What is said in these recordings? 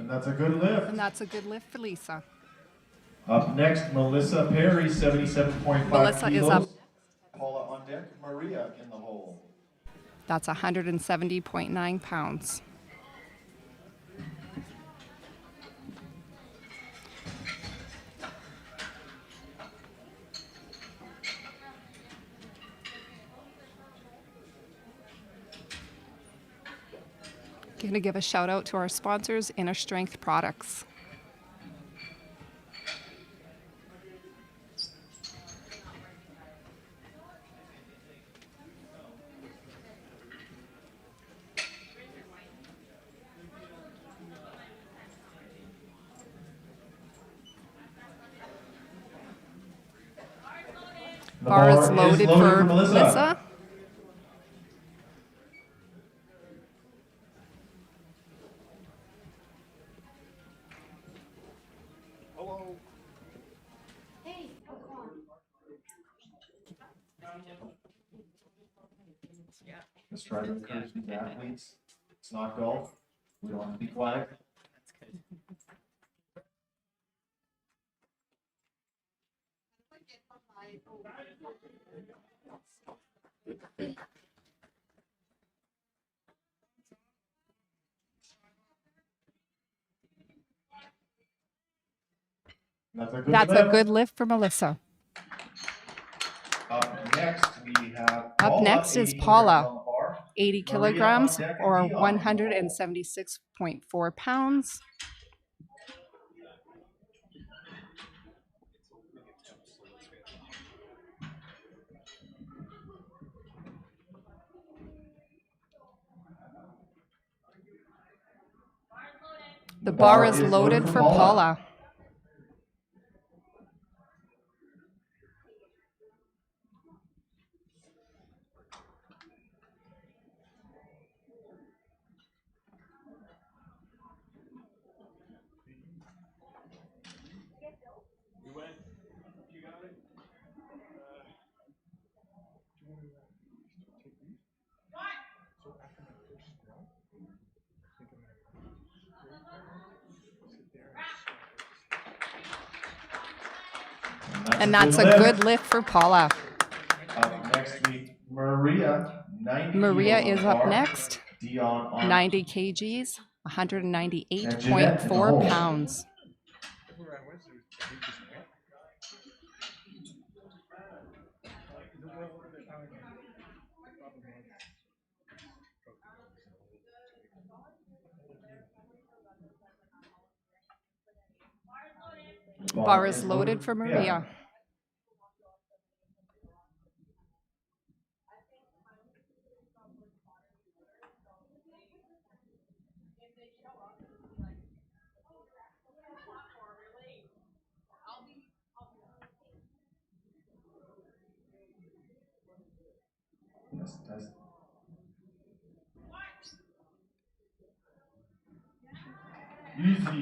And that's a good lift. And that's a good lift for Lisa. Up next, Melissa Perry, 77.5 Melissa kilos. is up. Paula on deck, Maria in the hole. That's 170.9 pounds. Going to give a shout out to our sponsors, Inner Strength Products. Bar is loaded for Melissa. Hello. Hey, Let's try to encourage these athletes. It's not golf. We don't have to be quiet. That's good. That's a good lift for Melissa. Up next, we have Up next is Paula, 80 kilograms or 176.4 pounds. The bar is loaded for Paula. And that's a good lift for Paula. Up next, Maria. Maria is up next. 90 kgs, 198.4 pounds. Bar is loaded for Maria.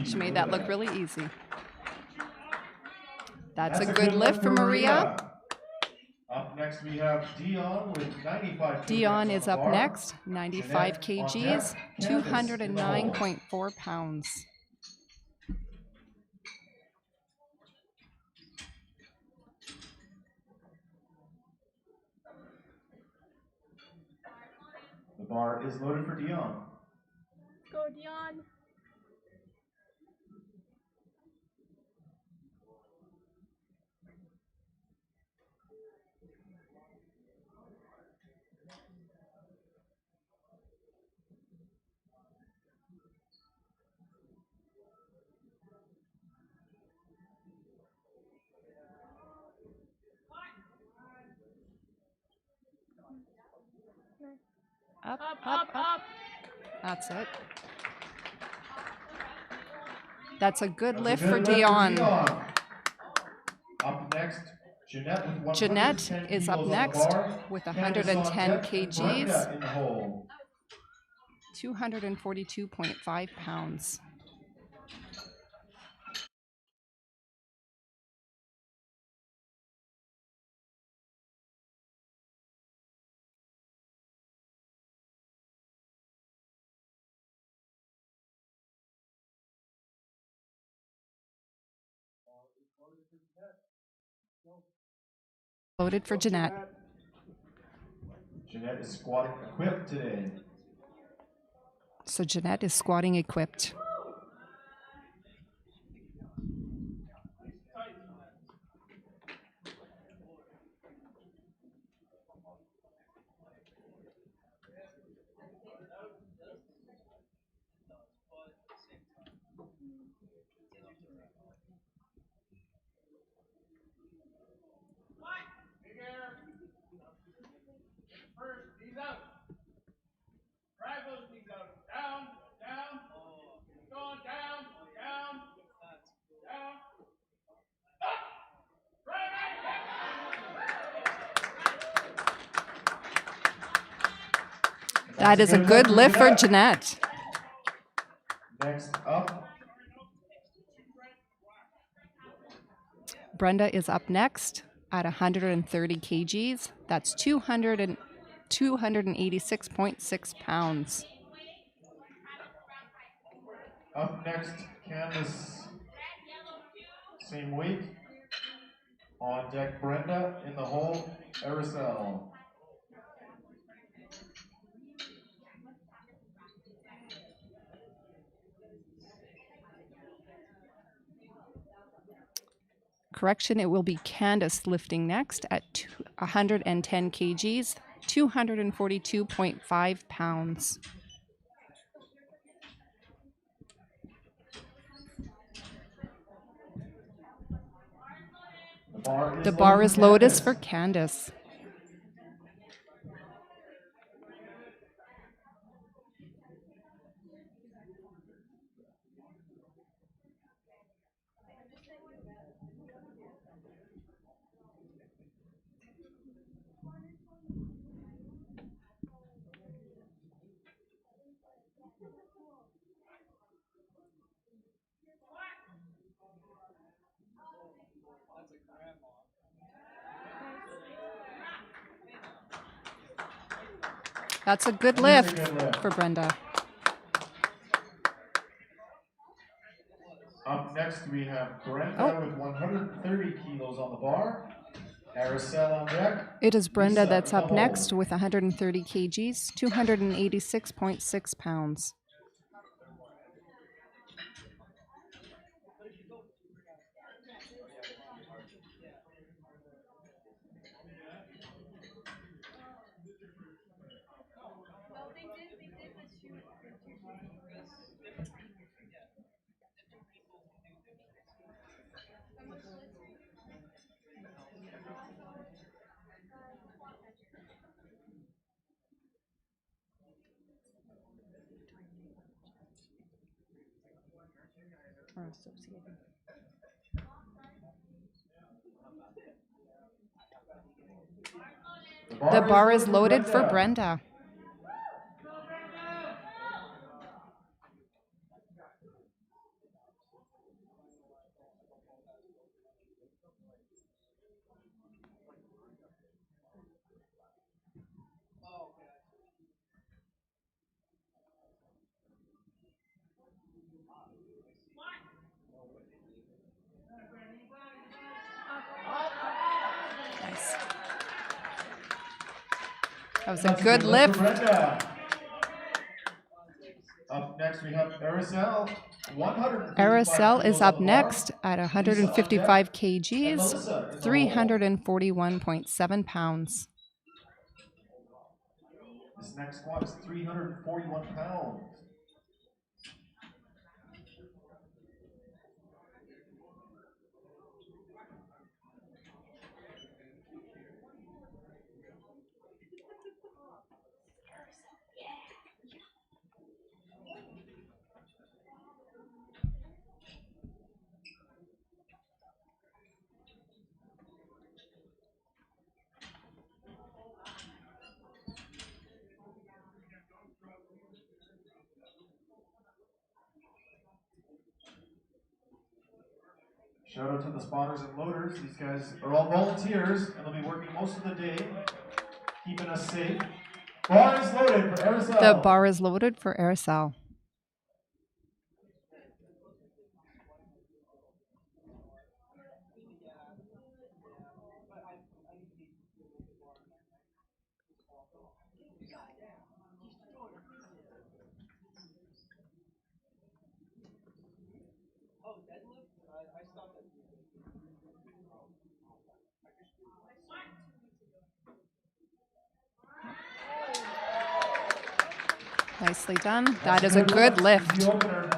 She made that look really easy. That's a good lift for Maria. Up next, we have Dion with 95 kilograms. Dion is up next, 95 kgs, 209.4 pounds. The bar is loaded for Dion. go Dion. Up, up, up. That's it. That's a good lift for Dion. Up next, Jeanette is up next with 110 kgs, 242.5 pounds. Loaded for Jeanette. Jeanette is squatting equipped today. So Jeanette is squatting equipped. First, knees out. Drive those knees out. Down, down. Going down, down, down. Up. Drive it. That is a good lift for Jeanette. Next up, Brenda is up next at 130 kgs. That's 286.6 pounds. up next, Candace, same weight. On deck, Brenda. In the hole, Aracel. Correction, it will be Candace lifting next at 110 kgs, 242.5 pounds. The bar is loaded for Candace. That's a good lift for Brenda. Up next, we have Brenda with 130 kilos on the bar. Aracel on deck. It is Brenda Lisa that's in the up hole. next with 130 kgs, 286.6 pounds. The bar is loaded for Brenda. Nice. That was a That's good for lift. Brenda. Up next, we have Aracel. Aracel is up next at Lisa 155 and kgs, Melissa in the 341.7 pounds. This next squat is 341 pounds. Shout out to the spotters and loaders. These guys are all volunteers and they'll be working most of the day, keeping us safe. Bar is loaded for Aracel. The bar is loaded for Aracel. Nicely done. That is a good lift. The opener.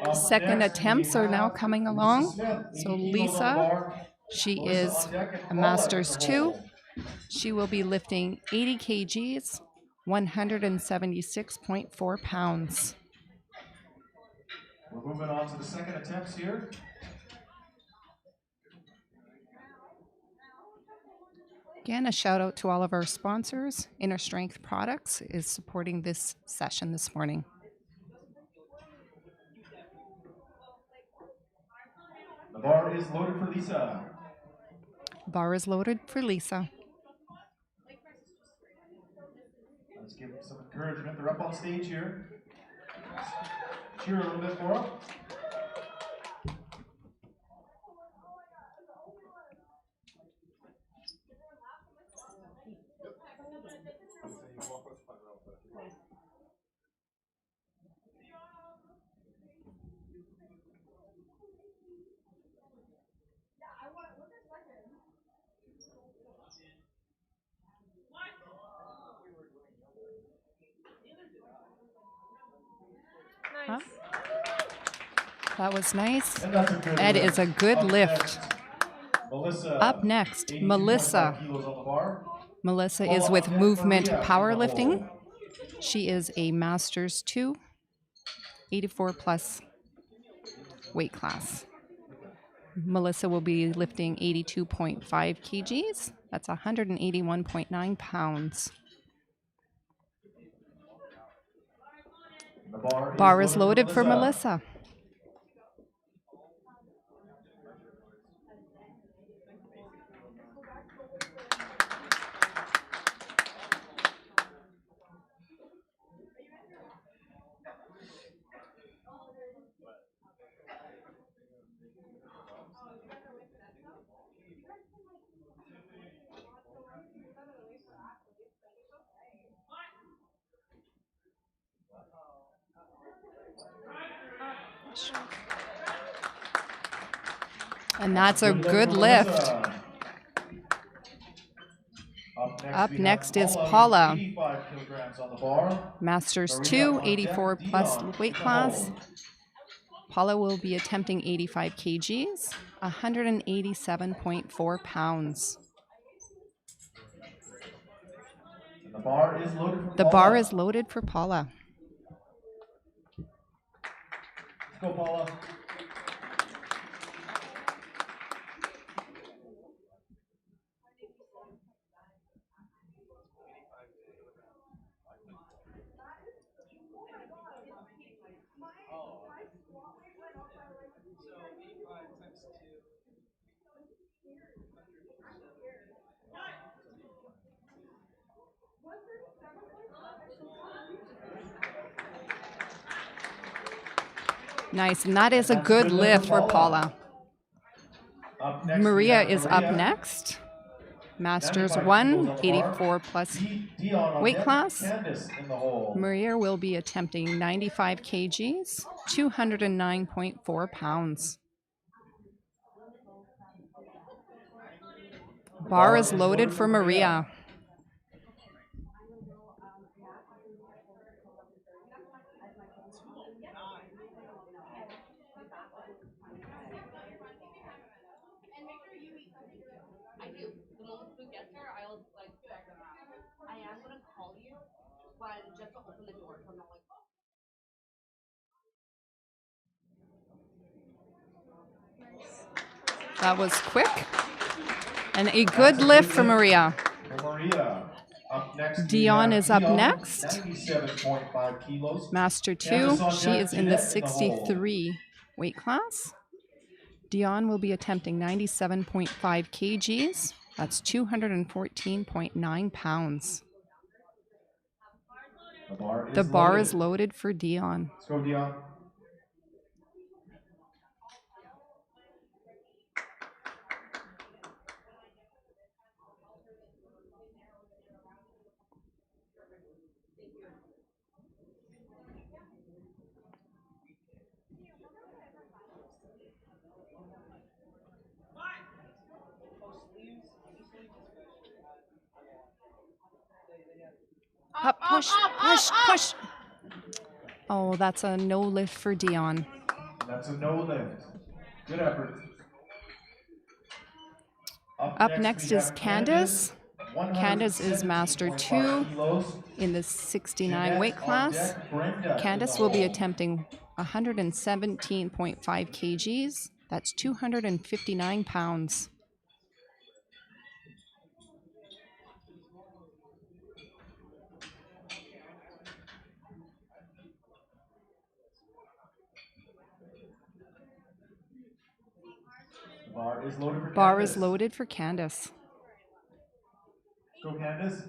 Up Second next, attempts we are now have coming Lisa along. Smith, 80 So kilos on the Lisa, bar. she Melissa is on deck, and a Paula Masters at the 2. goal. She will be lifting 80 kgs, 176.4 pounds. We're moving on to the second attempts here. Again, a shout out to all of our sponsors. Inner Strength Products is supporting this session this morning. The bar is loaded for Lisa. Bar is loaded for Lisa. Let's give them some encouragement. They're up on stage here. Cheer a little bit for them. Huh? That was nice. And that's a good That lift. is a good Up lift. next, Melissa. Up next, 82.5 Melissa. kilos on the bar. Melissa Paula is on with deck, Movement Maria in the Powerlifting. hole. She is a Masters 2, 84 plus weight class. Melissa will be lifting 82.5 kgs. That's 181.9 pounds. The Bar is loaded for Melissa. And that's a good lift. Up next is Paula. 85 kilograms on the bar. Masters Maria 2, on 84 deck, plus Dion weight in the class. hole. Paula will be attempting 85 kgs, 187.4 pounds. And the bar is loaded for The Paula. bar is loaded for Paula. Let's go, Paula. Nice, and that is a good lift for Paula. Up next, Maria we have is up Maria. next. Masters 95 1, kilos on the bar. 84 plus Dion on weight deck, class. Candace in the hole. Maria will be attempting 95 kgs, 209.4 pounds. Bar is loaded for Maria. And make sure you eat something. I do. The moment food gets there, I'll like check them out. I am gonna call you, but just to open the door, so I'm not like. That was quick. And a good lift for Maria. For Maria. Up next, Dion is up Dion, next. 97.5 kilos. Master 2, Candace on she deck, is in the Jeanette in the hole. 63 weight class. Dion will be attempting 97.5 kgs. That's 214.9 pounds. The bar is loaded for Dion. Let's go, Dion. Up, push, push, push. Oh, that's a no lift for Dion. That's a no lift. Good effort. Up next we is have Candace. Candace is Master 2 kilos. in the 69 Jeanette weight on class. deck, Brenda in Candace the will be hole. attempting 117.5 kgs. That's 259 pounds. The bar is loaded for Bar Candace. is loaded for Candace. Go Candace.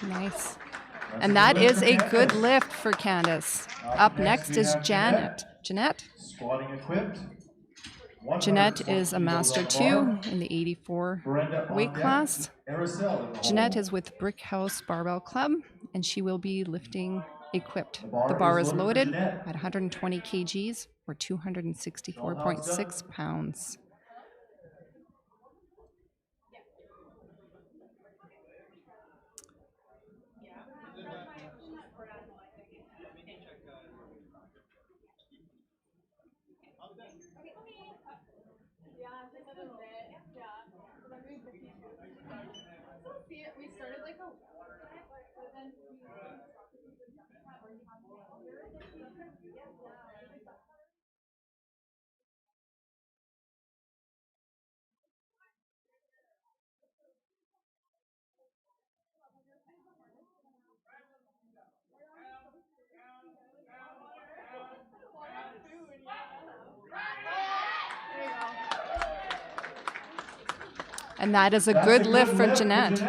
Nice. And that is a good lift for Candace. Up next is Janet. Jeanette. Squatting equipped. Jeanette is a Master 2 in the 84 weight class. Jeanette is with Brick House Barbell Club, and she will be lifting equipped. The bar is loaded at 120 kgs or 264.6 pounds. We started like a And that is a good lift for Jeanette.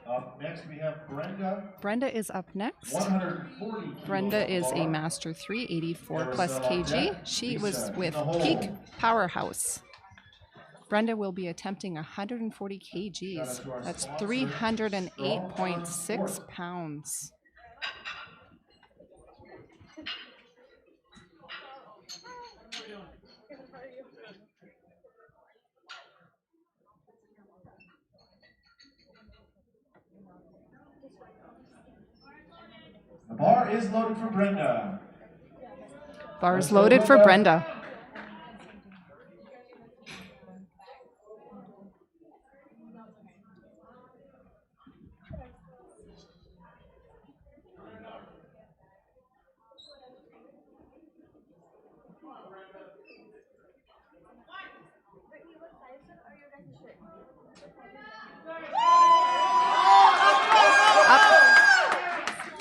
Up next we have Brenda. Brenda is up next. 140 Brenda is a Master 3, 84 plus kg. She was with Peak Powerhouse. Brenda will be attempting 140 kgs. That's 308.6 pounds. The bar is loaded for Brenda. Bar is loaded for Brenda.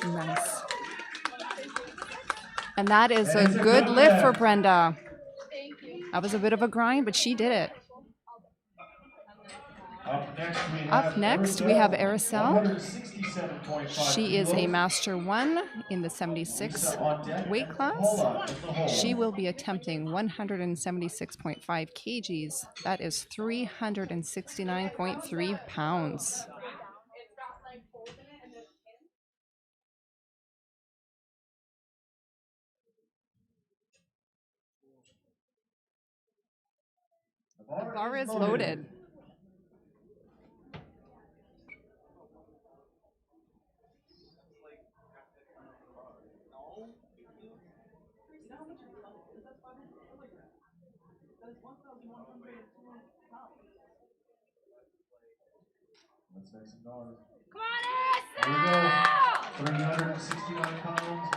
Nice. And that is a good lift for Brenda. That was a bit of a grind, but she did it. Up next, we have Araceli. She is a Master 1 in the 76 weight class. She will be attempting 176.5 kgs. That is 369.3 pounds. The bar is loaded. Let's make some noise. Come on, Here we go. 369 pounds.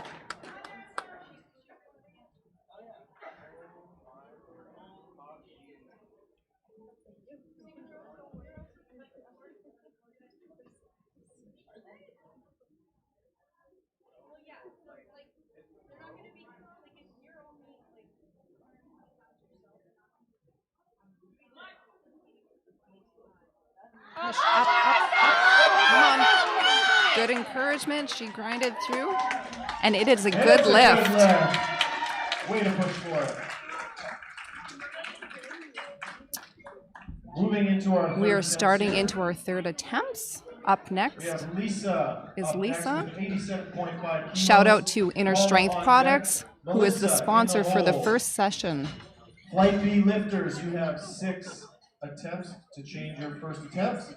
Push up, up, up. Come on. good encouragement. She grinded through, and it is a And good it's a lift. Way to push for it. Moving into our We are third starting attempt into our third attempts. Up here. next We have Lisa. is up next Lisa. with 87.5 kilos. Shout out to Inner Paula Strength on Products, deck. who is the Melissa in sponsor for the hole. first session. Flight B lifters, you have 6 attempts to change your first attempt.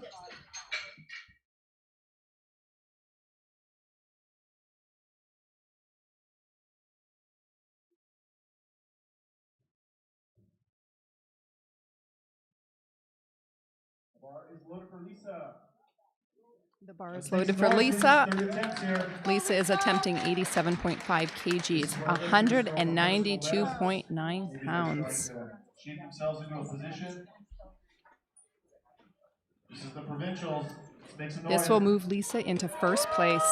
The bar is loaded for Lisa. The bar is Let's make loaded some for noise, Lisa. please. 30 attempts here. Lisa is attempting 87.5 kgs, 192.9 pounds. Trying to shape themselves into a position. This is the Provincials. Let's make some noise. This will move Lisa into first place.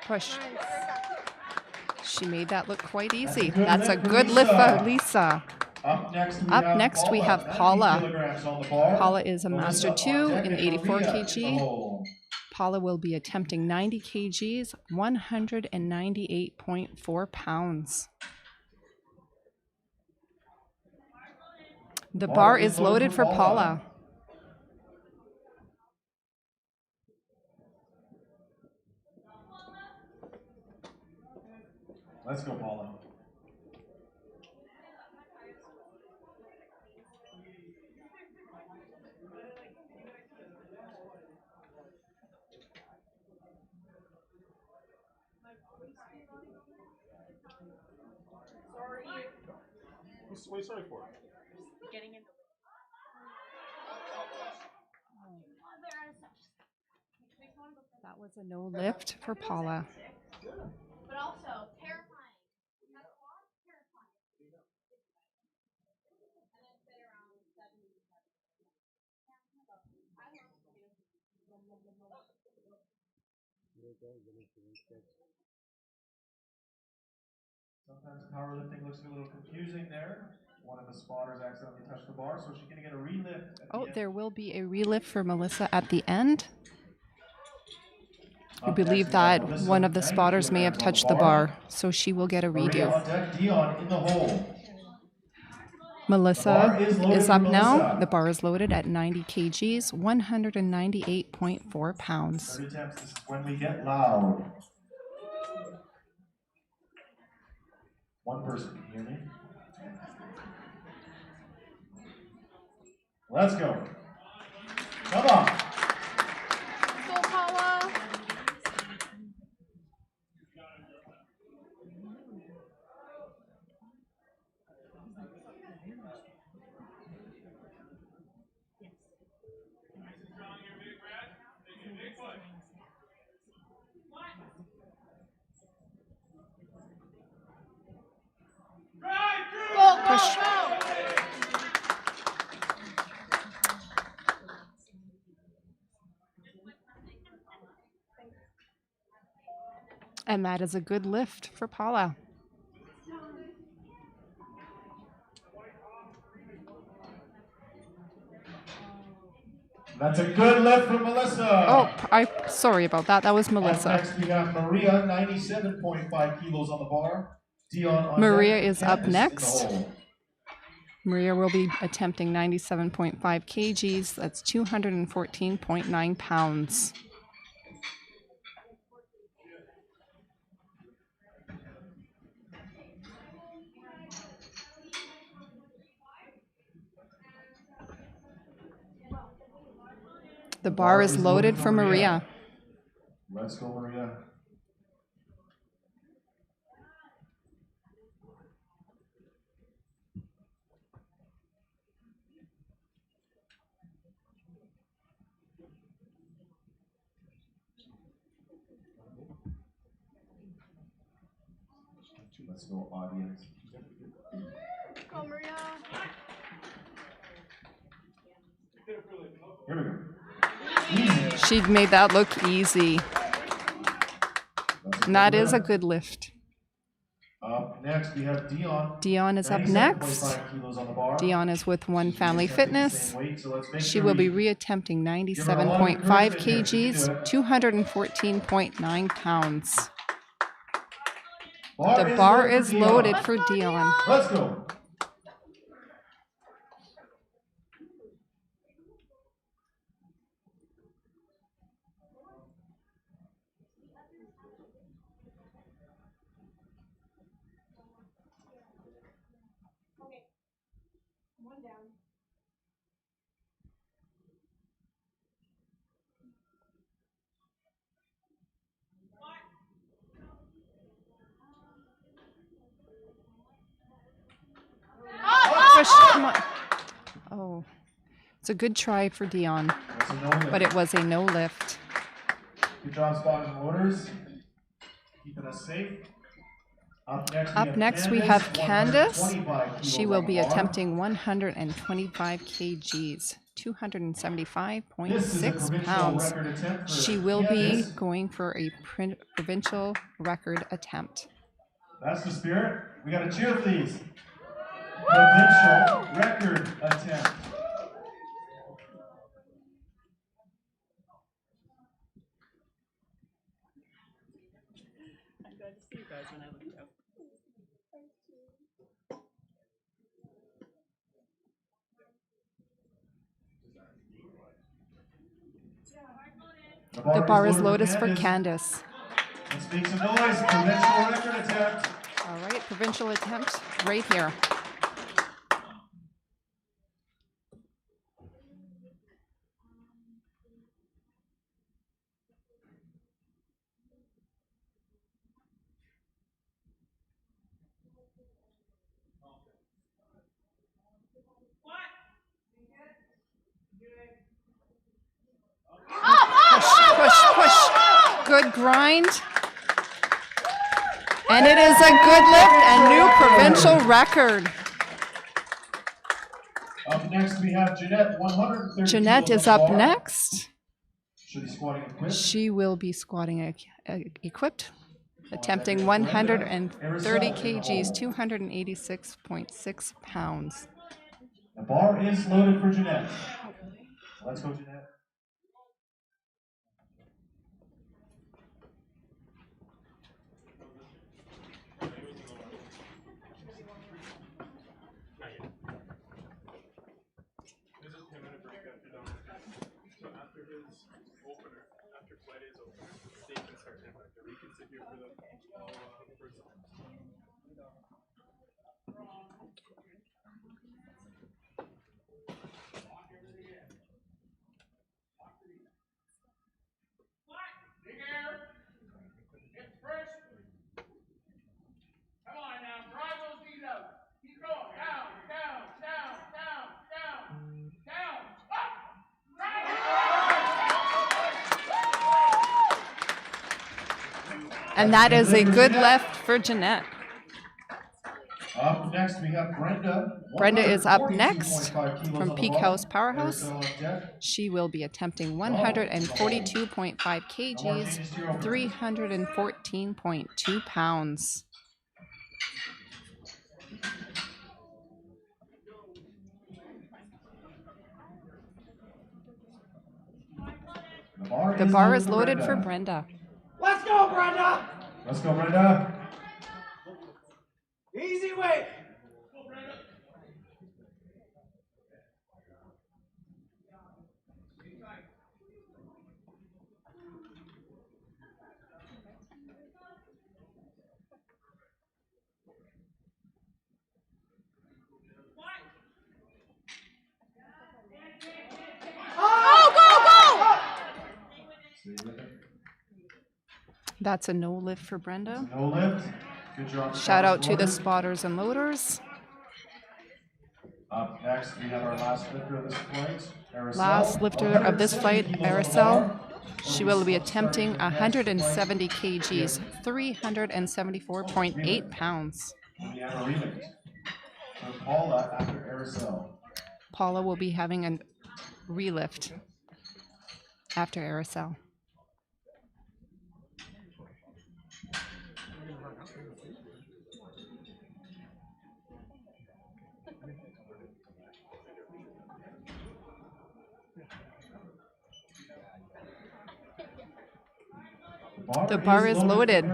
Push. She made that look quite easy. That's a good lift for Lisa. Up next we have Paula. Paula. Paula is a Master Melissa 2 on deck in and 84 Maria in the kg. hole. Paula will be attempting 90 kgs, 198.4 pounds. The bar is loaded for Paula. Let's go, Paula. What are you sorry for? Getting in the That was a no lift for Paula. but also terrifying. That squat, terrifying. And then sit around 77. Sometimes powerlifting looks a little confusing there. One of the spotters accidentally touched the bar, so she's going to get a relift. Oh, there will be a relift for Melissa at the end. I believe that one of the spotters may have touched the bar, so she will get a redo. On deck, Dion in the hole. Melissa is up now. Melissa. The bar is loaded at 90 kgs, 198.4 pounds. 30 attempts. This is when we get loud. One person, can you hear me? Let's go. Come on. Go, Paula. Push. And that is a good lift for Paula. That's a good lift for Melissa. Oh, sorry about that. That was Up Melissa. next, we have Maria, 97.5 kilos on the bar. Dion on Maria deck, is up Candace in the next. hole. Maria will be attempting 97.5 kgs. That's 214.9 pounds. The bar is loaded for Maria. Let's go, Maria. Let's go, audience. Go, Maria. Here we go. Easy. She made that look easy. And that is a good lift. Up next, we have Dion. Dion is up next. 97.5 kilos on the bar. Dion is with One Family Attempting the Fitness. same weight, so let's make She sure will be we reattempting give her a lot of 97.5 encouragement here. She can kgs, do it. 214.9 pounds. Bar The bar loaded is for Dion. loaded for Dion. Let's go. Push, come on. Oh, it's a good try for Dion, That's a no lift. but it was a no lift. Good job spotting the motors. Keeping us safe. Up next, we have Candace. 125 kilos She will on be the bar. attempting 125 kgs, This is a 275.6 provincial pounds. record attempt for She will be Candace. going for a provincial record attempt. That's the spirit. We got to cheer for these. Provincial record attempt. I'm glad to see you guys when I looked up. The bar is loaded for Candace. Let's make some noise. Provincial record attempt. All right, provincial attempt right here. Push, push. Good grind. And it is a good lift and new provincial record. Up next, we have Jeanette. 130 Jeanette kilos is on the up bar. next. Should be squatting equipped. She will be squatting equipped, attempting 130 kgs, 286.6 pounds. The bar is loaded for Jeanette. Let's go, Jeanette. This is 10-minute break after down. So after his opener, after Friday's opener, they can start 10 back there. We can sit here for the first time. Big air. Hip first. Come on now, drive those knees out. Keep going. Down, down, down, down, down, down. Up. And that is a good lift for Jeanette. Up next, we have Brenda. Brenda is up next 142.5 kilos from on the Peak bar. House Powerhouse. Carousel on deck. She will be attempting 142.5 kgs, 314.2 pounds. The bar is loaded for Brenda. Let's go, Brenda. Let's go, Brenda. Easy weight. That's a no lift for Brenda. No lift. Good job. Shout out to the Loaders. spotters and loaders. Up next, we have our last lifter of this flight. Araceli. Last lifter of this flight, 170 kilos on the Araceli. bar. She will be attempting 170 kgs, 374.8 pounds. We have a remix. So Paula after Araceli. Paula will be having a relift after Aracel. The bar is loaded.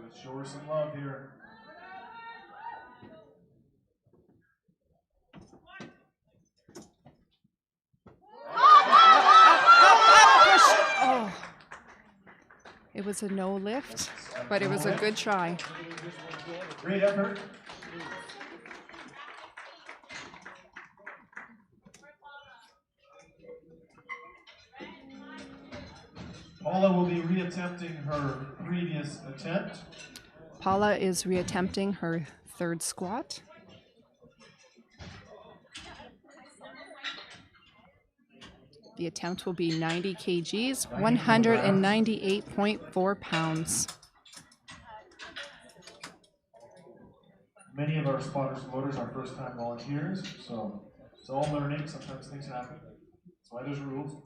Let's show her some love here. Oh. It was a no lift, but it was a good try. Great effort. Paula will be reattempting her previous attempt. Paula is reattempting her third squat. The attempt will be 90 kgs, 198.4 pounds. Many of our spotters and loaders are first-time volunteers, so it's all learning. Sometimes things happen. That's why there's rules.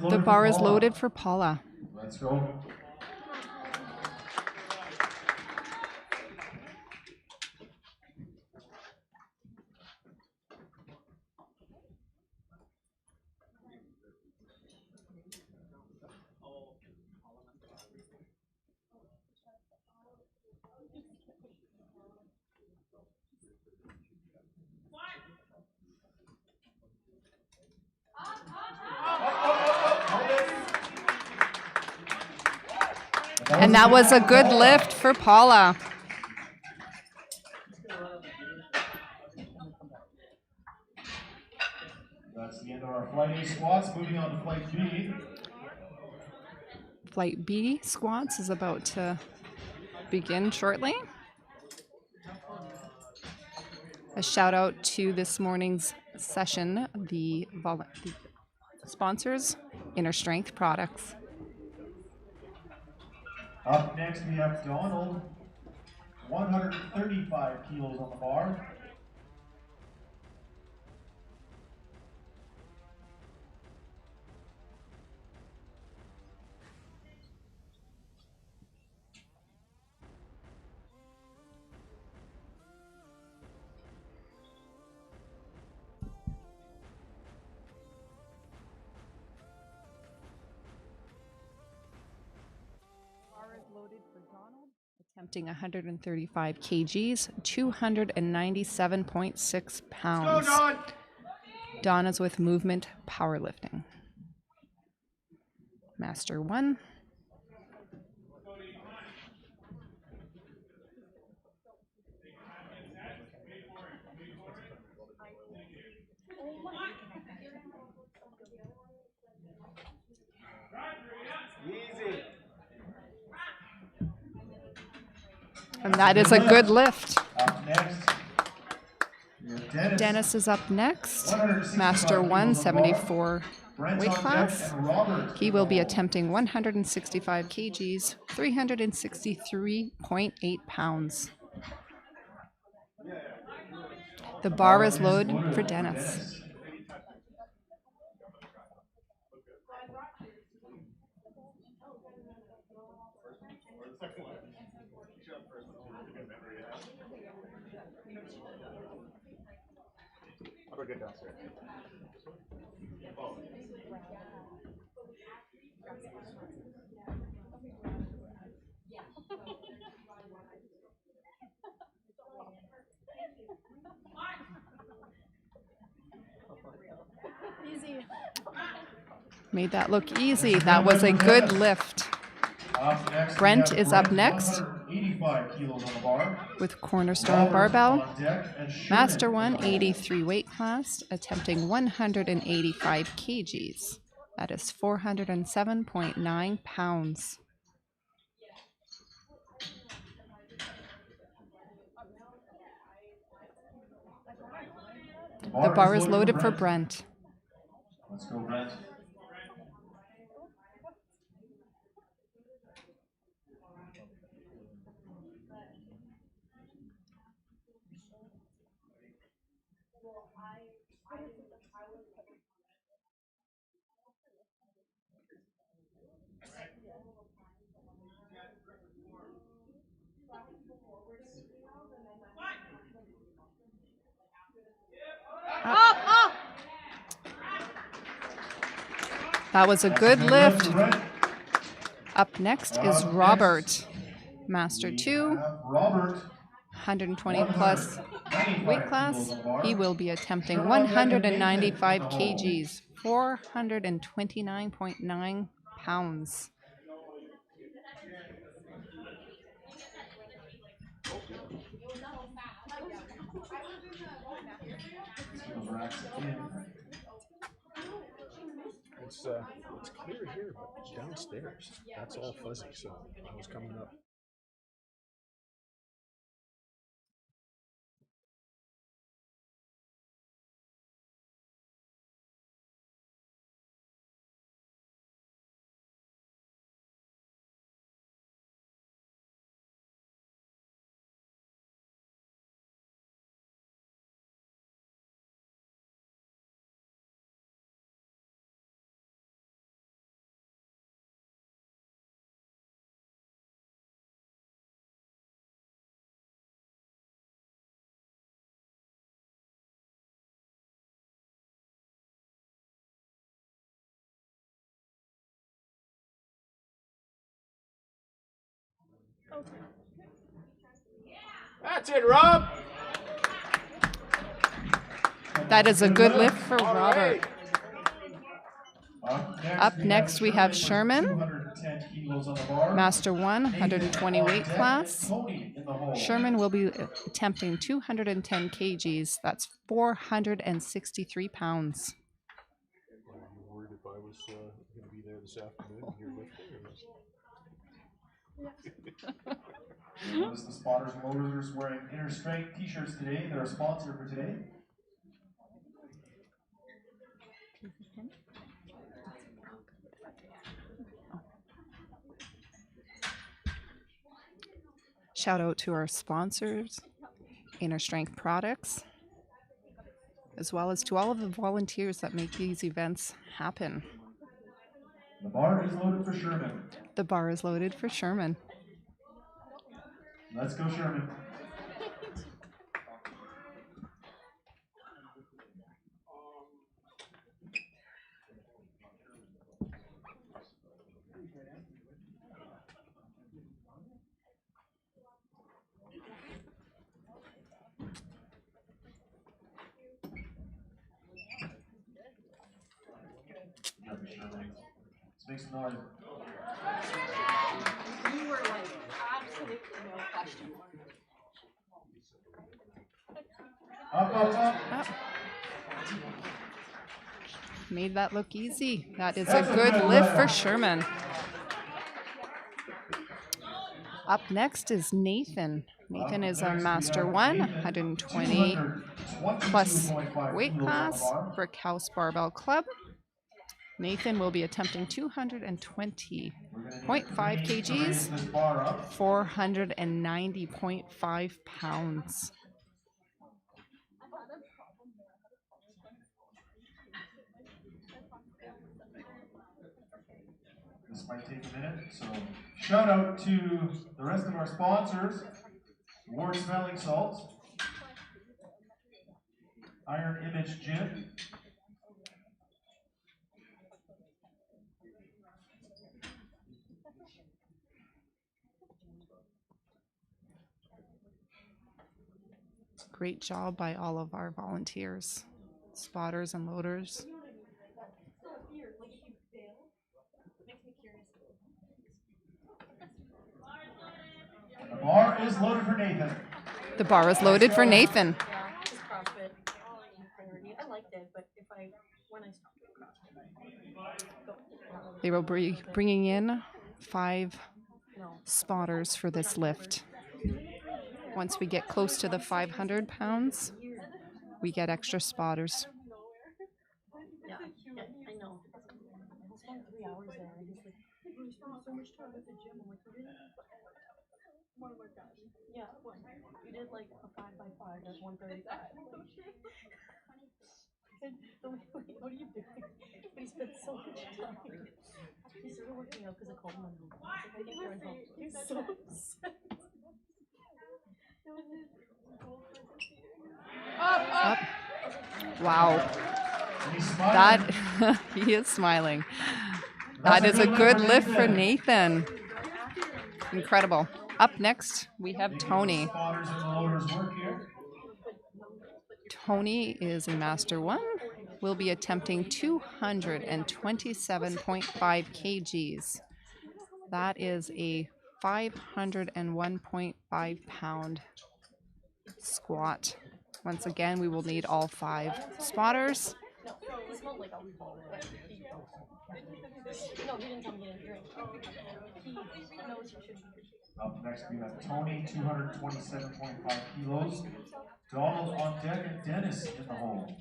The bar is loaded for Paula. Let's go. And that was a good lift for Paula. That's the end of our flight A squats. Moving on to flight B. Flight B squats is about to begin shortly. A shout out to this morning's session, the sponsors, Inner Strength Products. Up next we have Donald, 135 kilos on the bar. Attempting 135 kgs, 297.6 pounds. Go, Donna's with movement powerlifting. Master 1. And that is a good lift. Up next, Dennis is up next. Master 174 weight class. He will be attempting 165 kgs, 363.8 pounds. The bar is loaded for Dennis. Made that look easy. That was a good lift. Brent is up next. 85 kilos on the bar. with Cornerstone Robert barbell. on deck, and Sherman Master in the 1, hole. 83 weight class, attempting 185 kgs. That is 407.9 pounds. The bar is loaded for Brent. Let's go, Brent. That was a good lift. Up next is Robert. Master 2, Robert, 120 plus weight class. He will be attempting 195 kgs, 429.9 pounds. It's clear here, but downstairs, that's all fuzzy, so I was coming up. That's it, Rob. That is a good lift for Robert. Up next we have Sherman. 210 kilos on the bar. Master 1, 120 weight class. Tony in the hole. Sherman will be attempting 210 kgs. That's 463 pounds. Are you worried if I was going to be there this afternoon and you're lifting? Notice the spotters and loaders are wearing Inner Strength t-shirts today. They're a sponsor for today. Shout out to our sponsors, Inner Strength Products, as well as to all of the volunteers that make these events happen. The bar is loaded for Sherman. The bar is loaded for Sherman. Let's go, Sherman. Let's make some noise. You were like absolutely no question. Up. Made that look easy. That is a good lift for Sherman. Up next is Nathan. Nathan is a Master 1, 120 plus weight class, Brick House Barbell Club. Nathan will be attempting 220.5 kgs, 490.5 pounds. This might take a minute, so shout out to the rest of our sponsors: Ward Smelling Salts, Iron Image Gym, Great job by all of our volunteers, spotters and loaders. and the is loaded for Nathan. The bar is loaded for Nathan. Yeah, just CrossFit priority. I liked it, but when I stopped doing CrossFit, They will be bringing in 5 no. spotters for this lift. Once we get close to the 500 pounds, we get extra spotters. Yeah, I know. I spent 3 hours there, and he's like, "You spent so much time at the gym." I'm like, "Really?" Oh my gosh. Yeah, what? You did like a 5x5. That's 135. And I'm like, "Wait, what are you doing?" But he spent so much time. He started working out because I called him on Google. I was like, "I think you're unhealthy." He was so upset. Up. Wow. And he's smiling. That he is smiling. That is a good lift for Nathan. Incredible. Up next, we have Tony. Spotters and the loaders work here. Tony is a Master 1. Will be attempting 227.5 kgs. That is a 501.5 pound squat. Once again, we will need all 5 spotters. No, he smelled like alcohol. No, he didn't tell me he didn't drink. He knows you should be. Up next, we have Tony, 227.5 kilos. Donald on deck and Dennis in the hole.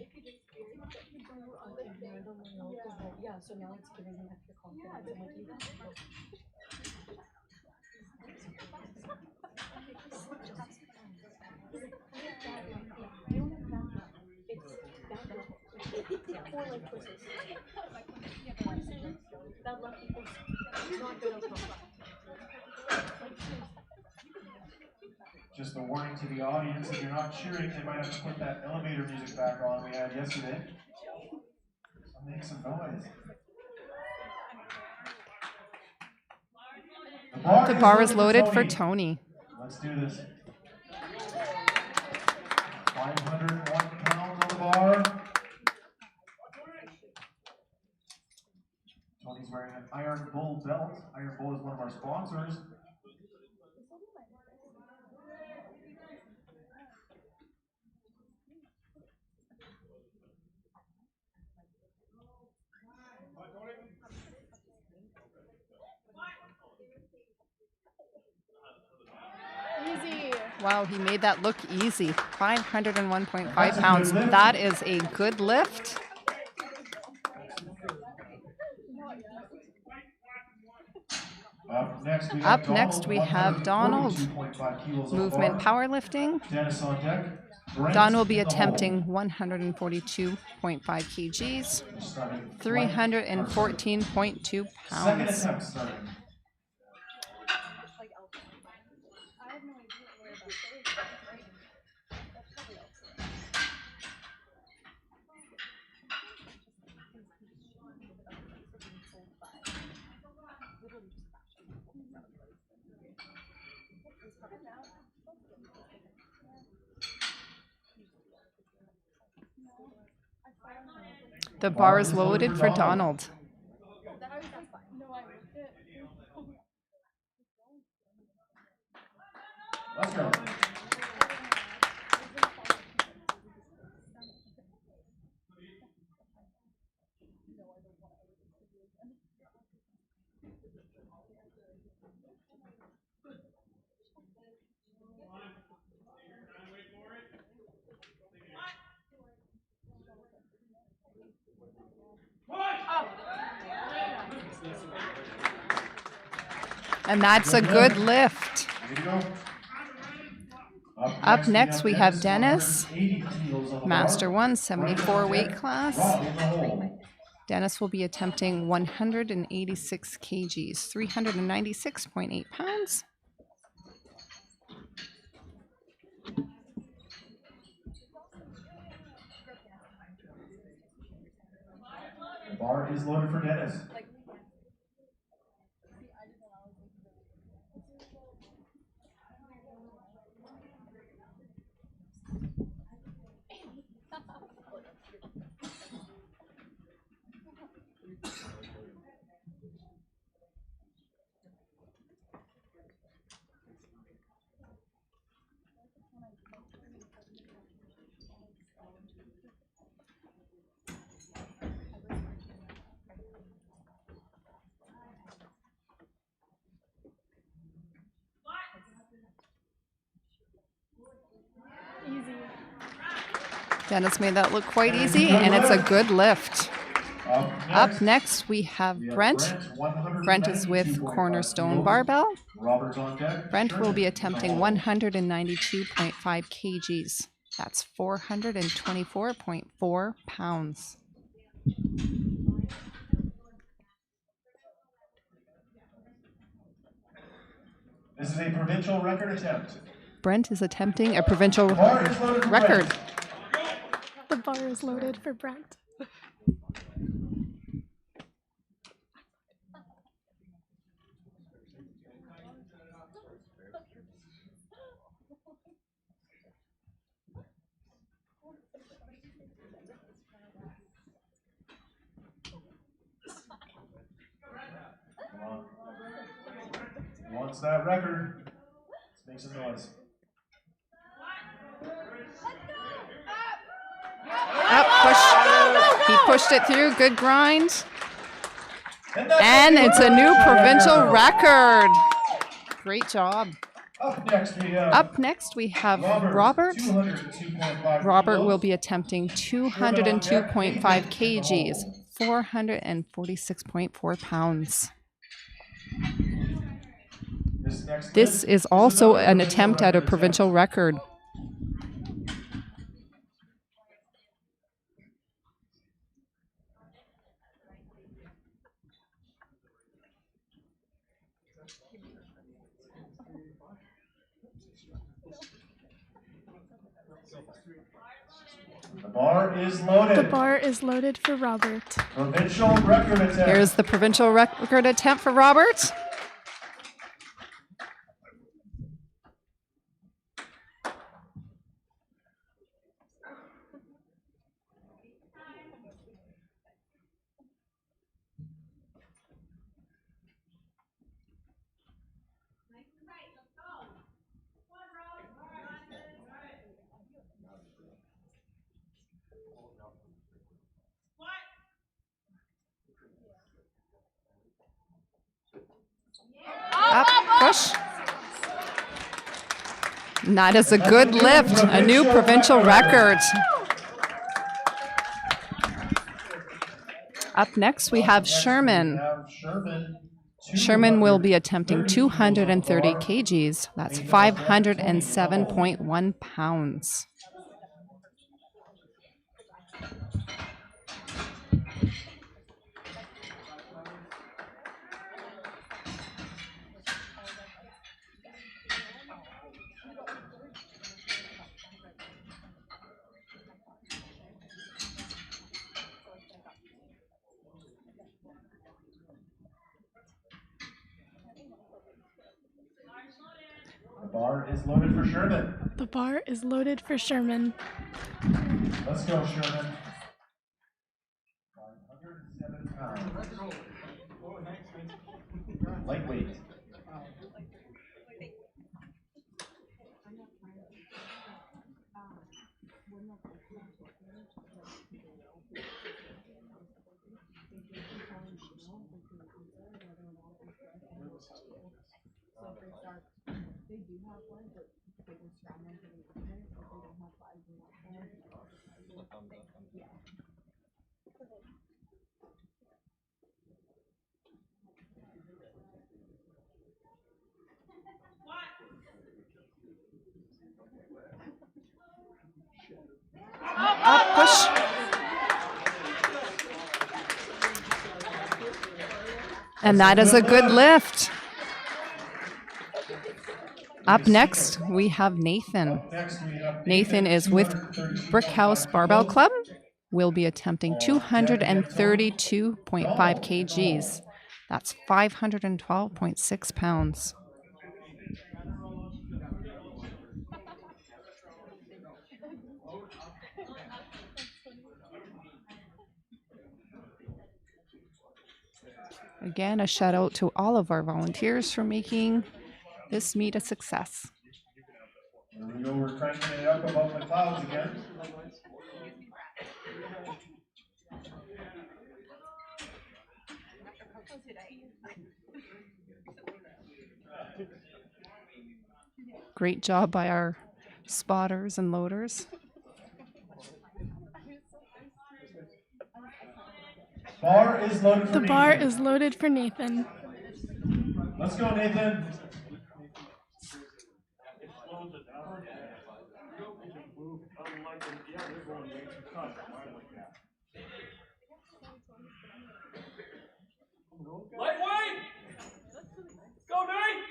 Yeah, so now it's giving him extra confidence. I'm like, you got it. You don't have that much. It's that much. 4 leg twists. That left equals not good outcome. Just a warning to the audience, if you're not cheering, they might have to put that elevator music back on we had yesterday. So make some noise. The bar is loaded for Tony. Let's do this. 501 pounds on the bar. Tony's wearing an Iron Bull belt. Iron Bull is one of our sponsors. Easy. Wow, he made that look easy. 501.5 pounds. That is a good lift. Up next, we have Donald. Movement powerlifting. Dennis on deck. Don will be attempting 142.5 kgs, 314.2 Second pounds. attempt starting. The bar is loaded for Donald. Let's go. And that's a good lift. Up next, we have Dennis, Master 1, 74 weight class. Dennis will be attempting 186 kgs, 396.8 pounds. The bar is loaded for Dennis. Dennis made that look quite easy, and it's a good lift. Up next, we have Brent. Brent is with Cornerstone Barbell. Robert's on deck. Brent will be Sherman. attempting 192.5 kgs. That's 424.4 pounds. This is a provincial record attempt. Brent is attempting a provincial Bar is loaded for record. Brent. The bar is loaded for Brent. He wants that record. Let's make some noise. Up, push. He pushed it through. Good grind. And it's a new provincial record. Great job. Up next we have Robert. 202.5 Robert kilos. will be attempting 202.5 kgs, 446.4 pounds. This is also an attempt at a provincial record. The bar is loaded. The bar is loaded for Robert. Provincial record attempt. Here's the provincial record attempt for Robert. Up, push. And that is a good lift, a new provincial record. Up next, we have Sherman. Sherman will be attempting 230 kgs. That's 507.1 pounds. The bar is loaded for Sherman. The bar is loaded for Sherman. Let's go, Sherman. 507 pounds. Lightweight. Up, push. And that is a good lift. Up next, we have Nathan. Nathan is with Brickhouse Barbell Club. Will be attempting 232.5 kgs. That's 512.6 pounds. Again, a shout out to all of our volunteers for making this meet a success. Here we go, we're cranking it up above the clouds again. Great job by our spotters and loaders. Bar is loaded for The bar Nathan. is loaded for Nathan. Let's go, Nathan. Lightweight! Go, Nate!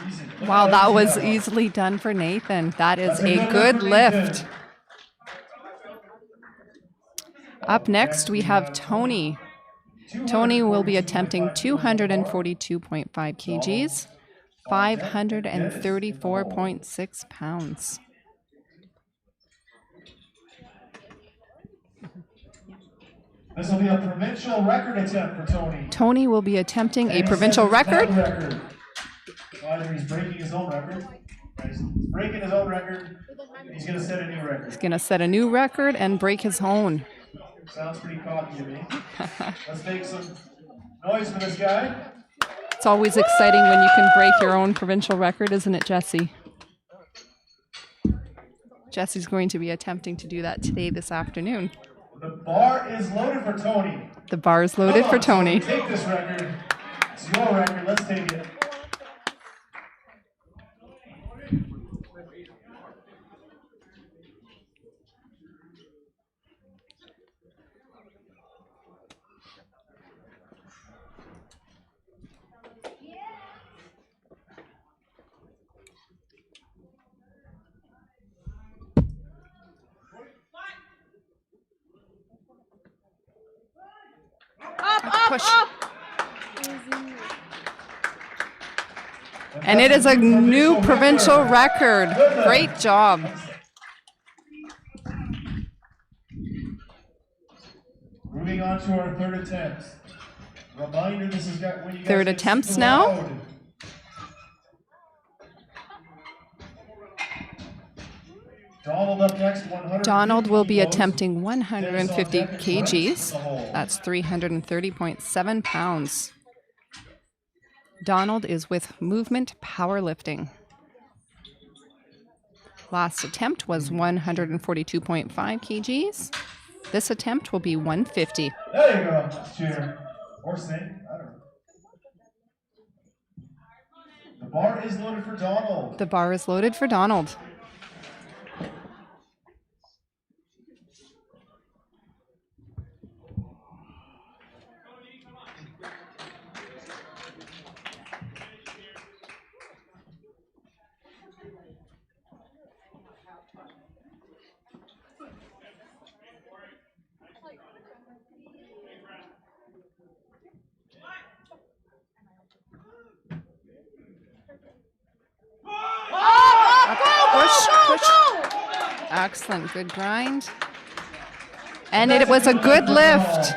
Easy. Wow, that was easily done for Nathan. That is a good lift. Up next, we have Tony. Tony will be attempting 242.5 kgs, 534.6 pounds. This will be a provincial record attempt for Tony. Tony will be attempting And a he provincial says it's not record. a record. Either he's breaking his own record, he's breaking his own record, he's going to set a new record. He's going to set a new record and break his own. Sounds pretty cocky to me. Let's make some noise for this guy. It's always exciting when you can break your own provincial record, isn't it, Jesse? Jesse's going to be attempting to do that today, this afternoon. The bar is loaded for Tony. The bar is loaded Come for on, Tony. Take this record. It's your record. Let's take it. Push. And it is a new provincial record. Great job. Moving on to our third attempt. Reminder, this is when you guys Third get attempts super now. loud. Donald up next, 150 Donald will be kilos. attempting 150 Dennis on deck and kgs. the hole. That's 330.7 pounds. Donald is with movement powerlifting. Last attempt was 142.5 kgs. This attempt will be 150. There you go. Cheer. Or sing. I don't know. The bar is loaded for Donald. The bar is loaded for Donald. Push. Excellent, good grind. And it was a good lift.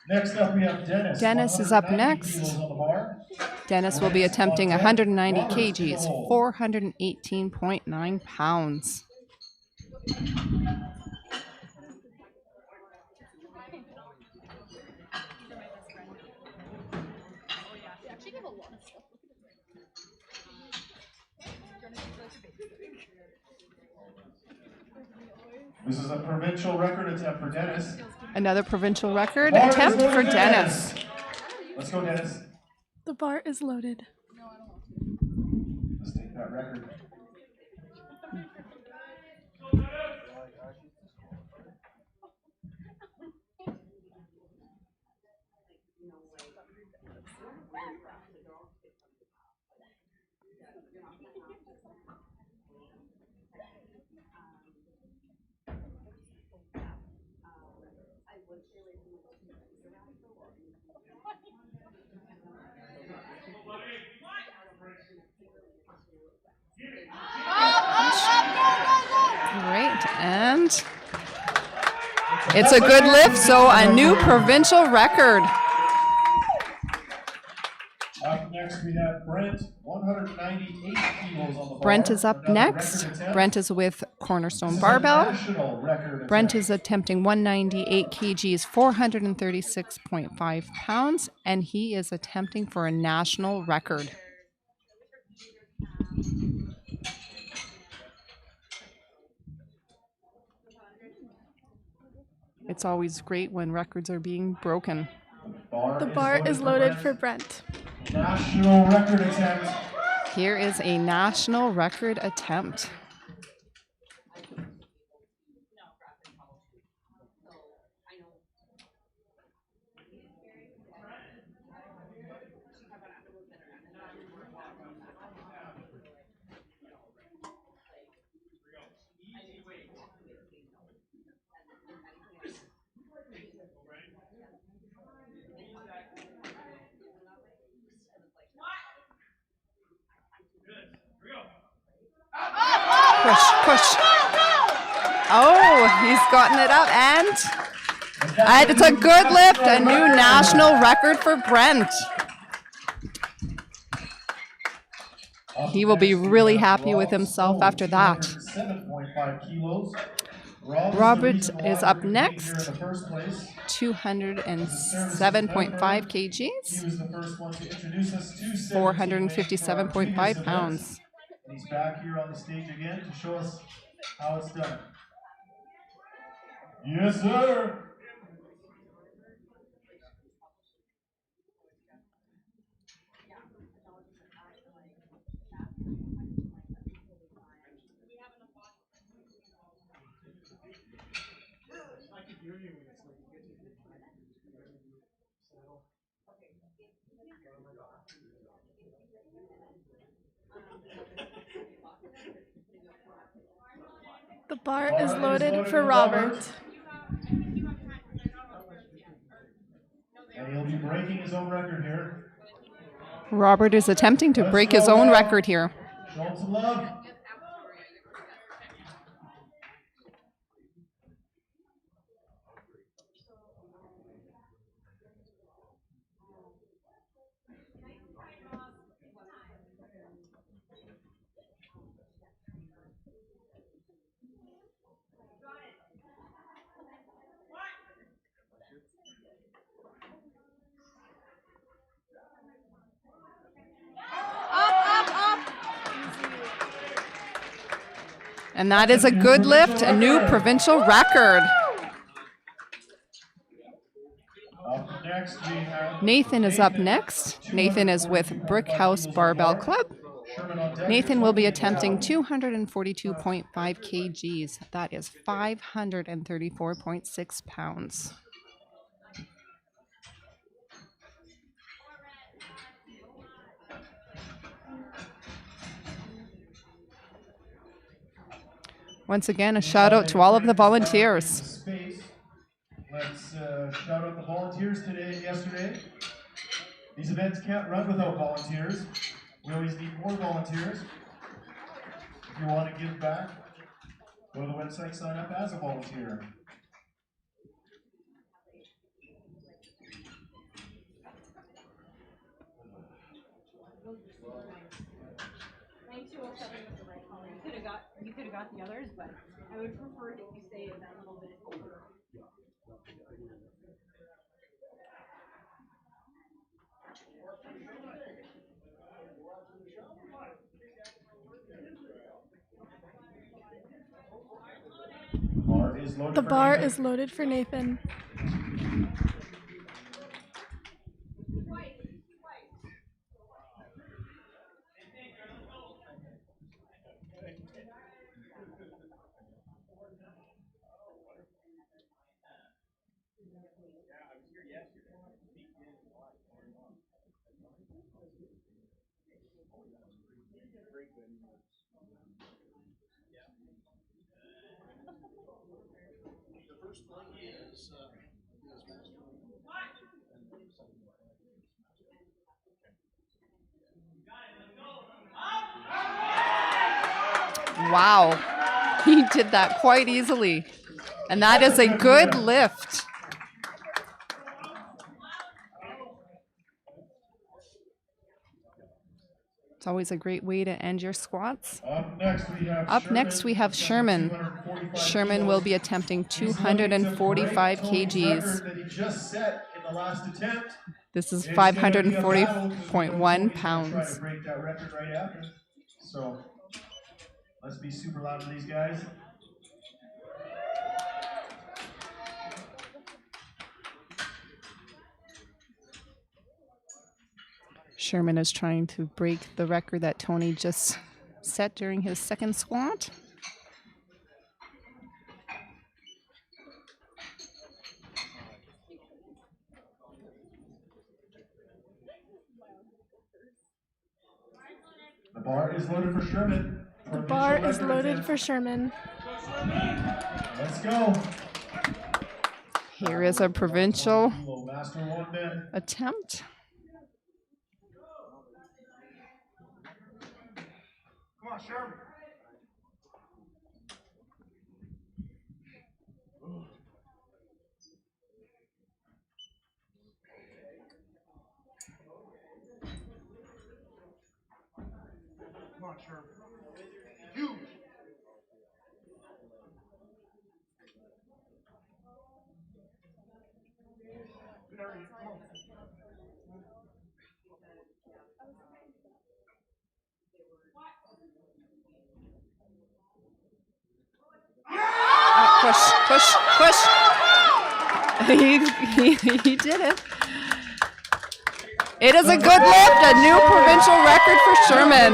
Next up, we have Dennis. Dennis is up 190 next. kilos on the bar. Dennis will be attempting 190 Roberts kgs, to the hole. 418.9 pounds. This is a provincial record attempt for Dennis. Another provincial record Bar is attempt loaded for Dennis. Let's go, Dennis. The bar is loaded. Let's take that record. Great. And it's a good lift, so a new provincial record. Up next, we have Brent, 198 kilos on the bar. Brent is up next. Brent is with Cornerstone Barbell. Brent is attempting 198 kgs, 436.5 pounds, and he is attempting for a national record. It's always great when records are being broken. The bar is loaded for Brent. National record attempt. Here is a national record attempt. Push. Oh, he's gotten it up, and it's a good lift, a new national record for Brent. He will be really happy with himself after that. 7.5 kilos. Robert is up next, 207.5 kgs, He was the first one to introduce us to 457.5 pounds. And he's back here on the stage again to show us how it's done. Yes, sir. The bar is loaded for Robert. And he'll be breaking his own record here. Robert is attempting to break his own record here. Show him some love. And that is a good lift, a new provincial record. Up next, we have Nathan is up next. Nathan is with Brickhouse Barbell Club. Nathan will be attempting 242.5 kgs. That is 534.6 pounds. Once again, a shout out to all of the volunteers. Let's shout out the volunteers today and yesterday. These events can't run without volunteers. We always need more volunteers. If you want to give back, go to the website, sign up as a volunteer. You could have got the others, but I would prefer if you say that little bit over. The bar is loaded for Nathan. Wow. He did that quite easily. And that is a good lift. It's always a great way to end your squats. Up next we have Sherman. Sherman will be attempting 245 kgs. That he just set in the last attempt. This is It's gonna be a battle, 'cause we know 540.1 Tony's gonna try pounds. to break that record right after. So let's be super loud for these guys. Sherman is trying to break the record that Tony just set during his second squat. The bar is loaded for Sherman. The bar is loaded for Sherman. Let's go. Here is a provincial Master 1 minute. attempt. Come on, Sherman. Come on, Sherman. Huge. Come on. Push, push, push. He did it. It is a good lift, a new provincial record for Sherman.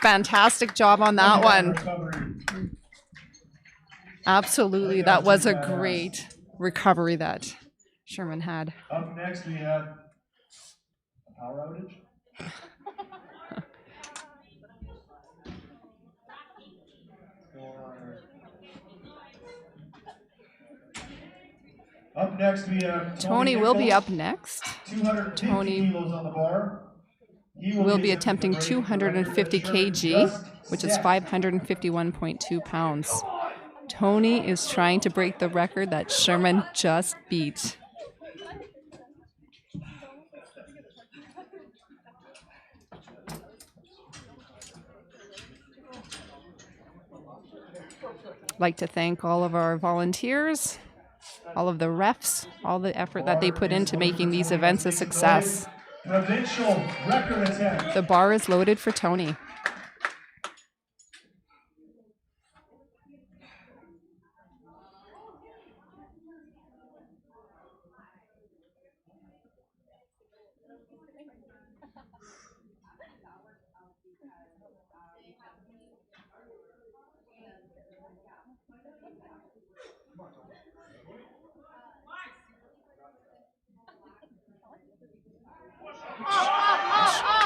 Fantastic job on that one. Absolutely, that was a great recovery that Sherman had. Up next we have a power outage. Up next we have Tony will be up next. 250 Tony kilos on the bar. He will be attempting 250 kg, which is 551.2 pounds. Tony is trying to break the record that Sherman just beat. I'd like to thank all of our volunteers, all of the refs, all the effort that they put into making these events a success. Provincial record attempt. The bar is loaded for Tony.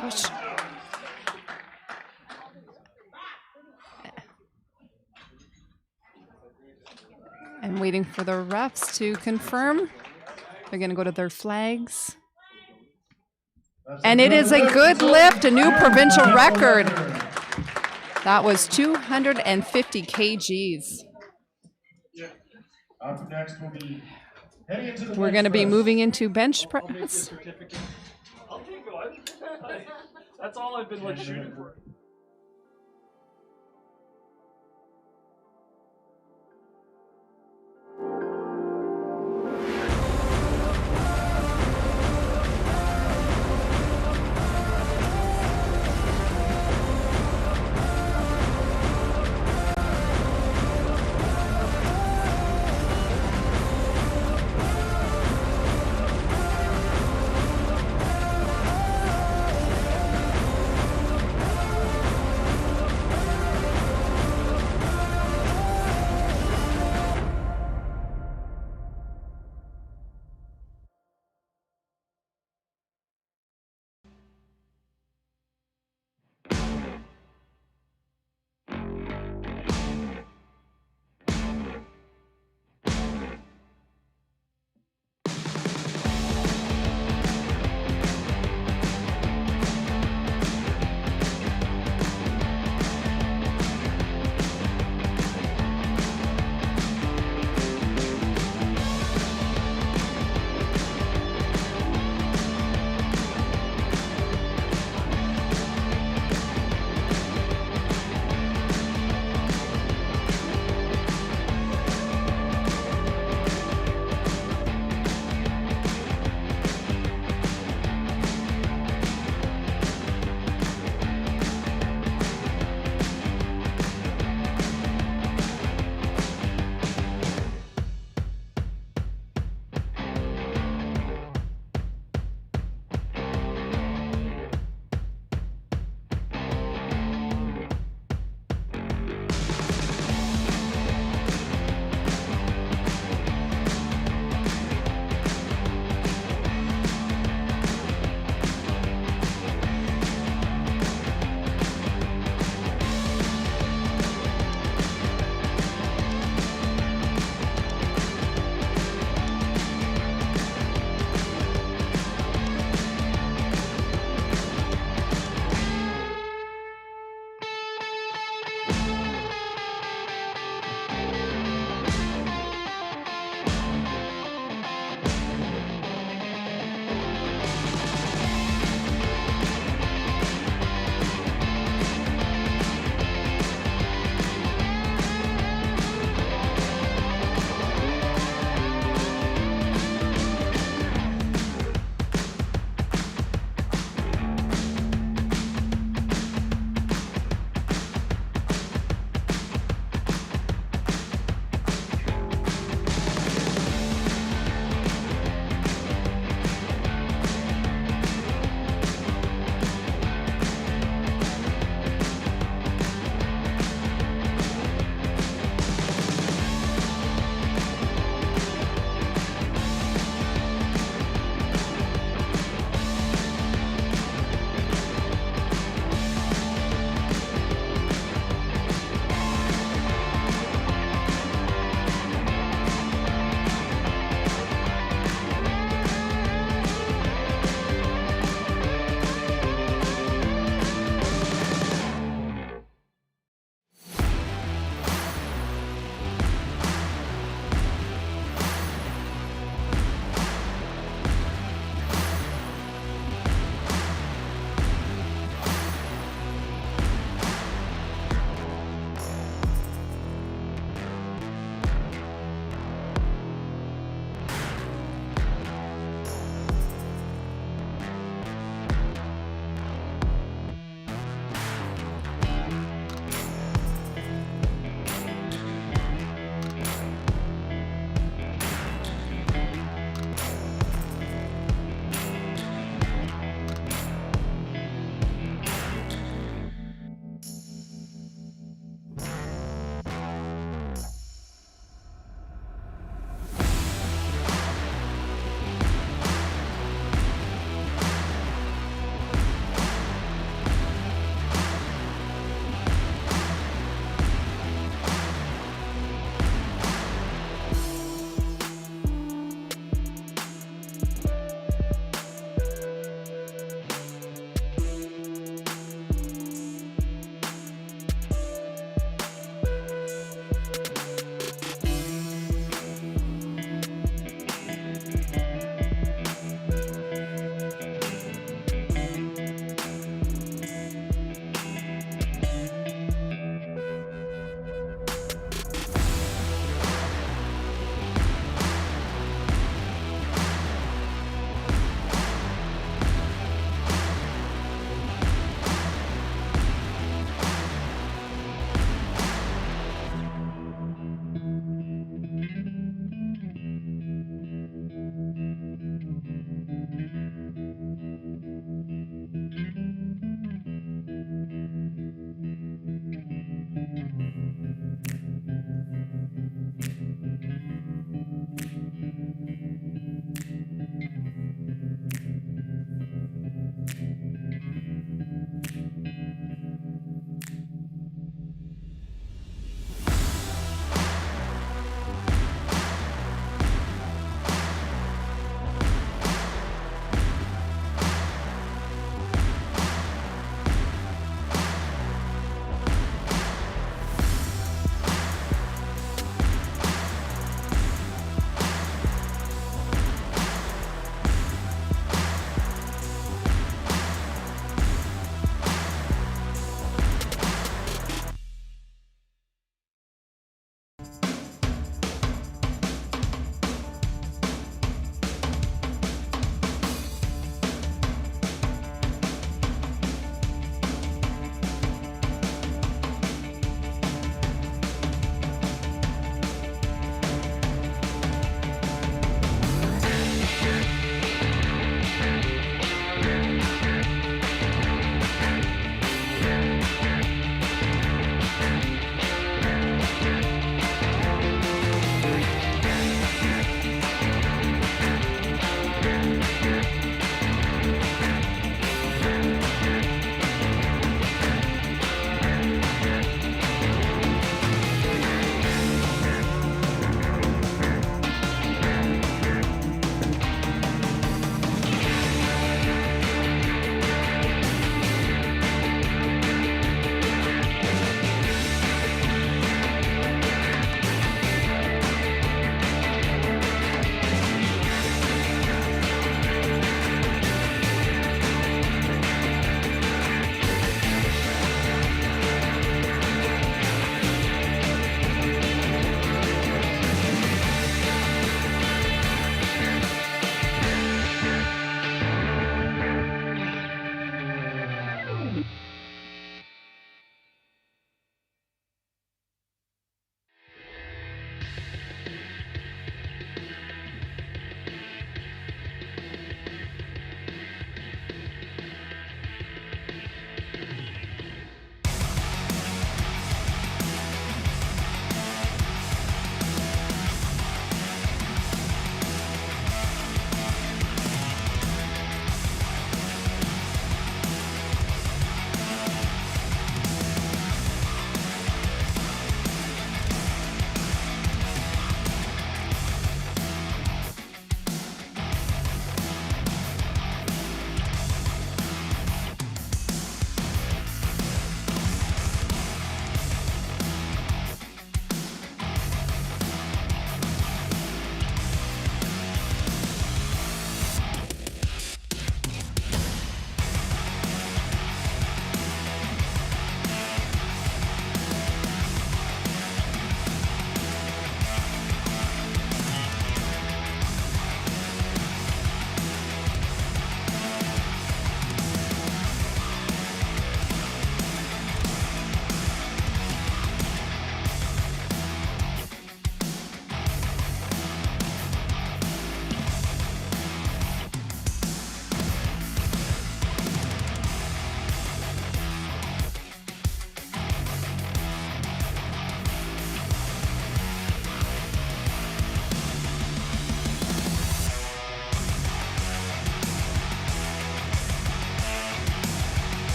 Push. I'm waiting for the refs to confirm. They're going to go to their flags. And it is a good lift, a new provincial record. That was 250 kgs. Up next we'll be heading into the We're going to be press. moving into bench press. I'll take one. That's all I've been like shooting for.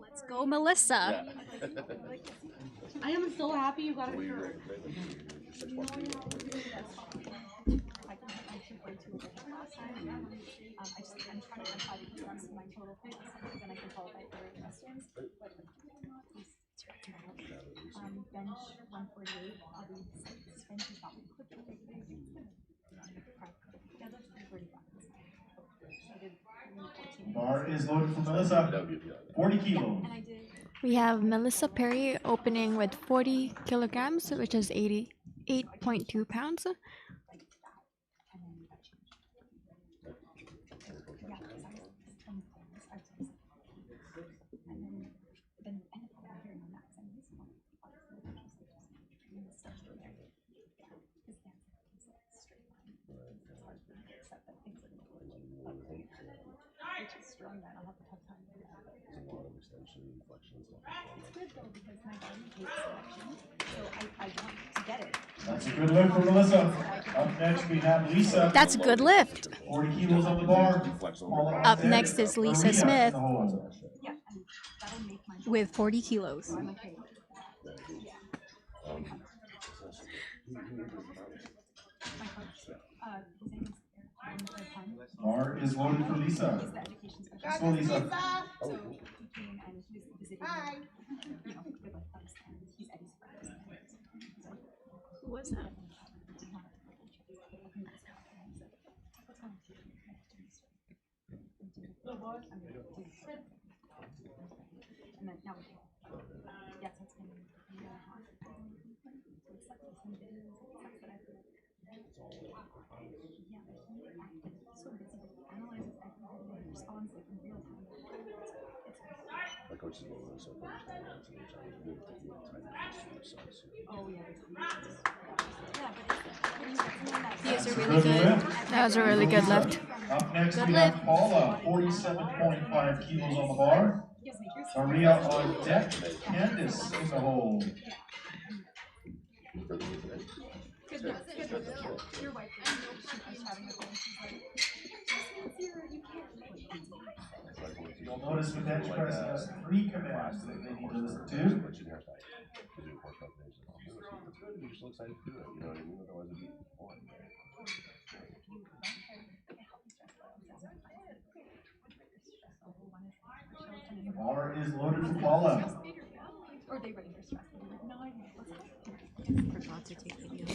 Let's go, Melissa. I am so happy you got a shirt. Bar is loaded for Melissa. 40 kilos. We have Melissa Perry opening with 40 kilograms, which is 88.2 pounds. That's a good lift for Melissa. Up next we have Lisa. That's a good lift. 40 kilos on the bar. Up next is Lisa Maria Smith in the hole. with 40 kilos. Bar is loaded for Lisa. Let's go, Lisa. Who was that? That was a really good lift. Up next we have Paula, 47.5 kilos on the bar. Maria on deck. Candace in the hole. You'll notice the bench press has 3 commands that they need to listen to. The bar is loaded for Paula. Forgot to take videos.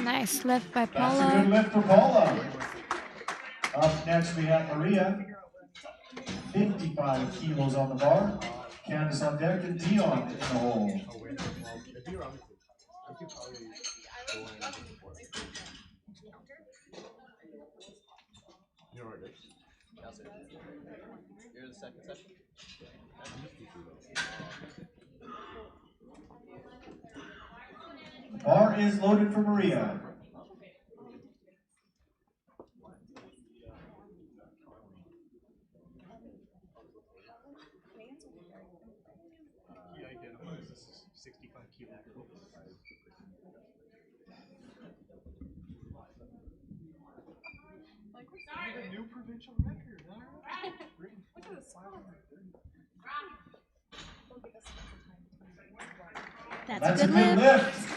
Nice lift by That's a good Paula. lift for Paula. Up next we have Maria, 55 kilos on the bar. Candace on deck and Dion in the hole. The bar is loaded for Maria. He identifies this as 65 kilo. A new provincial record, huh? That's a good lift.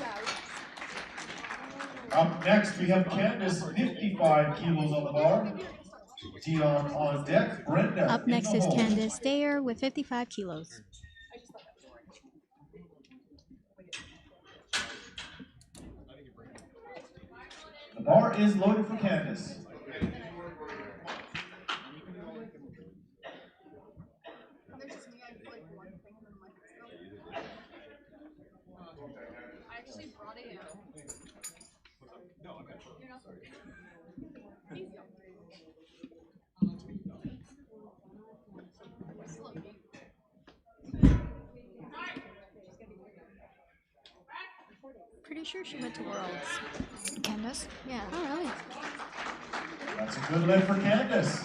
Up next we have Candace, 55 kilos on the bar. Dion on deck. Brenda Up next in the is hole. Candace Dayer with 55 kilos. The bar is loaded for Candace. I actually brought it out. No, I'm not. You're not sorry. pretty sure she went to Worlds. Candace? Yeah. Oh, really? That's a good lift for Candace.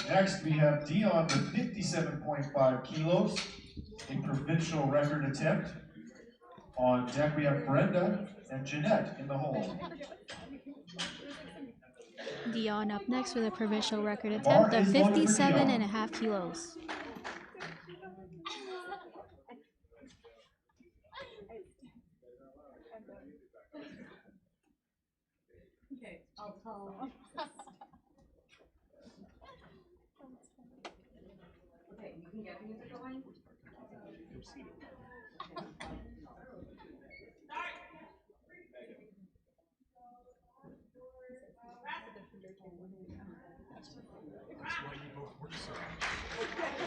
Next, we have Dion with 57.5 kilos, a provincial record attempt. On deck, we have Brenda and Jeanette in the hole. Dion up next with a provincial record Bar attempt of is loaded for 57.5 kilos. Okay, I'll tell. Okay, you can get music going.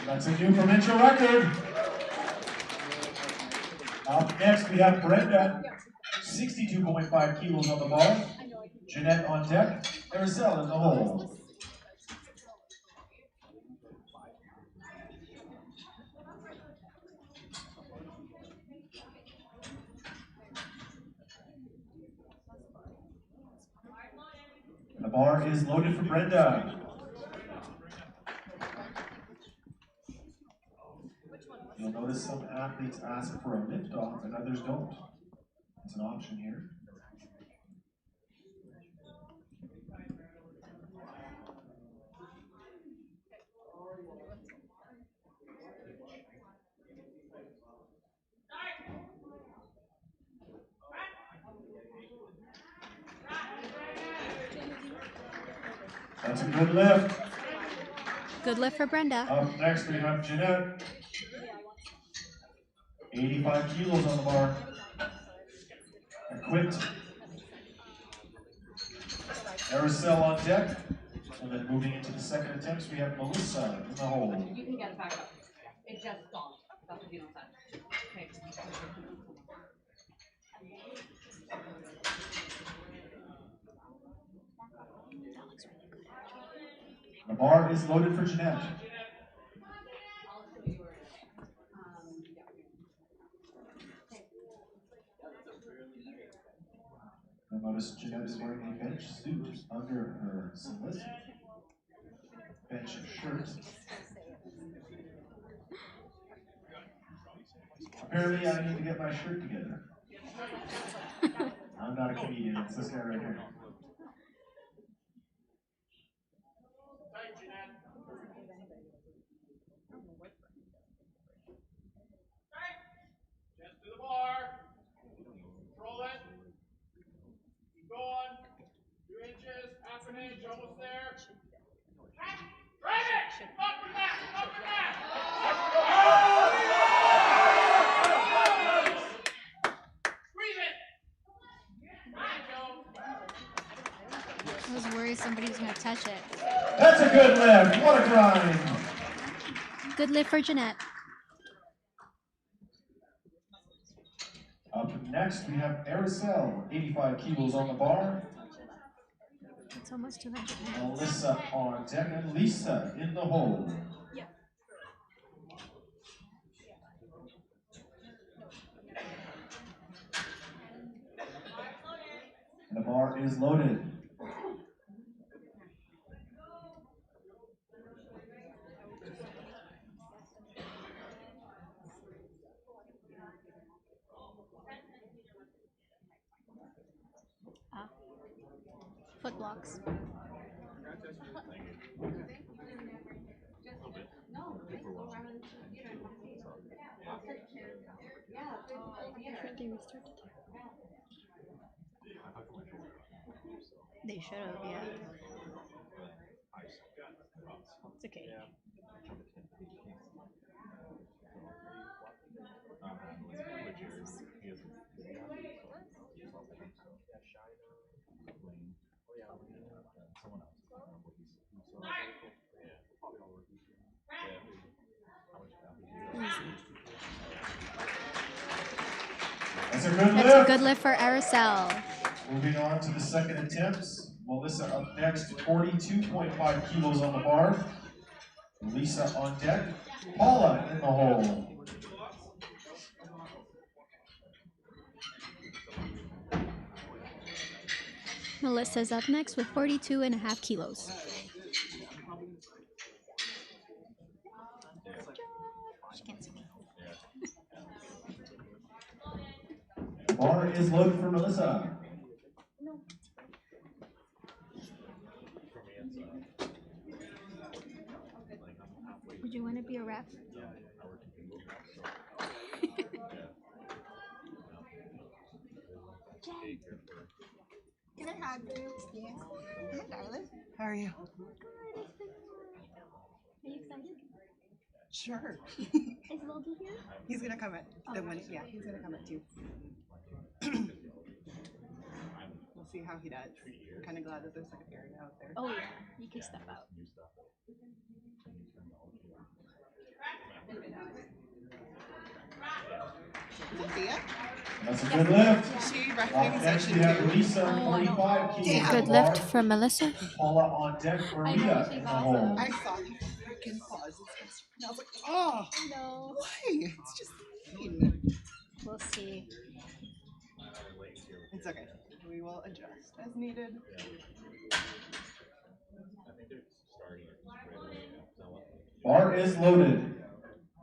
That's a new provincial record. Up next, we have Brenda, 62.5 kilos on the bar. Jeanette on deck, Araceli in the hole. The bar is loaded for Brenda. You'll notice some athletes ask for a lift off and others don't. It's an option here. That's a good lift. Good lift for Brenda. Up next, we have Jeanette. 85 kilos on the bar. Equipped. Araceli on deck. And then moving into the second attempts, we have Melissa in the hole. You can get it back up. It just stopped. That's what you know said. Okay. The bar is loaded for Jeanette. You'll notice Jeanette is wearing a bench suit under her singlet. Bench shirt. Apparently, I need to get my shirt together. I'm not a comedian, it's this guy right here. Just to the bar. Control it. Keep going. 2 inches, half an inch, almost there. Drive it! Up and back! Up and back! Squeeze it! I was worried somebody was going to touch it. That's a good lift. What a grind. Good lift for Jeanette. Up next, we have Araceli, 85 kilos on the bar. It's almost 200. Melissa on deck and Lisa in the hole. The bar is loaded. Foot blocks. They should have, yeah. It's okay. That's a good lift. That's a good lift for Araceli. Moving on to the second attempts. Melissa up next, 42.5 kilos on the bar. Lisa on deck. Paula in the hole. Melissa's up next with 42.5 kilos. She can't see me. The bar is loaded for Melissa. Would you want to be a ref? Can I hug you? Yes. Hi, darling. How are you? Are you excited? Sure. Is Logan here? He's gonna come at the one. Yeah, he's gonna come at 2. We'll see how he does. I'm kind of glad that there's like an area out there. Oh yeah, you can step out. Sophia? That's a good lift. She Up recommended next we session have 2. Lisa, 45 kilos. Damn. on Good the lift bar. from Melissa. Paula on deck, Maria in the hole. I saw the freaking pauses and I was like, oh, No. why? It's just mean. We'll see. It's okay. We will adjust as needed. Bar is loaded.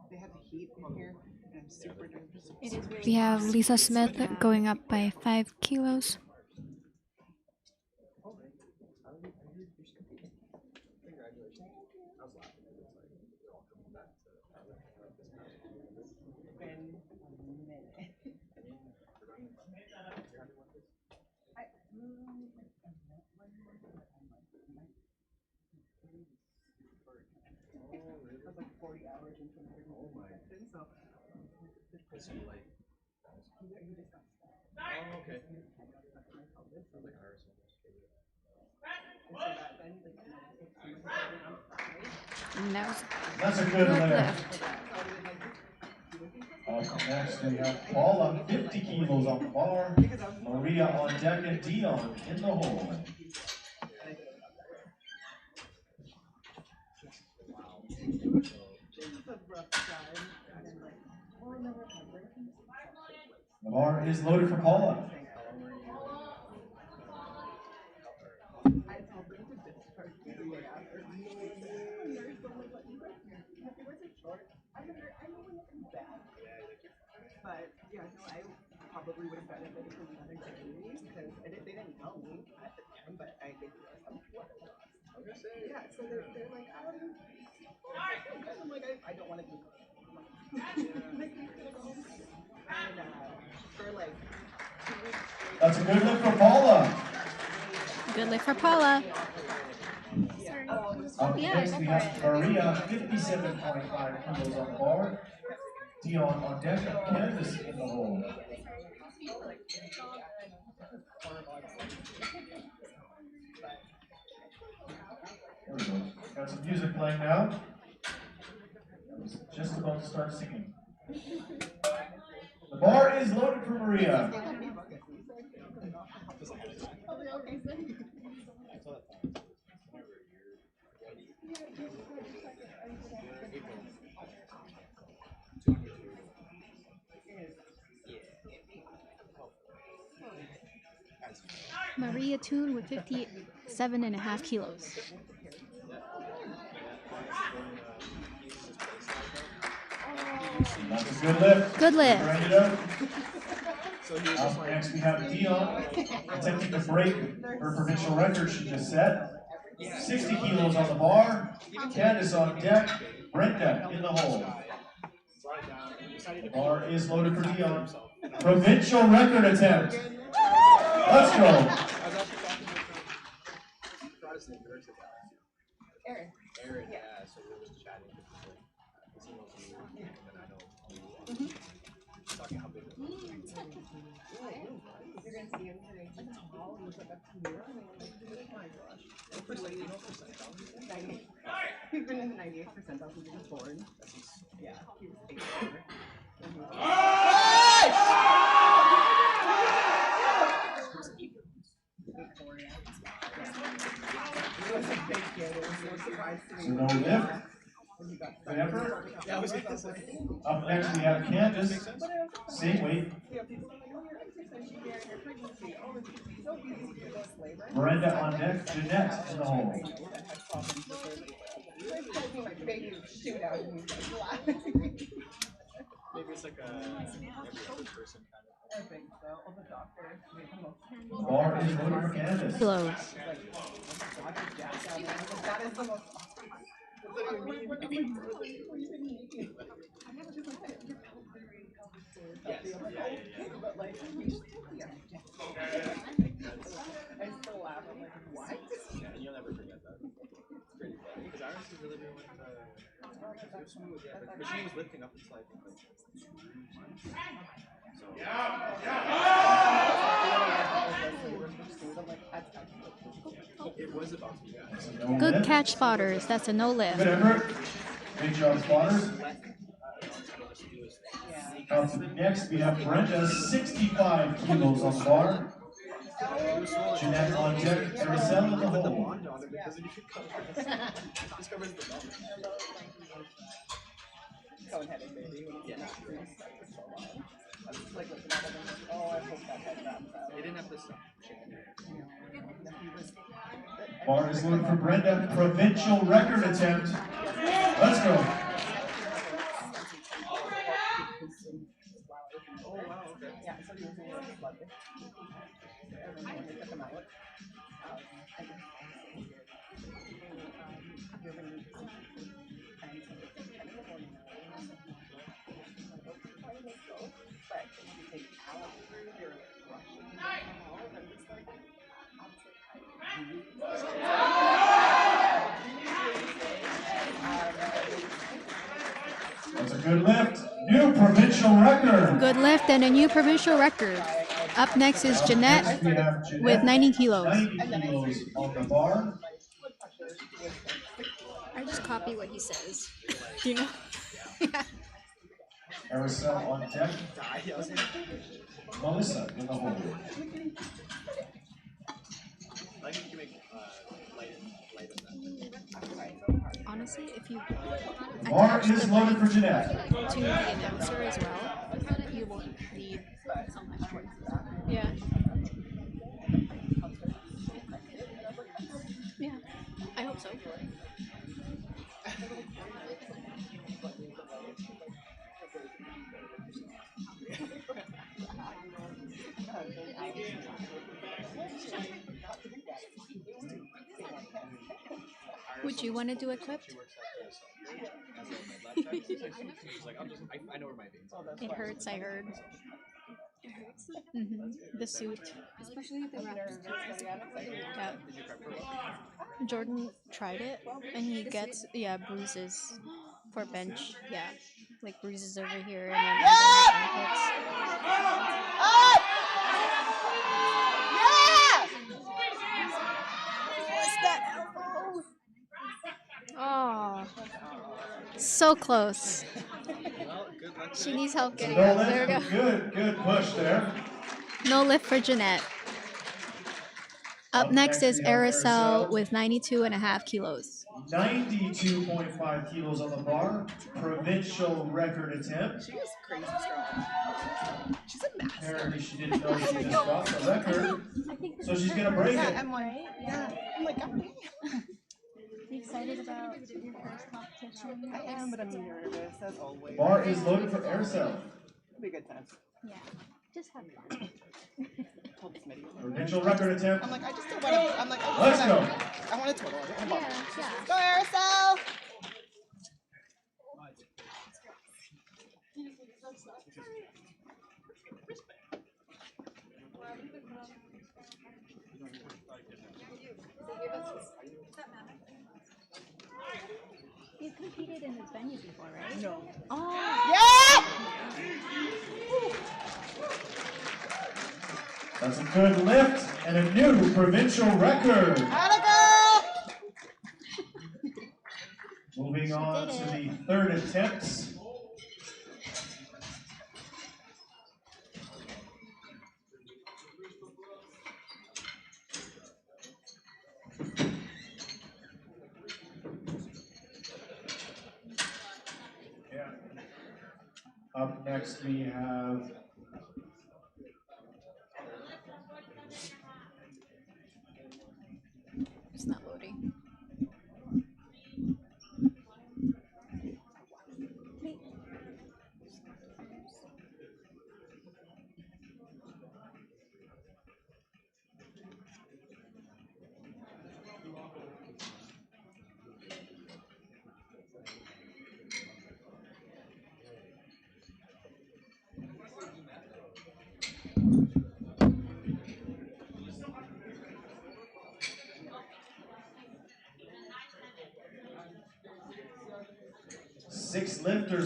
They have the heat in here, and I'm super nervous. It is very We have hot. Lisa Smith going up by 5 kilos. That's like 40 hours into my marathon, so. Is he like? He just got stuck. Oh, okay. So that then, And that was That's a good good lift. lift. Up next we have Paula, 50 kilos on the bar. Maria on deck and Dion in the hole. The bar is loaded for Paula. But yeah, no, I probably would have benefited from another day because they didn't know me at the time, but I did realize how much blood I lost. Yeah, so they're like, I'm like, I don't want to do this. And for like 2 weeks straight. That's a good lift for Paula. Good lift for Paula. Up next we have Maria, 57.5 kilos on the bar. Dion on deck and Candace in the hole. There we go. Got some music playing now. I was just about to start singing. The bar is loaded for Maria. Maria Toon with 57.5 kilos. That's a good lift. Good lift. Grind it up. Up next we have Dion attempting to break her provincial record she just set. 60 kilos on the bar. Candace on deck. Brenda in the hole. The bar is loaded for Dion. Provincial record attempt. Let's go. Aaron, yeah, so we were just chatting. He knows you, and I know you. Talking how big. You're gonna see him today. He's tall. He's like up to here. And I'm like, oh my gosh. He's been in the 98th percentile since he was born. Yeah, he was 8. It was a big kid. It was no surprise to me. So no lift. Remember? Up next we have Candace. Same weight. especially during your pregnancy. Oh, it's so easy to go into labor. Brenda on deck, Jeanette in the hole. My baby shootout and he's like laughing. Maybe it's like a every other person kind of. I think so. Oh, the doctor. The bar is loaded for canvas. Kilos. That is the most but like, I still laugh. I'm like, what? Yeah, and you'll never forget that. It's pretty funny. Because I honestly really went to it was smooth, yeah, but the machine was lifting up until I think like 2 months. So it was about to be that. Good catch, spotters. That's a no lift. Good effort. Big job, spotters. Up next, we have Brenda, 65 kilos on the bar. Jeanette on deck, Marcel in the hole. Cone-headed baby when it's not free for so long. I was like looking at him and like, oh, I hope that head drops out. They didn't have this stuff. Bar is loaded for Brenda, provincial record attempt. Let's go. Oh, wow, okay. Yeah, so he was a little sluggish. And then when they took him out, I guess really need to see and so it's kind of the morning hour. Let's go. But if you take out through, you're rushing out, and it's like, That's a good lift. New provincial record. Good lift and a new provincial record. Up next is Jeanette Next, we have Jeanette, with 90 kilos. 90 kilos on the bar. I just copy what he says. You know? Marcel on deck. Melissa in the hole. I think you can make light of that. Honestly, if you Bar attach is the loaded for mic Jeanette. to the announcer as well, you won't need so much work. Yeah. Yeah, I hope so. Would you want to do equipped? I know where my veins are. It hurts, I heard. It hurts? The suit. Especially the wraps. Yeah. Jordan tried it and he gets, bruises for bench. Yeah. Like bruises over here and then armpits. Oh, so close. She needs help getting No up. lift. There we go. Good push there. No lift for Jeanette. Up next is Aracel with 92.5 kilos. 92.5 kilos on the bar. Provincial record attempt. she is crazy strong. She's a master. Apparently she didn't know she just got the record. So she's going to break Yeah, it. I'm like, I'm like, God damn. You excited about your first competition? I am, but I'm nervous as always. Bar is loaded for Aracel. It'll be a good time. Yeah, just have fun. Told Smitty. Provincial record attempt. I'm like, I just don't want to. I'm like, Let's go. I want to total it. Come on. Yeah. Go, Aracel! You competed in this venue before, right? No. Oh. Yeah! That's a good lift and a new provincial record. Atta girl! Moving on to the third attempts. Up next we have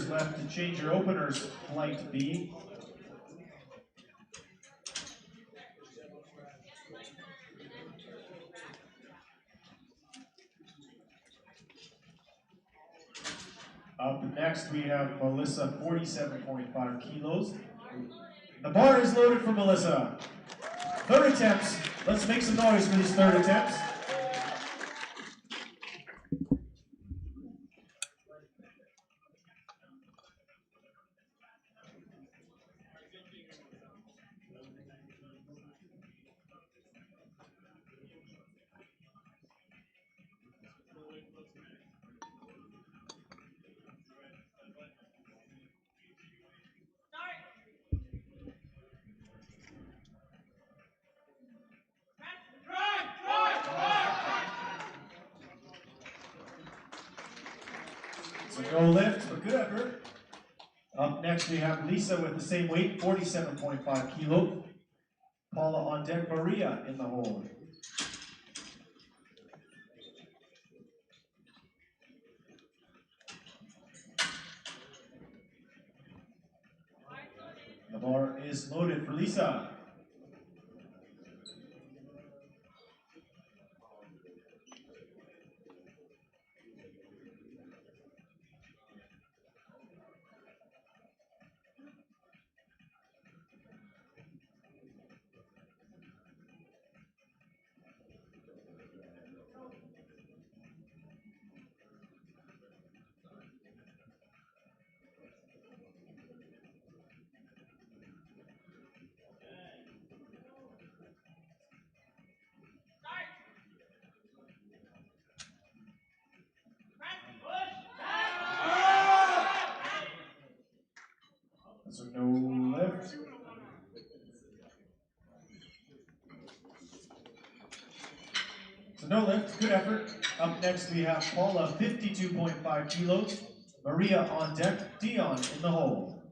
volunteers left to change your openers, flight B. Up next, we have Melissa, 47.5 kilos. The bar is loaded for Melissa. Third attempts. Let's make some noise for these third attempts. So no lift, but good effort. Up next, we have Lisa with the same weight, 47.5 kilo. Paula on deck, Maria in the hole. The bar is loaded for Lisa. So no lift. So no lift, good effort. Up next we have Paula, 52.5 kilos. Maria on deck, Dion in the hole.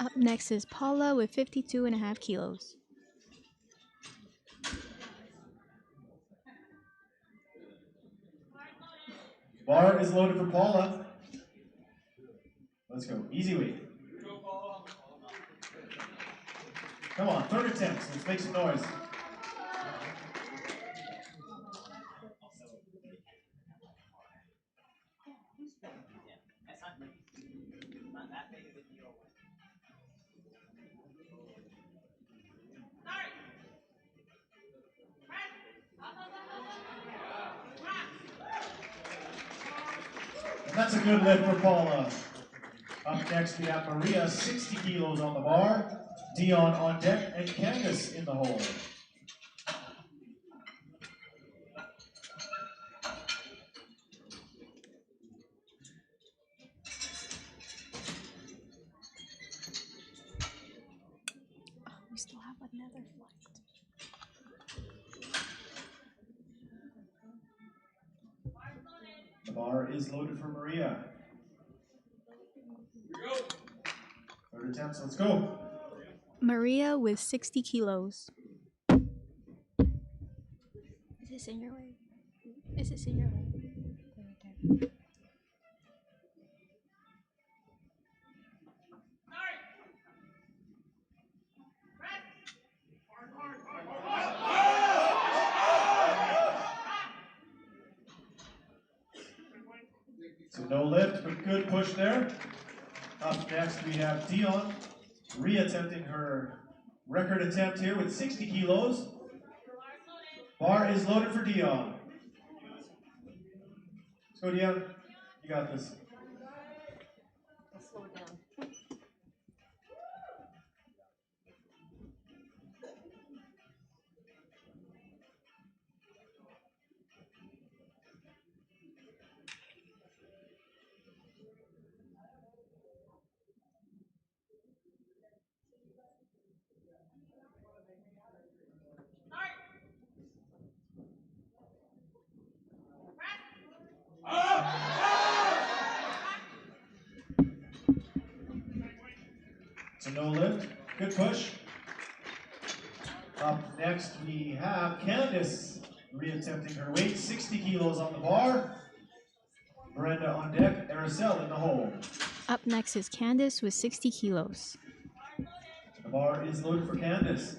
Up next is Paula with 52.5 kilos. Bar is loaded for Paula. Let's go, easy weight. Come on, third attempts, let's make some noise. And that's a good lift for Paula. Up next we have Maria, 60 kilos on the bar. Dion on deck, and Candace in the hole. We still have another flight. The bar is loaded for Maria. Third attempts, let's go. Maria with 60 kilos. Is this in your way? Is this in your way? Okay. So no lift, but good push there. Up next we have Dion, re-attempting her record attempt here with 60 kilos. Bar is loaded for Dion. Let's go, Dion. You got this. Slow down. So no lift, good push. Up next we have Candace, re-attempting her weight, 60 kilos on the bar. Brenda on deck, Araceli in the hole. Up next is Candice with 60 kilos. The bar is loaded for Candace.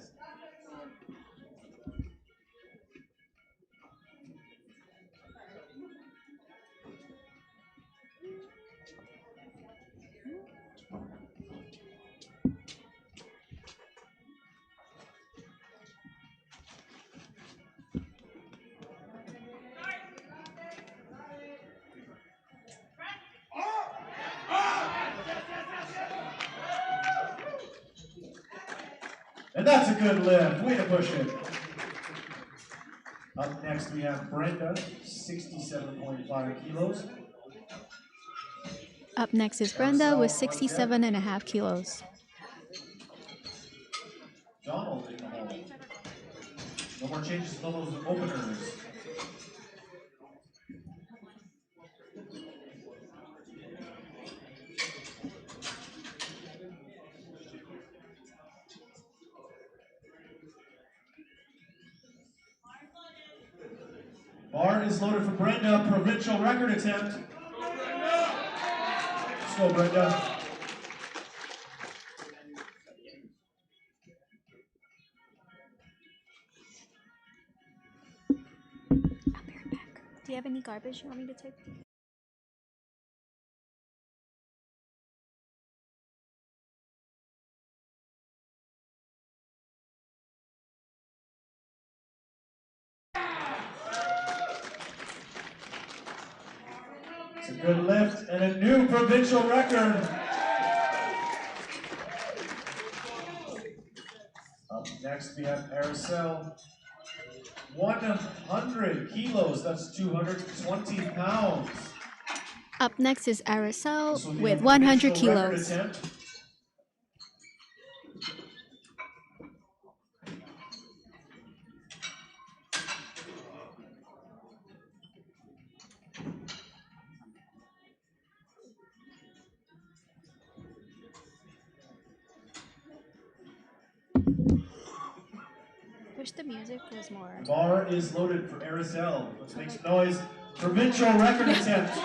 And that's a good lift. Way to push it. Up next, we have Brenda, 67.5 kilos. Up next is Brenda with 67.5 kilos. Donald in the hole. No more changes to those openers. Bar is loaded for Brenda, provincial record attempt. Let's go, Brenda. Do you have any garbage you want me to take? It's a good lift and a new provincial record. Up next, we have Aracel, 100 kilos. That's 220 pounds. Up next is Aracel This will be with a 100 provincial record kilos. attempt. Wish the music was more. The bar is loaded for Aracel. Let's make some noise. Provincial record attempt.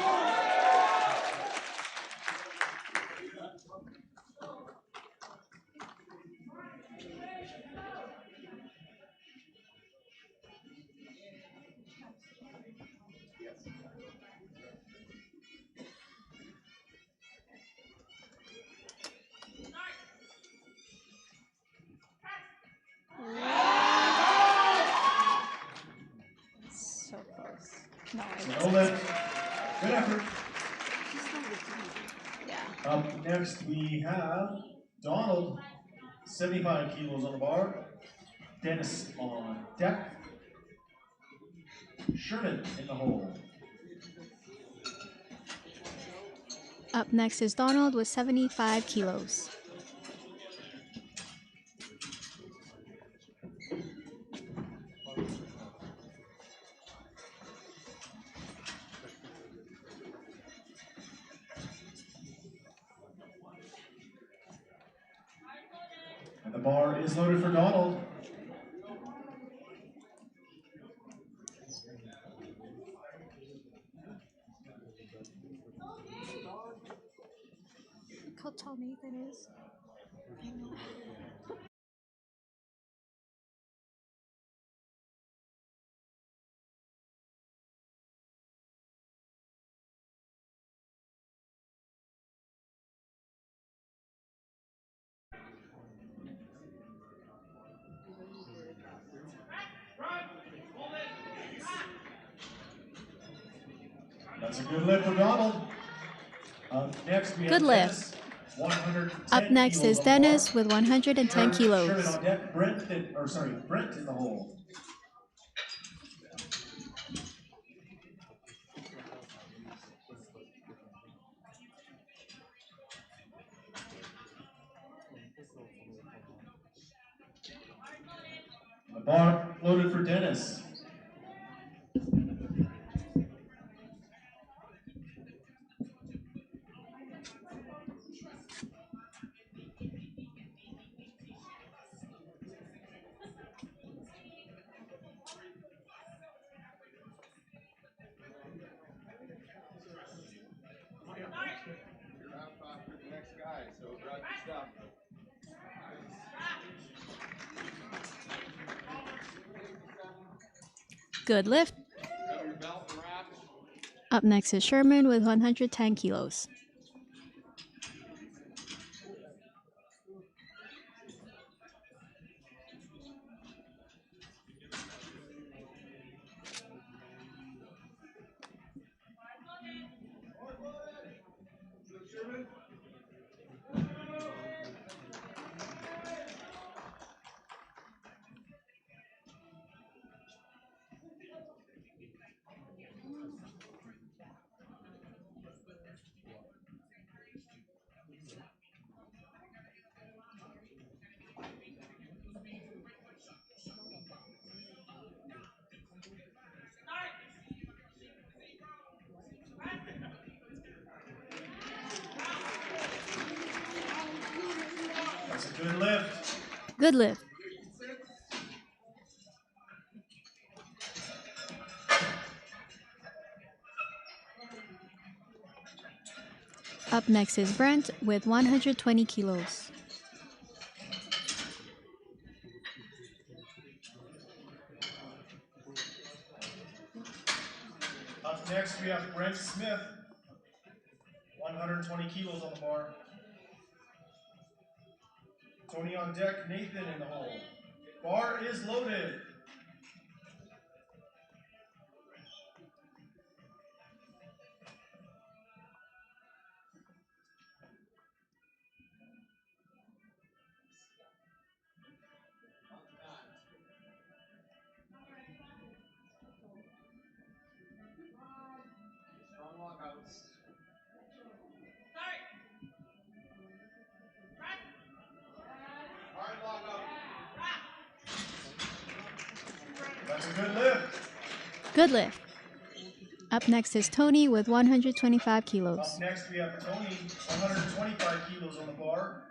So close. No, No lift. Good effort. Yeah. Up next, we have Donald, 75 kilos on the bar. Dennis on deck. Sherman in the hole. Up next is Donald with 75 kilos. And the bar is loaded for Donald. Look how tall Nathan is. That's a good lift for Donald. Next, we have Good lift. Dennis, 110 Up next kilos is on the bar. Dennis with 110 Sherman kilos. on deck. Brent in the hole. The bar loaded for Dennis. Good lift. Up next is Sherman with 110 kilos. That's a good lift. Good lift. Up next is Brent with 120 kilos. Up next, we have Brent Smith, 120 kilos on the bar. Tony on deck, Nathan in the hole. Bar is loaded. That's a good lift. Good lift. Up next is Tony with 125 kilos. Up next, we have Tony, 125 kilos on the bar.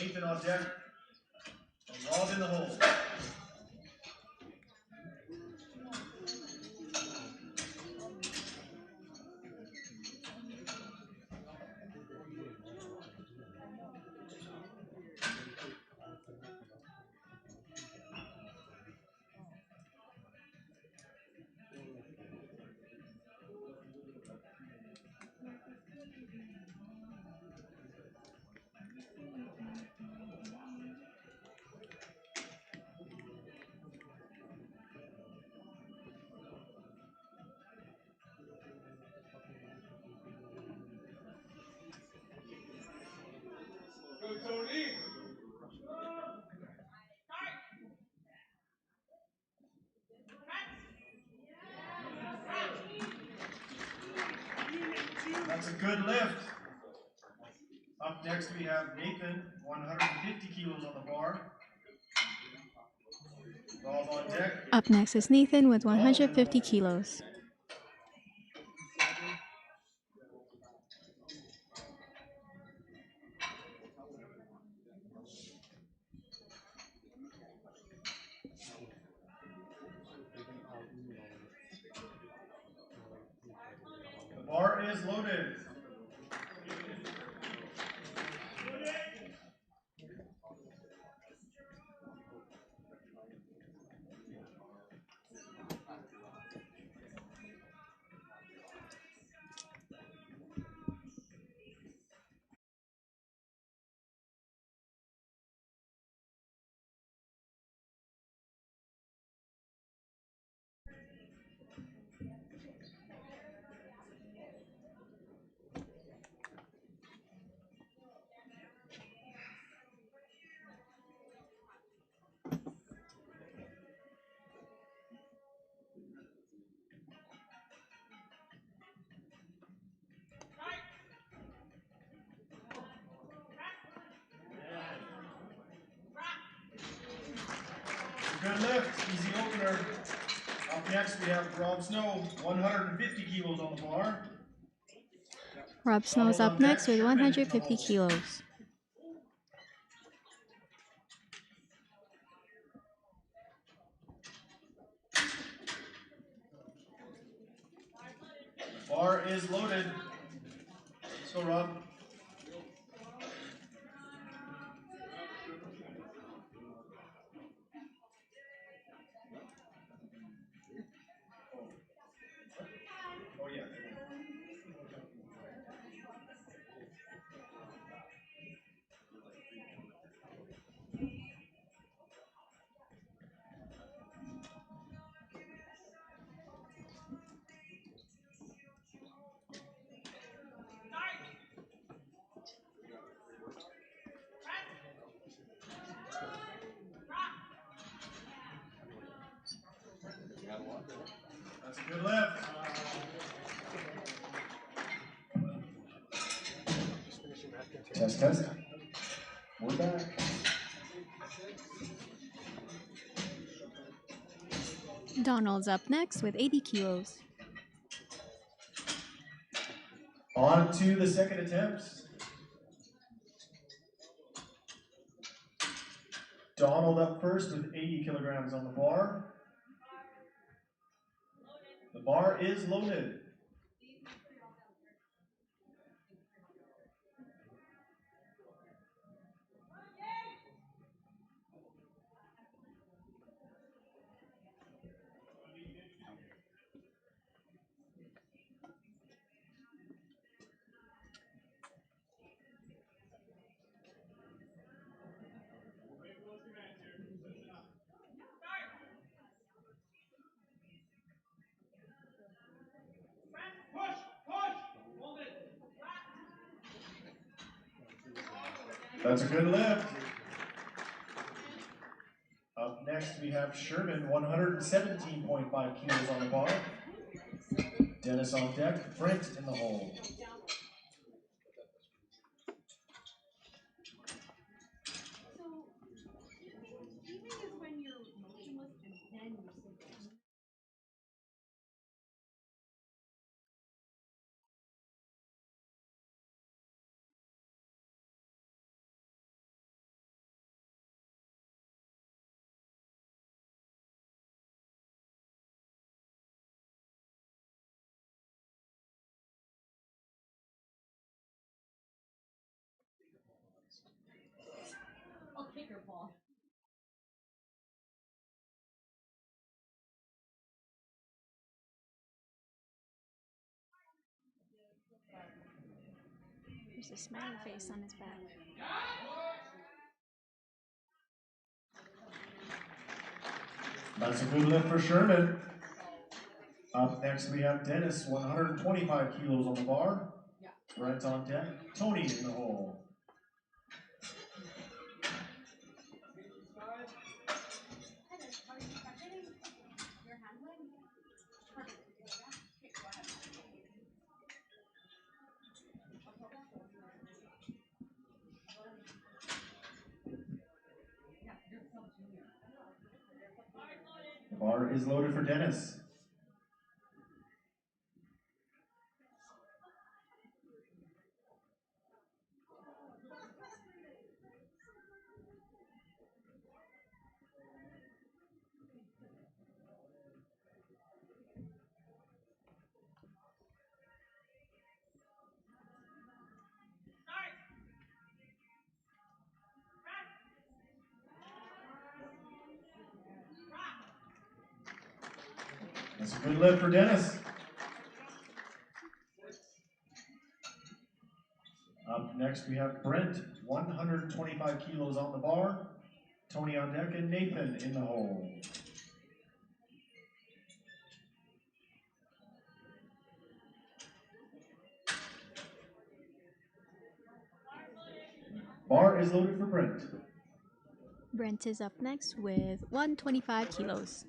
Nathan on deck. And Rob in the hole. That's a good lift. Up next, we have Nathan, 150 kilos on the bar. Rob on deck. Up next is Nathan with 150 kilos. The bar is loaded. Good lift, easy opener. Up next, we have Rob Snow, 150 kilos on the bar. Rob Snow's up next with 150 kilos. Bar is loaded. Let's go, Rob. Good lift. Test, test. We're back. Donald's up next with 80 kilos. On to the second attempts. Donald up first with 80 kilograms on the bar. The bar is loaded. That's a good lift. Up next, we have Sherman, 117.5 kilos on the bar. Dennis on deck, Brent in the hole. I'll kick your ball. There's a smiley face on his back. That's a good lift for Sherman. Up next, we have Dennis, 125 kilos on the bar. Brent on deck, Tony in the hole. The bar is loaded for Dennis. That's a good lift for Dennis. Up next, we have Brent, 125 kilos on the bar. Tony on deck and Nathan in the hole. Bar is loaded for Brent. Brent is up next with 125 kilos.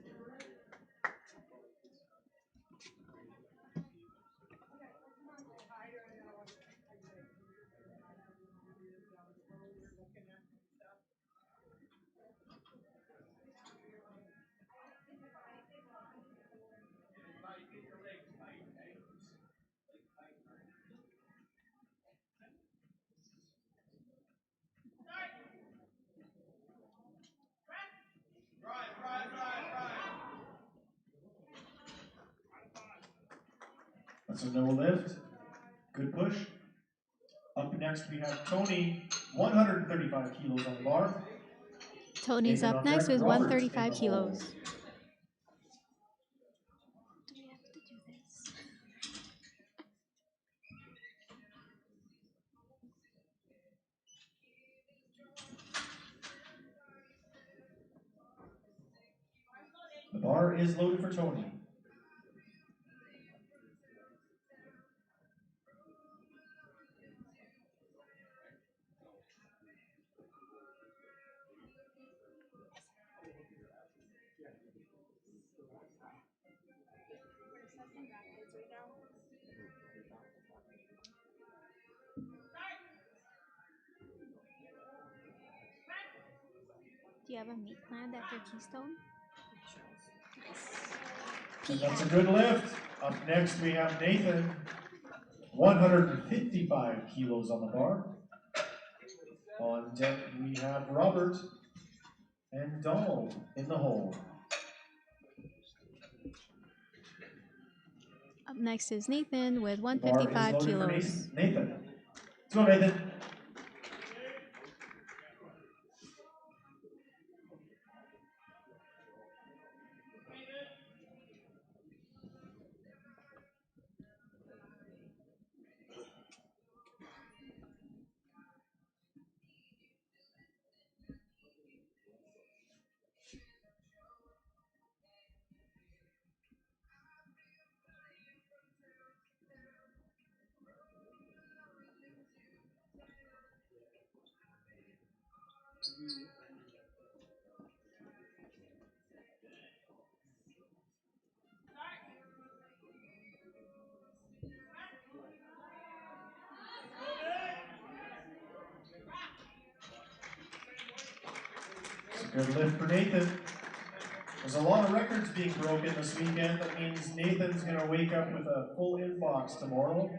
That's a no lift. Good push. Up next, we have Tony, 135 kilos on the bar. Tony's Nathan up on next deck, with Robert 135 in the kilos. hole. Do we have to do this? The bar is loaded for Tony. Do you have a meet planned after Keystone? And that's a good lift. Up next we have Nathan, 155 kilos on the bar. On deck we have Robert and Donald in the hole. Up next is Nathan with The bar is 155 loaded for kilos. Nathan. Let's go, Nathan. It's a good lift for Nathan. There's a lot of records being broken this weekend. That means Nathan's going to wake up with a full inbox tomorrow.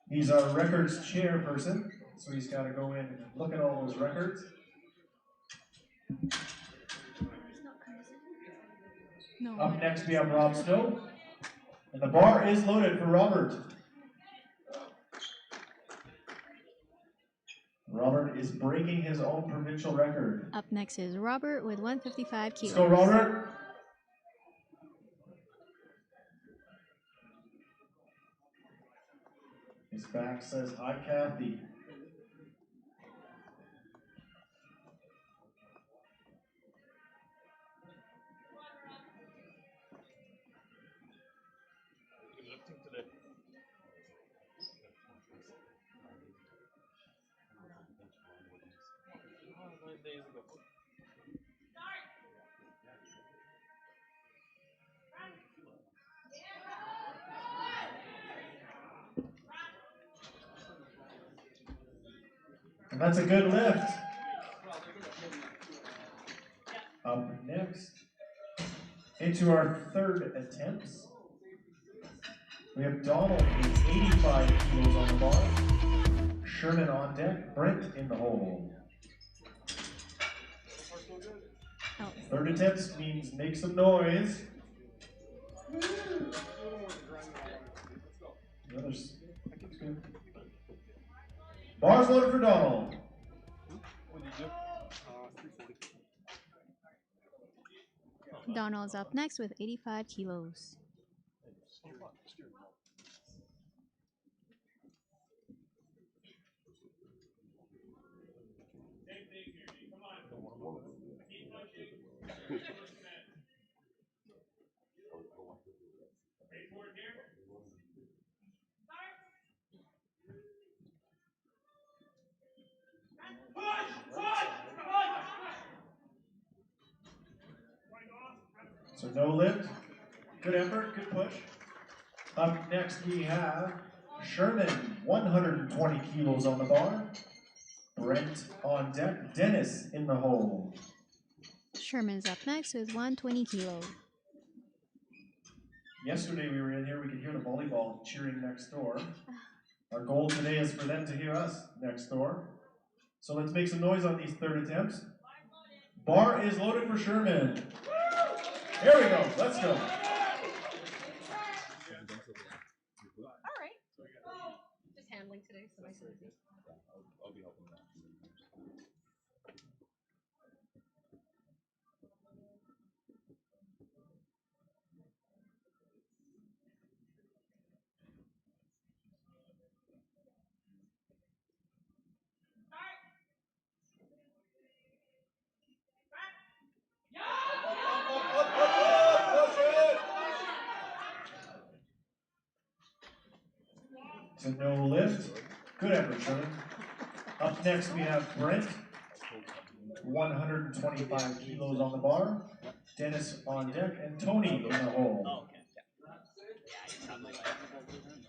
He's our records chairperson, so he's got to go in and look at all those records. No. Up next we have Rob Snow. And the bar is loaded for Robert. Robert is breaking his own provincial record. Up next is Robert with 155 kilos. Let's go, Robert. His back says, "Hi, Kathy." And that's a good lift. Up next, into our third attempts, we have Donald with 85 kilos on the bar. Sherman on deck, Brent in the hole. Oh. Third attempts means make some noise. Others. Bars loaded for Donald. Donald's up next with 85 kilos. So no lift. Good effort, good push. Up next we have Sherman, 120 kilos on the bar. Brent on deck, Dennis in the hole. Sherman's up next with 120 kilos. Yesterday we were in here, we could hear the volleyball cheering next door. Our goal today is for them to hear us next door. So let's make some noise on these third attempts. Bar is loaded for Sherman. Here we go, let's go. All right. Just handling today, so nice and easy. I'll be helping that. So no lift. Good effort, Sherman. Up next we have Brent, 125 kilos on the bar. Dennis on deck, and Tony in the hole. probably eligible to them.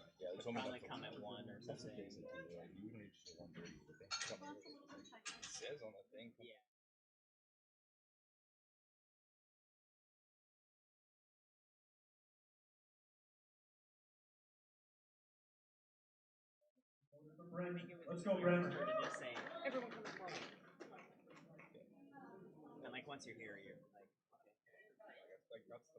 Probably come at 1 or something. Says on the thing. Yeah. Let's go, Brent. To just say, everyone come at 1. And like once you're here, you're like, okay. Like that's the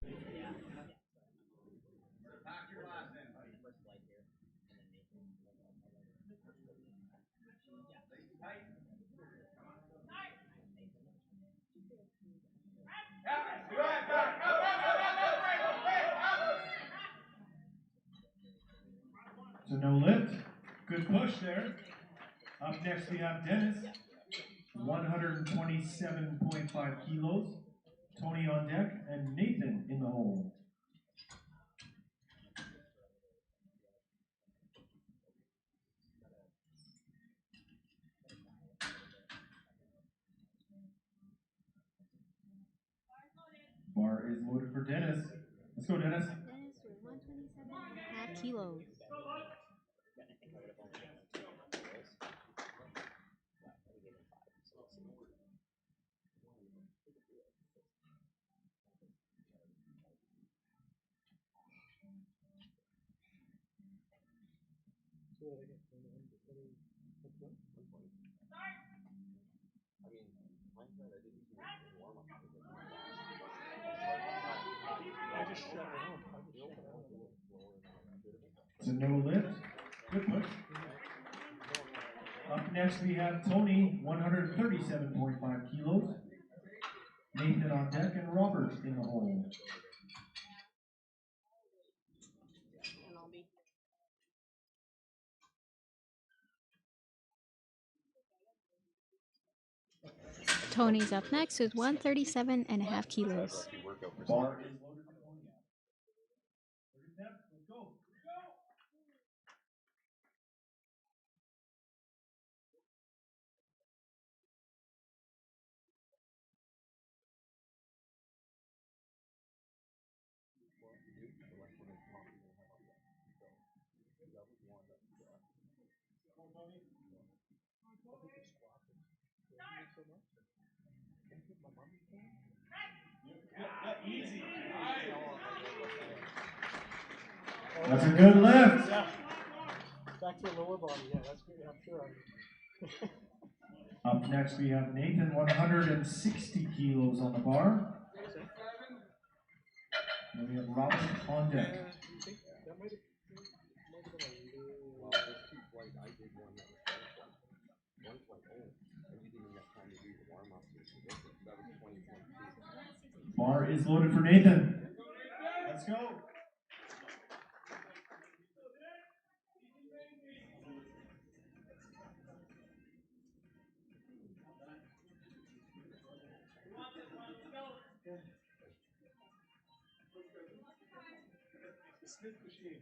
Yeah. Back to your last then. First flight here, and then Nathan. So no lift. Good push there. Up next we have Dennis, 127.5 kilos. Tony on deck and Nathan in the hole. Bar is loaded for Dennis. Let's go, Dennis. Dennis with 127.5 kilos. So no lift. Good push. Up next we have Tony, 137.5 kilos. Nathan on deck and Robert in the hole. Tony's up next with 137.5 kilos. Bar is loaded for Tony. 30 steps, let's go. Easy. That's a good lift. Yeah. Back to the lower body. Yeah, that's good. I'm sure. Up next we have Nathan, 160 kilos on the bar. And we have Robert on deck. That might have been well, there's 2 flights. I did one that was one flight. Oh, and you didn't even have time to do the warm up. That was 2022. Bar is loaded for Nathan. Let's go. Smith machine.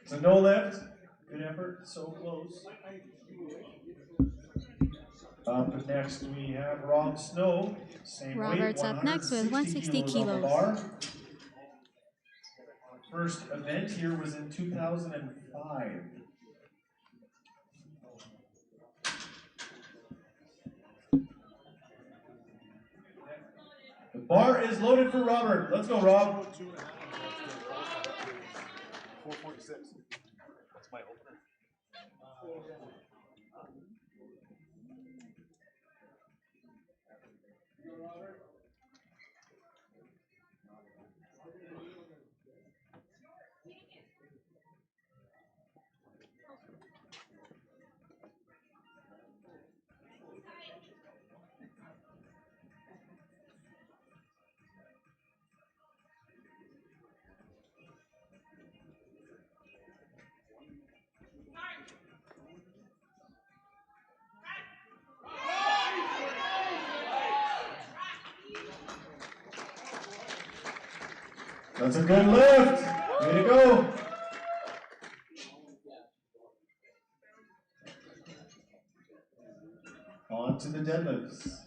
So no lift. Good effort. So close. Up next we have Rob Snow. Same Robert's weight, up next with 160 on the kilos. bar. First event here was in 2005. The bar is loaded for Robert. Let's go, Rob. 446. That's my opener. That's a good lift. Way to go. On to the deadlifts.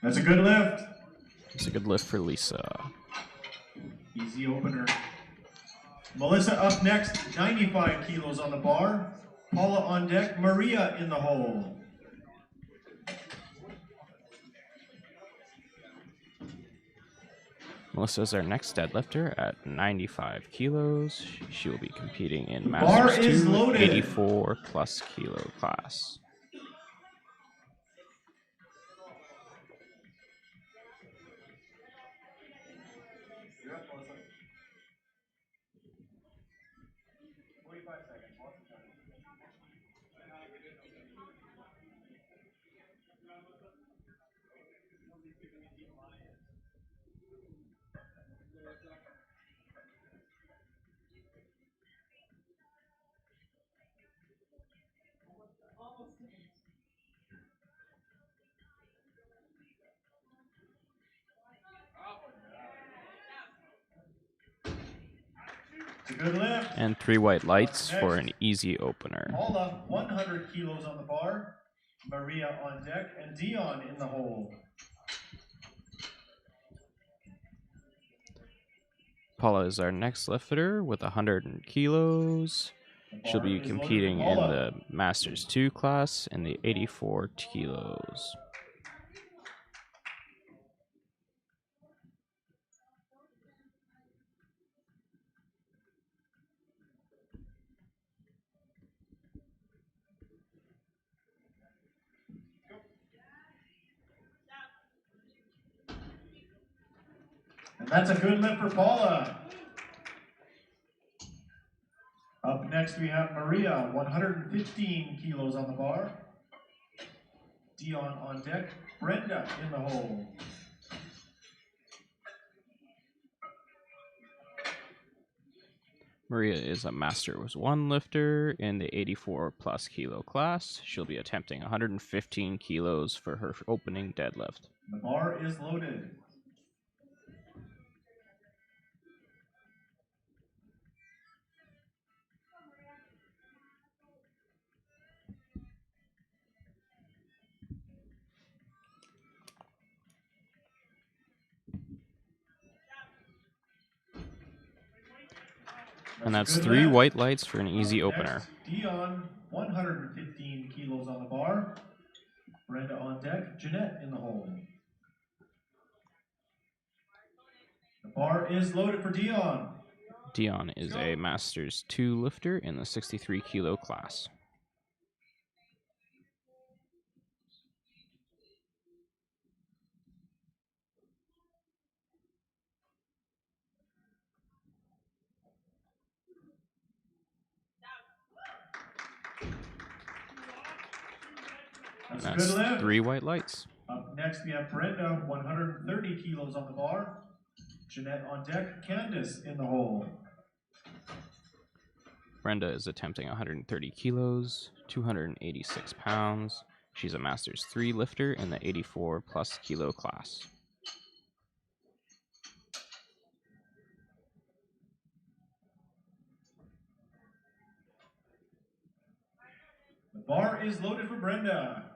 That's a good lift. It's a good lift for Lisa. Easy opener. Melissa up next, 95 kilos on the bar. Paula on deck, Maria in the hole. Melissa is our next deadlifter at 95 kilos. She will be competing in The bar Masters is 2 loaded. 84 plus kilo class. It's a good lift. And 3 white lights for an easy opener. Paula, 100 kilos on the bar. Maria on deck, and Dion in the hole. Paula is our next lifter with 100 kilos. She'll be competing in the Masters 2 class in the 84 kilos. And that's a good lift for Paula. Up next we have Maria, 115 kilos on the bar. Dion on deck, Brenda in the hole. Maria is a Masters 1 lifter in the 84 plus kilo class. She'll be attempting 115 kilos for her opening deadlift. The bar is loaded. And that's 3 white lights for an easy opener. Dion, 115 kilos on the bar. Brenda on deck, Jeanette in the hole. The bar is loaded for Dion. Dion is a Masters 2 lifter in the 63 kilo class. That's 3 white lights. Up next we have Brenda, 130 kilos on the bar. Jeanette on deck, Candace in the hole. Brenda is attempting 130 kilos, 286 pounds. She's a Masters 3 lifter in the 84 plus kilo class. The bar is loaded for Brenda.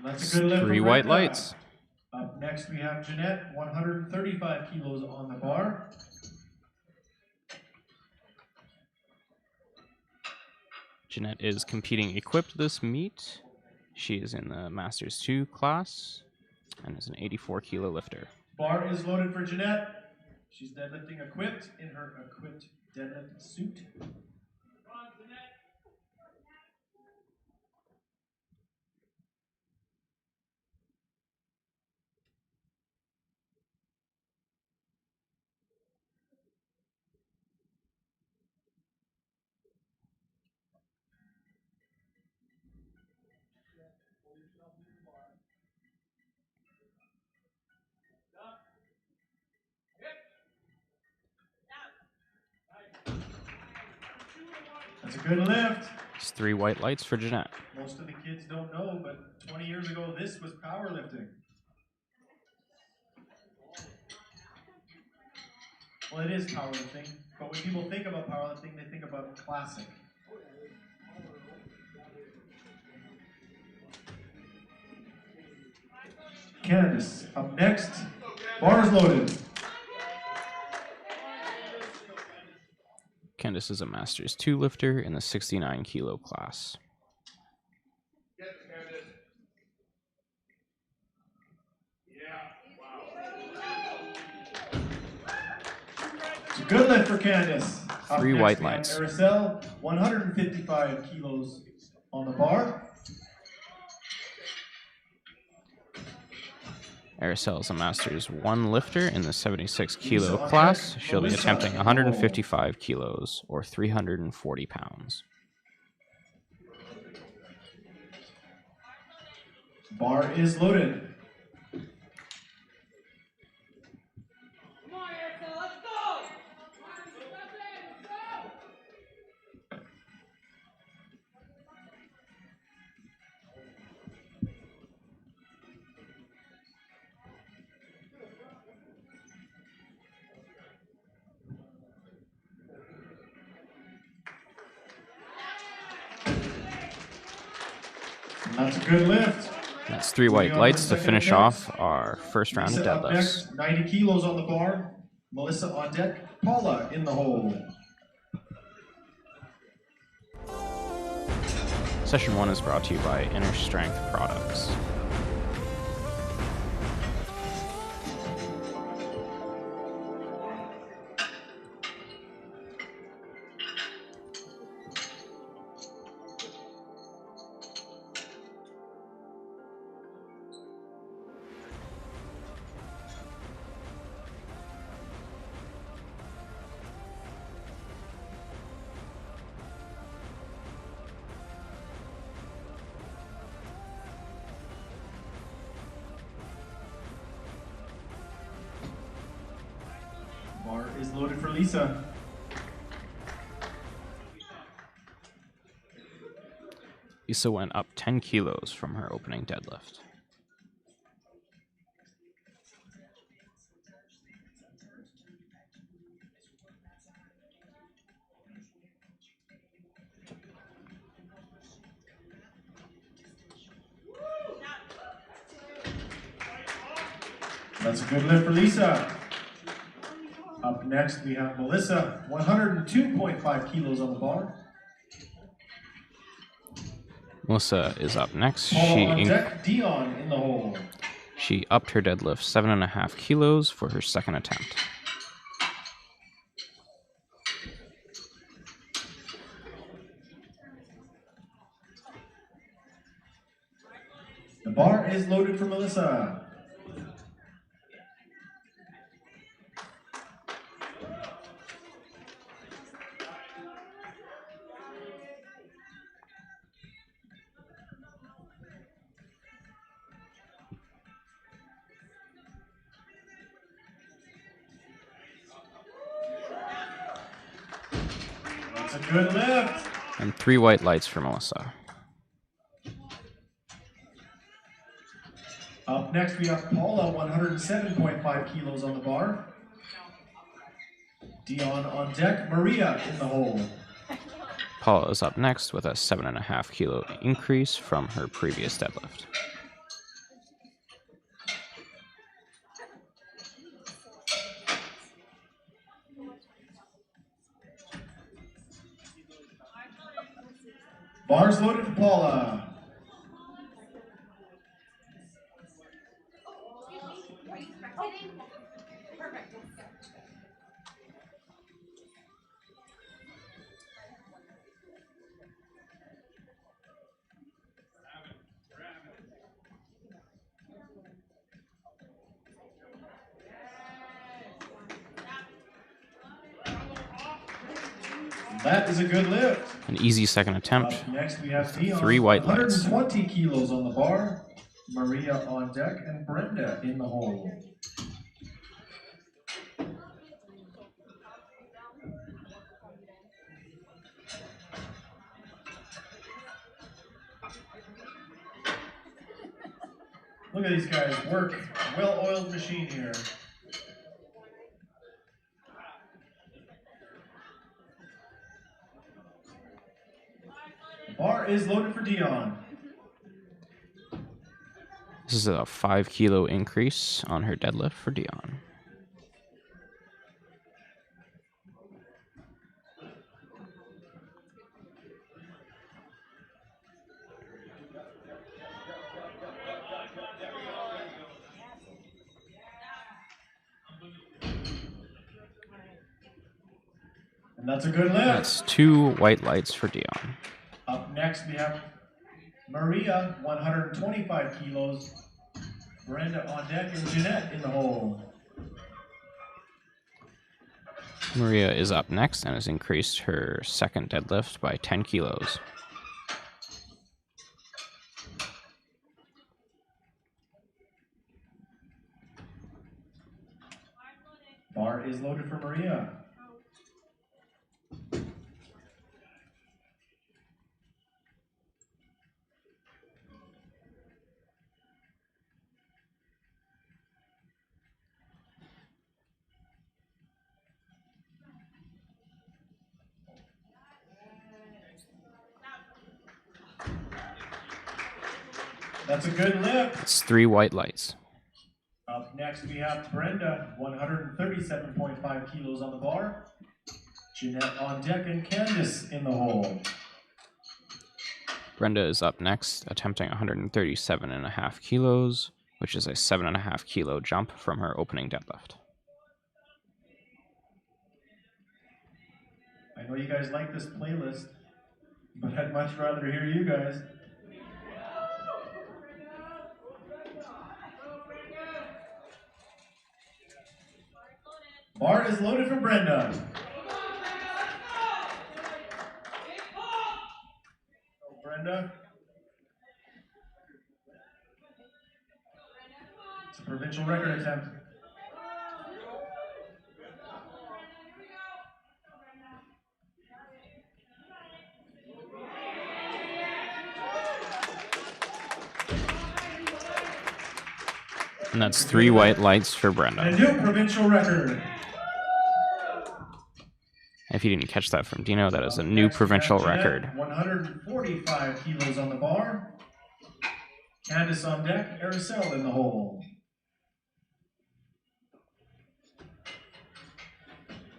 That's a good lift. 3 white lights. Up next we have Jeanette, 135 kilos on the bar. Jeanette is competing equipped this meet. She is in the Masters 2 class and is an 84 kilo lifter. Bar is loaded for Jeanette. She's deadlifting equipped in her equipped deadlift suit. That's a good lift. It's 3 white lights for Jeanette. Most of the kids don't know, but 20 years ago, this was powerlifting. Well, it is powerlifting, but when people think about powerlifting, they think about classic. Candace, up next, bars loaded. Candace is a Masters 2 lifter in the 69 kilo class. It's a good lift for Candace. 3 white lights. Aracel, 155 kilos on the bar. Aracel is a Masters 1 lifter in the 76 kilo class. She'll be attempting 155 kilos or 340 pounds. Bar is loaded. That's a good lift. That's 3 white lights to finish off our first round of deadlifts. 90 kilos on the bar. Melissa on deck. Paula in the hole. Session 1 is brought to you by Inner Strength Products. Bar is loaded for Lisa. Lisa went up 10 kilos from her opening deadlift. That's a good lift for Lisa. Up next, we have Melissa, 102.5 kilos on the bar. Melissa is up next. On deck, Dion in the hole. She upped her deadlift 7.5 kilos for her second attempt. The bar is loaded for Melissa. That's a good lift. And 3 white lights for Melissa. Up next, we have Paula, 107.5 kilos on the bar. Dion on deck, Maria in the hole. Paula is up next with a 7.5 kilo increase from her previous deadlift. Bars loaded for Paula. That is a good lift. An easy second attempt. Up next, we have Dion, 3 white lights. 120 kilos on the bar. Maria on deck and Brenda in the hole. Look at these guys work. Well-oiled machine here. The bar is loaded for Dion. This is a 5 kilo increase on her deadlift for Dion. And that's a good lift. That's 2 white lights for Dion. Up next, we have Maria, 125 kilos. Brenda on deck and Jeanette in the hole. Maria is up next and has increased her second deadlift by 10 kilos. Bar is loaded for Maria. That's a good lift. It's 3 white lights. Up next, we have Brenda, 137.5 kilos on the bar. Jeanette on deck and Candace in the hole. Brenda is up next, attempting 137.5 kilos, which is a 7.5 kilo jump from her opening deadlift. I know you guys like this playlist, but I'd much rather hear you guys. Bar is loaded for Brenda. Go, Brenda. It's a provincial record attempt. And that's 3 white lights for Brenda. A new provincial record. If you didn't catch that from Dino, that is a new provincial record. 145 kilos on the bar. Candace on deck, Araceli in the hole.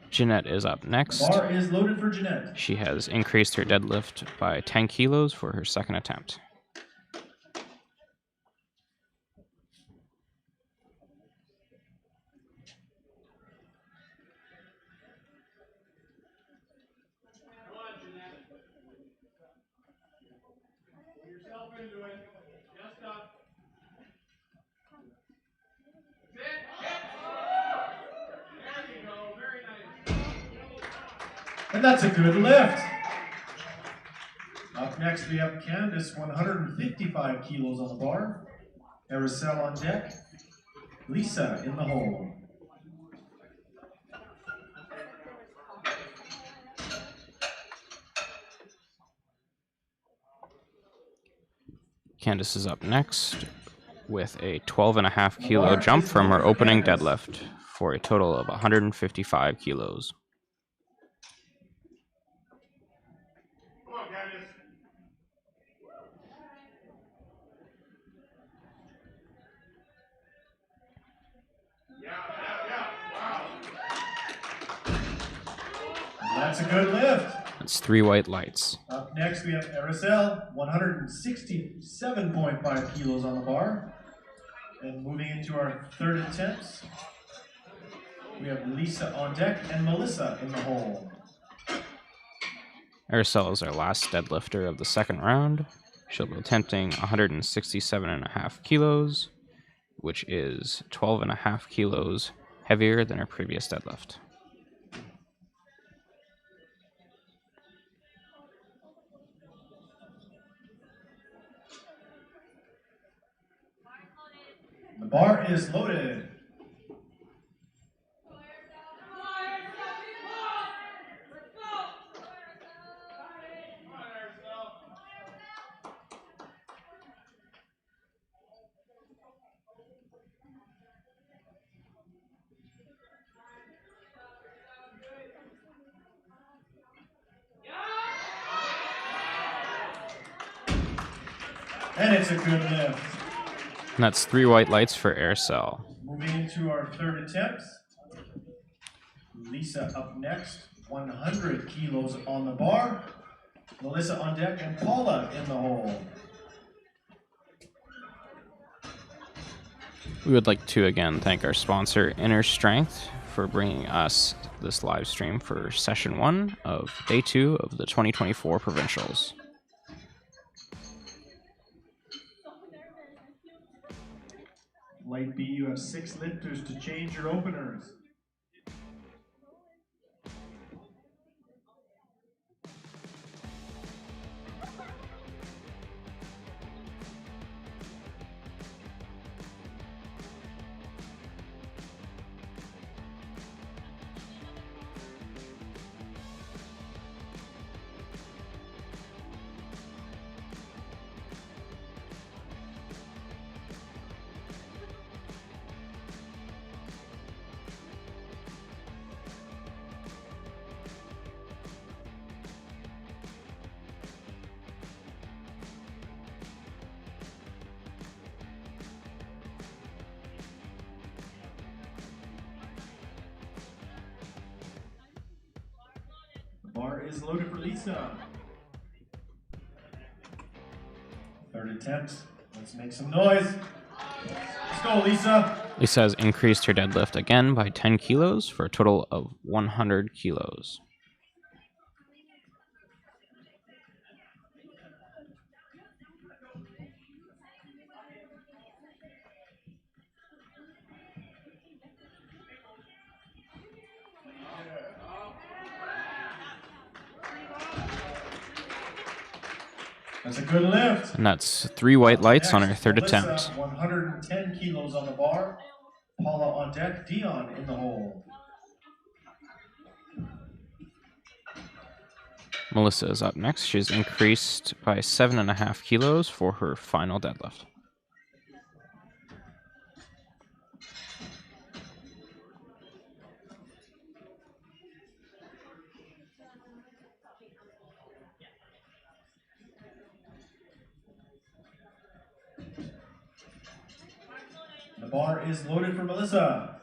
Jeanette is up next. Bar is loaded for Jeanette. She has increased her deadlift by 10 kilos for her second attempt. And that's a good lift. Up next, we have Candace, 155 kilos on the bar. Araceli on deck. Lisa in the hole. Candace is up next with a 12.5 kilo jump from her opening deadlift for a total of 155 kilos. That's a good lift. That's 3 white lights. Up next, we have Araceli, 167.5 kilos on the bar. And moving into our third attempt, we have Lisa on deck and Melissa in the hole. Araceli is our last deadlifter of the second round. She'll be attempting 167.5 kilos, which is 12.5 kilos heavier than her previous deadlift. The bar is loaded. And it's a good lift. And that's 3 white lights for air cell. Moving into our third attempt. Lisa up next, 100 kilos on the bar. Melissa on deck and Paula in the hole. We would like to again thank our sponsor, Inner Strength, for bringing us this live stream for session 1 of day 2 of the 2024 Provincials. Light B, you have 6 lifters to change your openers. Bar is loaded for Lisa. Third attempt. Let's make some noise. Let's go, Lisa. Lisa has increased her deadlift again by 10 kilos for a total of 100 kilos. That's a good lift. And that's 3 white lights on her third Melissa, attempt. 110 kilos on the bar. Paula on deck, Dion in the hole. Melissa is up next. She's increased by 7.5 kilos for her final deadlift. The bar is loaded for Melissa.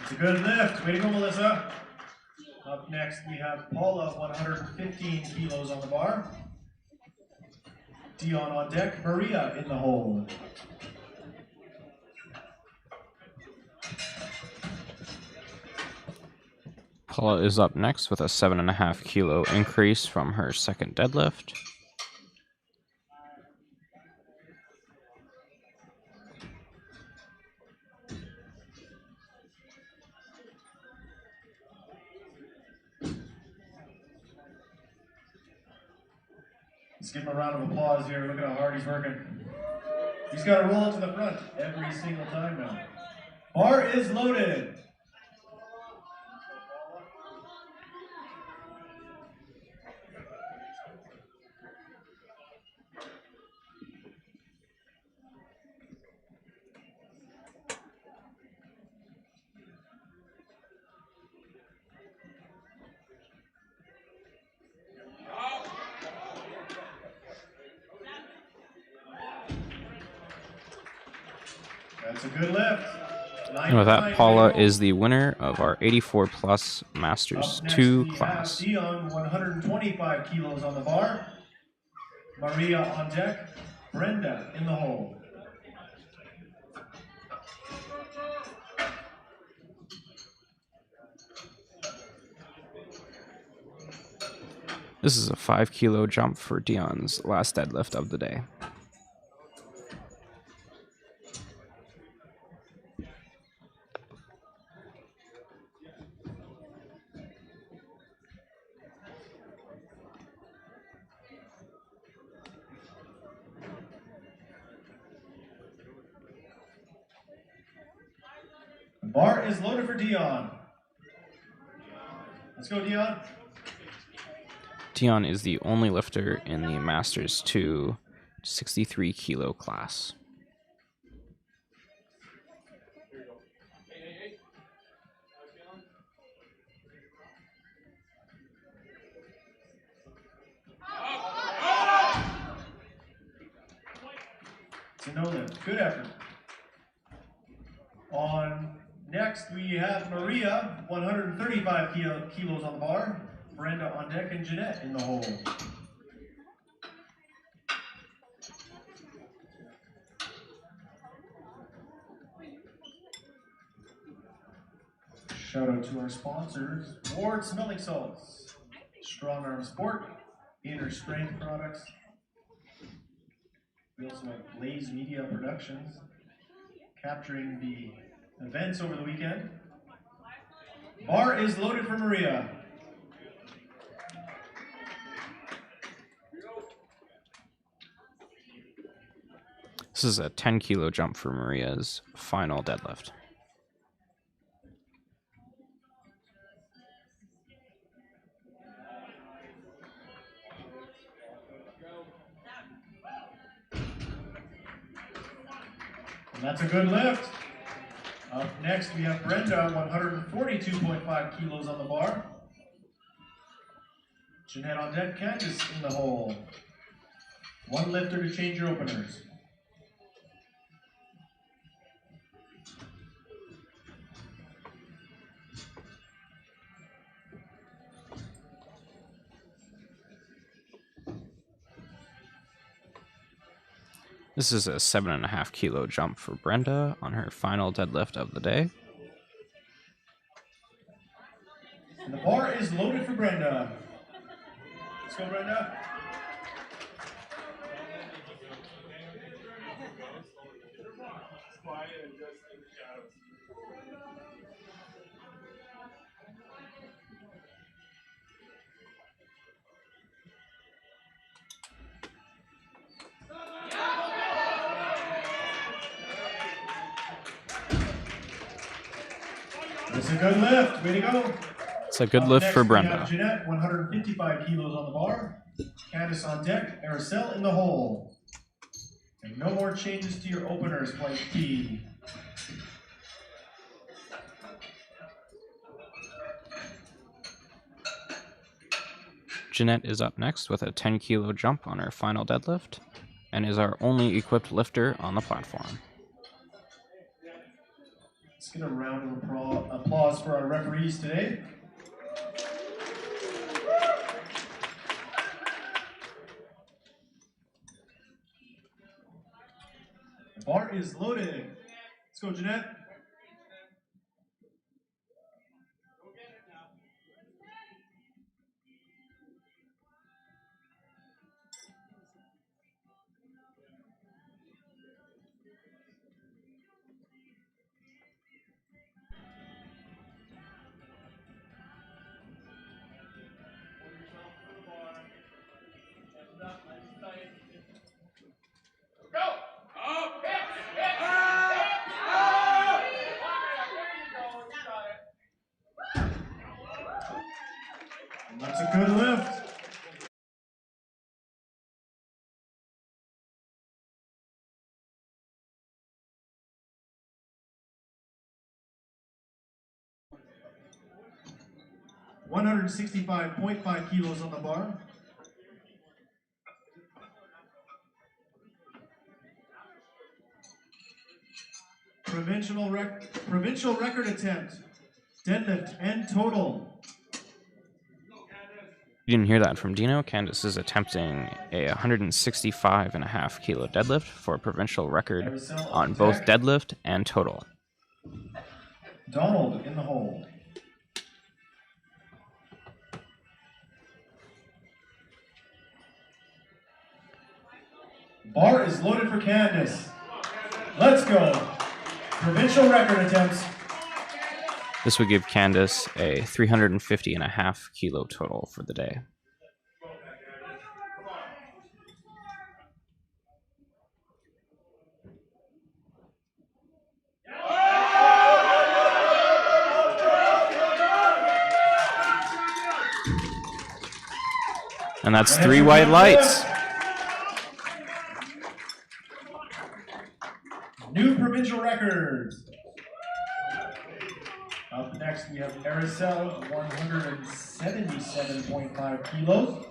It's a good lift. Way to go, Melissa. Up next, we have Paula, 115 kilos on the bar. Dion on deck, Maria in the hole. Paula is up next with a 7.5 kilo increase from her second deadlift. Let's give him a round of applause here. Look at how hard he's working. He's got to roll it to the front every single time now. Bar is loaded. That's a good lift. And with that, Paula is the winner of our 84 plus Masters 2 class. Dion, 125 kilos on the bar. Maria on deck. Brenda in the hole. This is a 5 kilo jump for Dion's last deadlift of the day. bar is loaded for Dion. Let's go, Dion. Dion is the only lifter in the Masters 2 63 kilo class. It's a no lift. Good effort. On next, we have Maria, 135 kilos on the bar. Brenda on deck and Jeanette in the hole. Shout out to our sponsors, Ward Smelling Salts, Strong Arm Sport, Inner Strength Products. We also have Blaze Media Productions, capturing the events over the weekend. Bar is loaded for Maria. This is a 10 kilo jump for Maria's final deadlift. And that's a good lift. Up next, we have Brenda, 142.5 kilos on the bar. Jeanette on deck, Candace in the hole. One lifter to change your openers. This is a 7.5 kilo jump for Brenda on her final deadlift of the day. And the bar is loaded for Brenda. Let's go, Brenda. It's a good lift. Way to go. It's a good lift for Brenda. We have Jeanette, 155 kilos on the bar. Candace on deck. Araceli in the hole. And no more changes to your openers, flight P. Jeanette is up next with a 10 kilo jump on her final deadlift and is our only equipped lifter on the platform. Let's get a round of applause for our referees today. The bar is loaded. Let's go, Jeanette. That's a good lift. $165.5 kilos on the bar. Provincial record attempt, deadlift and total. You didn't hear that from Dino. Candace is attempting a 165.5 kilo deadlift for a provincial record on both deadlift and total. Donald in the hole. Bar is loaded for Candace. Let's go. Provincial record attempts. This would give Candace a 350.5 kilo total for the day. And that's 3 white lights. New provincial records. Up next, we have Aracel, 177.5 kilos.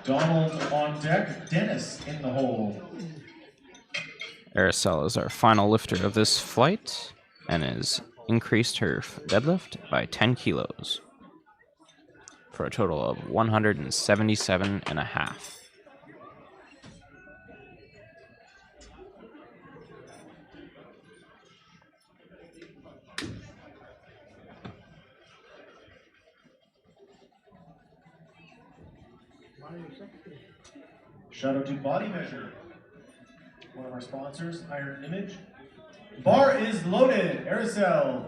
Donald on deck, Dennis in the hole. Aracel is our final lifter of this flight and has increased her deadlift by 10 kilos for a total of 177.5. Shout out to Body Measure, one of our sponsors, Iron Image. Bar is loaded, Aracel.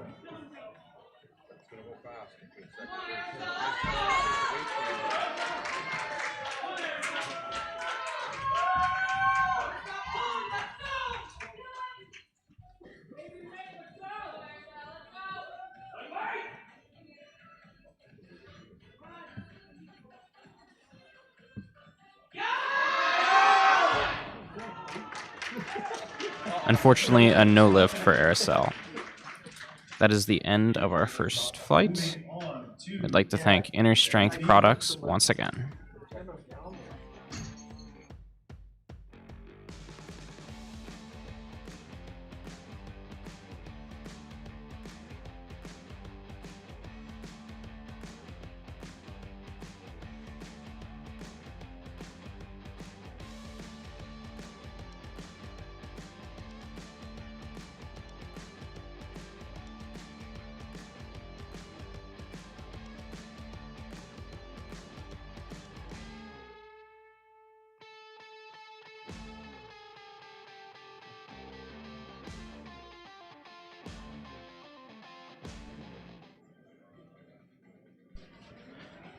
Unfortunately, a no lift for Aracel. That is the end of our first flight. I'd like to thank Inner Strength Products once again.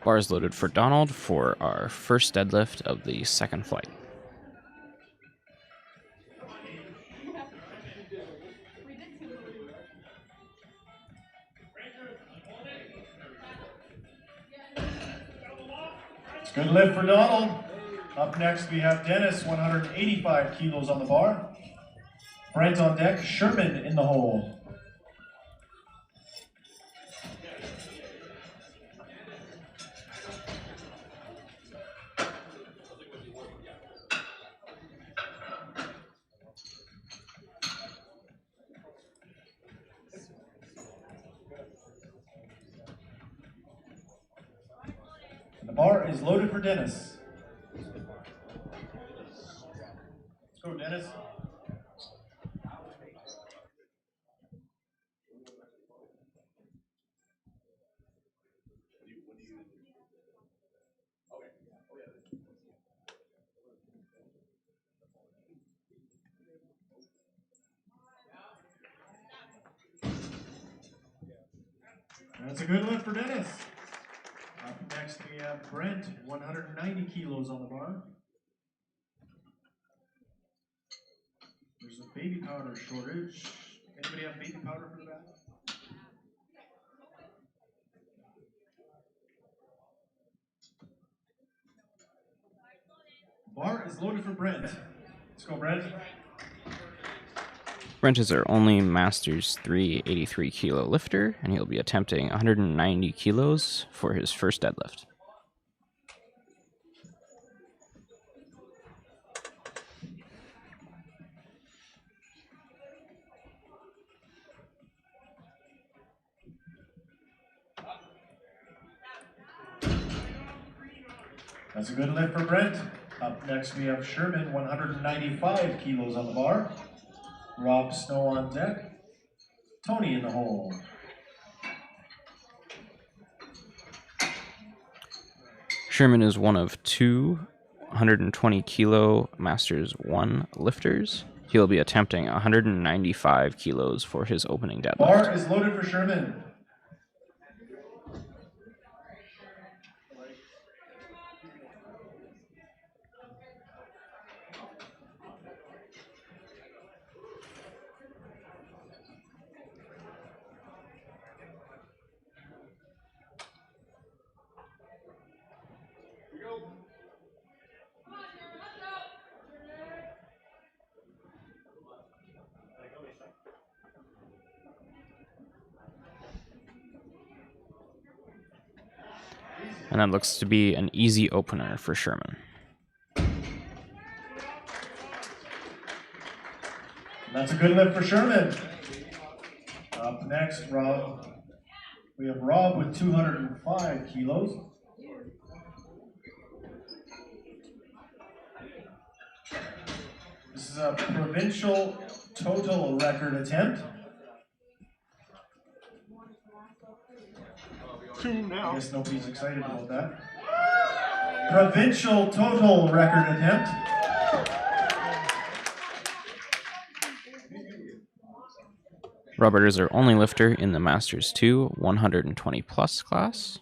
Bars loaded for Donald for our first deadlift of the second flight. Good lift for Donald. Up next we have Dennis, 185 kilos on the bar. Brent on deck, Sherman in the hole. And the bar is loaded for Dennis. Let's go, Dennis. That's a good lift for Dennis. Up next we have Brent, 190 kilos on the bar. There's a baby powder shortage. Anybody have baby powder for the back? Bar is loaded for Brent. Let's go, Brent. Brent is our only Masters 383 kilo lifter, and he'll be attempting 190 kilos for his first deadlift. That's a good lift for Brent. Up next we have Sherman, 195 kilos on the bar. Rob Snow on deck. Tony in the hole. Sherman is one of two 120 kilo Masters 1 lifters. He'll be attempting 195 kilos for his opening deadlift. Bar is loaded for Sherman. And that looks to be an easy opener for Sherman. That's a good lift for Sherman. Up next, Rob. We have Rob with 205 kilos. This is a provincial total record attempt. I guess nobody's excited about that. Provincial total record attempt. Robert is our only lifter in the Masters 2 120 plus class.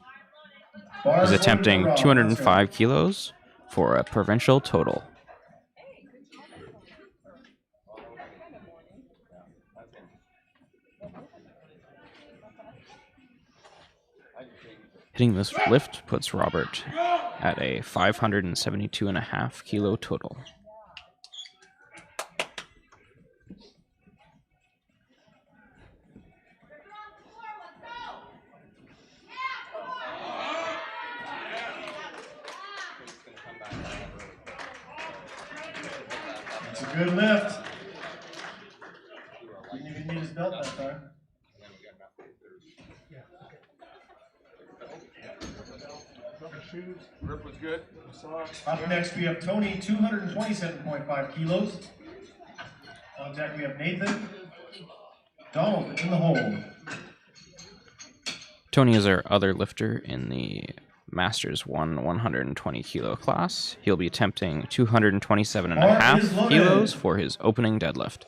He's attempting 205 kilos for a provincial total. Hitting this lift puts Robert at a 572.5 kilo total. That's a good lift. Didn't even need his belt that time. Grip was good. Up next, we have Tony, 227.5 kilos. On deck, we have Nathan. Donald in the hole. Tony is our other lifter in the Masters 1 120 kilo class. He'll be attempting 227.5 kilos for his opening deadlift.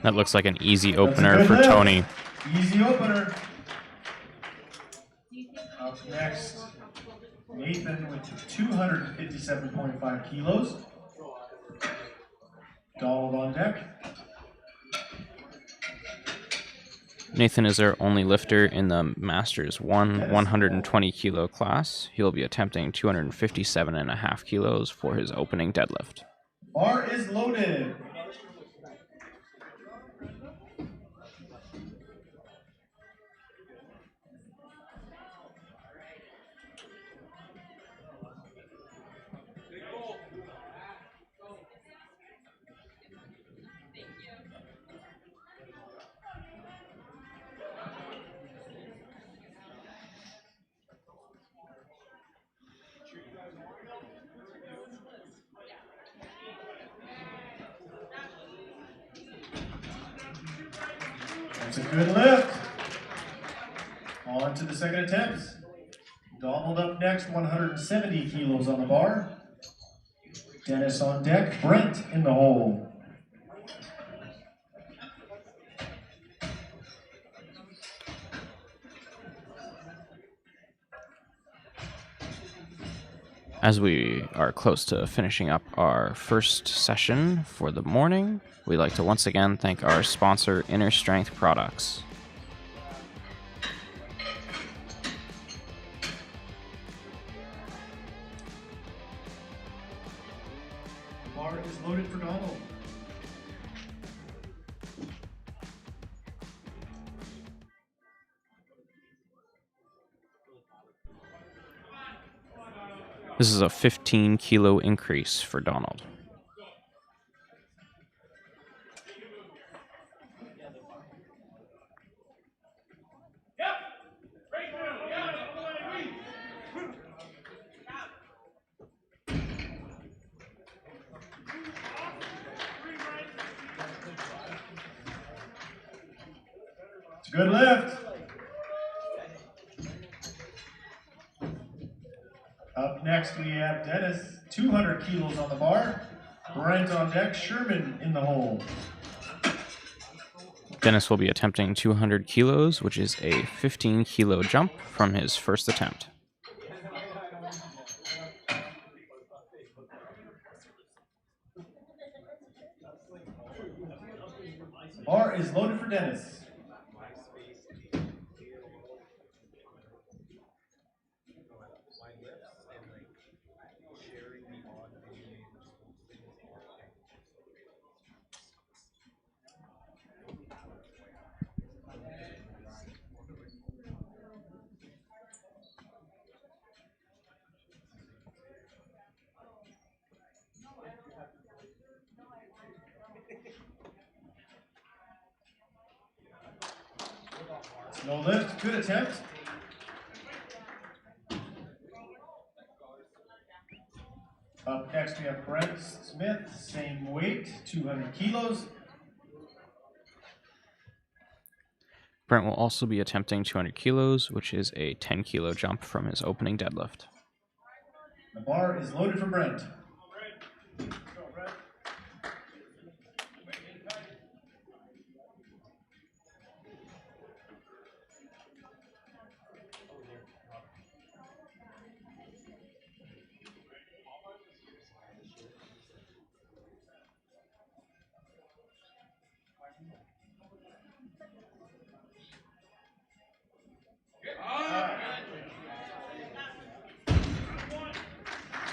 That looks like an easy opener for Tony. Easy opener. Up next, Nathan with 257.5 kilos. Donald on deck. Nathan is our only lifter in the Masters 1 120 kilo class. He'll be attempting 257.5 kilos for his opening deadlift. Bar is loaded. That's a good lift. On to the second attempt. Donald up next, 170 kilos on the bar. Dennis on deck, Brent in the hole. As we are close to finishing up our first session for the morning, we'd like to once again thank our sponsor, Inner Strength Products. The bar is loaded for Donald. This is a 15 kilo increase for Donald. It's a good lift. Up next, we have Dennis, 200 kilos on the bar. Brent on deck, Sherman in the hole. Dennis will be attempting 200 kilos, which is a 15 kilo jump from his first attempt. Bar is loaded for Dennis. No lift, good attempt. Up next we have Brent Smith, same weight, 200 kilos. Brent will also be attempting 200 kilos, which is a 10 kilo jump from his opening deadlift. The bar is loaded for Brent.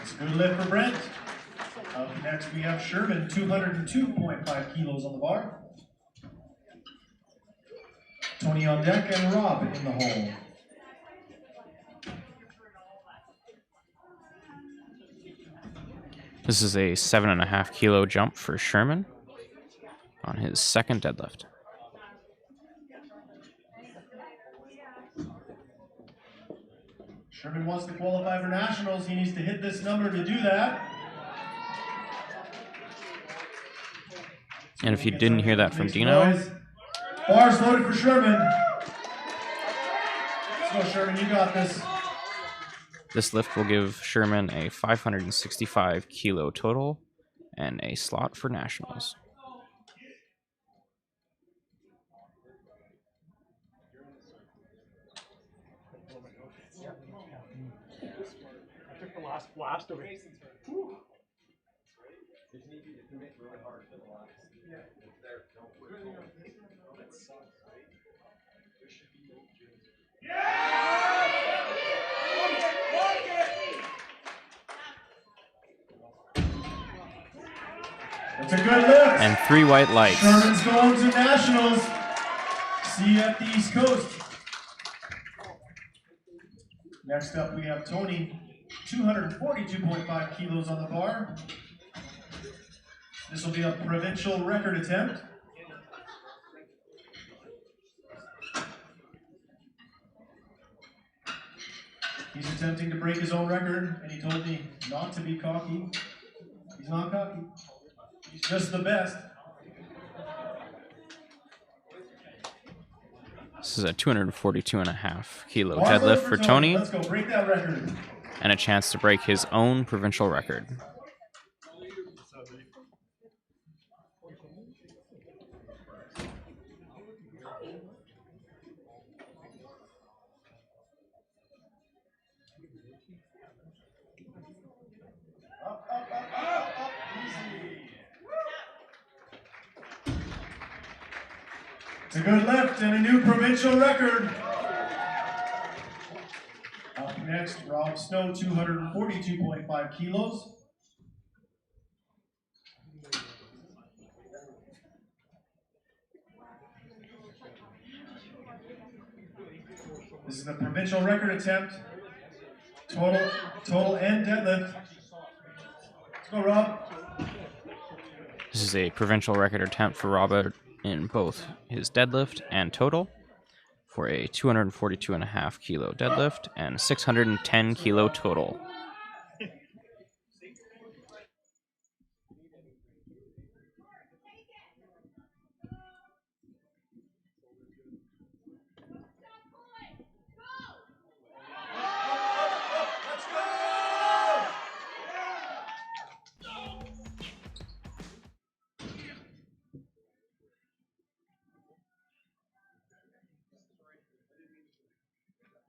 It's a good lift for Brent. Up next we have Sherman, 202.5 kilos on the bar. Tony on deck and Rob in the hole. This is a 7.5 kilo jump for Sherman on his second deadlift. Sherman wants to qualify for nationals. He needs to hit this number to do that. And if you didn't hear that from Dino, bars loaded for Sherman. Let's go, Sherman. You got this. This lift will give Sherman a 565 kilo total and a slot for nationals. I took the last blast of it. It's a good lift. And 3 white lights. Sherman's going to nationals. See you at the East Coast. Next up, we have Tony, 242.5 kilos on the bar. This will be a provincial record attempt. He's attempting to break his own record, and he told me not to be cocky. He's not cocky. He's just the best. This is a 242.5 kilo deadlift for Tony. Let's go, break that record. And a chance to break his own provincial record. It's a good lift and a new provincial record. Up next, Rob Snow, 242.5 kilos. This is the provincial record attempt. Total and deadlift. Let's go, Rob. This is a provincial record attempt for Robert in both his deadlift and total for a 242.5 kilo deadlift and 610 kilo total.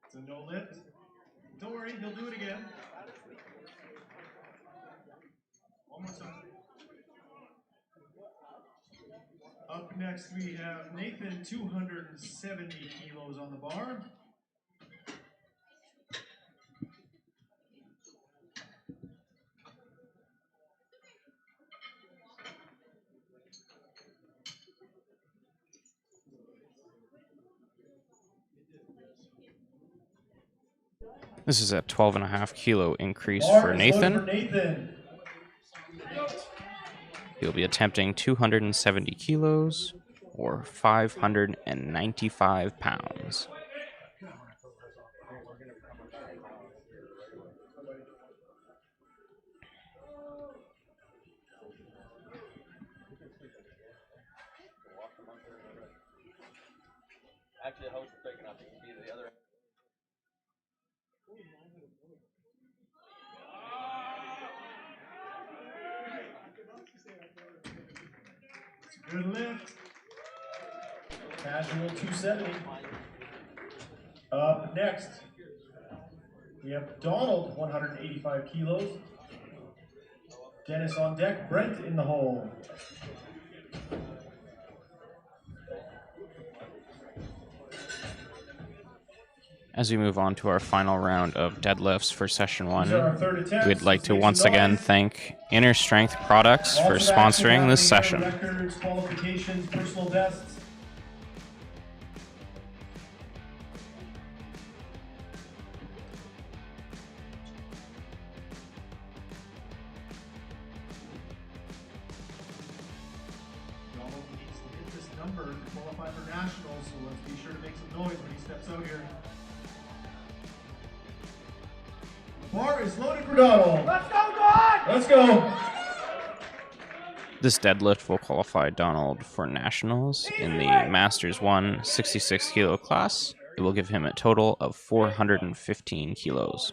It's a no lift. Don't worry, he'll do it again. One more time. Up Up next we have Nathan, 270 kilos on the bar. This is a 12.5 kilo increase Bar for is loaded Nathan. for Nathan. He'll be attempting 270 kilos or 595 pounds. Actually, the host was big enough, it could be the other. It's a good lift. Casual 270. Up next, we have Donald, 185 kilos. Dennis on deck, Brent in the hole. As we move on to our final round of deadlifts for session These are our 1, third attempts. we'd like Let's to make once some again noise. thank Inner Strength Products for Lots of action sponsoring this happening here. session. Records, qualifications, personal bests. Donald needs to hit this number to qualify for nationals, so let's be sure to make some noise when he steps out here. The bar is loaded for Donald. Let's go, Don! Let's go. This deadlift will qualify Donald for nationals in the Masters 1 66 kilo class. It will give him a total of 415 kilos.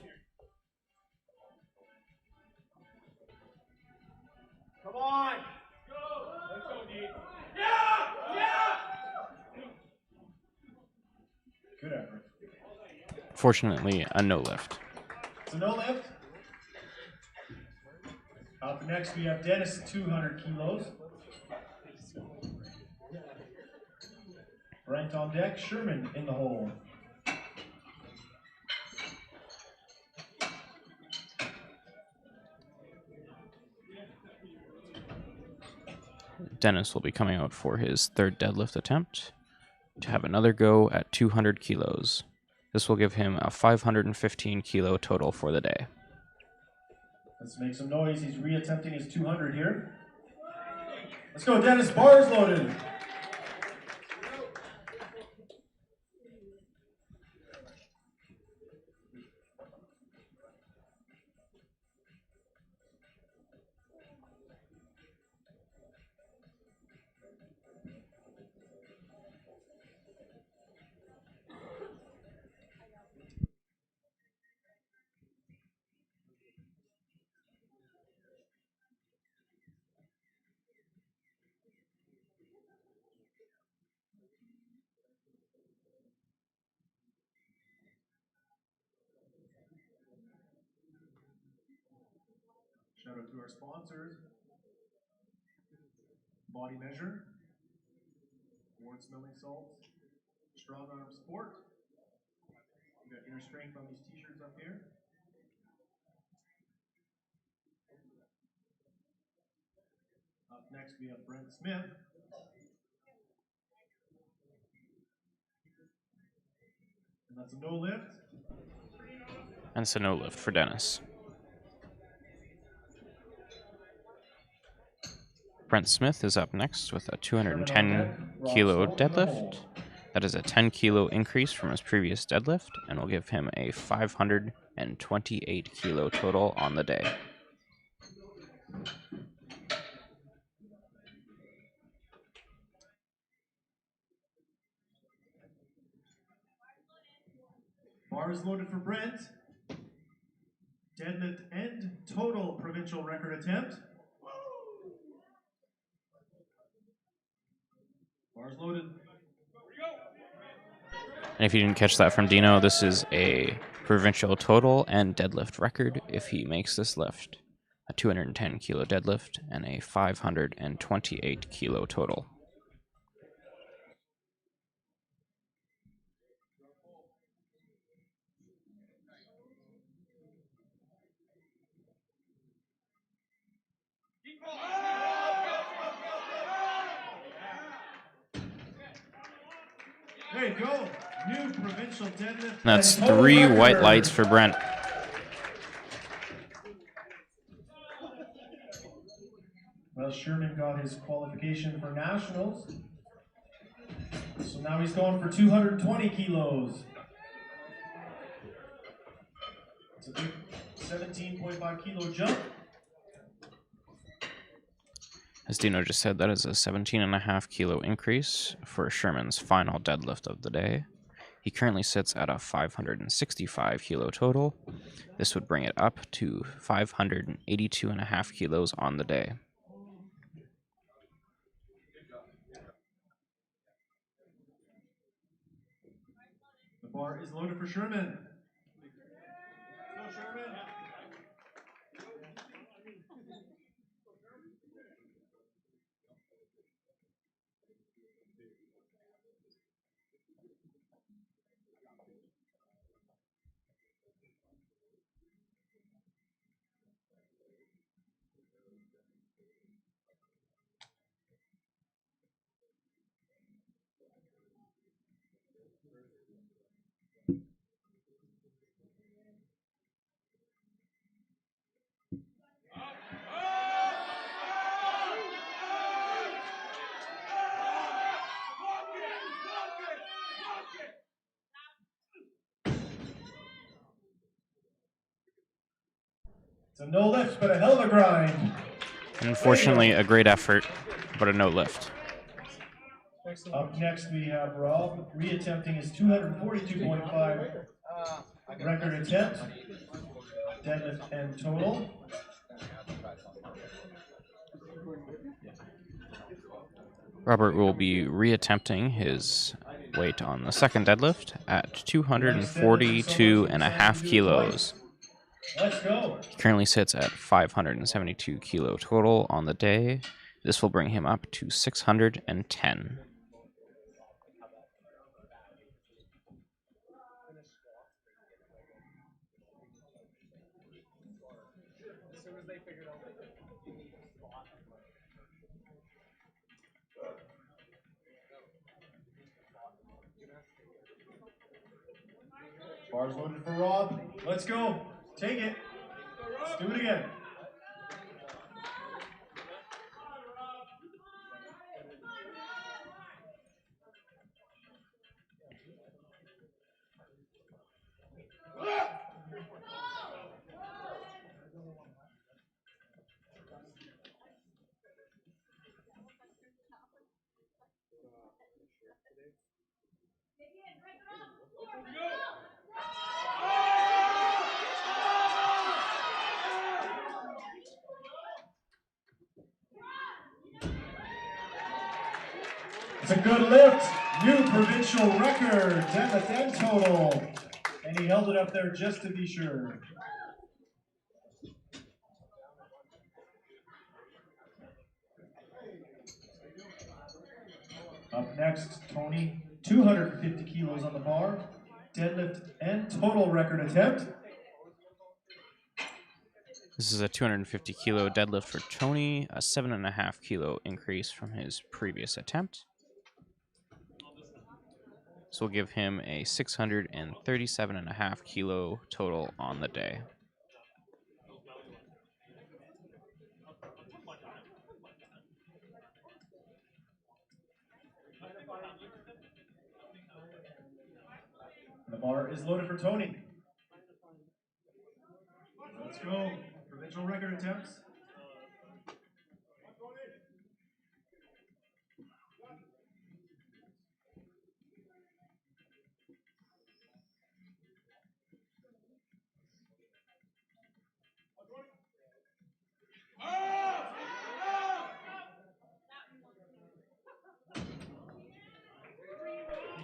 Come on! Go! Let's go, D. Yeah! Yeah! Good effort. Fortunately, a no lift. So no lift. Up next we have Dennis, 200 kilos. Brent on deck, Sherman in the hole. Dennis will be coming out for his third deadlift attempt to have another go at 200 kilos. This will give him a 515 kilo total for the day. Let's make some noise. He's reattempting his 200 here. Let's go, Dennis. Bars loaded. Shout out to our sponsors. Body Measure, Ward Smelling Salts, Strong Arm Sport. We got Inner Strength on these t-shirts up here. Up next we have Brent Smith. And that's a no lift. And it's a no lift for Dennis. Brent Smith is up next with a 210 kilo deadlift. That is a 10 kilo increase from his previous deadlift and will give him a 528 kilo total on the day. Bar is loaded for Brent. Deadlift and total provincial record attempt. Bar's loaded. And if you didn't catch that from Dino, this is a provincial total and deadlift record if he makes this lift. A 210 kilo deadlift and a 528 kilo total. There you go. New provincial deadlift. That's and total 3 white record. lights for Brent. Well, Sherman got his qualification for nationals. So now he's going for 220 kilos. It's a big 17.5 kilo jump. As Dino just said, that is a 17.5 kilo increase for Sherman's final deadlift of the day. He currently sits at a 565 kilo total. This would bring it up to 582.5 kilos on the day. The bar is loaded for Sherman. Go Sherman. It's a no lift, but a hell of a grind. Unfortunately, a great effort, but a no lift. Up next, we have Rob reattempting his 242.5 record attempt, deadlift and total. Robert will be reattempting his weight on the second deadlift at 242.5 kilos. Let's go. He currently sits at 572 kilo total on the day. This will bring him up to 610. Bars loaded for Rob. Let's go. Take it. Let's do it again. It's a good lift. New provincial record, deadlift and total. And he held it up there just to be sure. Up next, Tony, 250 kilos on the bar, deadlift and total record attempt. This is a 250 kilo deadlift for Tony, a 7.5 kilo increase from his previous attempt. This will give him a 637.5 kilo total on the day. The bar is loaded for Tony. Let's go. Provincial record attempts.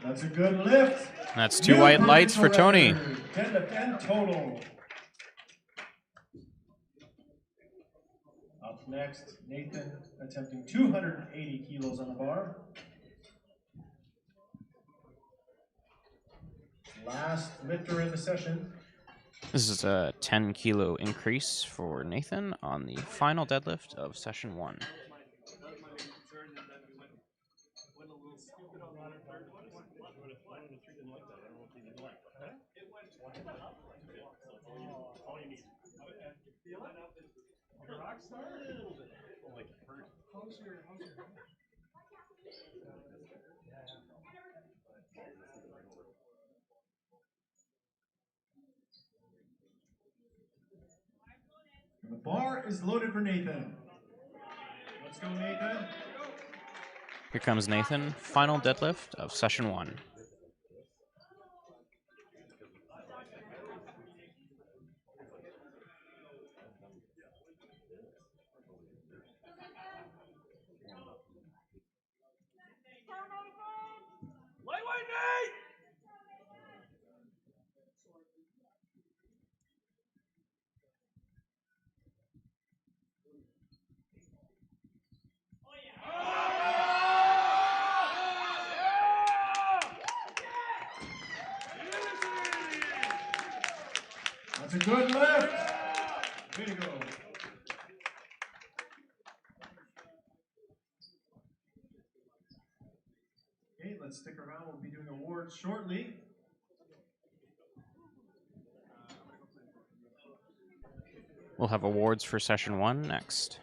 That's a good lift. That's 2 white lights for Tony. Deadlift and total. Up next, Nathan attempting 280 kilos on the bar. Last lifter in the session. This is a 10 kilo increase for Nathan on the final deadlift of session 1. And the bar is loaded for Nathan. Let's go, Nathan. Here comes Nathan, final deadlift of session 1. Lightweight Nate! That's a good lift. Way to go. Okay, let's stick around. We'll be doing awards shortly. We'll have awards for session 1 next.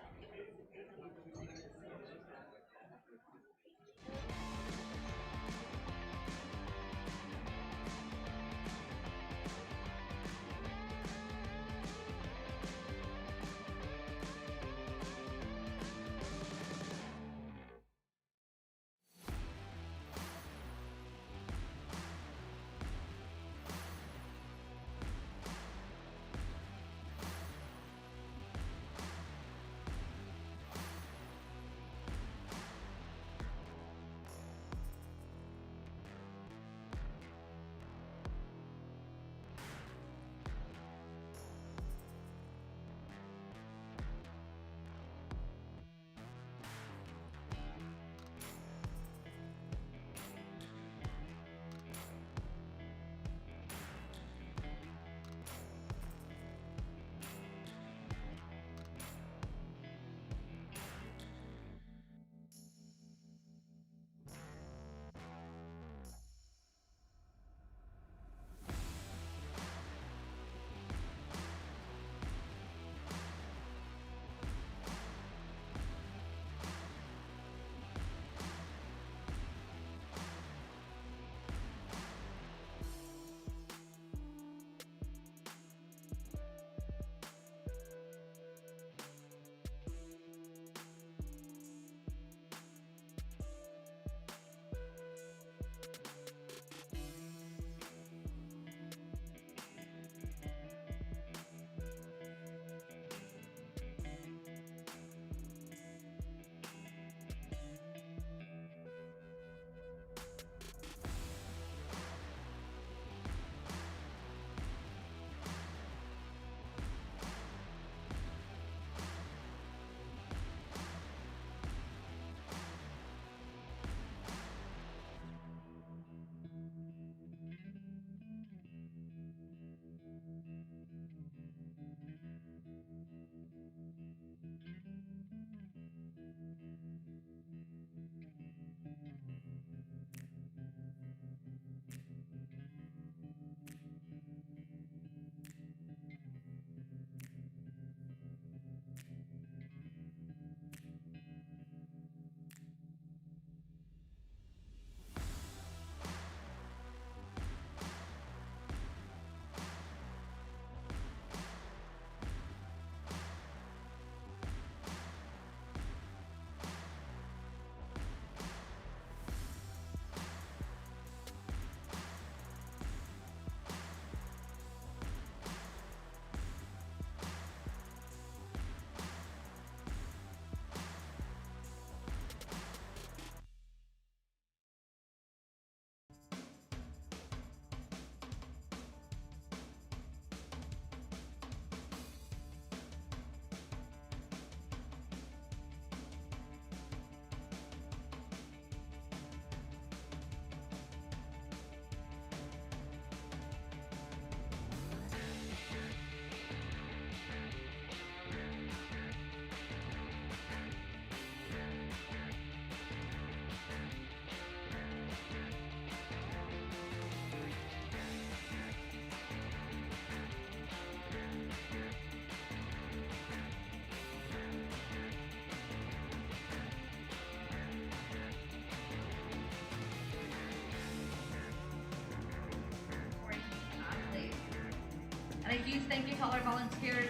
And a huge thank you to all our volunteers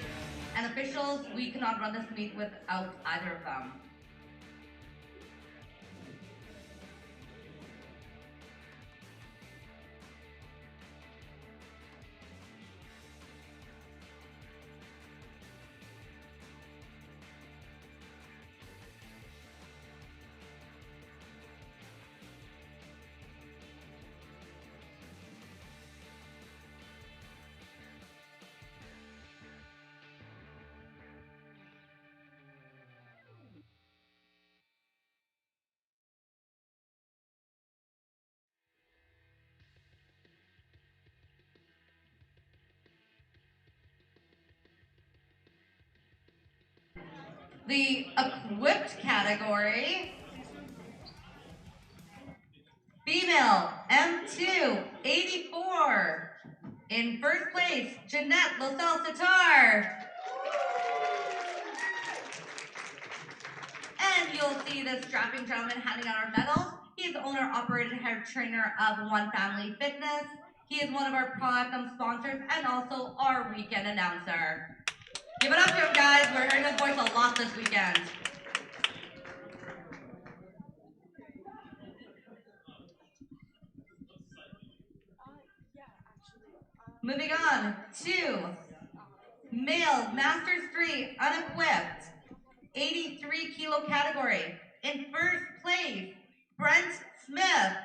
and officials. We cannot run this meet without either of them. The equipped category, female M2 84. In first place, Jeanette Losel Sitar. And you'll see the strapping gentleman handing out our medals. He is the owner, operator, head trainer of One Family Fitness. He is one of our platinum sponsors and also our weekend announcer. Give it up to him, guys. We're hearing his voice a lot this weekend. Moving on to male Masters 3 unequipped 83 kilo category. In first place, Brent Smith.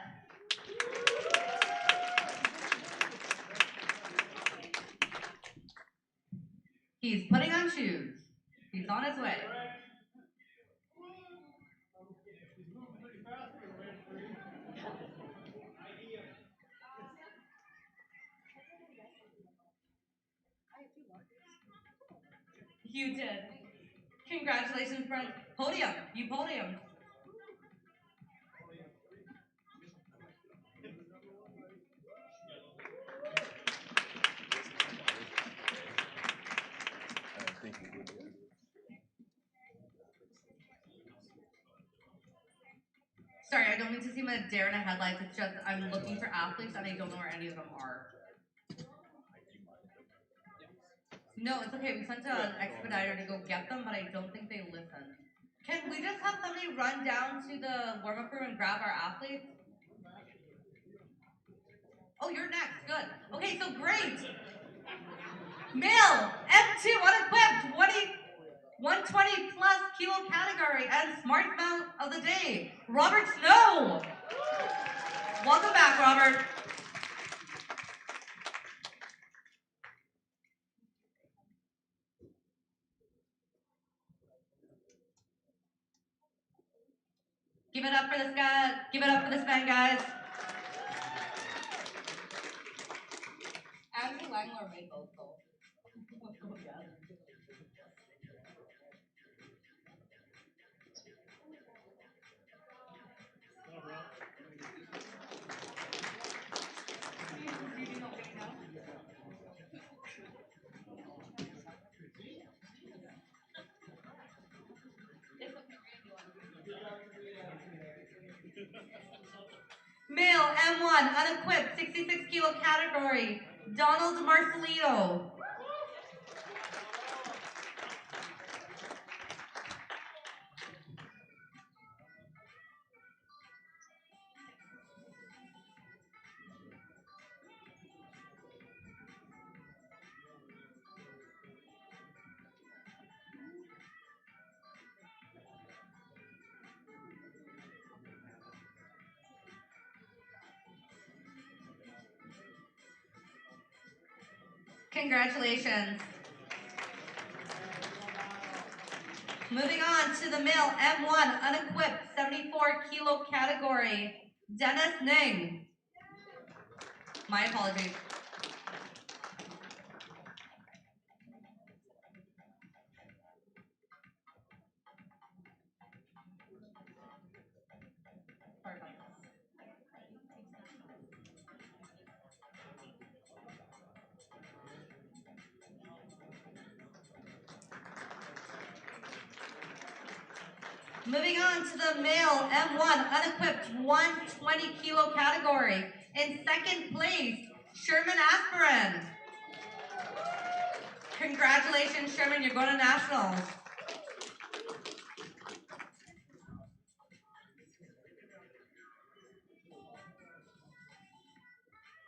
He's putting on shoes. He's on his way. You did. Congratulations, Brent. Podium. You podium. Sorry, I don't mean to seem a dare in the headlights. It's just I'm looking for athletes and I don't know where any of them are. No, it's okay. We sent an expediter to go get them, but I don't think they listen. Can we just have somebody run down to the warm-up room and grab our athletes? Oh, you're next. Good. Okay, so great. Male, M2 unequipped, 120 plus kilo category and smart man of the day, Robert Snow. Welcome back, Robert. Give it up for this guy. Give it up for this man, guys. Andrew Langler made both goals. Male M1 unequipped 66 kilo category, Donald Marcelino. Congratulations. Moving on to the male M1 unequipped 74 kilo category, Dennis Ning. My apologies. Moving on to the male M1 unequipped 120 kilo category. In second place, Sherman Aspirin. Congratulations, Sherman, you're going to nationals.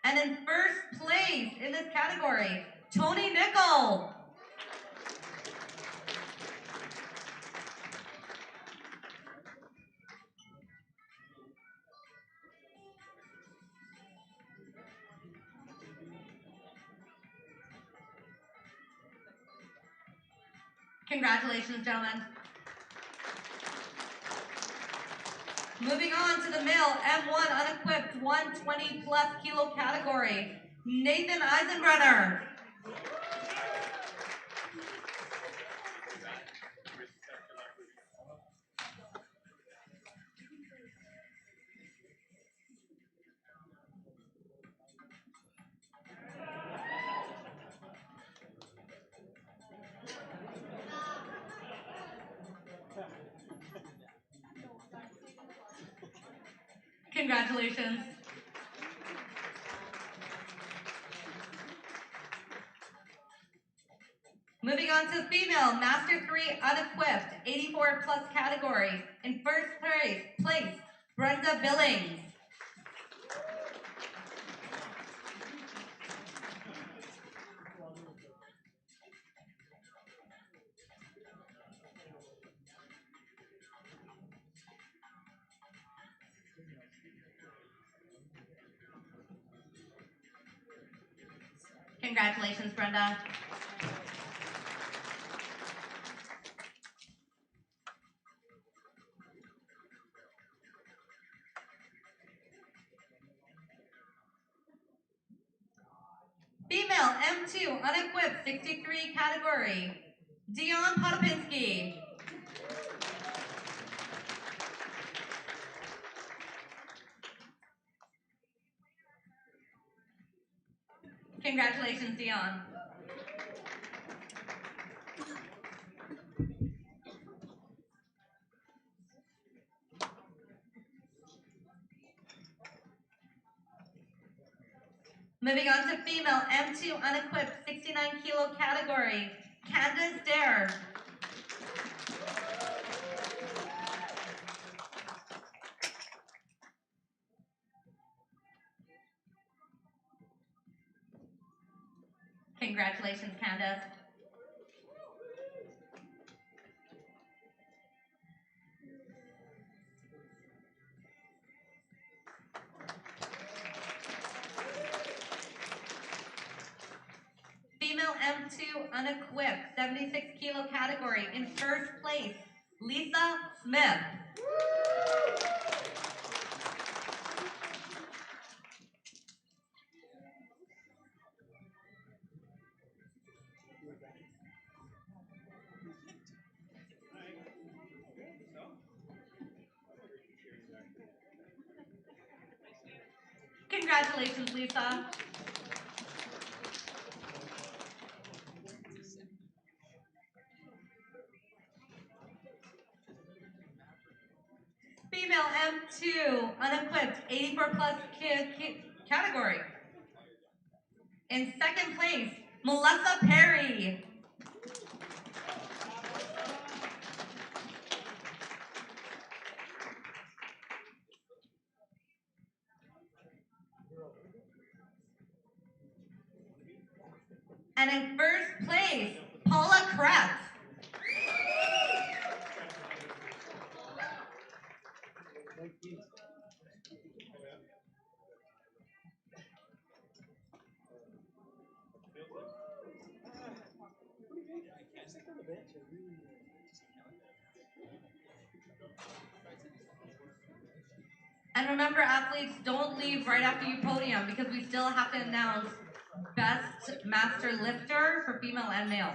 And in first place in this category, Tony Nickel. Congratulations, gentlemen. Moving on to the male M1 unequipped 120 plus kilo category, Nathan Eisenbrenner. Congratulations. Moving on to female Master 3 unequipped 84 plus category. In first place, Brenda Billings. Congratulations, Brenda. Female M2 unequipped 63 category, Dion Potapinski. Congratulations, Dion. Moving on to female M2 unequipped 69 kilo category, Candace Dare. Congratulations, Candace. Female M2 unequipped 76 kilo category. In first place, Lisa Smith. Congratulations, Lisa. Female M2 unequipped 84 plus category. In second place, Melissa Perry. And in first place, Paula Kretz. And remember, athletes, don't leave right after you podium because we still have to announce best master lifter for female and male.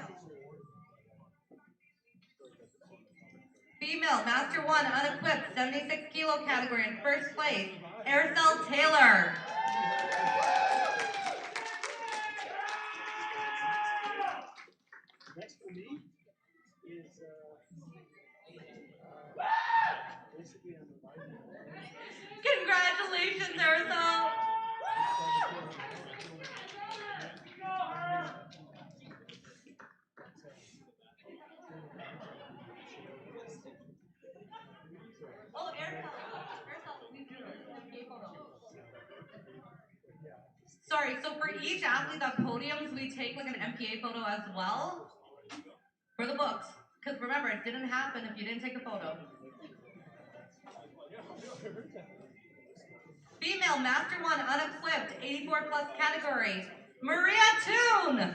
Female Master 1 unequipped 76 kilo category in first place, Aracel Taylor. Next for me is basically I'm reminded. Congratulations, Aracel. Sorry, so for each athlete on podiums, we take like an MPA photo as well for the books. Because remember, it didn't happen if you didn't take a photo. Female Master 1 unequipped, 84 plus category, Maria Toon.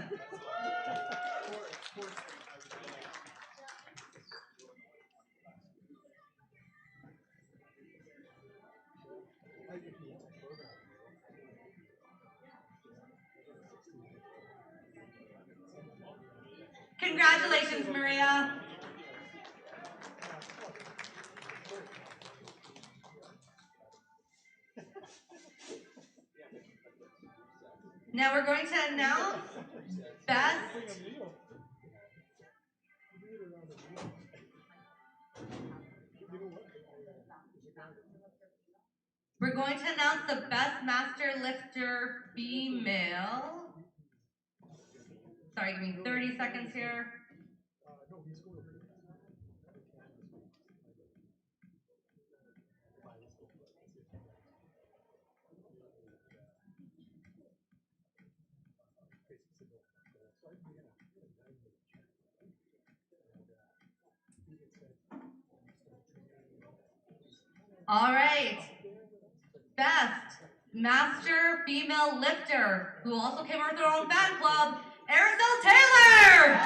Congratulations, Maria. Now we're going to announce best We're going to announce the best master lifter female. Sorry, give me 30 seconds here. All right. Best master female lifter, who also came over with her own fan club, Aracel Taylor.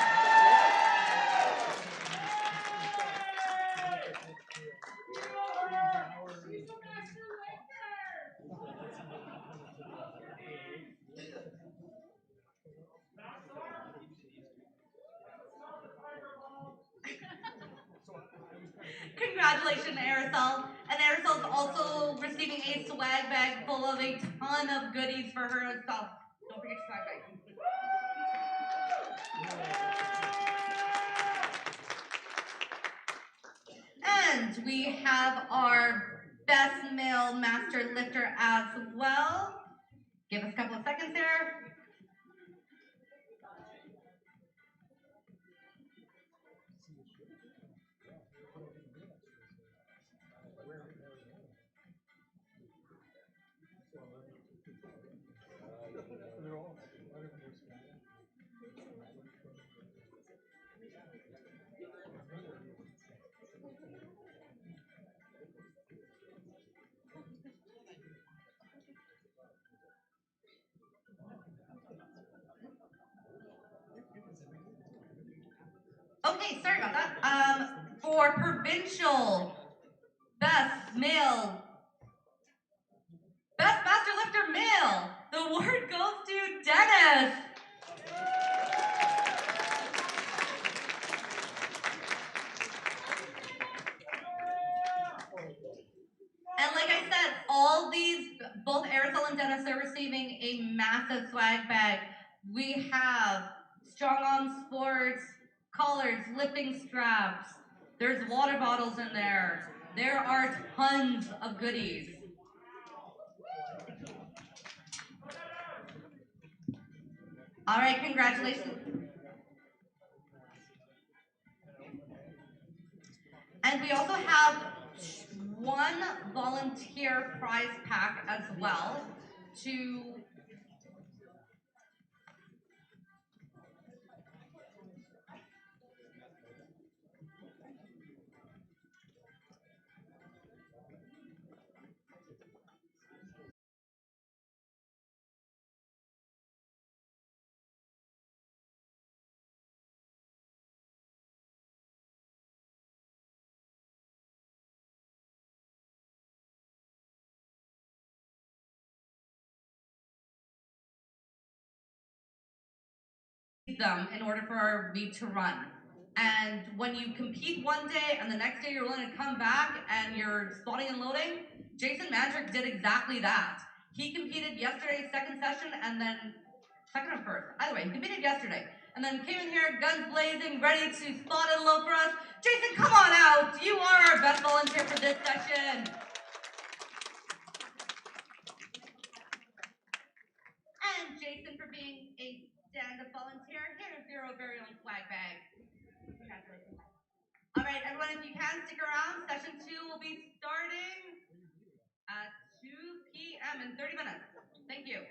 Congratulations, Aracel. And Aracel's also receiving a swag bag full of a ton of goodies for herself. Don't forget your swag bag. And we have our best male master lifter as well. Give us a couple of seconds here. Okay, sorry about that. For provincial, best master lifter male, the award goes to Dennis. And like I said, all these, both Aracel and Dennis are receiving a massive swag bag. We have Strong On Sports, collars, lifting straps. There's water bottles in there. There are tons of goodies. All right, congratulations. And we also have one volunteer prize pack as well to them in order for me to run. And when you compete one day and the next day you're willing to come back and you're spotting and loading, Jason Mandrick did exactly that. He competed yesterday's second session and then, second or first, either way, he competed yesterday. And then came in here, guns blazing, ready to spot and load for us. Jason, come on out. You are our best volunteer for this session. And Jason for being a stand-up volunteer. Here's your very own swag bag. Congratulations. All right, everyone, if you can stick around, session 2 will be starting at 2 p.m. in 30 minutes. Thank you.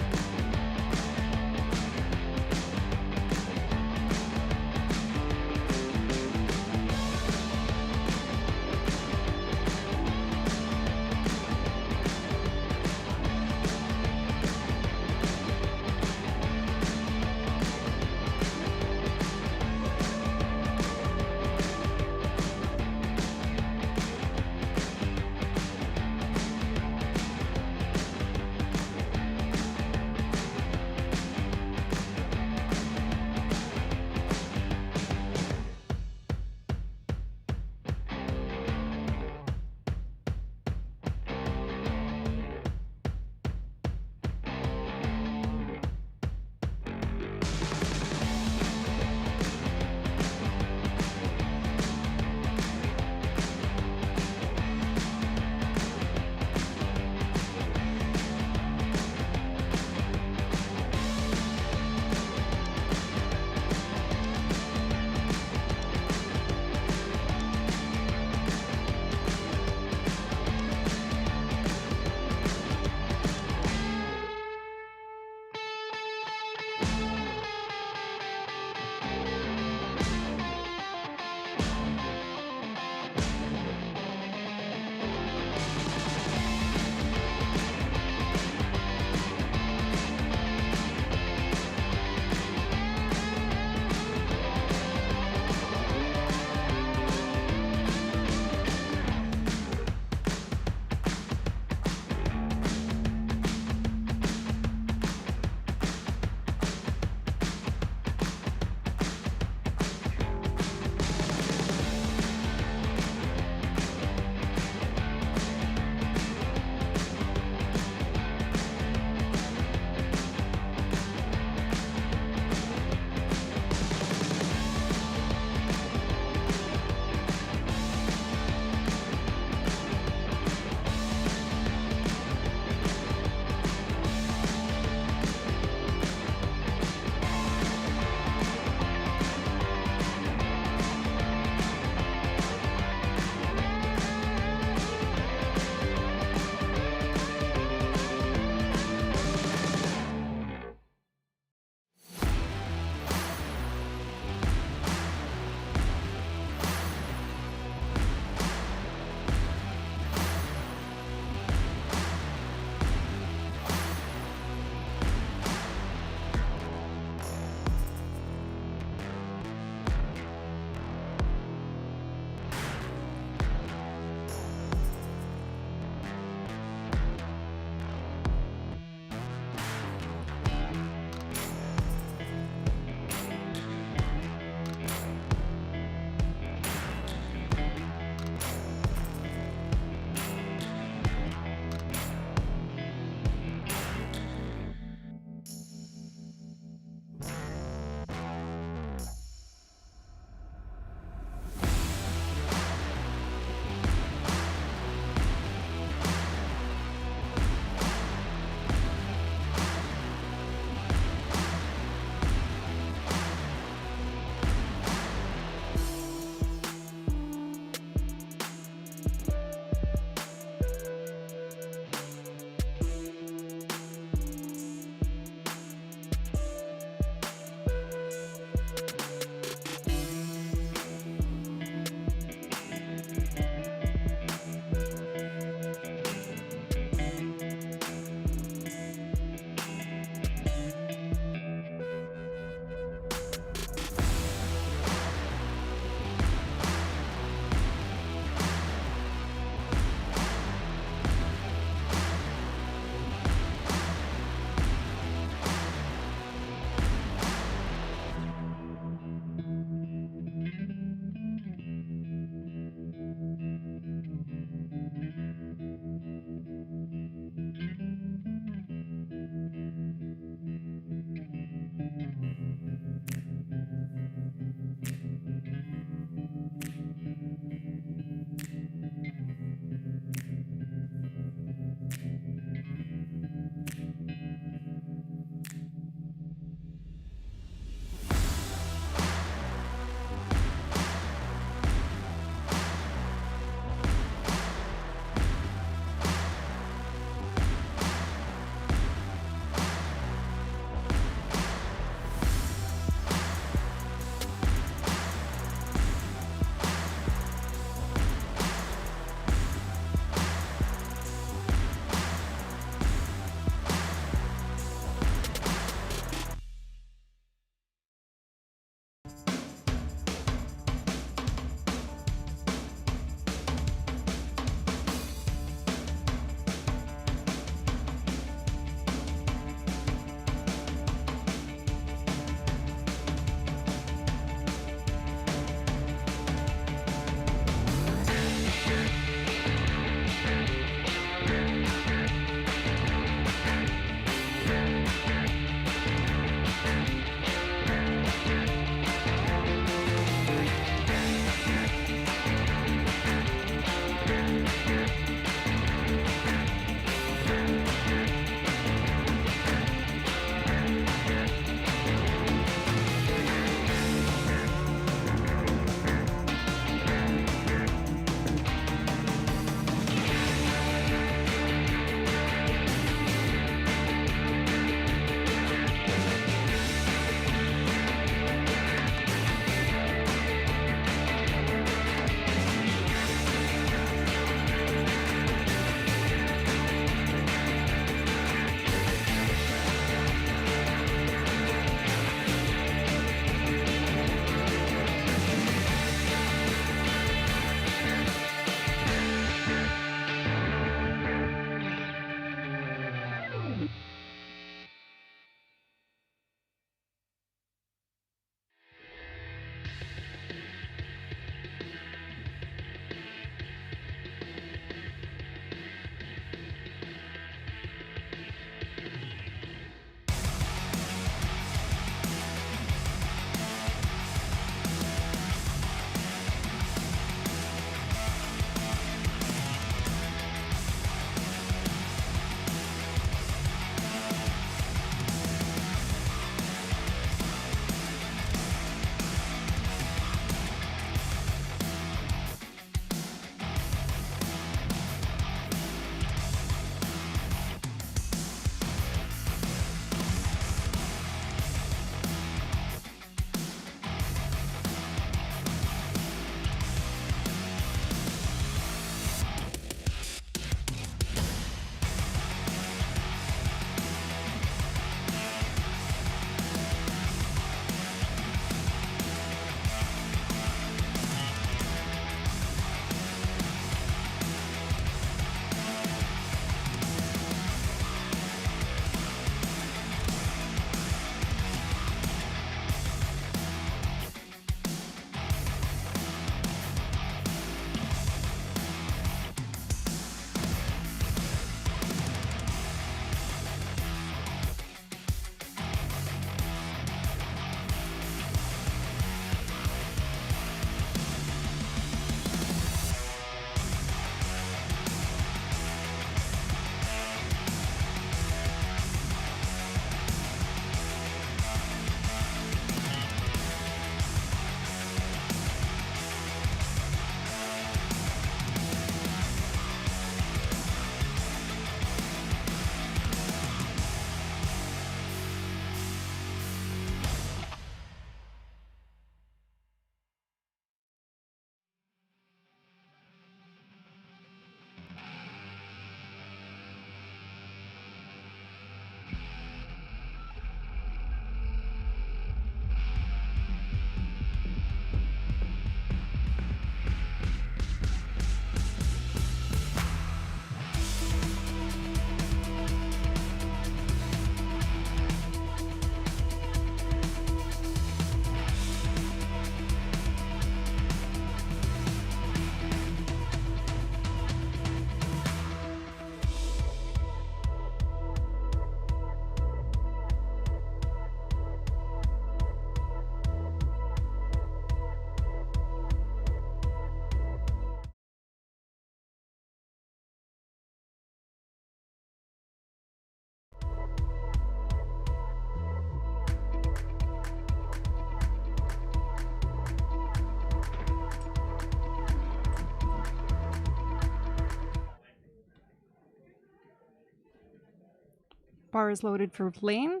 Bar is loaded for Lane.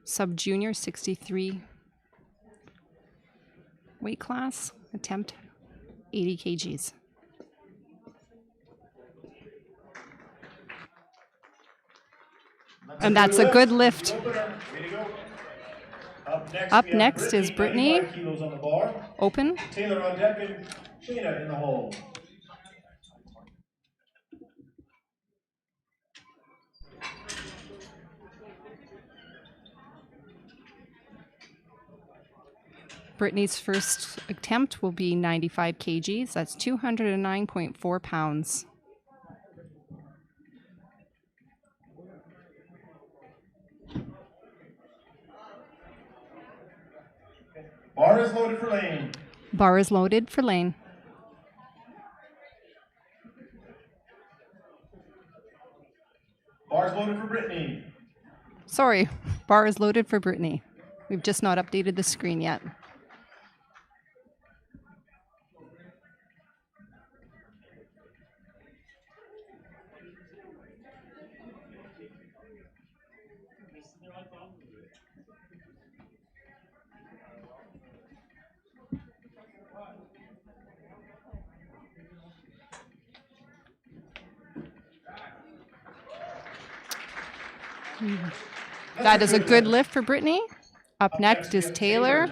Sub junior 63 weight class. Attempt 80 kgs. And that's a good lift. Up next is Brittany. Open. Taylor on deck and Shayna in the hole. Brittany's first attempt will be 95 kgs. That's 209.4 pounds. Bar is loaded for Lane. Bar is loaded for Lane. Bar is loaded for Brittany. Sorry, bar is loaded for Brittany. We've just not updated the screen yet. That is a good lift for Brittany. Up next is Taylor.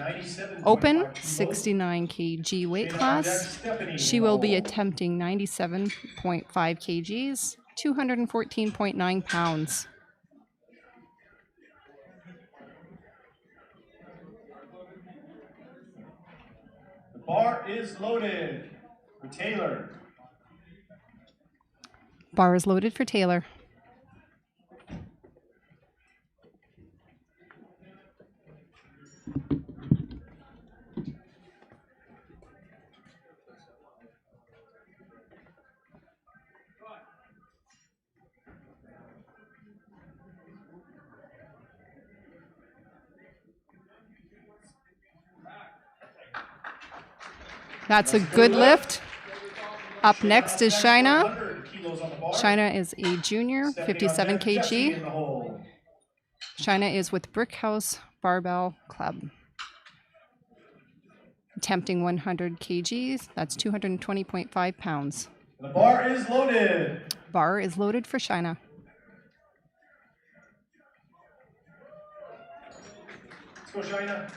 Open, 69 kg weight class. She will be attempting 97.5 kgs, 214.9 pounds. The bar is loaded for Taylor. Bar is loaded for Taylor. That's a good lift. Up next is Shayna. Shayna is a junior, 57 kg. Shayna is with Brickhouse Barbell Club. Attempting 100 kgs. That's 220.5 pounds. The bar is loaded. Bar is loaded for Shayna. Let's go, Shayna.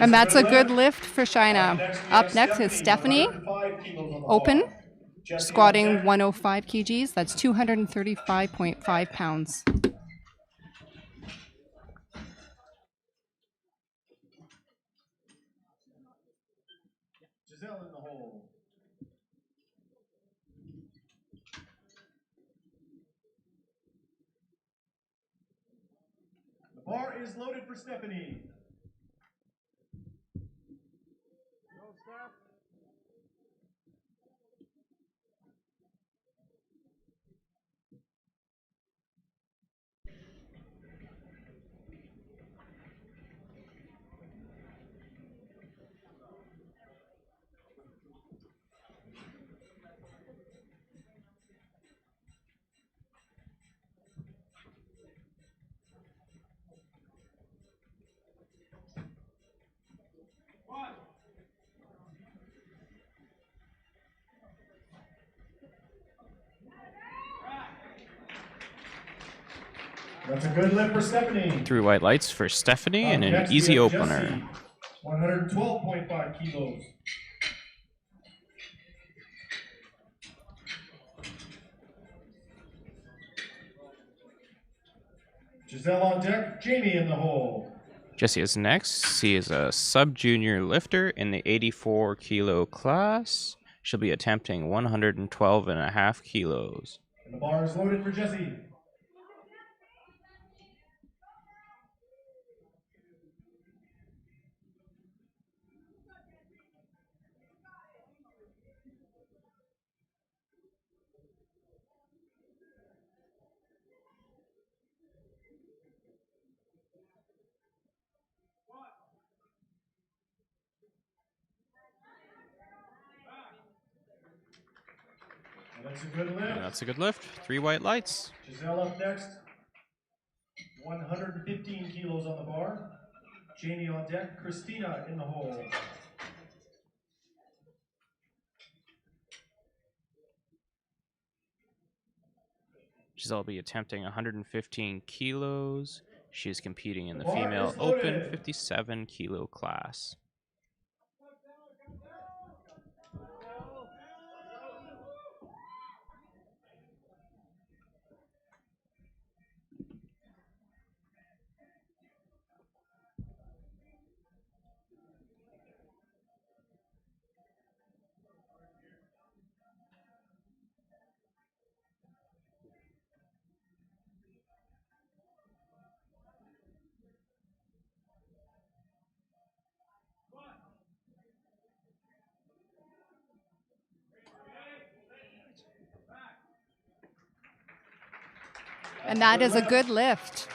And that's a good lift for Shayna. Up next is Stephanie. Open, squatting 105 kgs. That's 235.5 pounds. Giselle in the hole. The bar is loaded for Stephanie. That's a good lift for Stephanie. 3 white lights for Stephanie and an easy opener. Jesse, 112.5 kilos. Giselle on deck, Jamie in the hole. Jessie is next. She is a sub-junior lifter in the 84 kilo class. She'll be attempting 112.5 kilos. And the bar is loaded for Jessie. That's a good And lift. that's a good lift. 3 white lights. Giselle up next. 115 kilos on the bar. Jamie on deck. Christina in the hole. Giselle will be attempting 115 kilos. She is competing in the bar female is open loaded. 57 kilo class. And that is a good lift.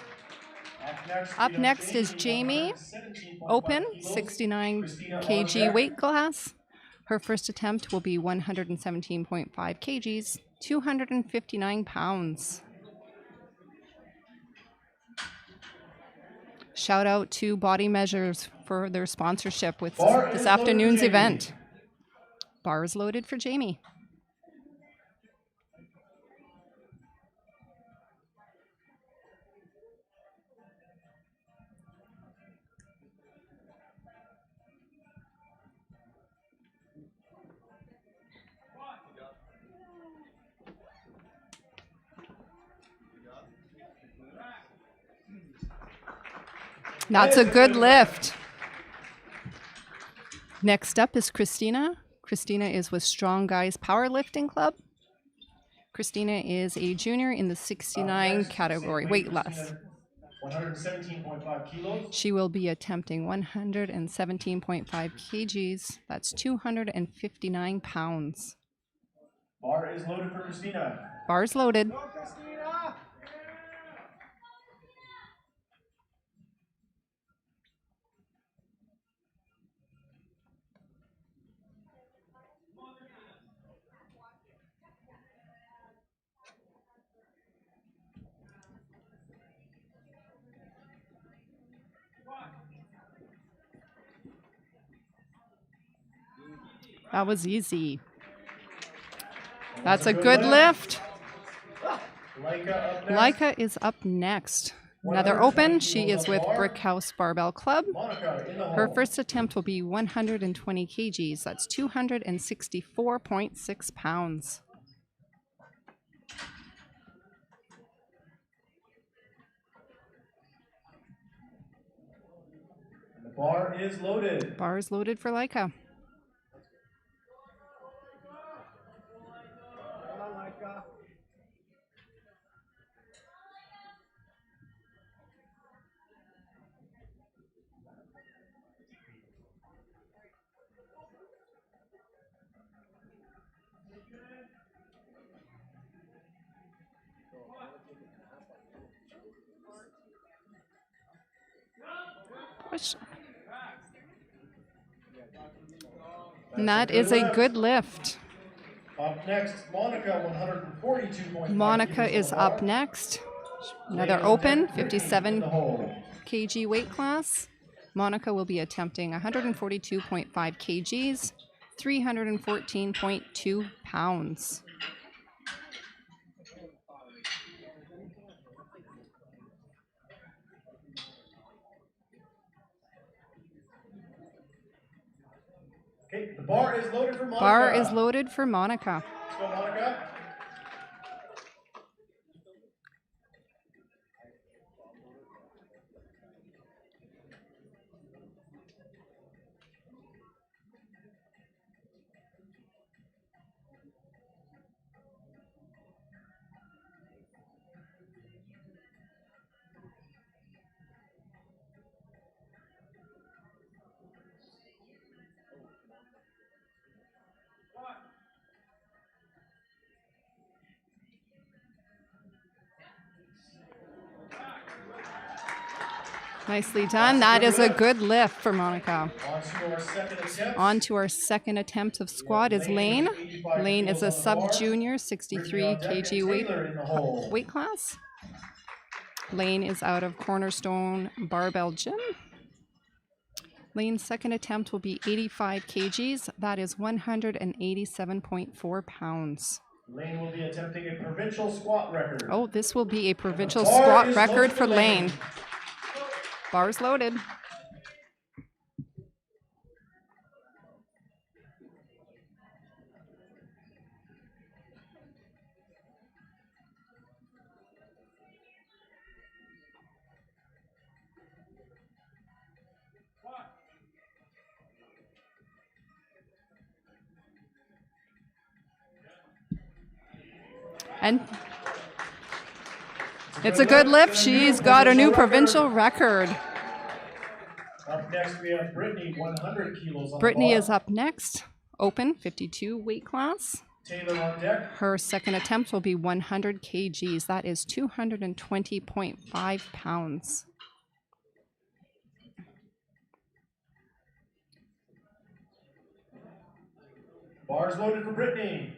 Up next is Jamie, open, 69 kg weight class. Her first attempt will be 117.5 kgs, 259 pounds. Shout out to Body Measures for their sponsorship with this afternoon's event. Bar is loaded for Jamie. That's a good lift. Next up is Christina. Christina is with Strong Guys Powerlifting Club. Christina is a junior in the 69 category, weight class. 117.5 kilos. She will be attempting 117.5 kgs. That's 259 pounds. Bar is loaded for Christina. Bar's loaded. Go, Christina! That was easy. That's a good lift. Leica is up next. Another open. She is with Brick House Barbell Club. Her first attempt will be 120 kgs. That's 264.6 pounds. The bar is loaded. Bar is loaded for Leica. Push. And that is a good lift. Up next, Monica, 142.5 Monica is up next. Another open, 57 kg weight class. Monica will be attempting 142.5 kgs, 314.2 pounds. Okay, the bar is loaded for Monica. Bar is loaded for Monica. Let's go, Monica. Nicely done. That is a good lift for Monica. On to our second attempt. On to our second attempt of squat is Lane. Lane is a sub-junior, 63 kg weight class. Lane is out of Cornerstone Barbell Gym. Lane's second attempt will be 85 kgs. That is 187.4 pounds. Lane will be attempting a provincial squat record. Oh, this will be a provincial squat record for Lane. Bars loaded. And it's a good lift. She's got a new provincial record. Up next, we have Brittany, 100 kilos on Brittany the bar. is up next. Open, 52 weight class. Taylor on deck. Her second attempt will be 100 kgs. That is 220.5 pounds. Bars loaded for Brittany.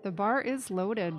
The bar is loaded.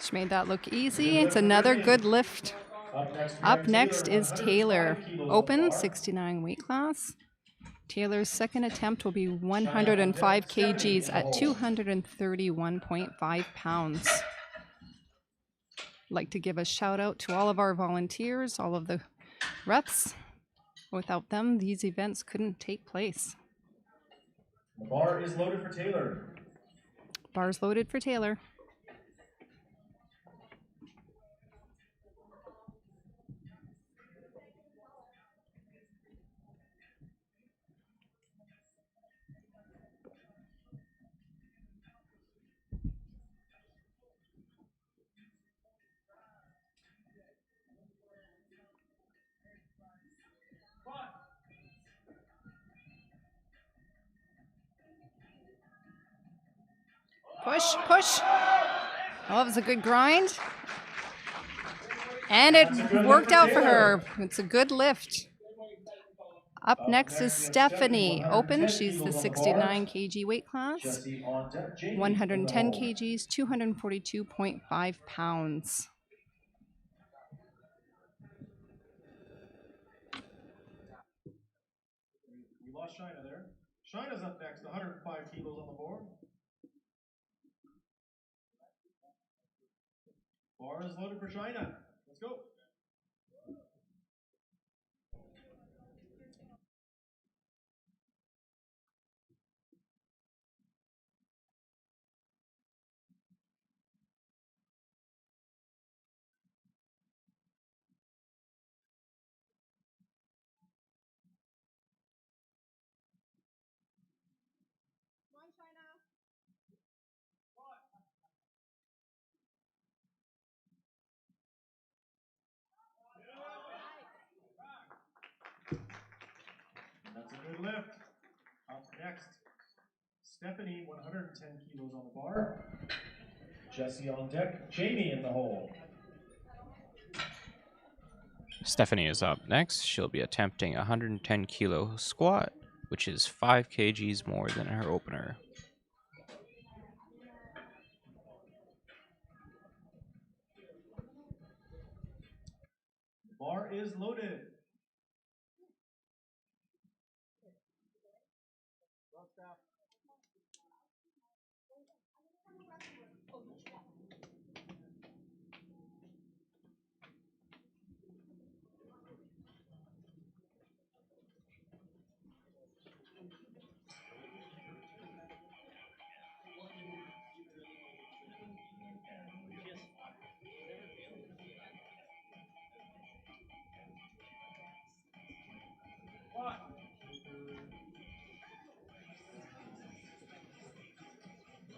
She made that look easy. It's another good lift. Up next is Taylor. Open, 69 weight class. Taylor's second attempt will be 105 kgs at 231.5 pounds. I'd like to give a shout out to all of our volunteers, all of the reps. Without them, these events couldn't take place. The bar is loaded for Taylor. Bar's loaded for Taylor. Push, push. Oh, it was a good grind. And it worked out for her. It's a good lift. Up next is Stephanie. Open, she's the 69 kg weight class. 110 kgs, 242.5 pounds. We lost Shina there. Shina's up next, 105 kilos on the board. Bar is loaded for Shina. Let's go. That's a good lift. Up next, Stephanie, 110 kilos on the bar. Jesse on deck. Jamie in the hole. Stephanie is up next. She'll be attempting a 110 kilo squat, which is 5 kgs more than her opener. Bar is loaded.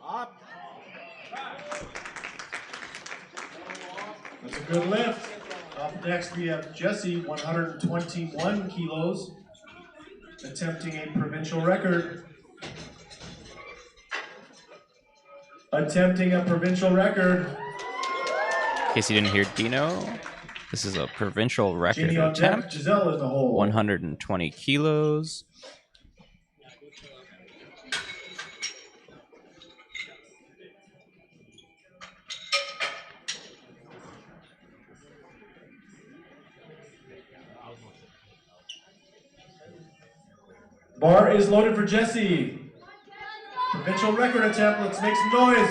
Up. That's a good lift. Up next we have Jesse, 121 kilos, attempting a provincial record. Attempting a provincial record. In case you didn't hear Dino, this is a provincial record Jamie on deck, attempt. Giselle in the hole. 120 kilos. Bar is loaded for Jesse. Provincial record attempt. Let's make some noise.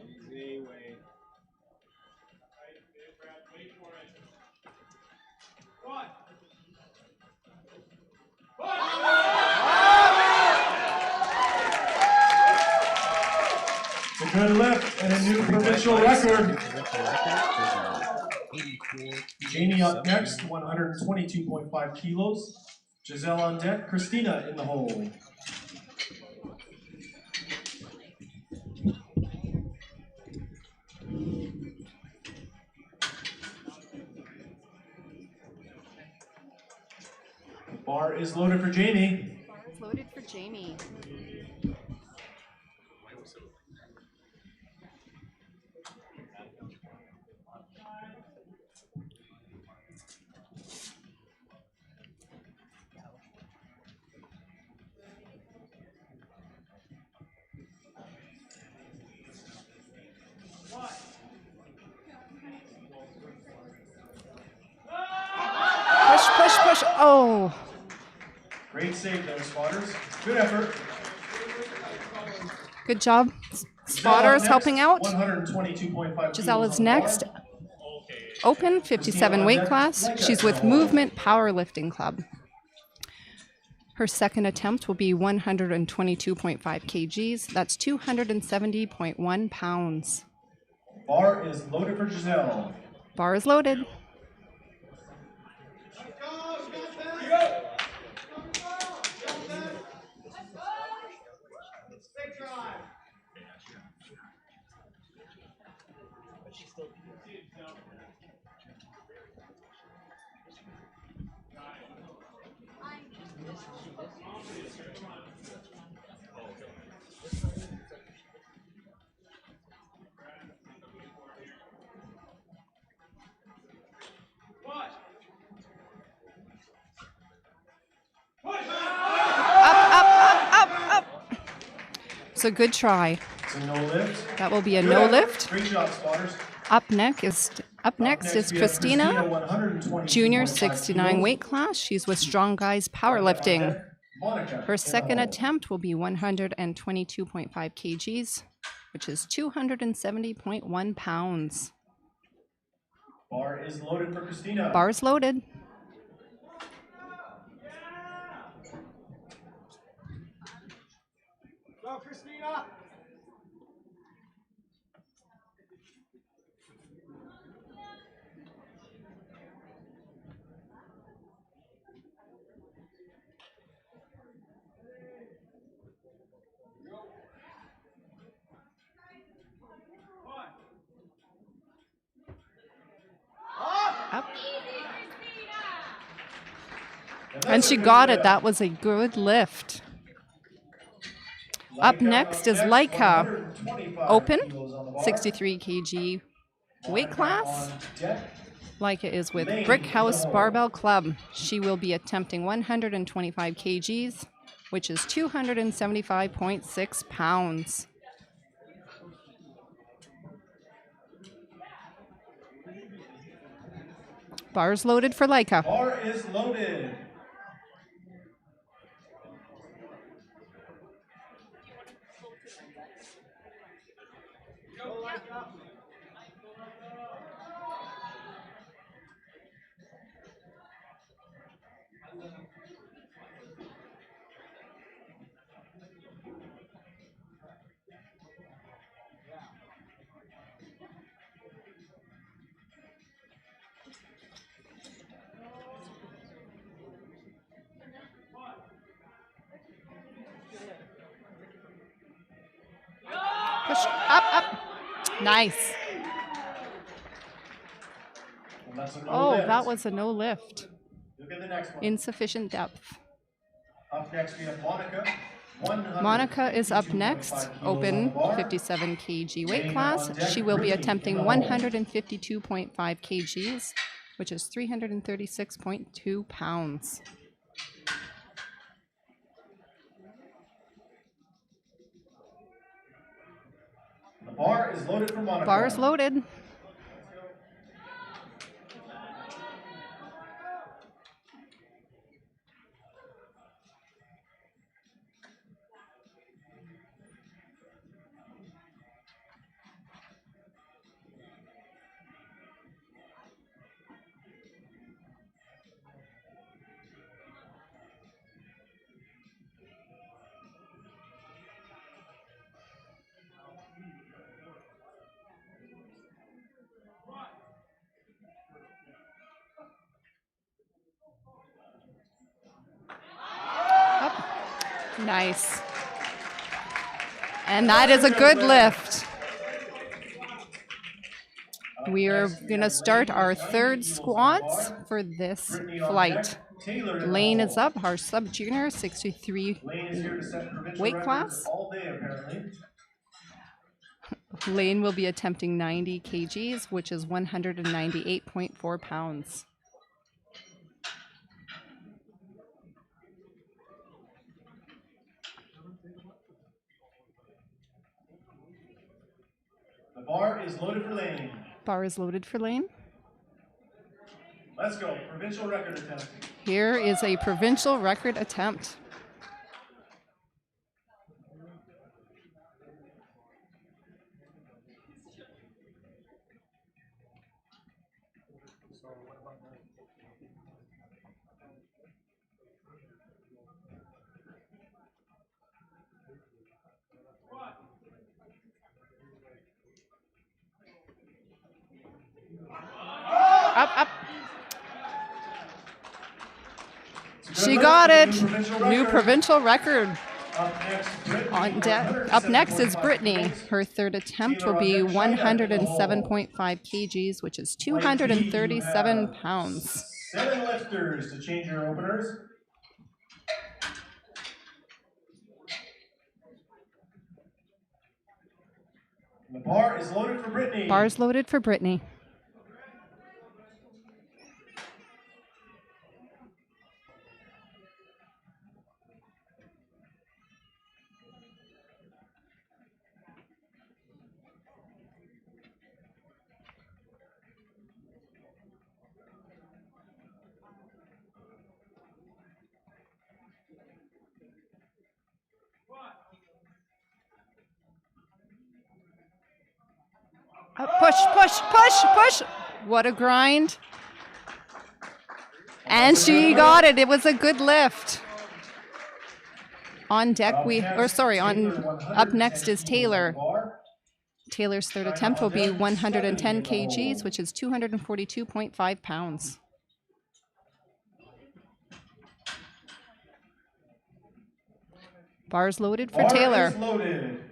Easy way. It's a good lift and a new provincial record. Jamie up next, 122.5 kilos. Giselle on deck, Christina in the hole. Bar is loaded for Jamie. Bar is loaded for Jamie. Push, push, push. Oh. Great save there, spotters. Good effort. Good job. Spotters helping out. 122.5 Giselle kilos is on the bar. next. Open, 57 weight class. She's with Movement Powerlifting Club. Her second attempt will be 122.5 kgs. That's 270.1 pounds. Bar is loaded for Giselle. Bar is loaded. So good try. It's a no lift. That will be a Good no effort. lift. Great job, spotters. Up next is we have Christina, 122.5 junior 69 kilos. weight class. She's with Strong Guys Powerlifting. Monica Her in the second hole. attempt will be 122.5 kgs, which is 270.1 pounds. Bar is loaded for Christina. Bar's loaded. Go, Christina. Up. And she got it. That was a good lift. Up next is Laika. 125 Open, kilos on the bar. 63 kg weight class. On deck. Laika is with Lane Brick in the House hole. Barbell Club. She will be attempting 125 kgs, which is 275.6 pounds. Bars loaded for Laika. Bar is loaded. up. Nice. And that's a no Oh, lift. that was a no lift. Look at the next one. Insufficient depth. Up next we have Monica. Monica is up next, 152.5 kilos on the open bar. 57 kg weight Laying class. on deck, She will be Brittany attempting in the hole. 152.5 kgs, which is 336.2 pounds. The bar is loaded for Monica. Bar is loaded. Up. Nice. And that is a good lift. We are going to start our third squats for this flight. Lane is up, our sub-junior 63 Lane is here to set provincial weight records class. all day apparently. Lane will be attempting 90 kgs, which is 198.4 pounds. The bar is loaded for Lane. Bar is loaded for Lane. Let's go. Provincial record attempt. Here is a provincial record attempt. Up. She got it. New provincial record. Up next is Brittany. Her third attempt will be 107.5 kgs, which is 237 pounds. 7 lifters to change your openers. The bar is loaded for Brittany. Bar is loaded for Brittany. Push. What a grind. And she got it. It was a good lift. On deck up next is Taylor. Taylor's third attempt will be 110 kgs, which is 242.5 pounds. Bars loaded for Taylor. Bar is loaded.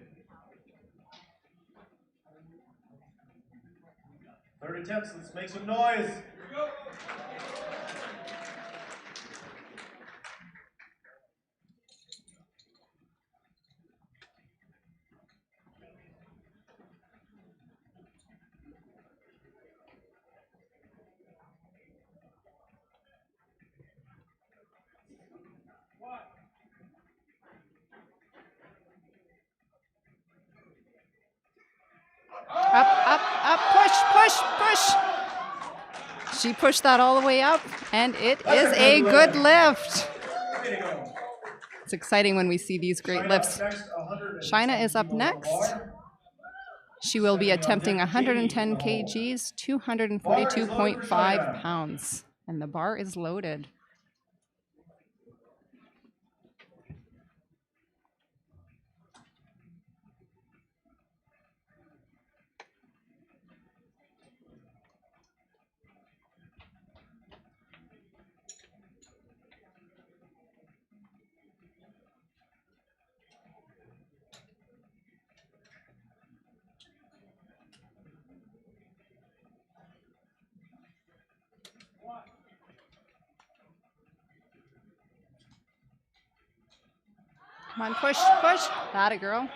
Third attempts, let's make some noise. Up, push. She pushed that all the way up, and it is a good lift. It's exciting when we see these great lifts. Shaina is up next. She will be attempting 110 kgs, 242.5 pounds, and the bar is loaded. Come on, push, push. That a girl.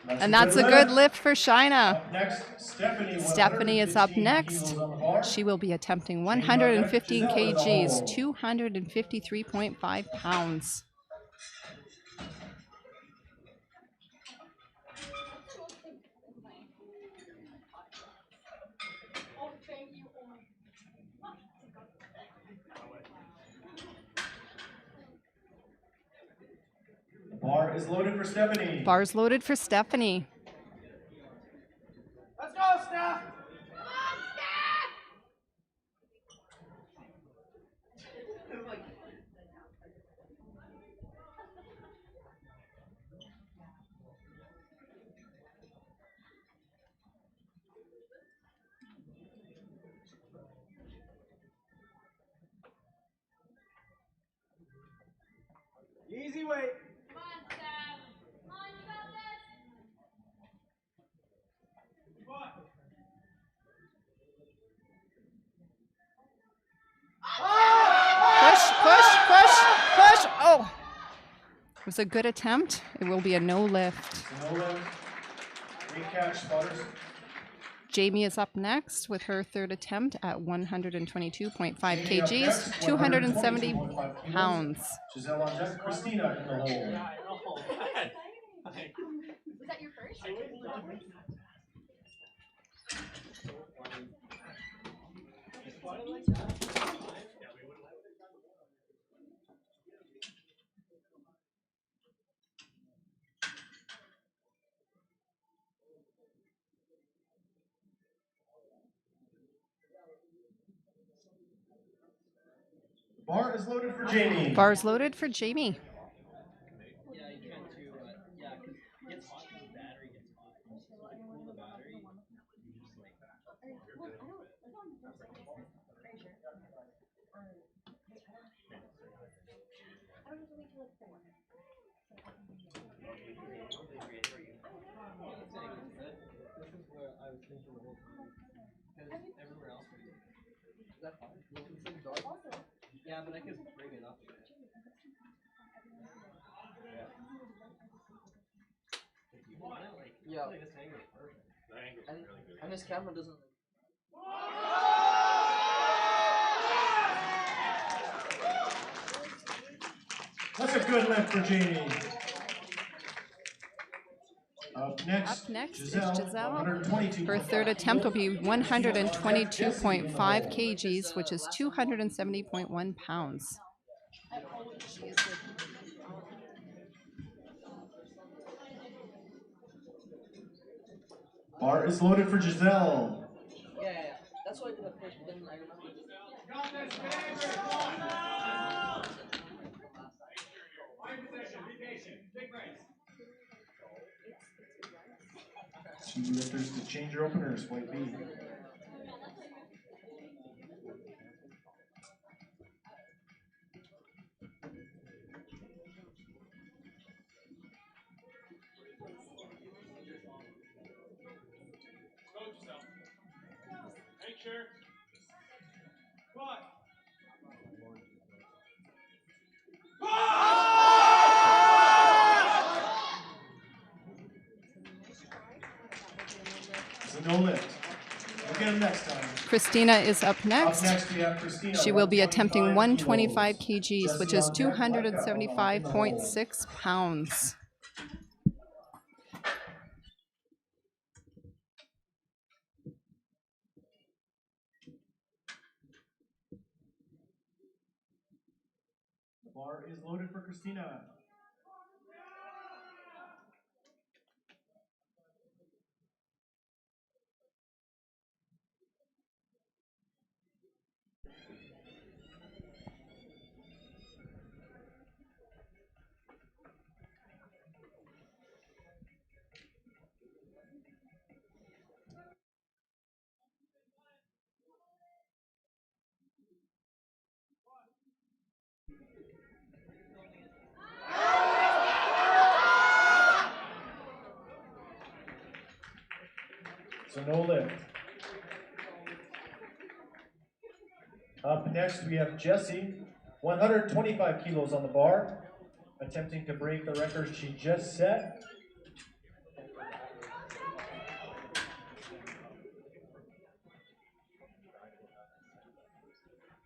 And that's a good good lift for Shina. Up next, Stephanie. Stephanie is up 115 next. kilos on the bar. She will be attempting Jamie on deck, 115 Giselle in the kgs, hole. 253.5 pounds. The bar is loaded for Stephanie. Bar's loaded for Stephanie. Let's go, Steph! Easy weight. Come on, Steph. Come on, you got this. Push, push, push, push. Oh. It was a good attempt. It will be a no lift. No lift. Great catch, spotters. Jamie is up next with her third attempt at 122.5 Jamie up kgs, next, 270 122.5 kilos. pounds. Giselle on deck, Christina in the hole. Was that your first? Bar is loaded for Jamie. Bar's loaded for Jamie. Yeah, you can too, but yeah, because it gets hot when the battery gets hot. So like cool the battery, you just like this is what I was thinking the whole time. Because everywhere else is that fine? Well, it's like dark. Yeah, but I could bring it up a bit. Yeah. If you want it, like, Yeah. like this angle is perfect. The angle's And, really good. and this camera doesn't. That's a good lift for Jamie. Up next, Giselle, is Giselle. 122. Her third attempt will be 122.5 kgs, which is 270.1 pounds. Bar is loaded for Giselle. Yeah. That's why I did it first, but then I remember. Two lifters to change your openers, white B. Go, Giselle. Make sure. Come on. It's a no lift. We'll get him next time. Christina is up next. Up next, we have Christina. She will be attempting 125 kilos. kgs, which is 275.6 pounds. The bar is loaded for Christina. So no lift. Up next, we have Jessie, 125 kilos on the bar. attempting to break the record she just set.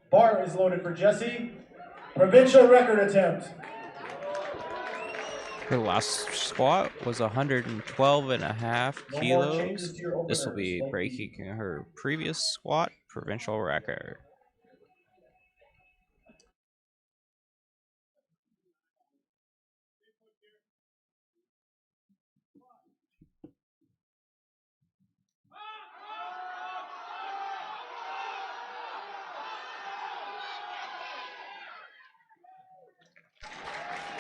Bar is loaded for Jessie. Provincial record attempt. Her last squat was 112.5 kilos. This will be breaking her previous squat provincial record.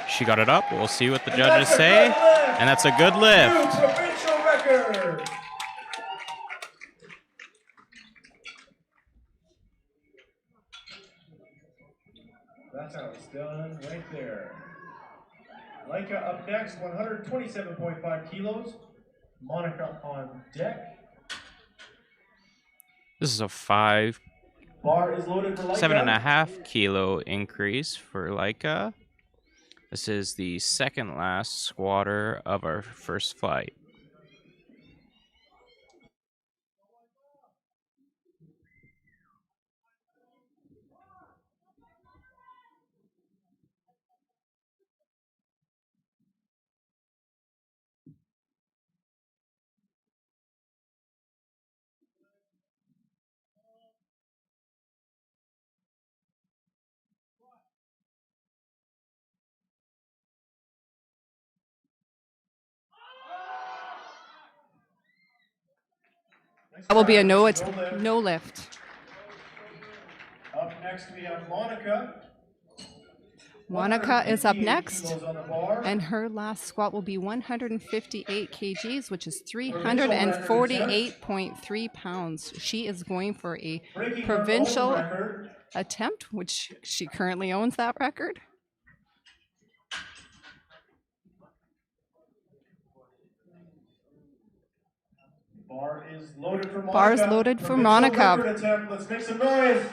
She got it up. We'll see what the judges say. And that's a good lift. New provincial record. That's how it's done right there. Leica up next, 127.5 kilos. Monica on deck. This is a Bar is loaded for Leica. 7.5 kilo increase for Leica. This is the second last squatter of our first flight. That will be a no lift. Up next we have Monica. Monica is up next, and her last squat will be 158 kgs, which is 348.3 pounds. She is going for a provincial attempt, which she currently owns that record. Bar is loaded for Monica. Bar is loaded for Monica. Record attempt. Let's make some noise.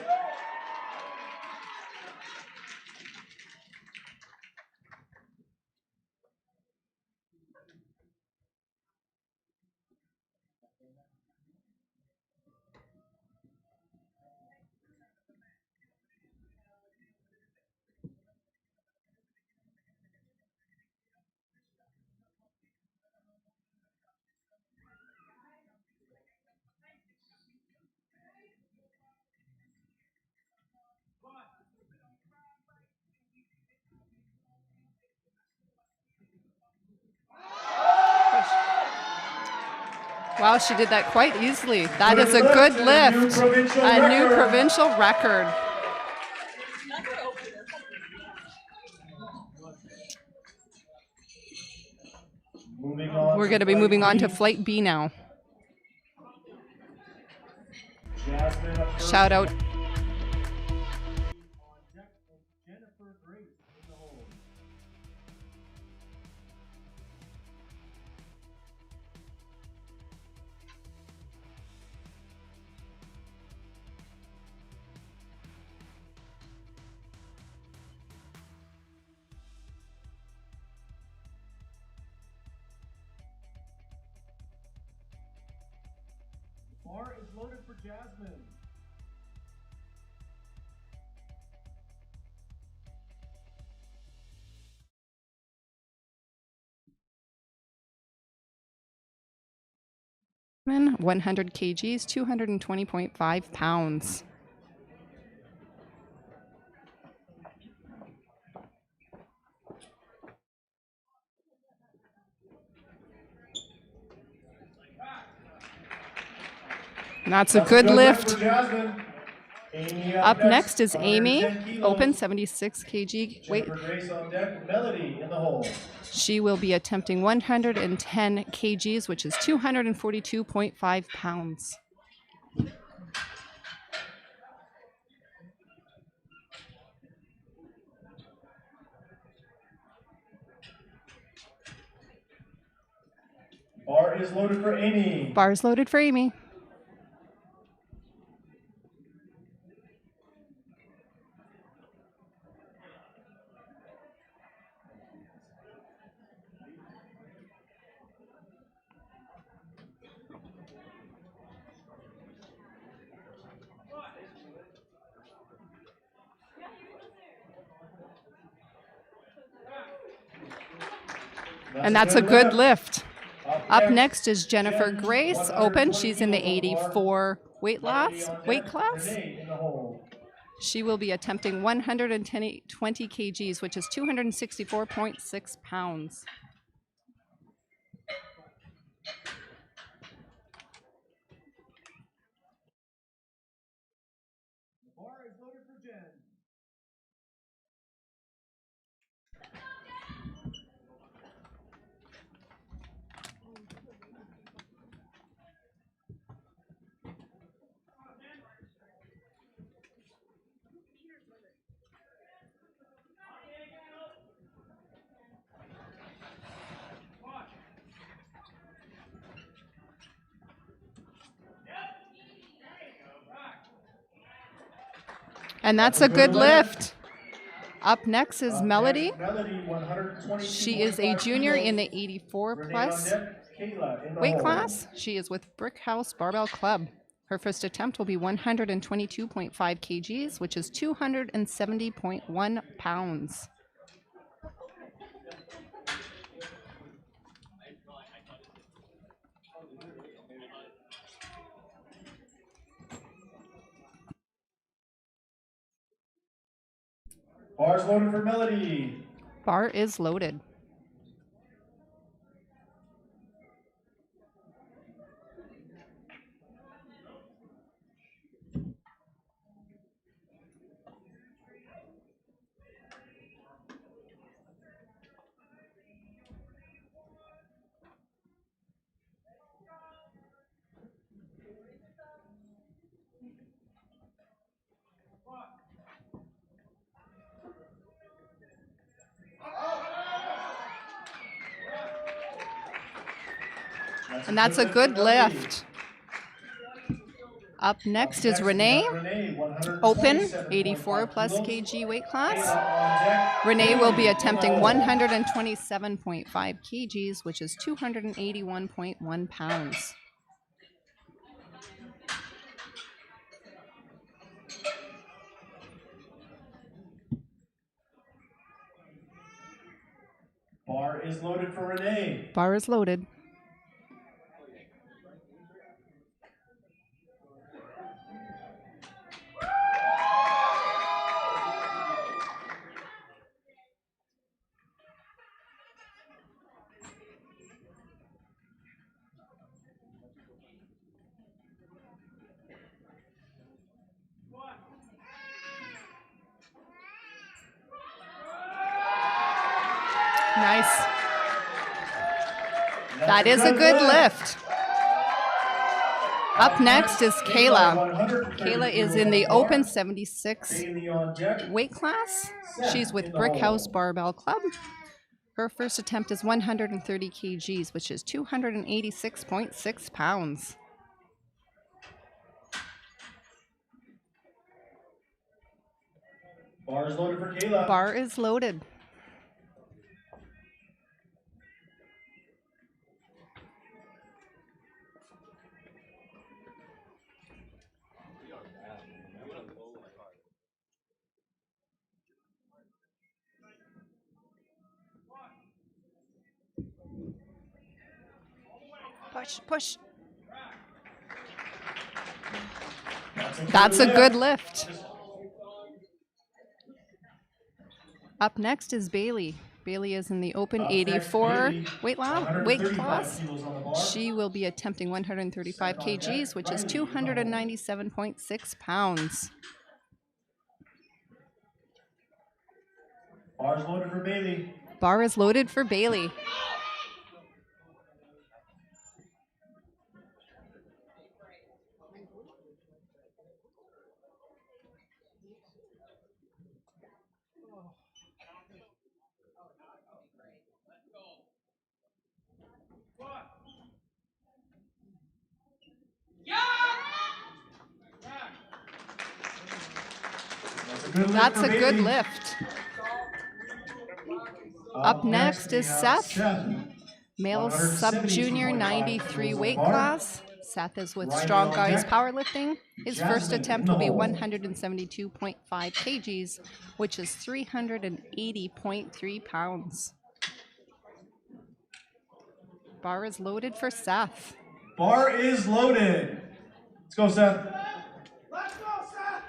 Wow, she did that quite easily. That is a good lift. A new provincial record. We're going to be moving on to Flight B now. Shout out. Bar is loaded for Jasmine. Jasmine, 100 kgs, 220.5 pounds. That's a good lift. Up next is Amy, open 76 kg weight. She will be attempting 110 kgs, which is 242.5 pounds. Bar is loaded for Amy. Bar is loaded for Amy. And that's a good lift. Up next is Jennifer Grace, open. She's in the 84 weight class. She will be attempting 120 kgs, which is 264.6 pounds. And that's a good lift. Up next is Melody. She is a junior in the 84 plus weight class. She is with Brick House Barbell Club. Her first attempt will be 122.5 kgs, which is 270.1 pounds. Bar's loaded for Melody. Bar is loaded. And that's a good lift. Up next is Renee, open, 84 plus kg weight class. Renee will be attempting 127.5 kgs, which is 281.1 pounds. Bar is loaded for Renee. Bar is loaded. Nice. That is a good lift. Up next is Kayla. Kayla is in the open 76 weight class. She's with Brick House Barbell Club. Her first attempt is 130 kgs, which is 286.6 pounds. Bar is loaded for Kayla. Bar is loaded. Push, push. That's a good lift. Up next is Bailey. Bailey is in the open 84 weight class. She will be attempting 135 kgs, which is 297.6 pounds. Bar is loaded for Bailey. Bar is loaded for Bailey. That's a good lift. Up next is Seth, male sub-junior 93 weight class. Seth is with Strong Guys Powerlifting. His first attempt will be 172.5 kgs, which is 380.3 pounds. Bar is loaded for Seth. Bar is loaded. Let's go, Seth. Let's go, Seth!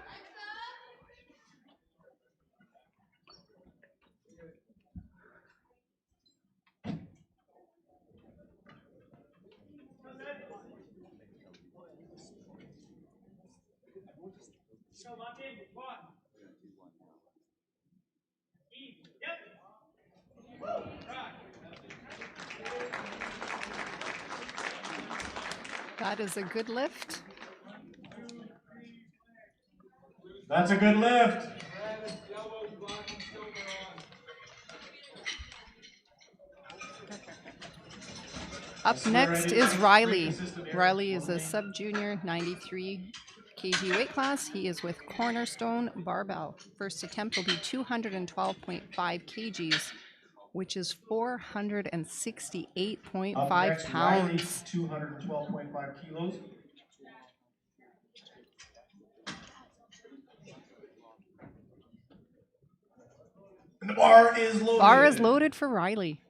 Go, Lucky. One. Eat. Yep. Right. That is a good lift. That's a good lift. Up next is Riley. Riley is a sub-junior 93 kg weight class. He is with Cornerstone Barbell. First attempt will be 212.5 kgs, which is 468.5 pounds. 212.5 kilos. And the bar is loaded. Bar is loaded for Riley.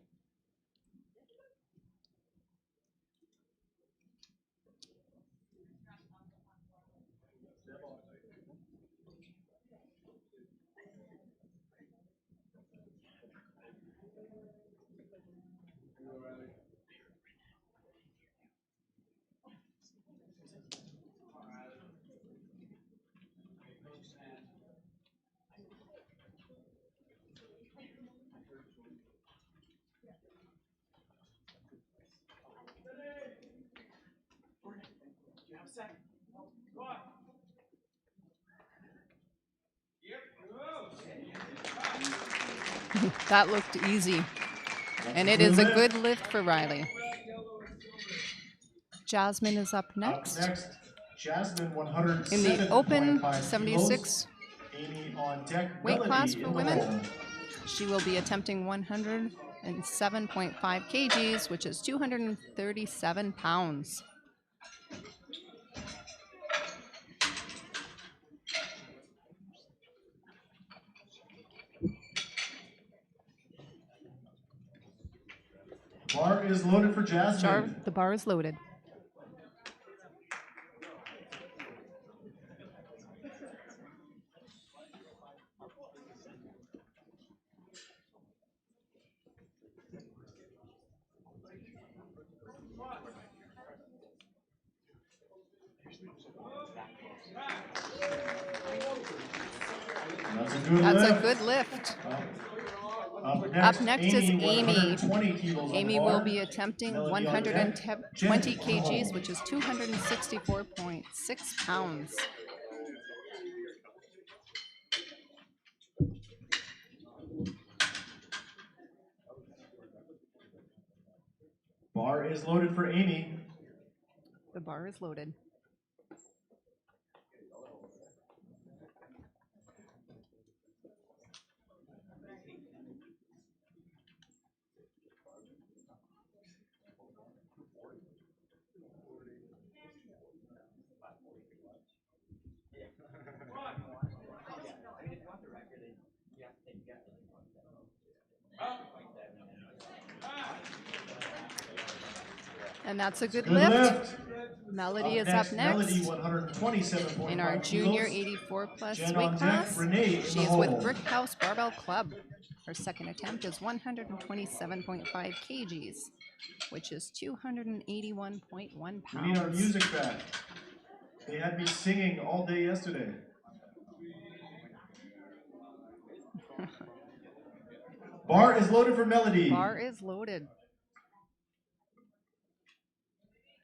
That looked easy. And it is a good lift for Riley. Jasmine is up next. Up next, Jasmine, 107.5 in the open kilos. 76 Amy on deck. weight Melody class in for the women. hole. She will be attempting 107.5 kgs, which is 237 pounds. Bar is loaded for Jasmine. The bar is loaded. That's a good lift. Up next is Amy. Amy will be attempting 120 kgs, which is 264.6 pounds. Bar is loaded for Amy. The bar is loaded. And that's a good lift. Melody is up next. In our junior 84 plus weight class. She is with Brick House Barbell Club. Her second attempt is 127.5 kgs, which is 281.1 pounds. We need our music back. They had me singing all day yesterday. Bar is loaded for Melody. Bar is loaded.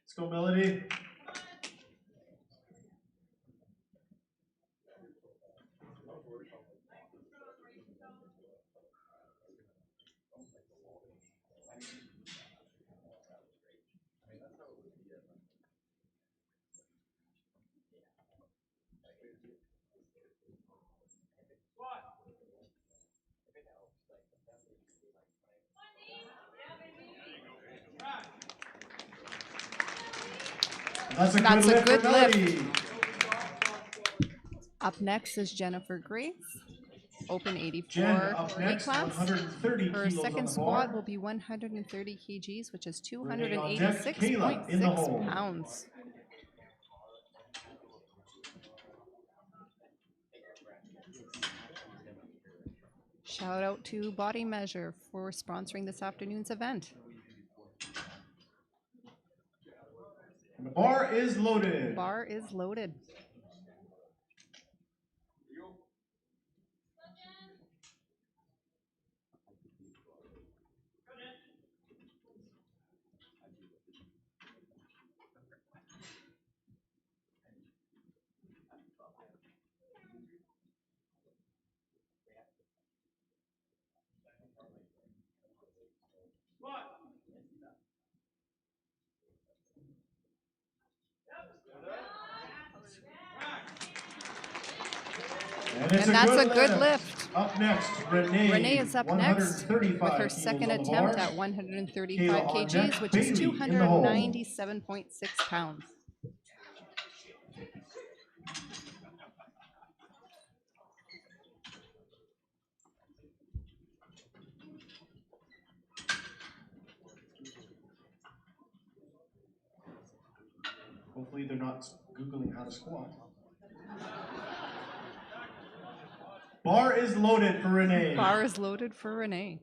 Let's go, Melody. That's a good lift. Up next is Jennifer Grace. open Jen 84 up weight next, class. 130 Her kilos on second the squat bar. will be 130 kgs, which is Renee on deck, Kayla in the hole. 286.6 pounds. Shout out to Body Measure for sponsoring this afternoon's event. And the bar is loaded. Bar is loaded. And that's a good lift. Up next, Renee. Renee is up next with her second attempt at 135 kgs, which is 297.6 pounds. Hopefully they're not Googling how to squat. Bar is loaded for Renee. Bar is loaded for Renee.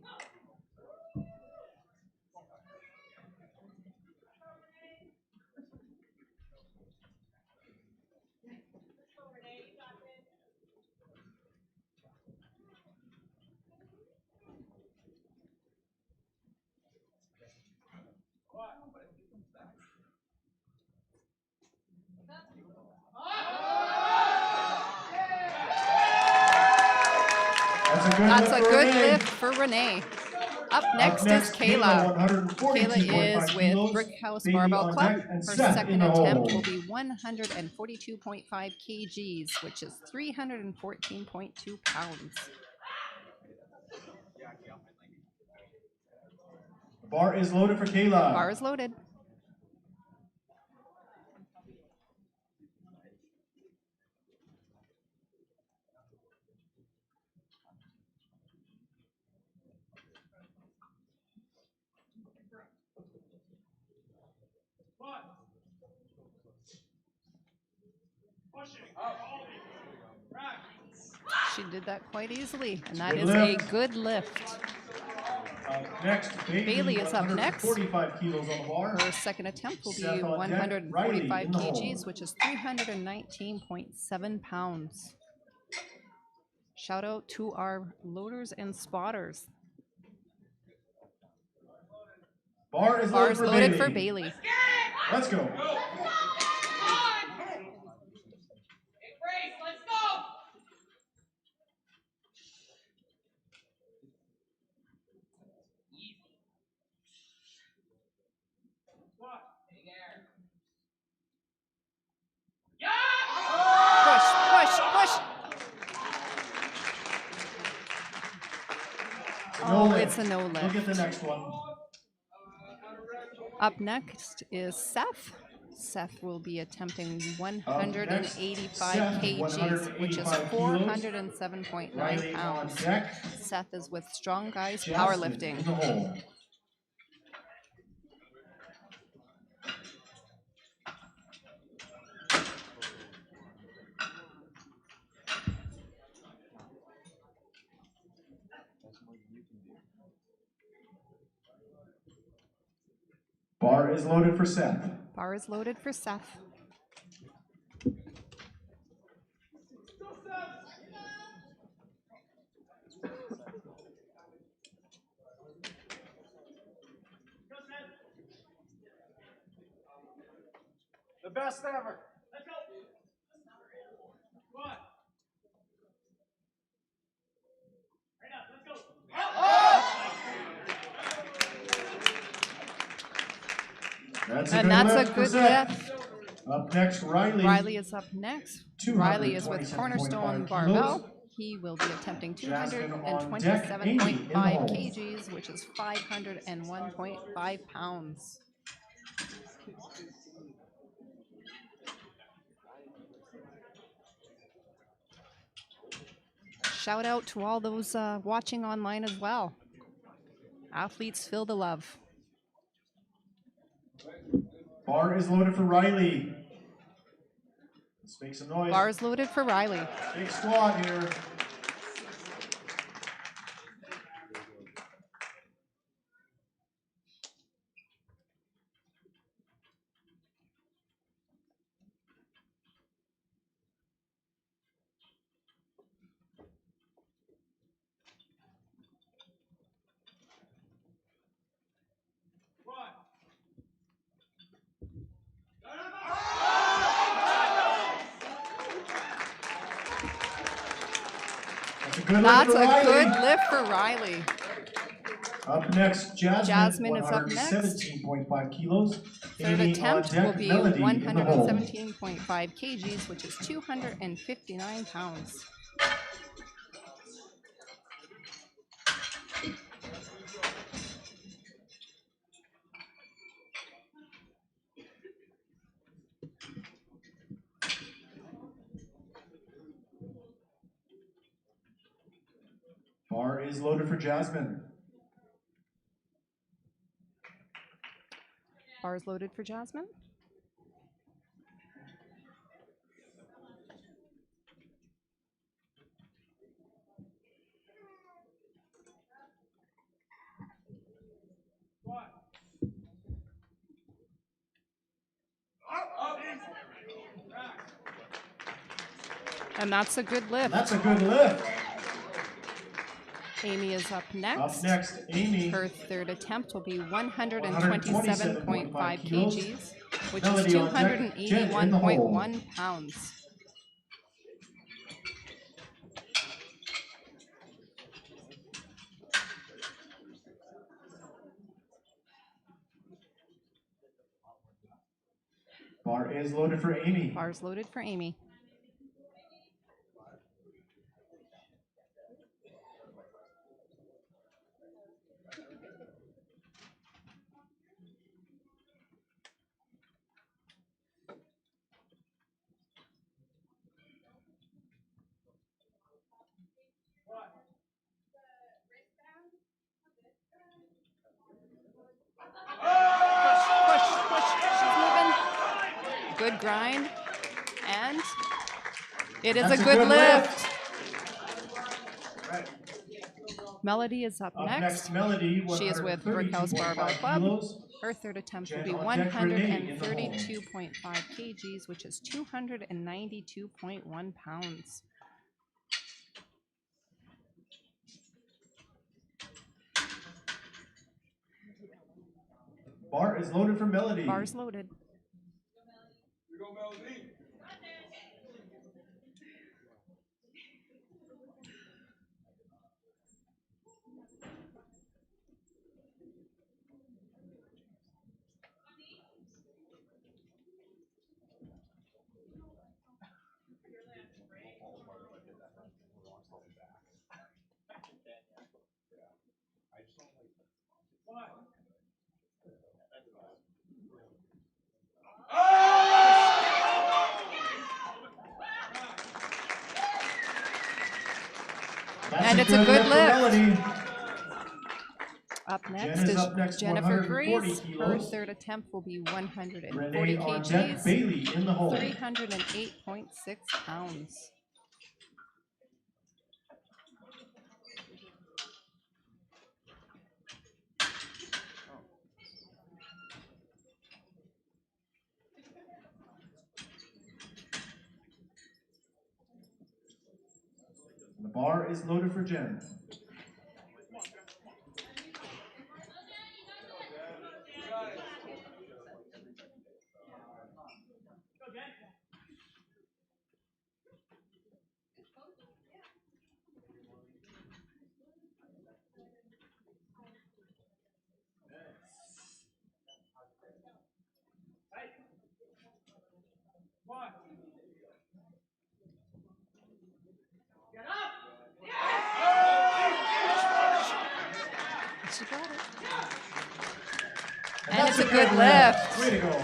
That's a good lift for Renee. Up next is Kayla. Kayla is with Brickhouse Barbell Club. Her second attempt will be 142.5 kgs, which is 314.2 pounds. Bar is loaded for Kayla. Bar is loaded. She did that quite easily, and that is a good lift. Next, Bailey is up next. 45 kilos on the bar. Her second attempt will be 145 kgs, which is 319.7 pounds. Shout out to our loaders and spotters. Bar is loaded for Bailey. Let's go. Push, push, push. Oh, it's a no lift. Look at the next one. Up next is Seth. Seth will be attempting 185 kgs, which is 407.9 pounds. Seth is with Strong Guys Powerlifting. Bar is loaded for Seth. Bar is loaded for Seth. The best ever. Let's go. Come on. Right up. Let's go. That's a good lift. Up next, Riley. Riley is up next. Riley is with Cornerstone Barbell. He will be attempting 227.5 kgs, which is 501.5 pounds. shout out to all those watching online as well. Athletes feel the love. Bar is loaded for Riley. Let's make some noise. Bar is loaded for Riley. Big squat here. That's a good lift for Riley. Up next, Jasmine is up next. 117.5 kilos. Third Amy attempt on will deck, be Melody in the hole. 117.5 kgs, which is 259 pounds. Bar is loaded for Jasmine. Bar is loaded for Jasmine. And that's a good lift. That's a good lift. Amy is up next. Up next, Amy. Her third attempt will be 127.5 kgs, which is Melody on deck, Jen in the hole. 281.1 pounds. Bar is loaded for Amy. Bar is loaded for Amy. Push. She's moving. Good grind. And it is That's a good lift. Right. Melody is up next. Melody. She is with Brickhouse Barbell Club. Her third attempt will be 132.5 kgs, which is 292.1 pounds. Bar is loaded for Melody. Bar is loaded. Here we go, Melody. And it's a good lift. Melody. Up next Jen is is up next, Jennifer 140 Grace. Her kilos. third attempt will be 140 Renee on deck, kgs, Bailey in the hole. 308.6 pounds. The bar is loaded for Jen. She got it. And it's a good lift. Way to go.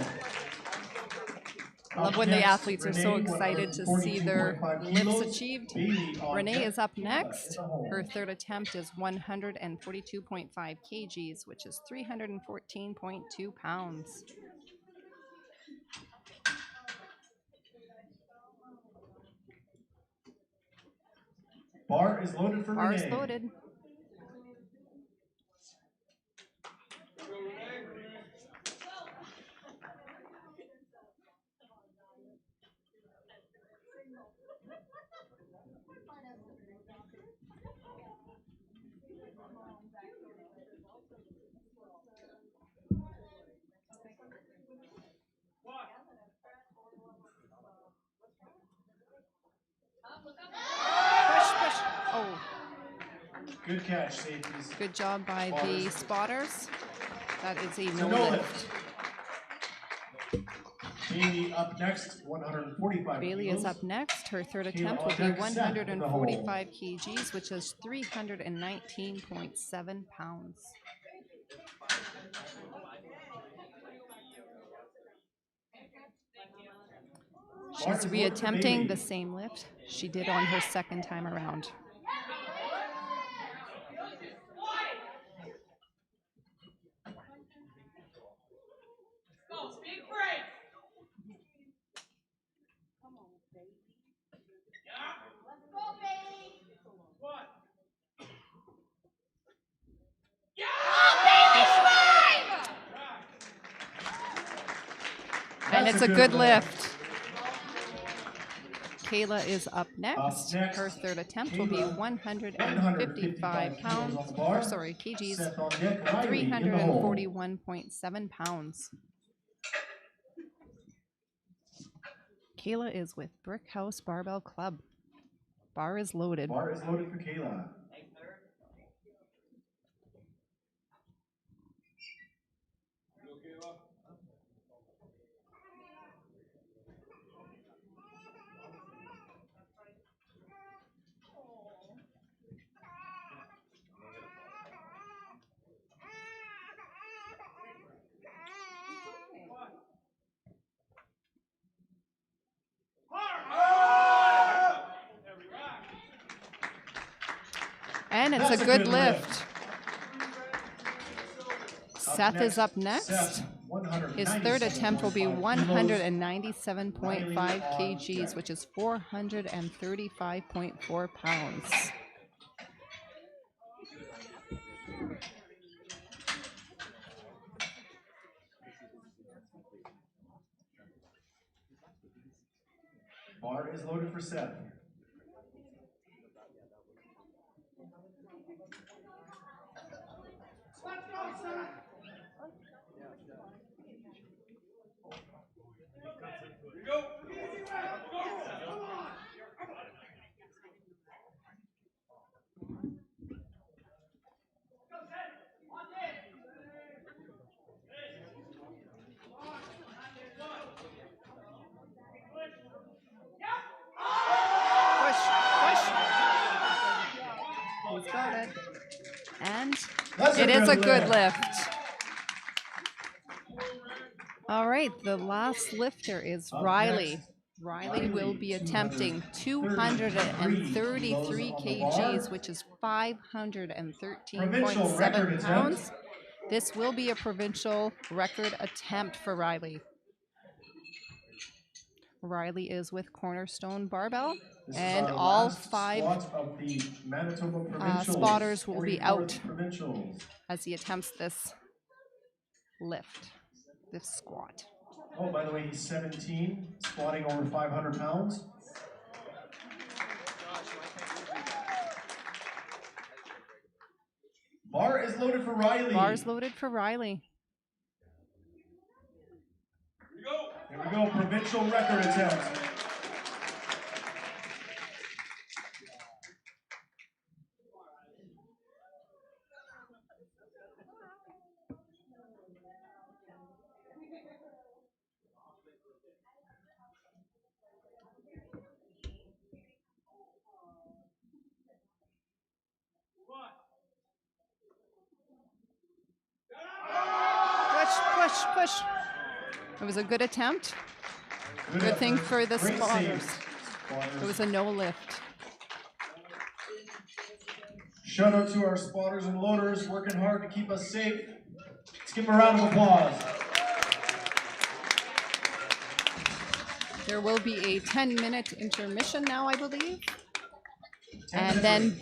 love Up when the next, athletes are so Renee, excited to see their 142.5 lifts kilos. achieved. Bailey on Renee deck. is up Kayla in next. the hole. Her third attempt is 142.5 kgs, which is 314.2 pounds. Bar is loaded for Bar Renee. is loaded. Push, push. Oh, Good catch, safeties. good job by the spotters. That is a So no no lift. Bailey up next, 145 Bailey kilos. is up next. Her third Kayla attempt on will be deck, Seth in the hole. 145 kgs, which is 319.7 pounds. She's reattempting the same lift she did on her second time around. And it's a good lift. Kayla is up next. Her third attempt will be 155 pounds, or sorry, kgs, Seth on deck, Riley in the hole. 341.7 pounds. Kayla is with Brick House Barbell Club. Bar is loaded. Bar is loaded for Kayla. And it's a good lift. Seth is up next. His third attempt will be 197.5 kgs, which is 435.4 pounds. Bar is loaded for Seth. Push, push. He's got it. And it is a good lift. All right, the last lifter is Riley. Riley will be attempting 233 kgs, which is 513.7 pounds. This will be a provincial record attempt for Riley. Riley is with Cornerstone Barbell, and all 5 of the Manitoba Provincials. spotters will be out Provincials. as he attempts this lift, this squat. Oh, by the way, he's 17, squatting over 500 pounds. Bar is loaded for Riley. Bar is loaded for Riley. Here we go, provincial record attempt. Push, push, push. It was a good attempt. Good thing for the Great spotters. save. It was a no lift. Shout out to our spotters and loaders working hard to keep us safe. Let's give them a round of applause. There will be a 10-minute intermission now, I believe. And then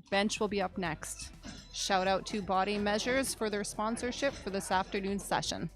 bench will be up next. Shout out to Body Measures for their sponsorship for this afternoon session.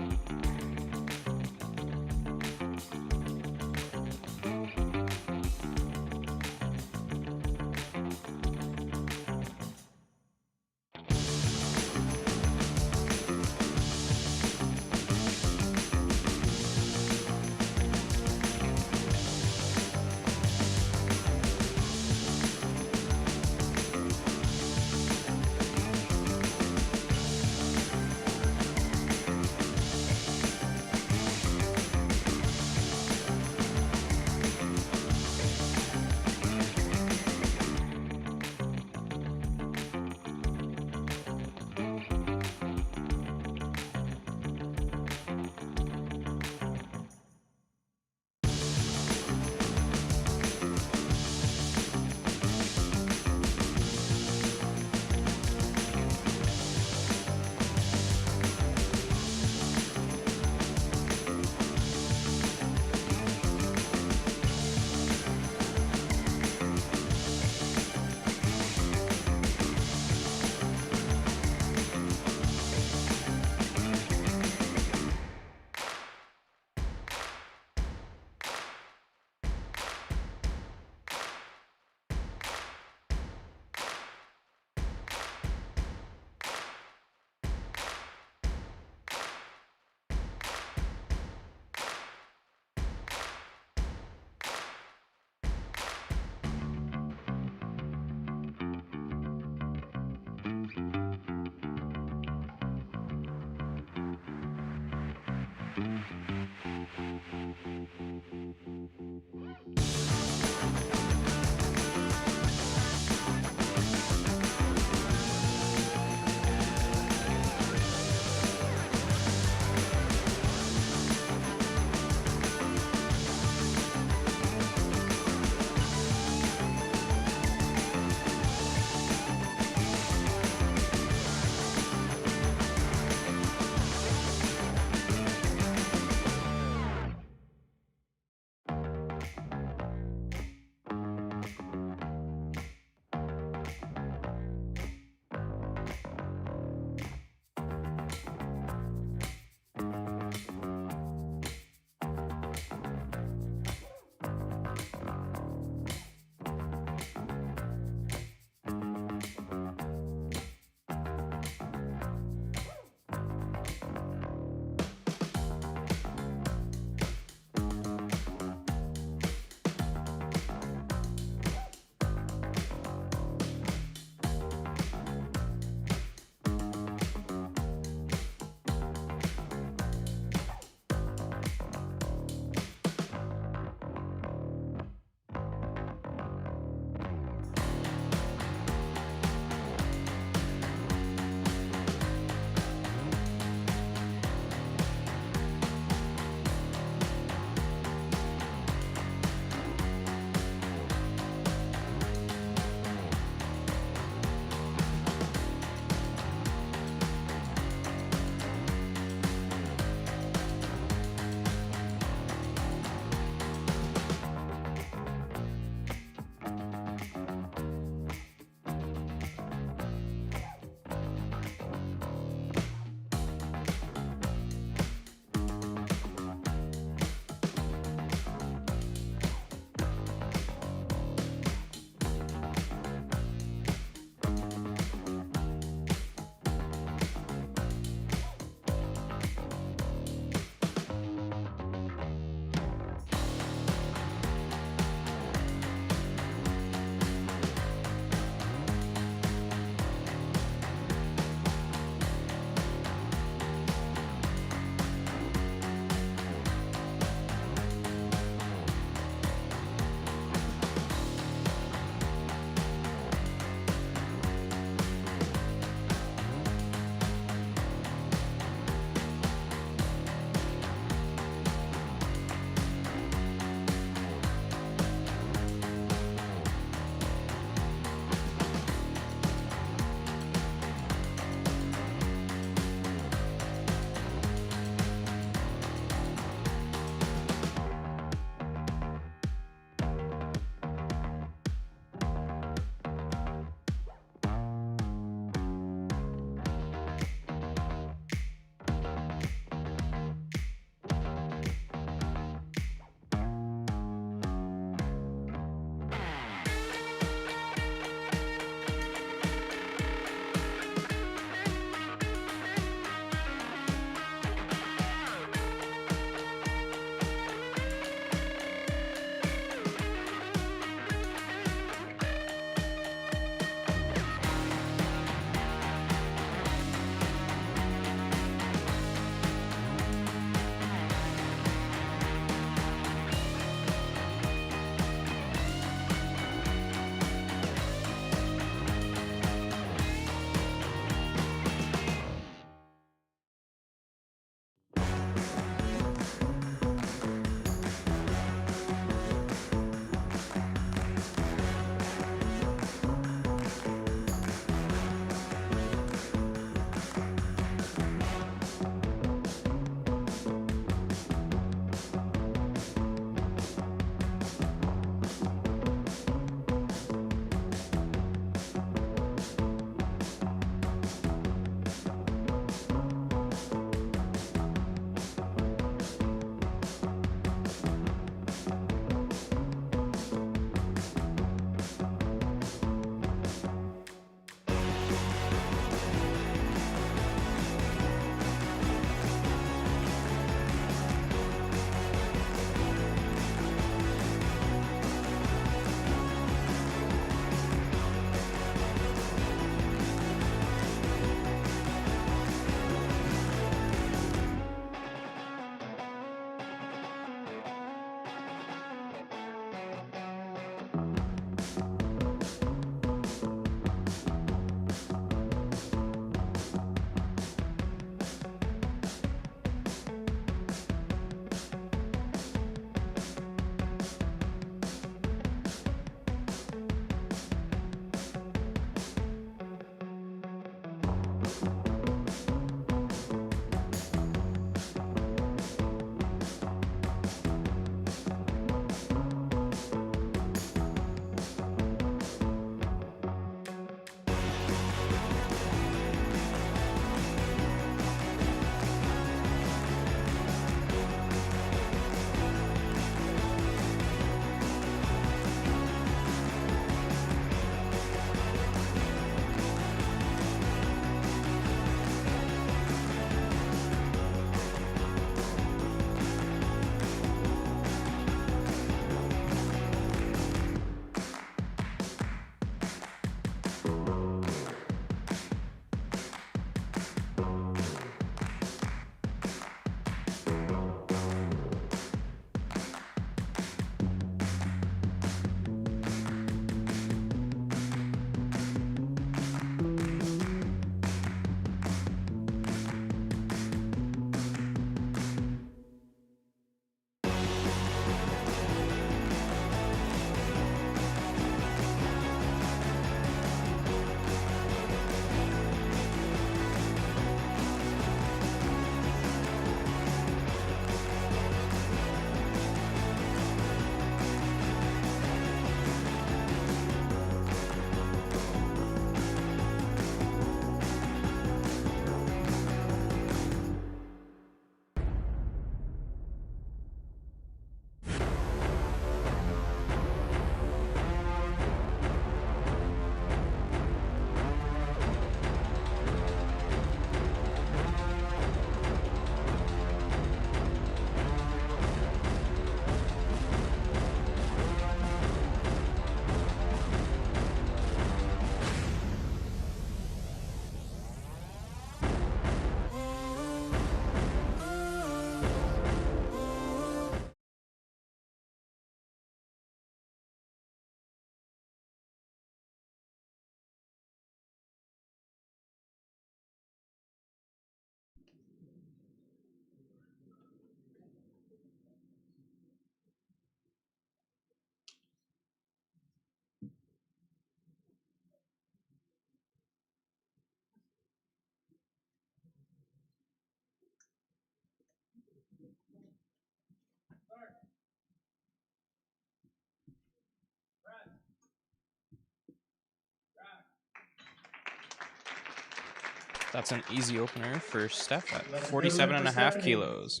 That's an easy opener for Steph at That's a good 47 and a lift for half Stephanie. kilos.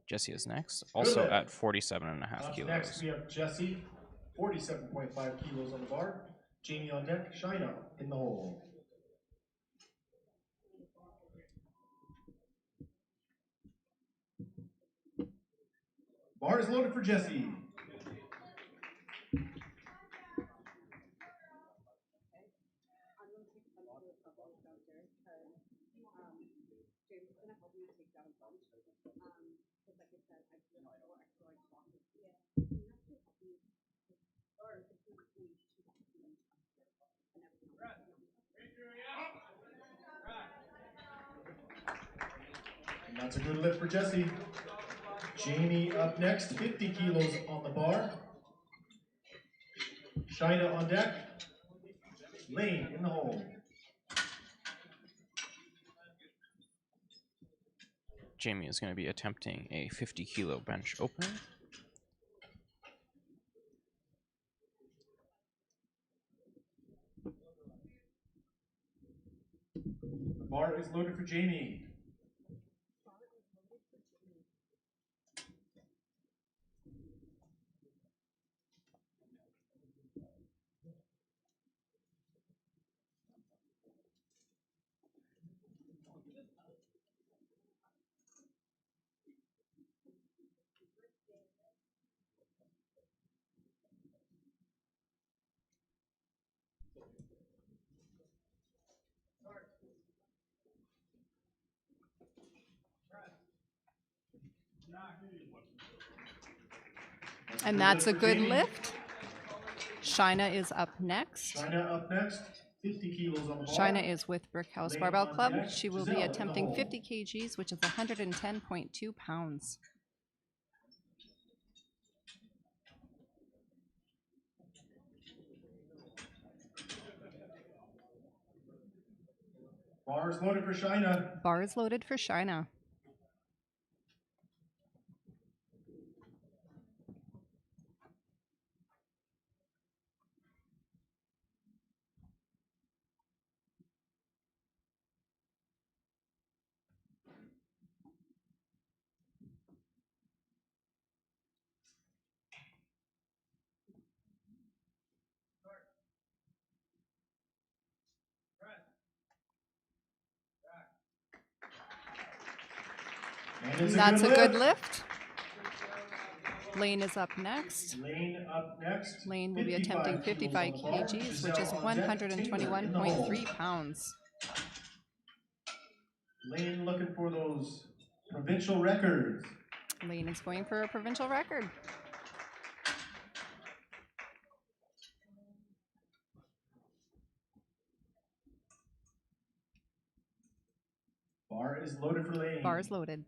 Jesse is next, also lift. at 47 and a half Up kilos. next, we have Jesse, 47.5 kilos on the bar. Jamie on deck, Shina in the hole. Bar is loaded for Jesse. And that's a good lift for Jesse. Jamie up next, 50 kilos on the bar. Shina on deck. Lane in the hole. Jamie is going to be attempting a 50 kilo bench opener. The bar is loaded for Jamie. And that's a good lift. Shina is up next. Shina up next, 50 kilos on the bar. Shina is with Brickhouse Lane Barbell on Club. deck, She will Giselle be in the attempting hole. 50 kgs, which is 110.2 pounds. Bar is loaded for Shina. Bar is loaded for Shina. And That's a good lift. Lane is up next. Lane up next. Lane will be attempting 55 kgs, which is 121.3 pounds. Lane looking for those provincial records. Lane is going for a provincial record. Bar is loaded for Lane. Bar is loaded.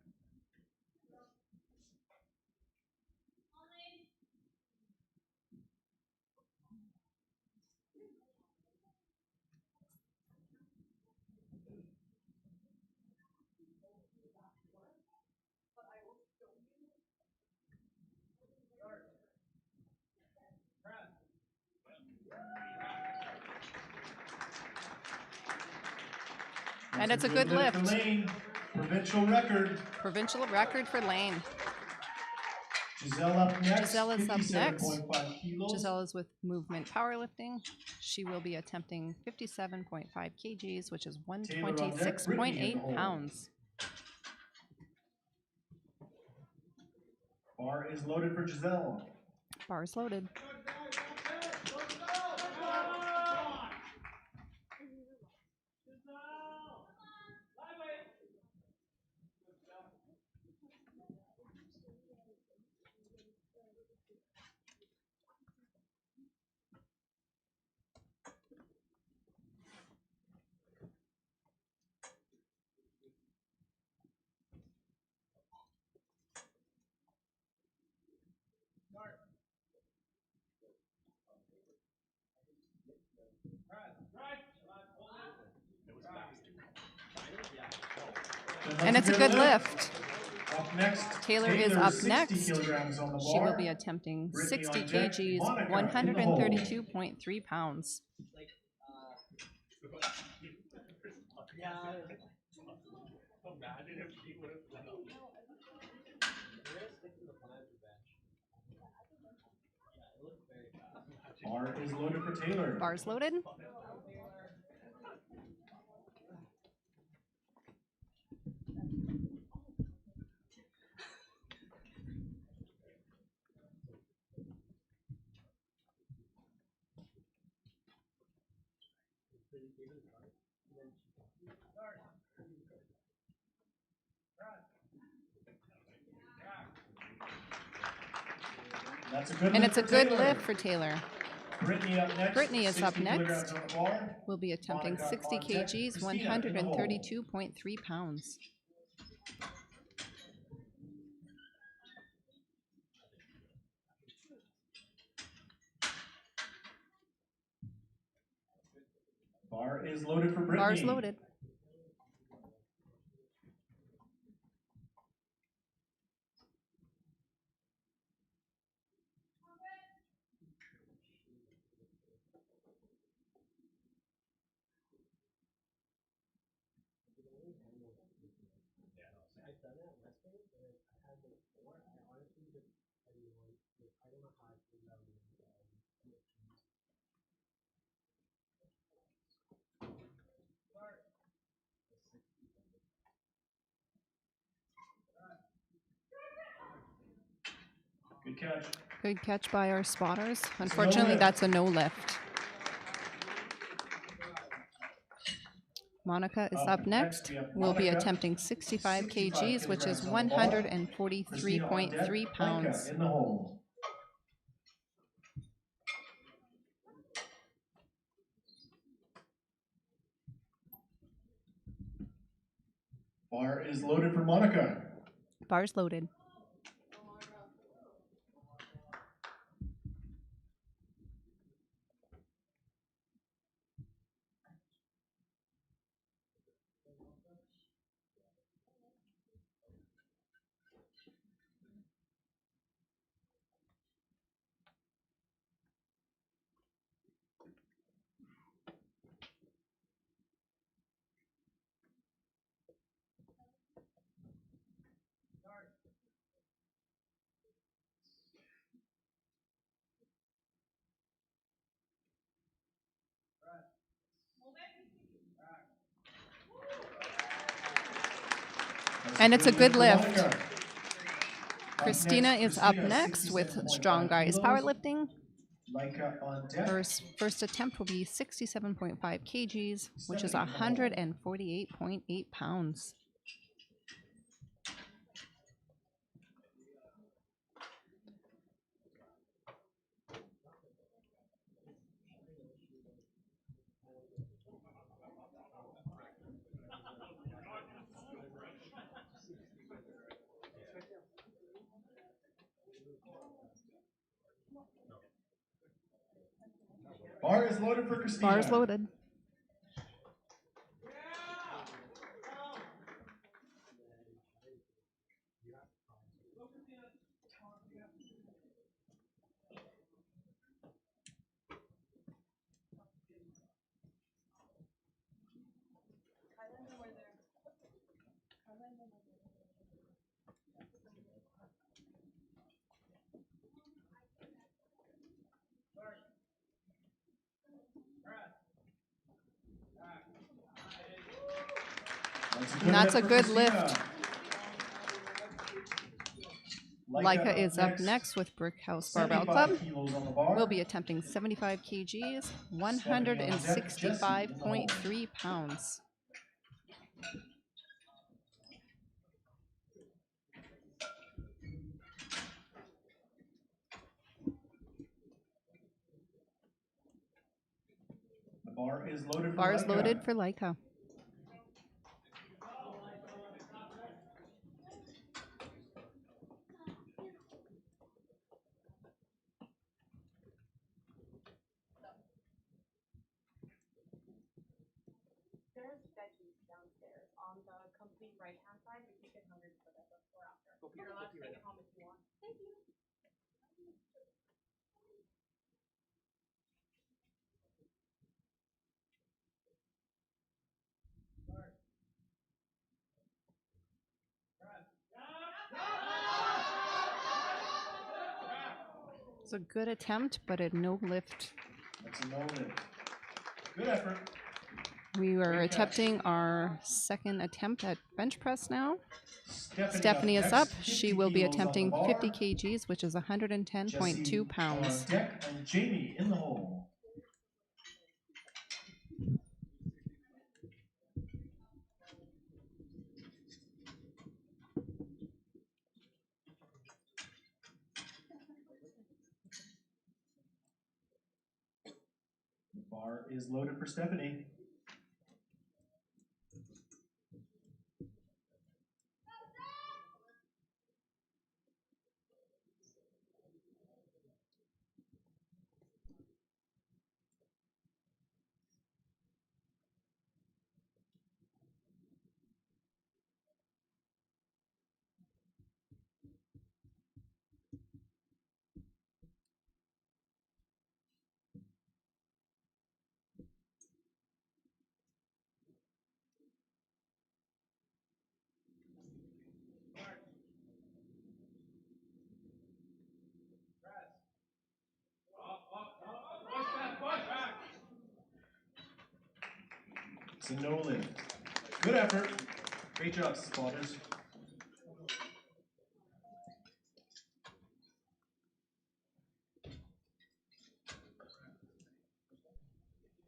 And it's a good lift. For Lane. Provincial record. Provincial record for Lane. Giselle up next. Giselle is up next. 57.5 kilos. Giselle is with movement powerlifting. She will be attempting 57.5 kgs, which is 126.8 pounds. Bar is loaded for Giselle. Bar is loaded. And it's a good lift. Up next, Taylor is up 60 next. kilograms on the She will bar. be attempting Brittany 60 on deck, kgs, Monica in the hole. 132.3 pounds. Imagine if she would have done Bar is loaded for Taylor. Bars loaded. That's a good And lift it's a for good Taylor. lift for Taylor. Brittany up next. Brittany is up 60 next. kilograms on the bar. We'll be attempting Monica 60 on deck, kgs, Christina in the hole. 132.3 pounds. Bar is loaded for Brittany. Bars loaded. Good catch. Good catch by our spotters. Unfortunately, that's a no lift. Monica is up next. We'll be attempting 65 kgs, which is 143.3 pounds. In the hole. Bar is loaded for Monica. Bars loaded. And it's a good lift. Christina is up next with Strong Guys Powerlifting. Her first attempt will be 67.5 kgs, which is 148.8 pounds. Bar is loaded for Christina. Bars loaded. And that's a good lift. Leica is up next with Brick House Barbell Club. We'll be attempting 75 kgs, 165.3 pounds. The bar is loaded for Bars Leica. loaded for Leica. There's veggies downstairs on the complete right-hand side, but you can 100 for that before after. You're allowed to take it home if you want. Thank you. It's a good attempt, but a no lift. That's a no lift. Good effort. We are attempting our second attempt at bench press now. Stephanie is up. She will be attempting 50 kgs, which is 110.2 pounds. On deck and Jamie in the hole. The bar is loaded for Stephanie. It's a no lift. Good effort. Great job, spotters.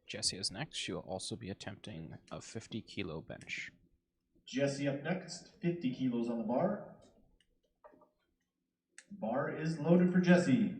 Jessie is next. She will also be attempting a 50 kilo bench. Jessie up next, 50 kilos on the bar. Bar is loaded for Jessie.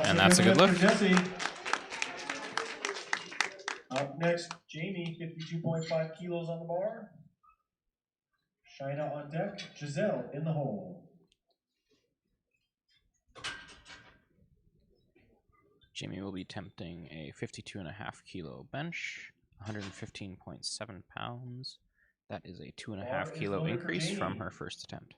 And that's a good lift. Jessie. Up next, Jamie, 52.5 kilos on the bar. Shina on deck, Giselle in the hole. Jamie will be attempting a 52.5 kilo bench, 115.7 pounds. That is a 2.5 kilo increase from her first attempt.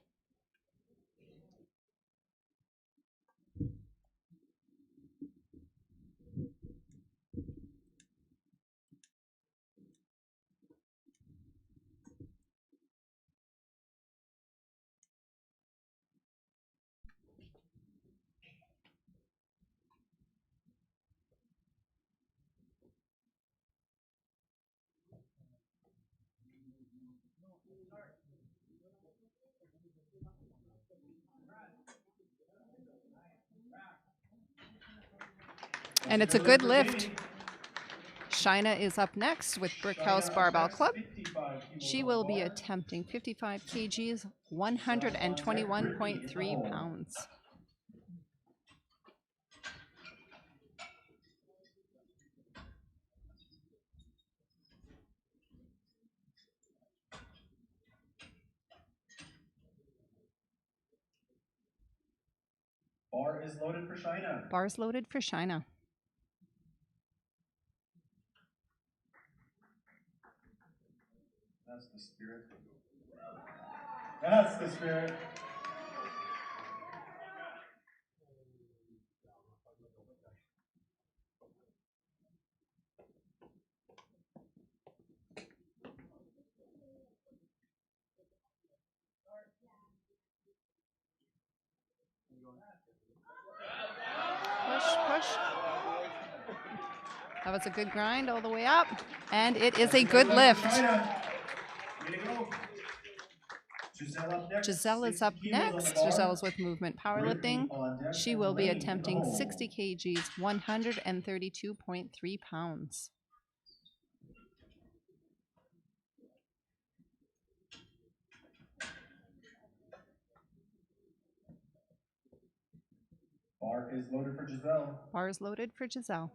And it's a good lift. Shina is up next with Brickhouse Barbell Club. She will be attempting 55 kgs, 121.3 pounds. Bar is loaded for Shina. Bar's loaded for Shina. That's the spirit. That's the spirit. Push. That was a good grind all the way up. And it is a good lift. Giselle is up next. Giselle's with Movement Powerlifting. She will be attempting 60 kgs, 132.3 pounds. Bar is loaded for Giselle. Bar is loaded for Giselle.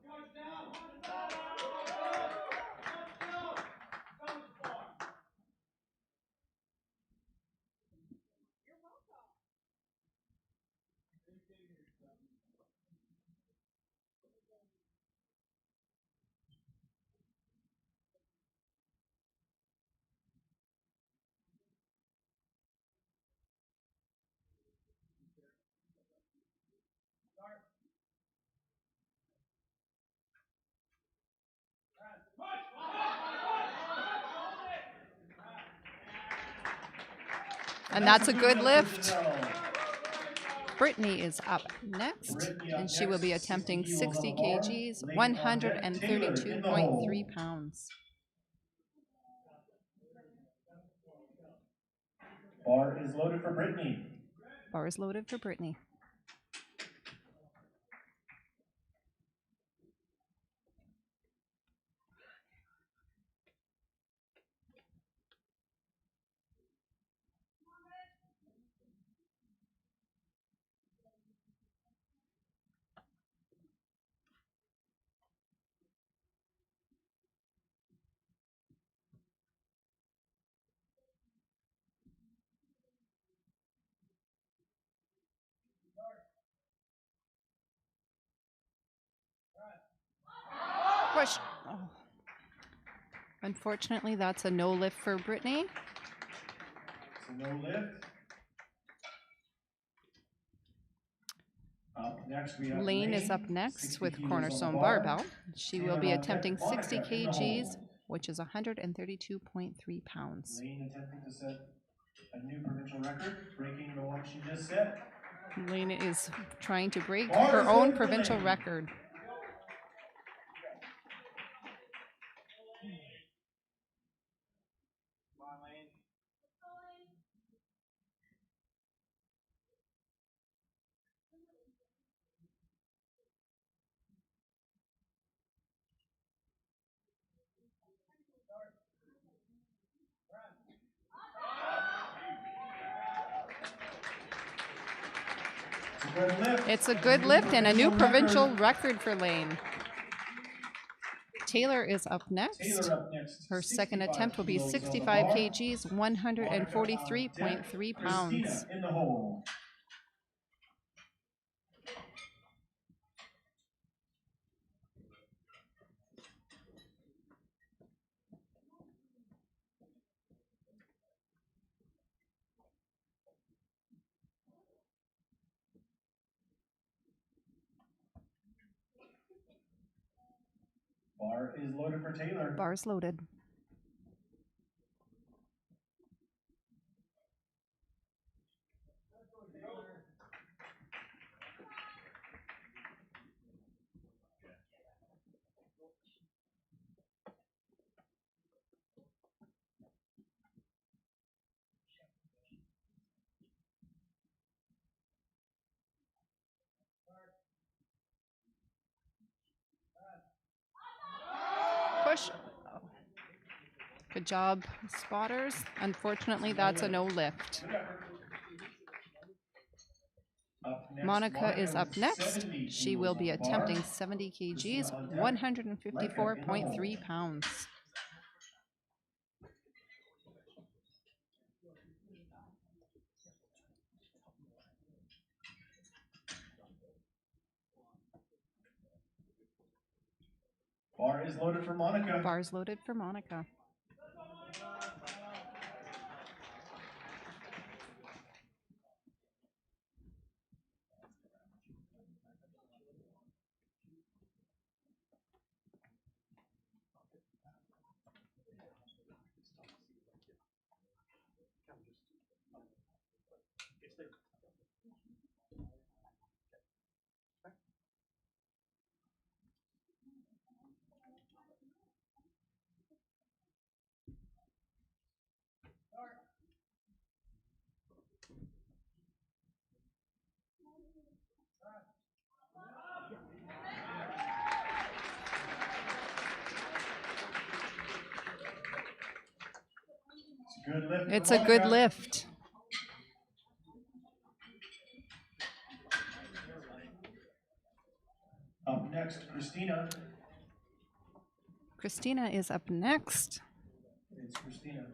And that's a good lift. Brittany is up next, and she will be attempting 60 kgs, 132.3 pounds. Bar is loaded for Brittany. Bar is loaded for Brittany. Push. Oh. Unfortunately, that's a no lift for Brittany. So no lift. Up next, we have Lane is up next with Cornerstone Barbell. She will be attempting 60 kgs, which is 132.3 pounds. Lane attempting to set a new provincial record, breaking the one she just set. Lane is trying to break her own provincial record. It's a good lift and a new provincial record for Lane. Taylor is up next. Her second attempt will be 65 kgs, 143.3 pounds. In the hole. Bar is loaded for Taylor. Bar is loaded. Push. Oh. Good job, spotters. Unfortunately, that's a no lift. Monica is up next. She will be attempting 70 kgs, 154.3 pounds. Bar is loaded for Monica. Bar is loaded for Monica. It's a good lift. next, Christina. Christina is up next. It's Christina.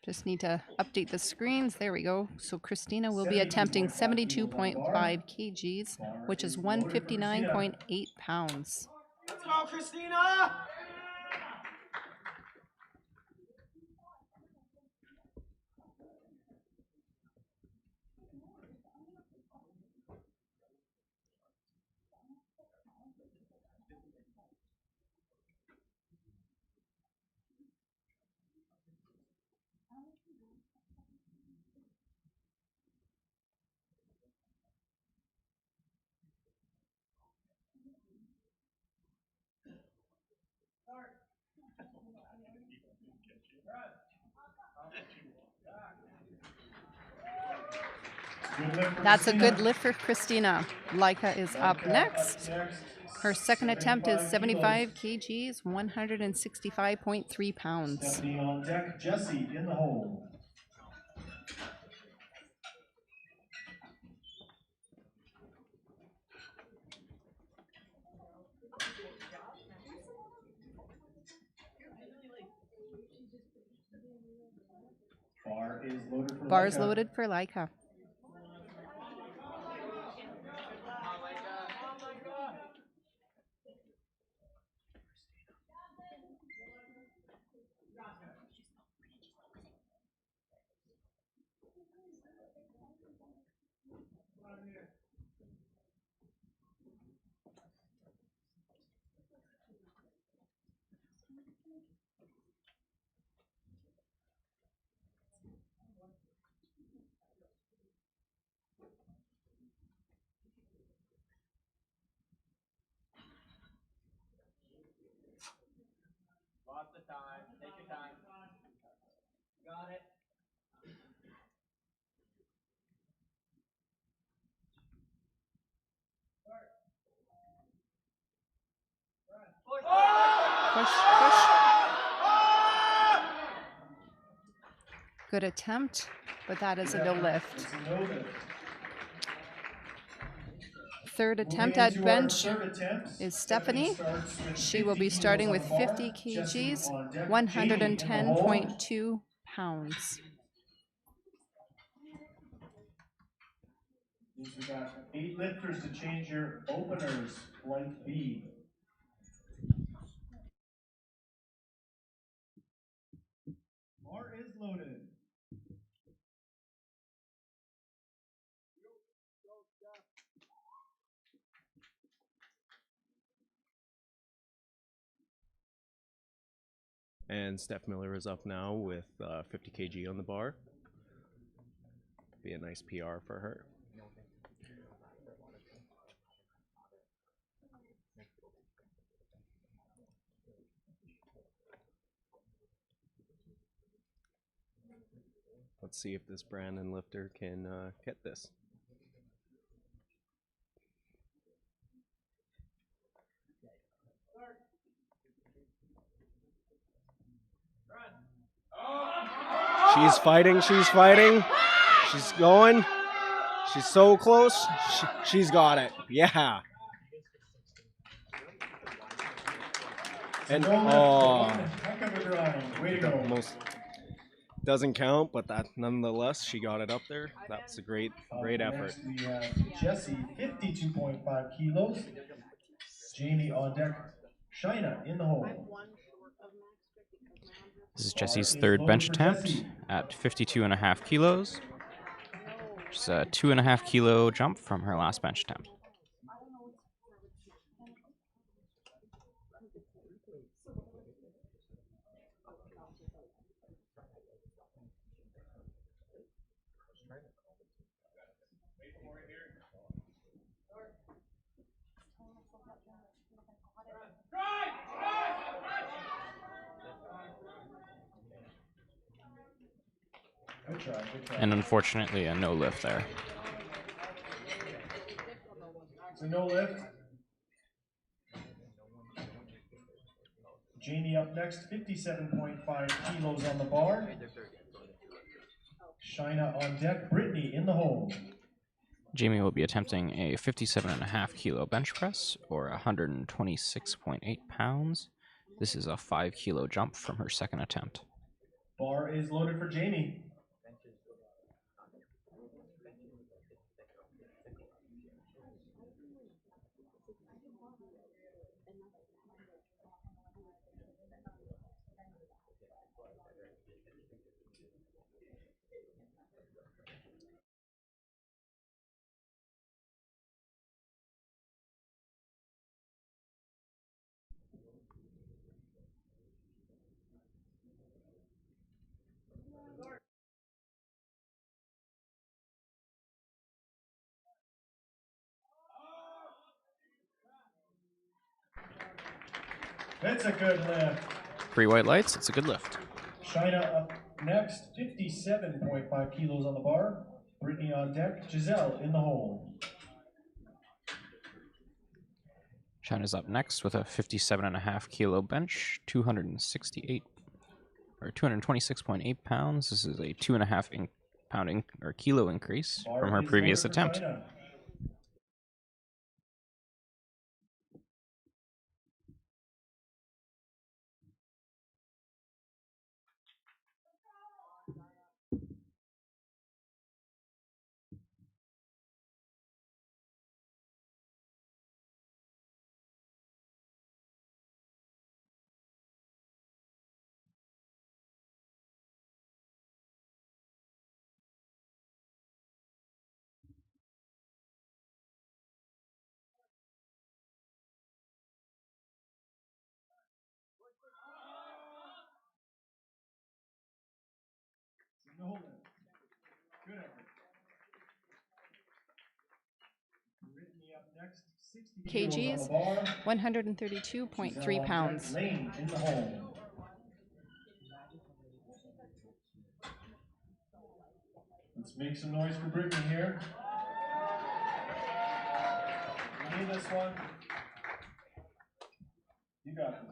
Just need to update the screens. There we go. So Christina will be attempting 72.5 kgs, which is 159.8 pounds. Let's go, Christina! That's a good lift for Christina. Leica is up next. Her second attempt is 75 kgs, 165.3 pounds. Stephanie on deck, Jesse in the hole. Bar is loaded for Leica. Lots of time. Take your time. Got it. Push, push. Good attempt, but that is a no lift. Third attempt at bench is Stephanie. She will be starting with 50 kgs, 110.2 pounds. We got 8 lifters to change your openers, flight B. Bar is loaded. And Steph Miller is up now with 50 kg on the bar. Be a nice PR for her. Let's see if this Brandon lifter can get this. She's fighting, she's fighting. She's going. She's so close. She's got it. Yeah. And almost doesn't count, but that nonetheless, she got it up there. That's a great effort. Next we have Jesse, 52.5 kilos. Jamie on deck, Shina in the hole. This is Jesse's third bench attempt at 52.5 kilos. Just a 2.5 kilo jump from her last bench attempt. Good try, good try. And unfortunately, a no lift there. So no lift. Jamie up next, 57.5 kilos on the bar. Shina on deck, Brittany in the hole. Jamie will be attempting a 57.5 kilo bench press, or 126.8 pounds. This is a 5 kilo jump from her second attempt. Bar is loaded for Jamie. It's a good lift. 3 white lights, it's a good lift. China up next, 57.5 kilos on the bar. Brittany on deck, Giselle in the hole. China's up next with a 57.5 kilo bench, 226.8 pounds. This is a 2.5 pound or kilo increase from her previous attempt. China. No lift. Good effort. Brittany up next, 60 kilos on the kgs, bar. 132.3 pounds. Lane in the hole. Let's make some noise for Brittany here. You need this one. You got this.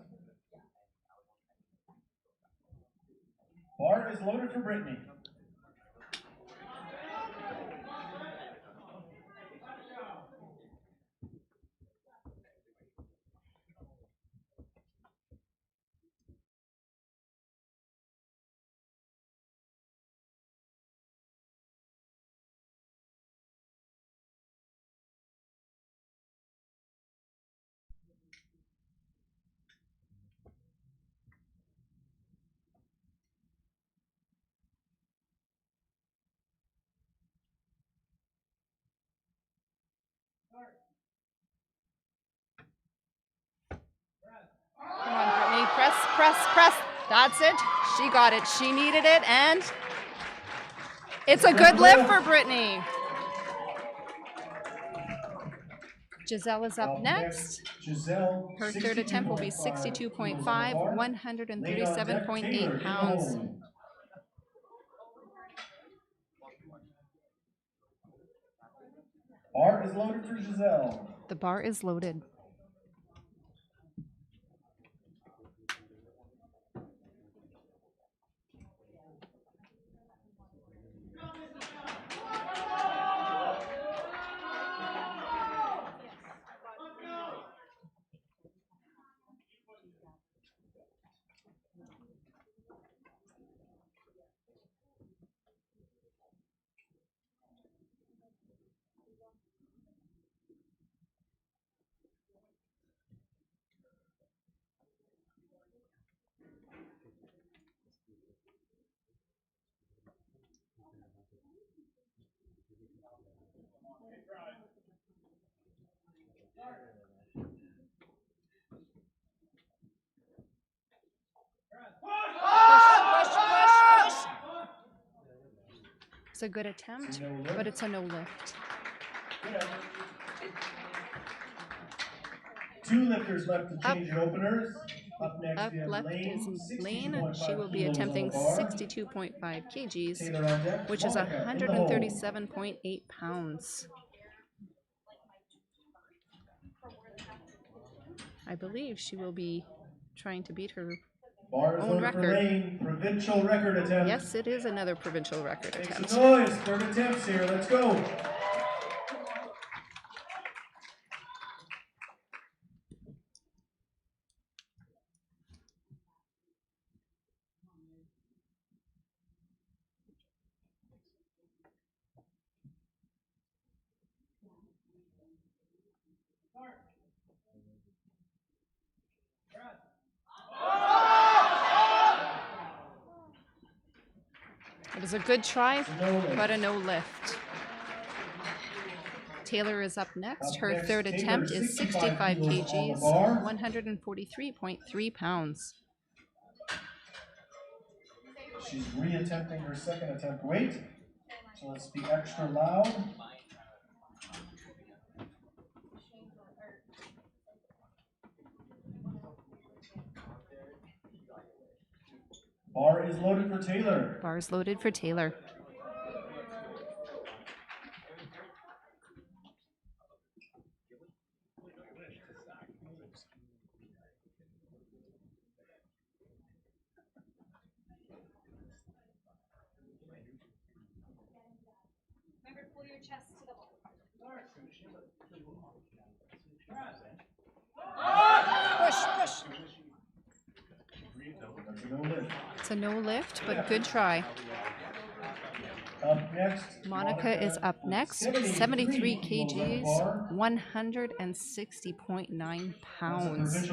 Bar is loaded for Brittany. Come on, Brittany. Press, press, press. That's it. She got it. She needed it, and it's a good lift for Brittany. Giselle is up next. Giselle, Her third attempt will be 62.5, 137.8 pounds. Bar is loaded for Giselle. The bar is loaded. It's a good attempt, but it's a no lift. Two lifters left to change your openers. Up next, Up we have left is Lane. Lane. She will be attempting 62.5 kgs, which is Monica in the hole. 137.8 pounds. I believe she will be trying to beat her own record. Lane, provincial record attempt. Yes, it is another provincial record Make attempt. some noise. Third attempts here. Let's go. It was a good try, but a no lift. Taylor is up next. Her third attempt is 65 kgs, 143.3 pounds. She's re-attempting her second attempt weight, so let's be extra loud. Bar is loaded for Taylor. Bar is loaded for Taylor. Remember, pull your chest to the wall. Push. It's a no lift, but good try. Up next, Monica is up next. 73 kgs, 160.9 pounds.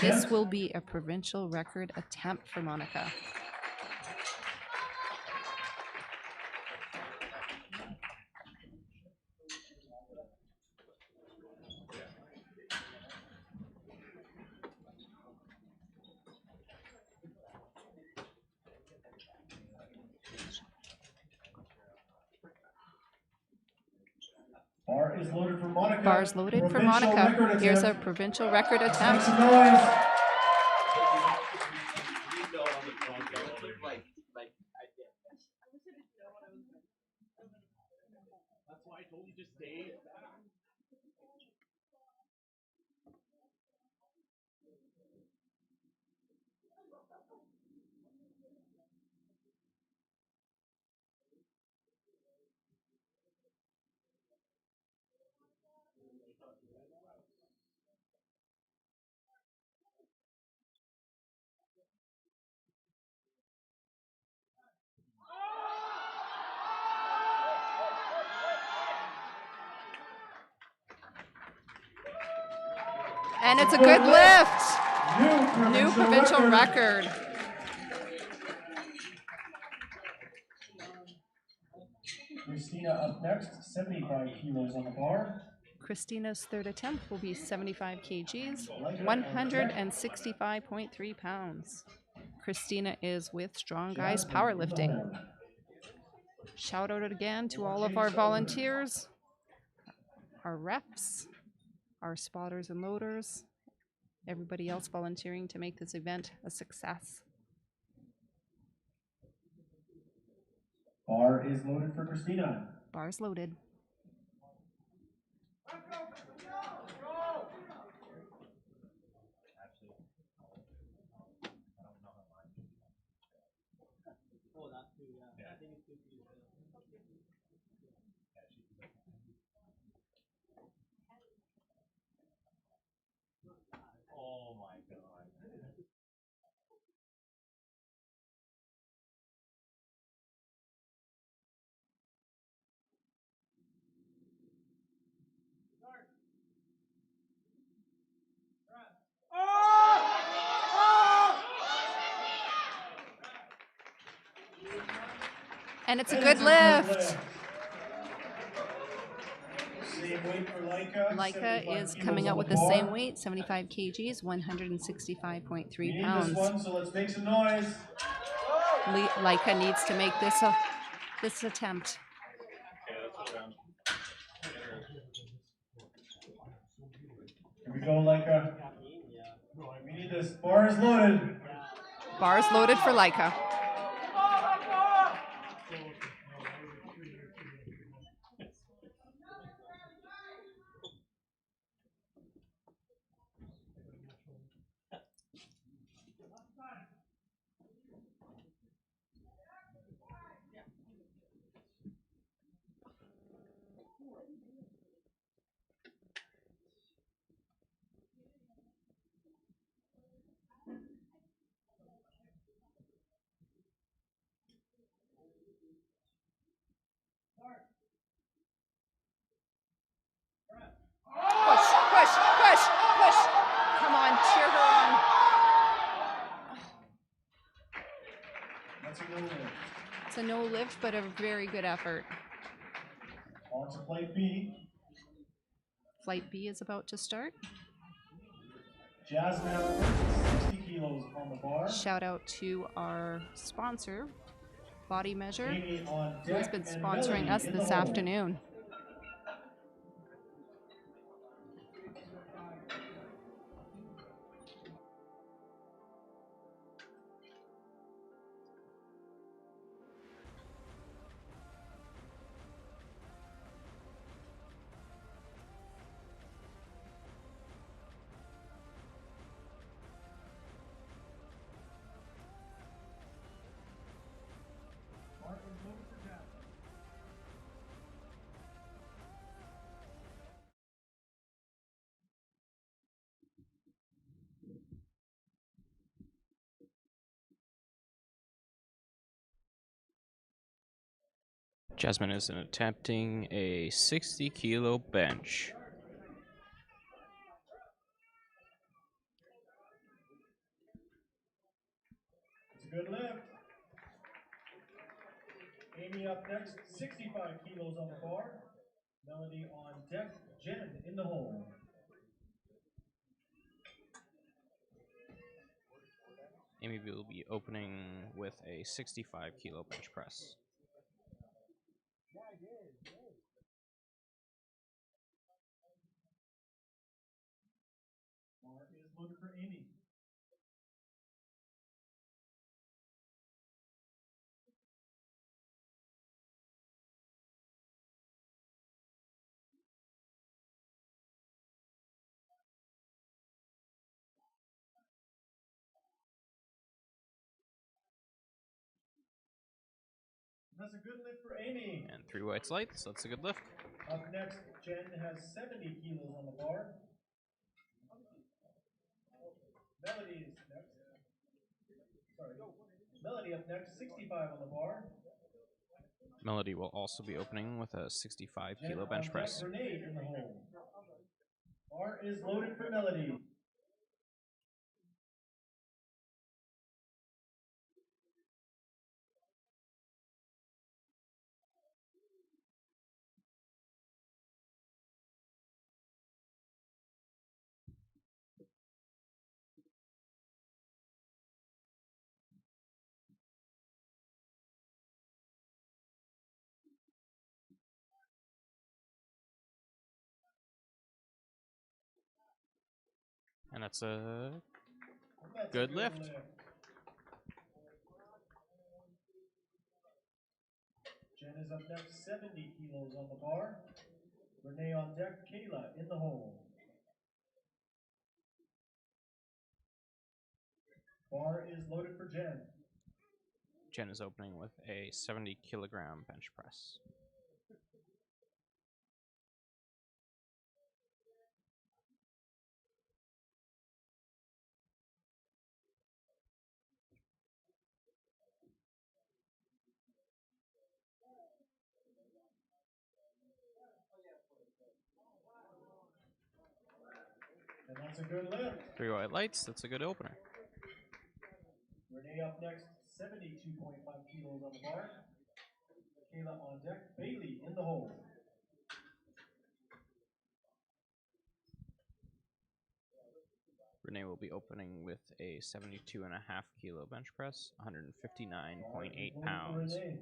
This will be a provincial record attempt for Monica. Bar is loaded for Monica. Bar's loaded for Monica. Here's a provincial record attempt. Make some noise. That's why I told you just stay. And it's a good lift. New provincial record. Christina up next, 75 kilos on the bar. Christina's third attempt will be 75 kgs, 165.3 pounds. Christina is with Strong Guys Powerlifting. Shout out again to all of our volunteers, our reps, our spotters and loaders, everybody else volunteering to make this event a success. Bar is loaded for Christina. Bar's loaded. Oh my god. And it's a good lift. Same weight for Laika. Laika is coming out with the same weight, 75 kgs, 165.3 pounds. This one, so let's make some noise. Laika needs to make this attempt. Here we go, Laika. We need this. Bar is loaded. Bar is loaded for Laika. Push. It's a no lift, but a very good effort. On to flight B. Flight B is about to start. Jasmine, 60 kilos on the bar. Shout out to our sponsor, Body Measure, Amy on who has deck been and sponsoring Melody us in the this hole. afternoon. Jasmine is attempting a 60 kilo bench. It's a good lift. Amy up next, 65 kilos on the bar. Melody on deck, Jen in the hole. Amy will be opening with a 65 kilo bench press. Bar is loaded for Amy. That's a good lift for Amy. And 3 whites lights, that's a good lift. Up next, Jen has 70 kilos on the bar. Melody is next. Sorry. Melody up next, 65 on the bar. Melody will also be opening with a 65 Jen kilo on bench deck, press. Renee in the hole. Bar is loaded for Melody. And that's a good lift. Jen is up next, 70 kilos on the bar. Renee on deck, Kayla in the hole. Bar is loaded for Jen. Jen is opening with a 70 kilogram bench press. And that's a good lift. 3 white lights, that's a good opener. Renee up next, 72.5 kilos on the bar. Kayla on deck, Bailey in the hole. Renee will be opening with a 72.5 kilo bench press, 159.8 pounds. Renee.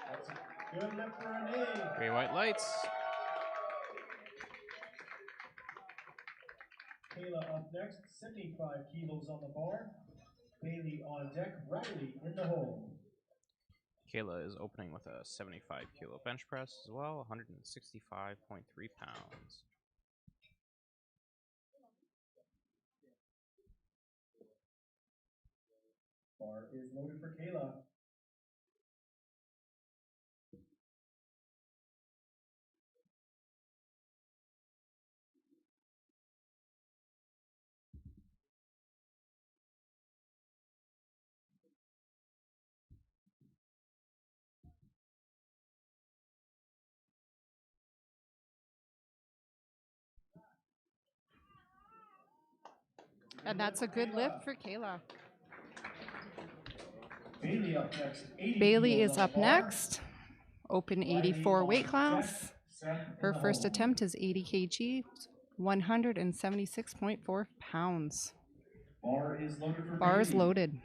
That's a good lift for Renee. 3 white lights. Kayla up next, 75 kilos on the bar. Bailey on deck, Riley in the hole. Kayla is opening with a 75 kilo bench press as well, 165.3 pounds. Bar is loaded for Kayla. And that's a good lift for Kayla. Bailey up next. 80 Bailey kilos is on up the bar. next. Open Riley 84 on weight class. deck, Seth in Her the first hole. attempt is 80 kg, 176.4 pounds. Bar is loaded for Bar is Bailey. loaded.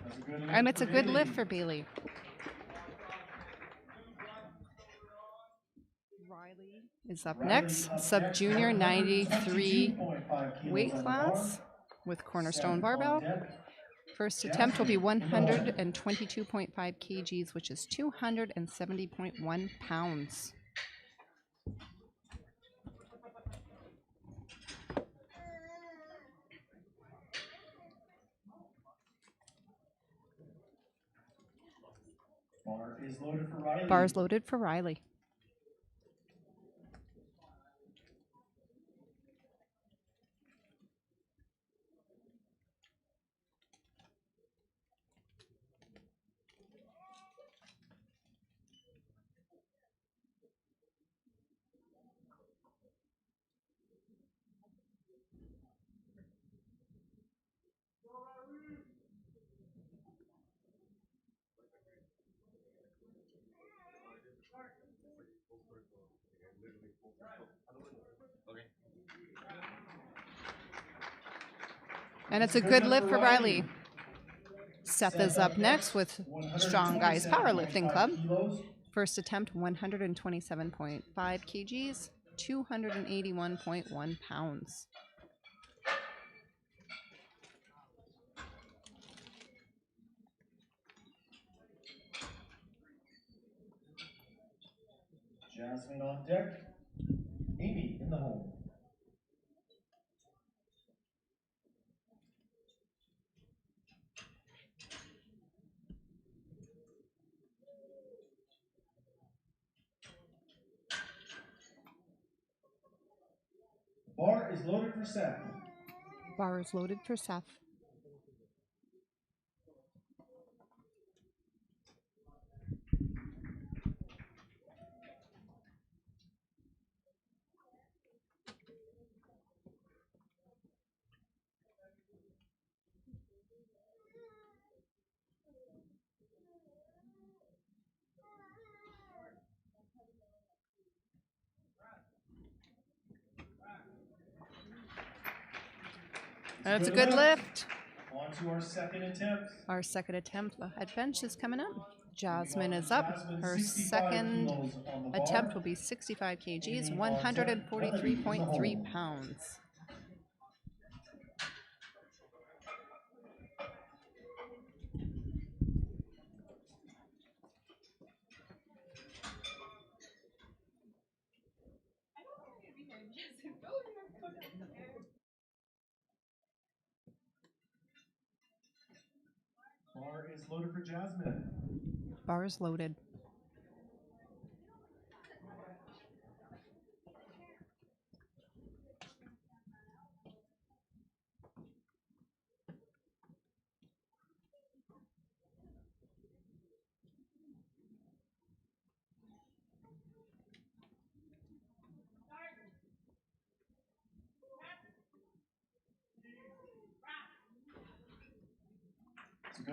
That's a good lift And it's for a good Bailey. lift for Bailey. Riley is up Riley next. up Sub next, junior 93 122.5 kilos weight on the class bar. with cornerstone Seth on barbell. deck. First attempt will be Jasmine in the hole. 122.5 kgs, which is 270.1 pounds. Bar is loaded for Riley. Bar is loaded for Riley. And it's a good lift for Riley. Seth is up next with Strong Guys Powerlifting Club. First attempt 127.5 kgs, 281.1 pounds. Jasmine on deck. Amy in the hole. Bar is loaded for Seth. Bar is loaded for Seth. And it's a good lift. On to our second attempt. Our second attempt at bench is coming up. Jasmine is up. Her second attempt will be 65 kgs, 143.3 pounds. Bar is loaded for Jasmine. Bar is loaded.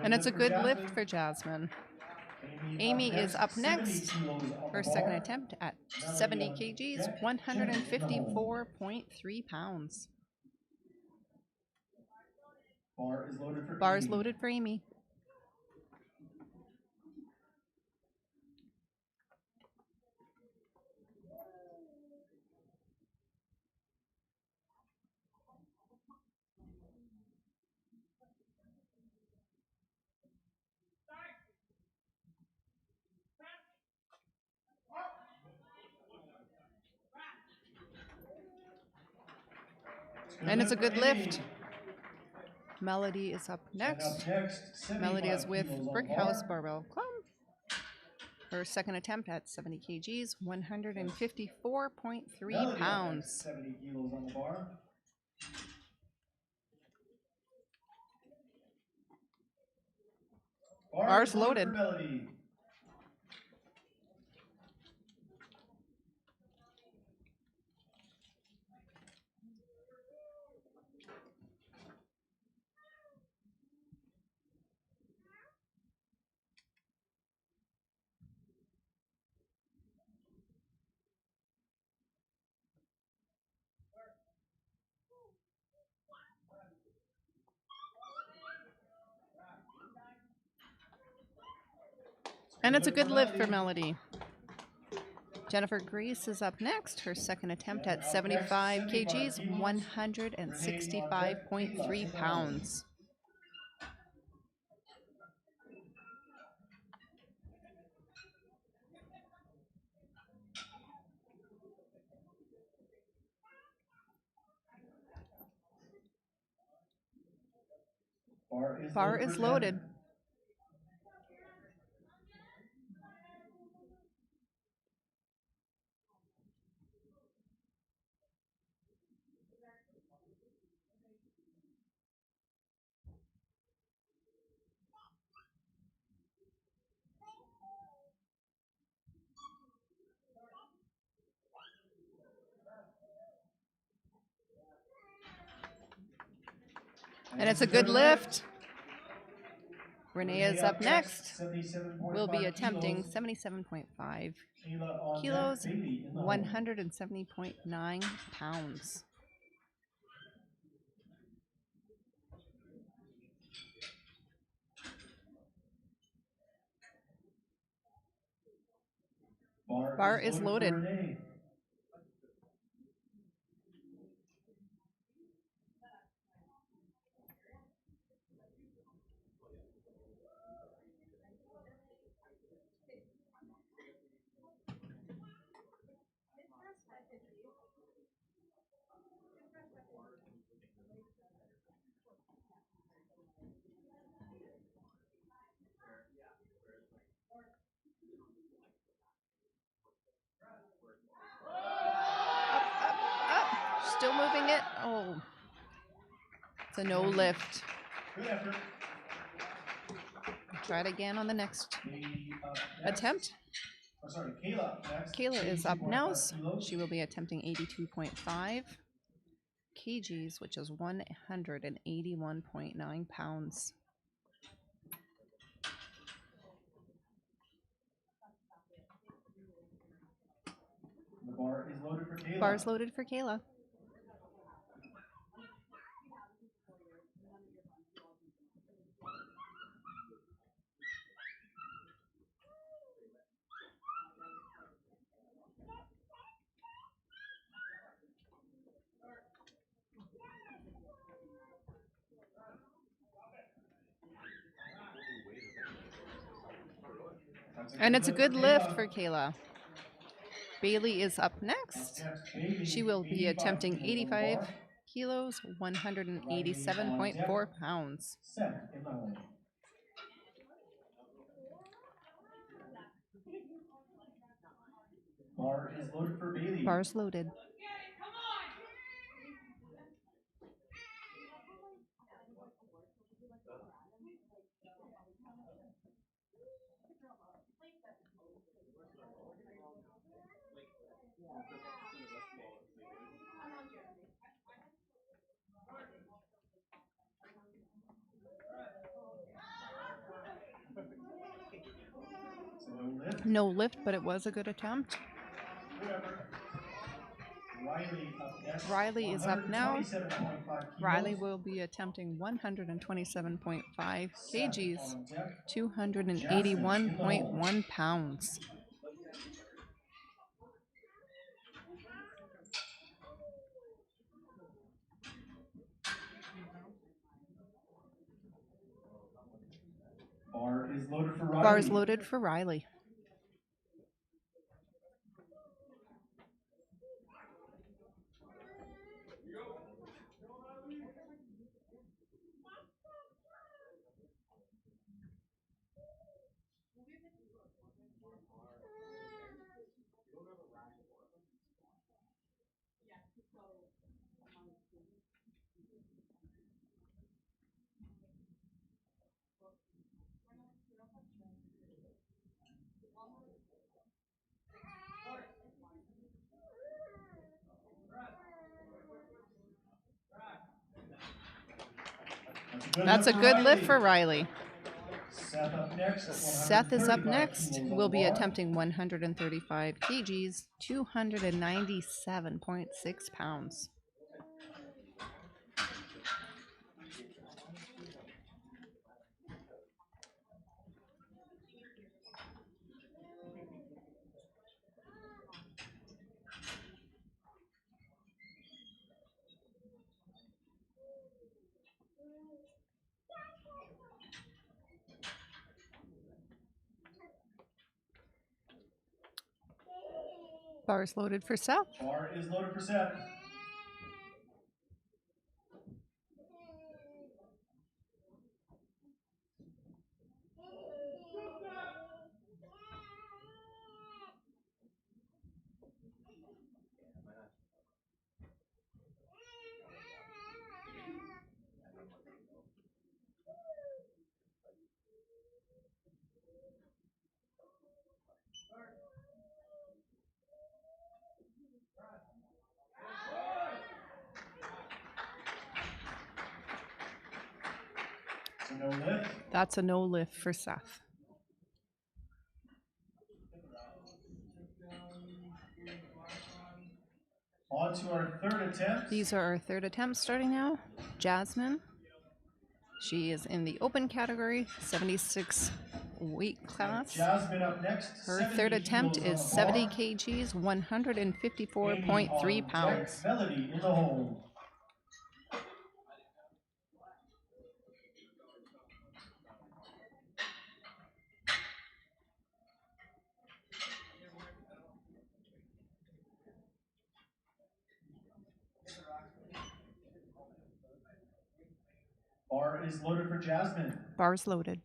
And it's a good lift for Jasmine. Amy is up next. Her second attempt at 70 kgs, 154.3 pounds. Bar is loaded for Bar is Amy. loaded for Amy. And it's a good lift. Melody is up And up next. next, Melody is 75 with kilos on Brick the House bar. Barbell Club. Her second attempt at 70 kgs, 154.3 Melody up pounds. next, 70 kilos on the bar. Bar's loaded. For Melody. And it's a good lift for Melody. Jennifer Grease is up next. Her second attempt at 75 kgs, 165.3 pounds. Bar is loaded. And it's a good lift. Renee is up next. We'll be attempting 77.5 kilos, 170.9 pounds. Bar is loaded. Up. Still moving it. Oh. It's a no lift. Good effort. Try it again on the next attempt. Oh, sorry, Kayla next. Kayla is up 82.5 now. kilos. She will be attempting 82.5 kgs, which is 181.9 pounds. The bar is loaded for Kayla. Bar's loaded for Kayla. And it's a good lift for Kayla. Bailey is up next. She will be attempting 85 kilos, 187.4 pounds. Set in my way. Bar is loaded for Bailey. Bar's loaded. No lift, but it was a good attempt. Riley is up now. Riley will be attempting 127.5 kgs, 281.1 pounds. Bar is loaded for Riley. Bar's loaded for Riley. That's a good lift for Riley. Seth up next. at Seth is up 135 next. kilos on Will the be bar. attempting 135 kgs, 297.6 pounds. Bars loaded for Seth. Bar is loaded for Seth. So no lift. That's a no lift for Seth. On to our third attempt. These are our third attempts starting now. Jasmine. She is in the open category, 76 weight class. Jasmine up next. Her 70 third attempt kilos on is the 70 bar. kgs, Amy 154.3 on pounds. deck. Melody in the hole. Bar is loaded for Jasmine. Bars loaded.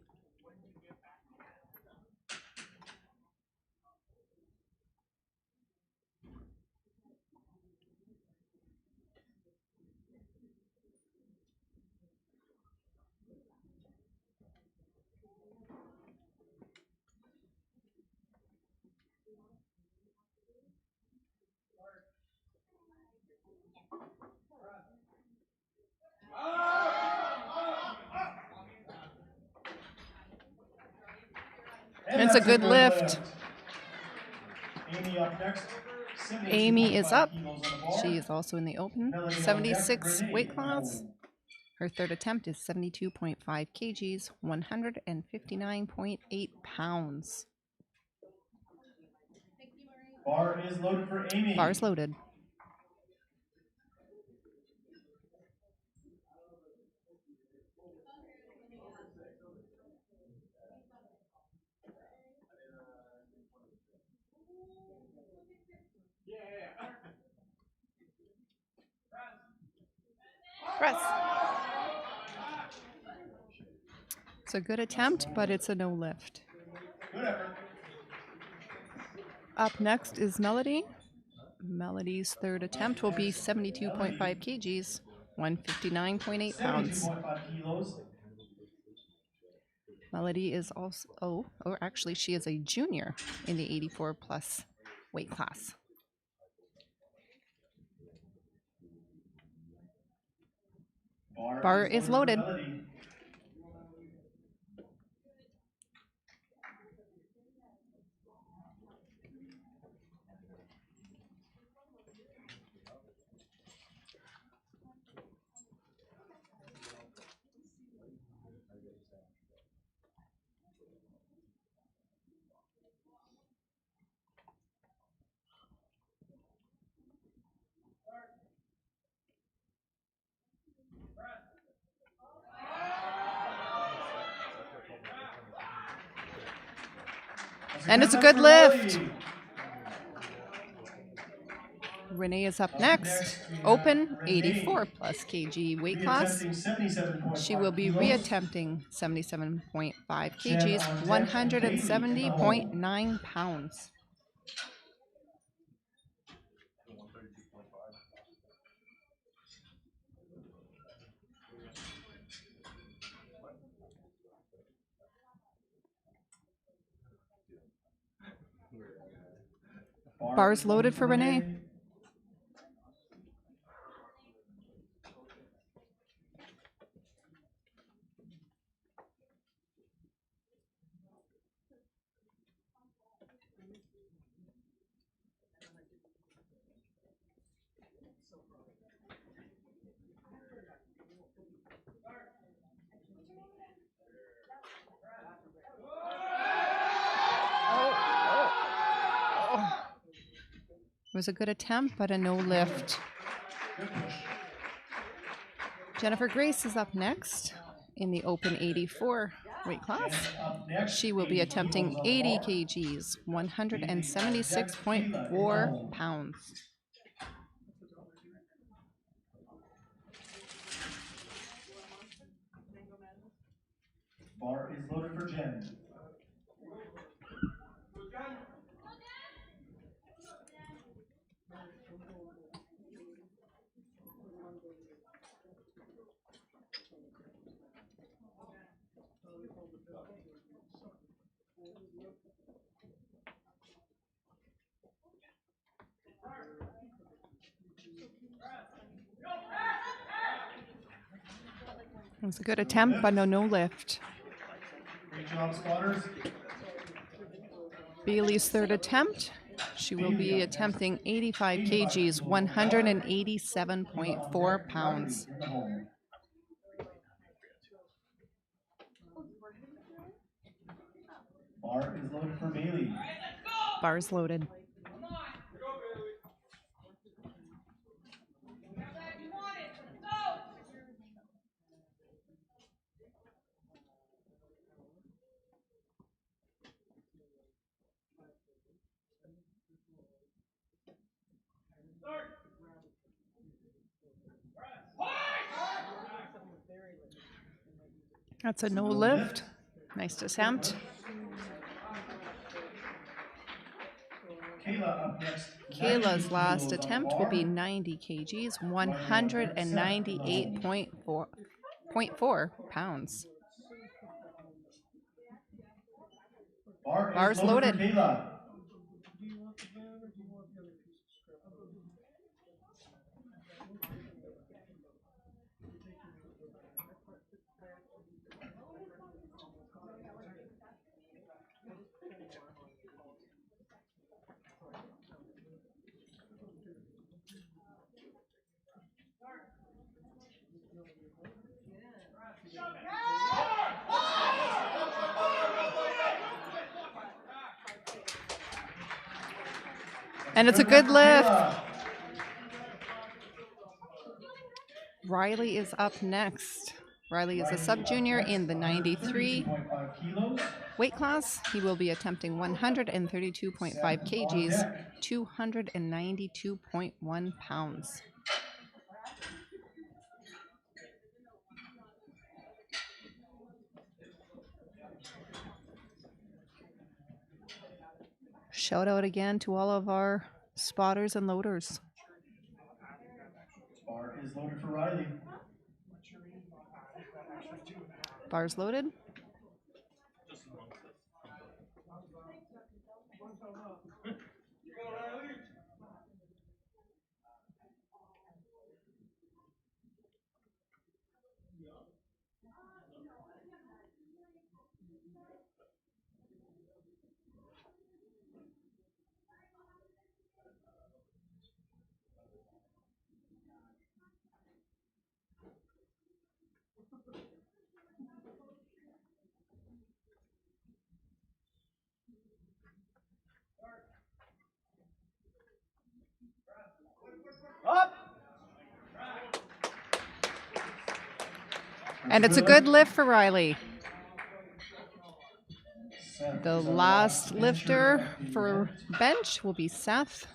And It's a that's good lift. Amy up next. Amy is 72.5 up. kilos on the bar. She is also in the open, Melody on deck. 76 Renee weight in the class. hole. Her third attempt is 72.5 kgs, 159.8 pounds. Bar is loaded for Amy. Bars loaded. Press. It's a good attempt, but it's a no lift. Good effort. Up next is Melody. Melody's third attempt will be 72.5 kgs, 159.8 pounds. 72.5 kilos. Melody is also, or actually she is a junior in the 84 plus weight class. Bar is loaded. And it's a good lift. Renee is up next. Open, 84 plus kg weight class. She will be reattempting 77.5 kgs, 170.9 pounds. Bars loaded for Renee. It was a good attempt, but a no lift. Jennifer Grace is up next in the open 84 weight class. She will be attempting 80 kgs, 176.4 pounds. Bar is loaded for Jen. It was a good attempt, but no lift. Great job, spotters. Bailey's third attempt. She will be attempting 85 kgs, 187.4 pounds. Bar is loaded for Bailey. Bars loaded. That's a no lift. Nice attempt. Kayla up next. Kayla's last attempt will be 90 kgs, 198.4 pounds. Bars loaded. Kayla. And it's a good lift. Riley is up next. Riley is a sub-junior in the 93 weight class. He will be attempting 132.5 kgs, 292.1 pounds. Shout out again to all of our spotters and loaders. Bar is loaded for Riley. Bars loaded. Up. And it's a good lift for Riley. The last lifter for bench will be Seth.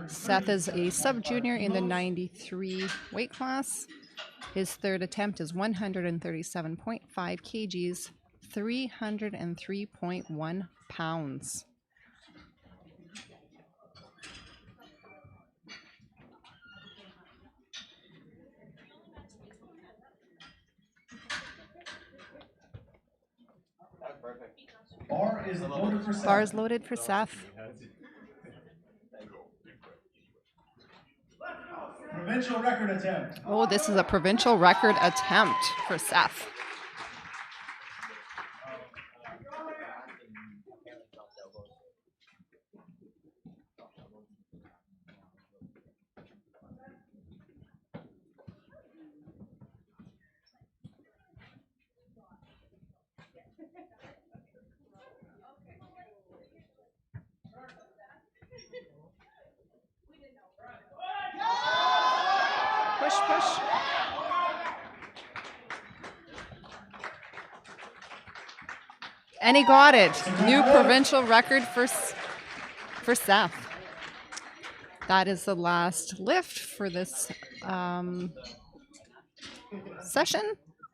Seth is a sub-junior in the 93 weight class. His third attempt is 137.5 kgs, 303.1 pounds. Bar is loaded for Seth. Bars loaded for Seth. Provincial record attempt. Oh, this is a provincial record attempt for Seth. push, push. And he got it. New provincial record for Seth. That is the last lift for this session.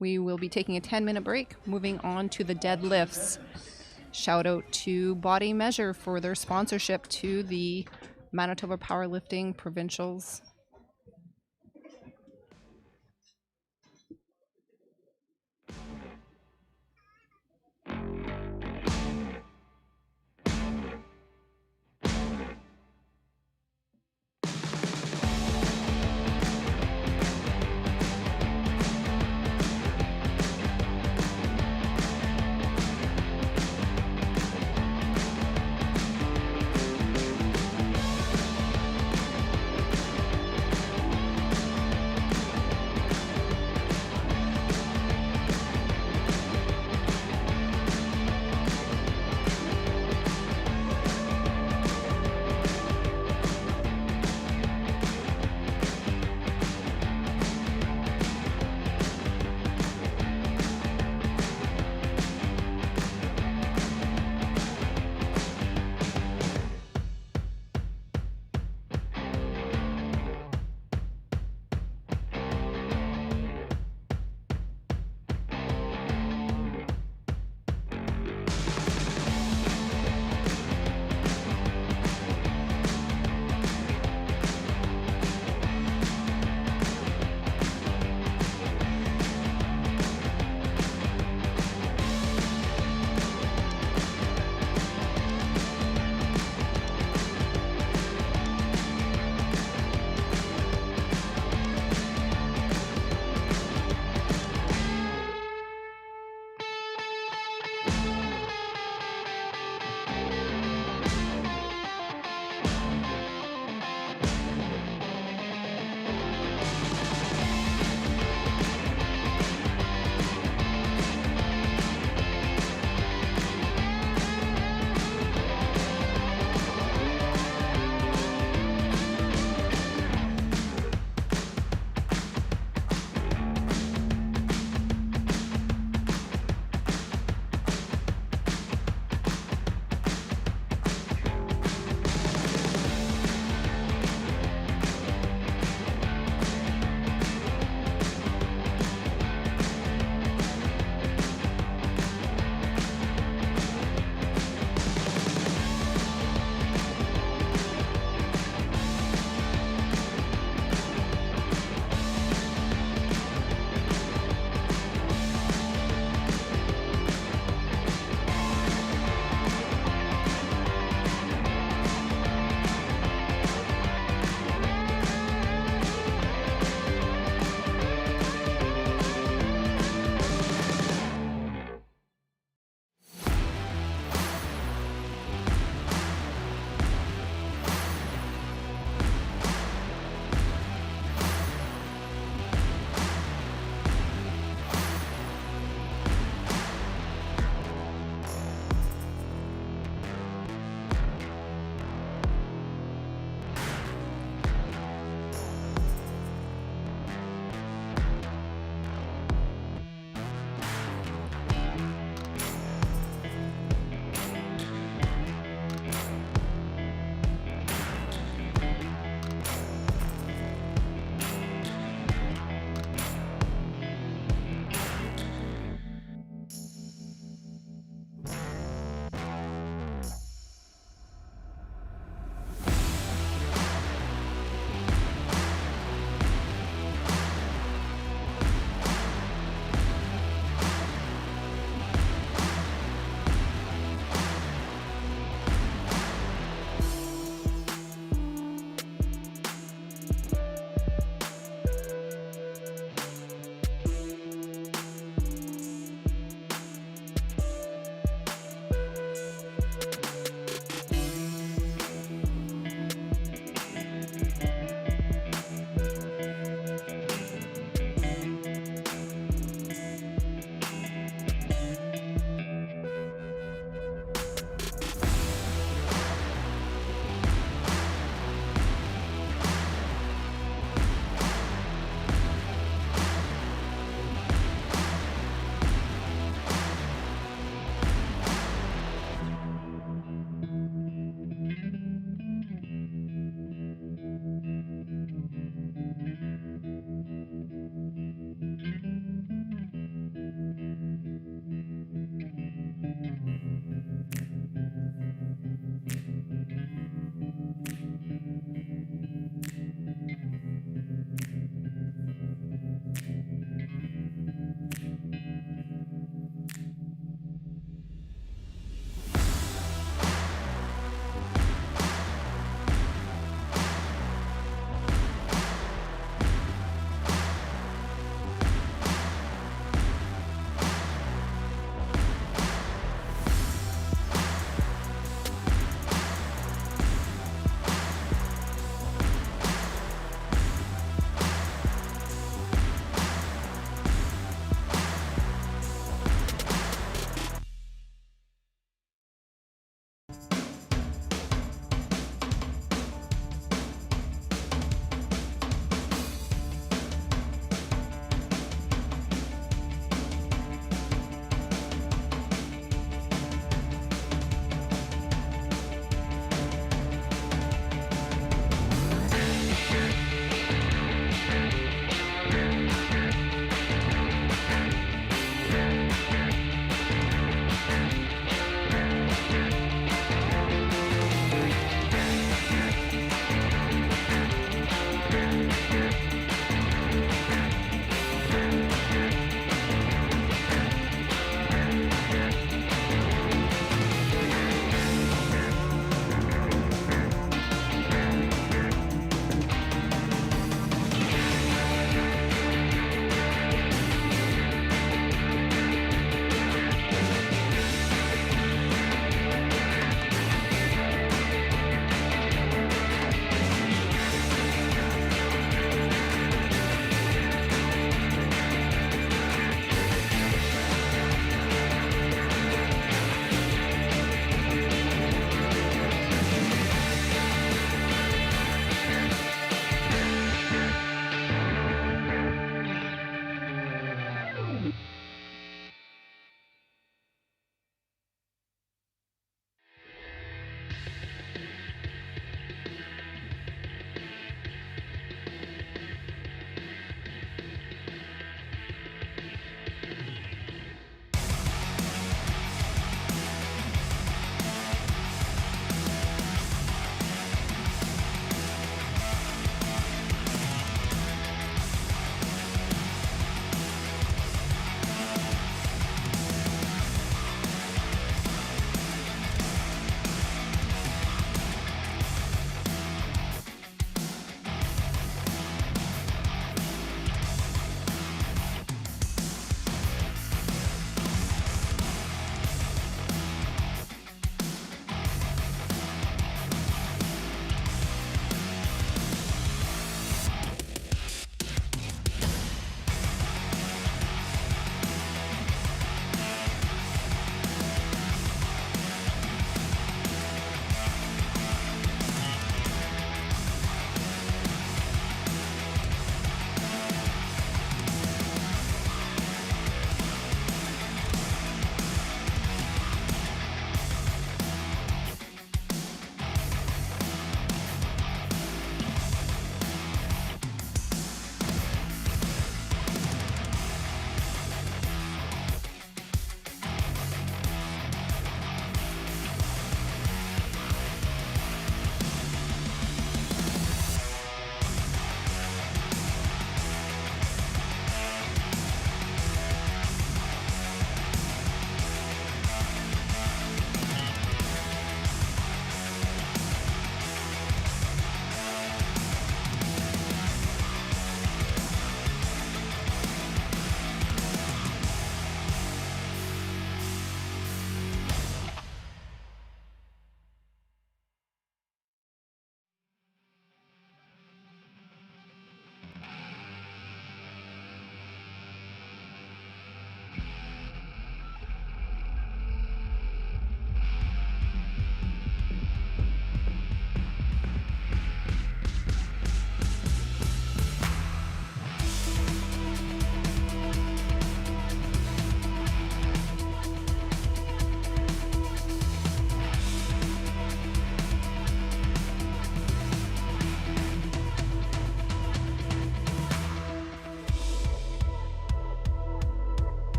We will be taking a 10-minute break, moving on to the deadlifts. Shout out to Body Measure for their sponsorship to the Manitoba Powerlifting Provincials.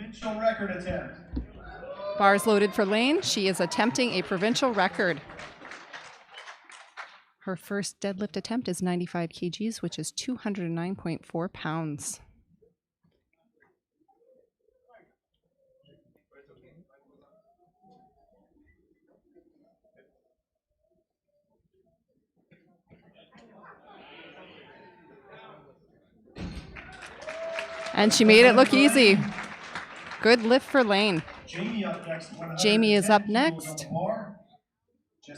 provincial record attempt. Bars loaded for Lane. She is attempting a provincial record. Her first deadlift attempt is 95 kgs, which is 209.4 pounds. And she made it look easy. Good lift for Lane. Jamie is up next.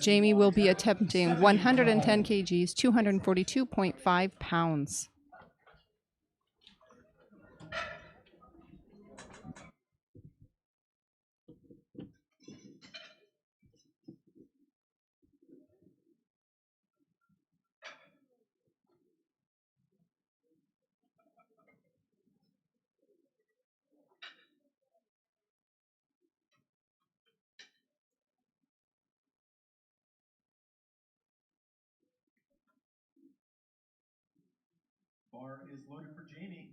Jamie will be attempting 110 kgs, 242.5 pounds. Bar is loaded for Jamie.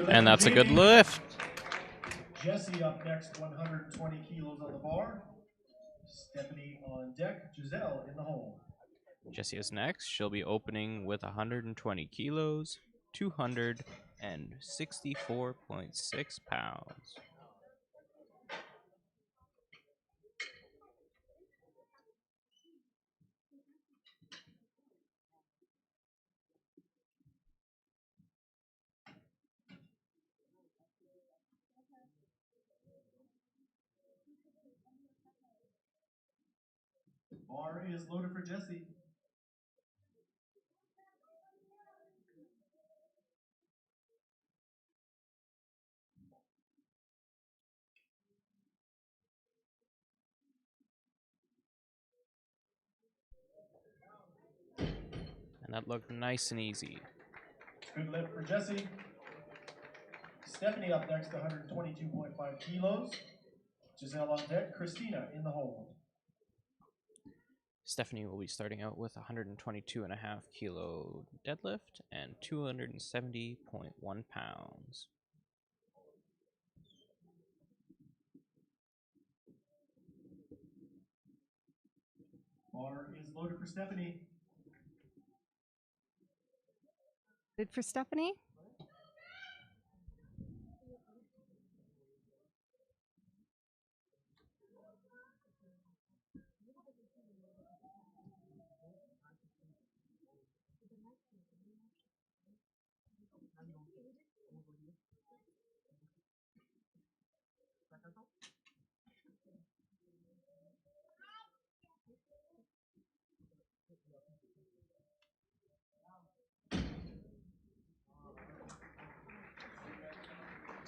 And that's a good lift. Jesse up next, 120 kilos on the bar. Stephanie on deck. Giselle in the hole. Jessie is next. She'll be opening with 120 kilos, 264.6 pounds. Bar is loaded for Jesse. And that looked nice and easy. Good lift for Jesse. Stephanie up next, 122.5 kilos. Giselle on deck. Christina in the hole. Stephanie will be starting out with 122.5 kilo deadlift and 270.1 pounds. Bar is loaded for Stephanie. Good for Stephanie.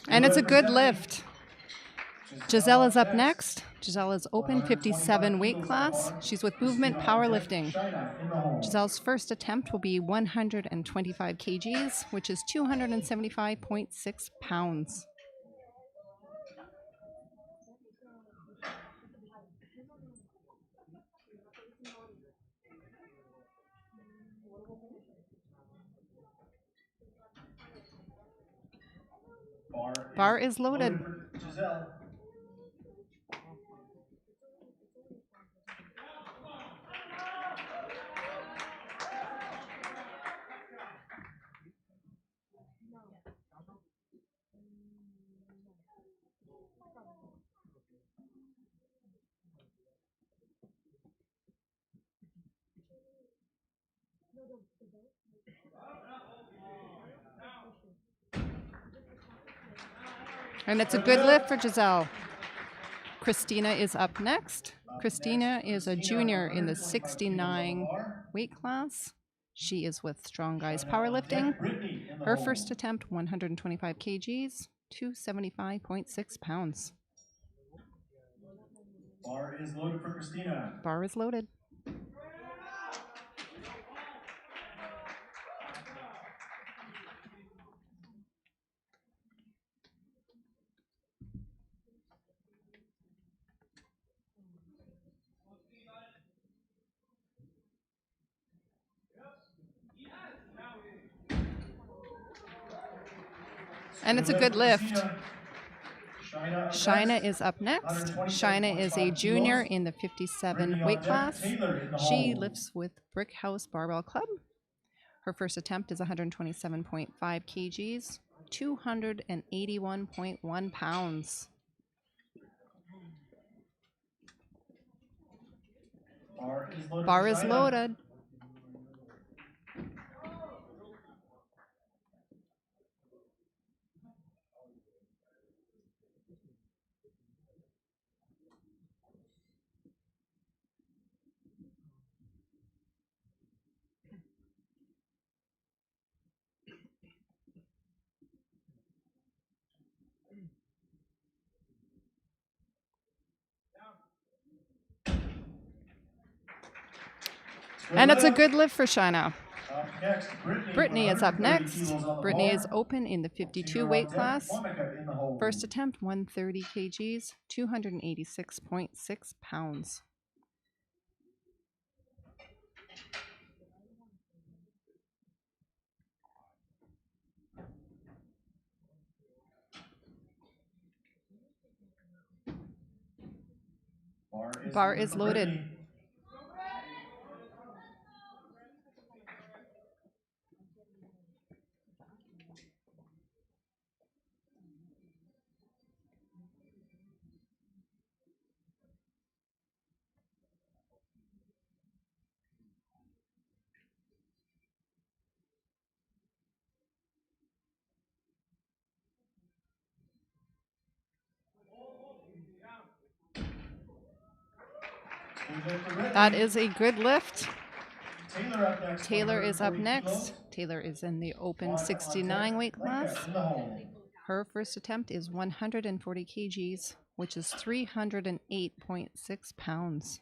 And it's a good lift. Giselle is up next. Giselle is open 57 weight class. She's with Movement Powerlifting. Giselle's first attempt will be 125 kgs, which is 275.6 pounds. Bar is loaded. And it's a good lift for Giselle. Christina is up next. Christina is a junior in the 69 weight class. She is with Strong Guys Powerlifting. Her first attempt, 125 kgs, 275.6 pounds. Bar is loaded for Christina. Bar is loaded. And it's a good lift. Shina Shina is up next. Shina is a junior in the 57 weight class. She lifts with Brick House Barbell Club. Her first attempt is 127.5 kgs, 281.1 pounds. Bar is loaded. And it's a good lift for Shina. Brittany is up next. Brittany is open in the 52 weight class. First attempt, 130 kgs, 286.6 pounds. Bar is loaded. That is a good lift. Taylor is up next. Taylor is in the open 69 weight class. Her first attempt is 140 kgs, which is 308.6 pounds.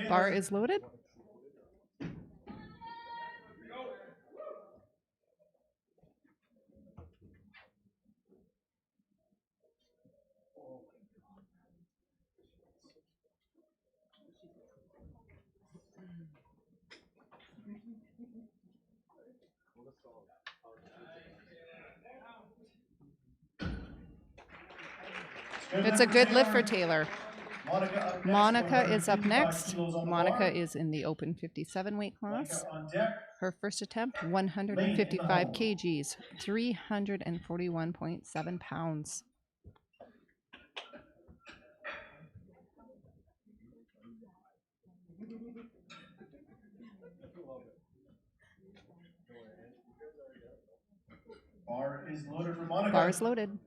Bar is loaded. It's a good lift for Taylor. Monica is up next. Monica is in the open 57 weight class. Her first attempt, 155 kgs, 341.7 pounds. Bar is loaded for Monica. Bar is loaded.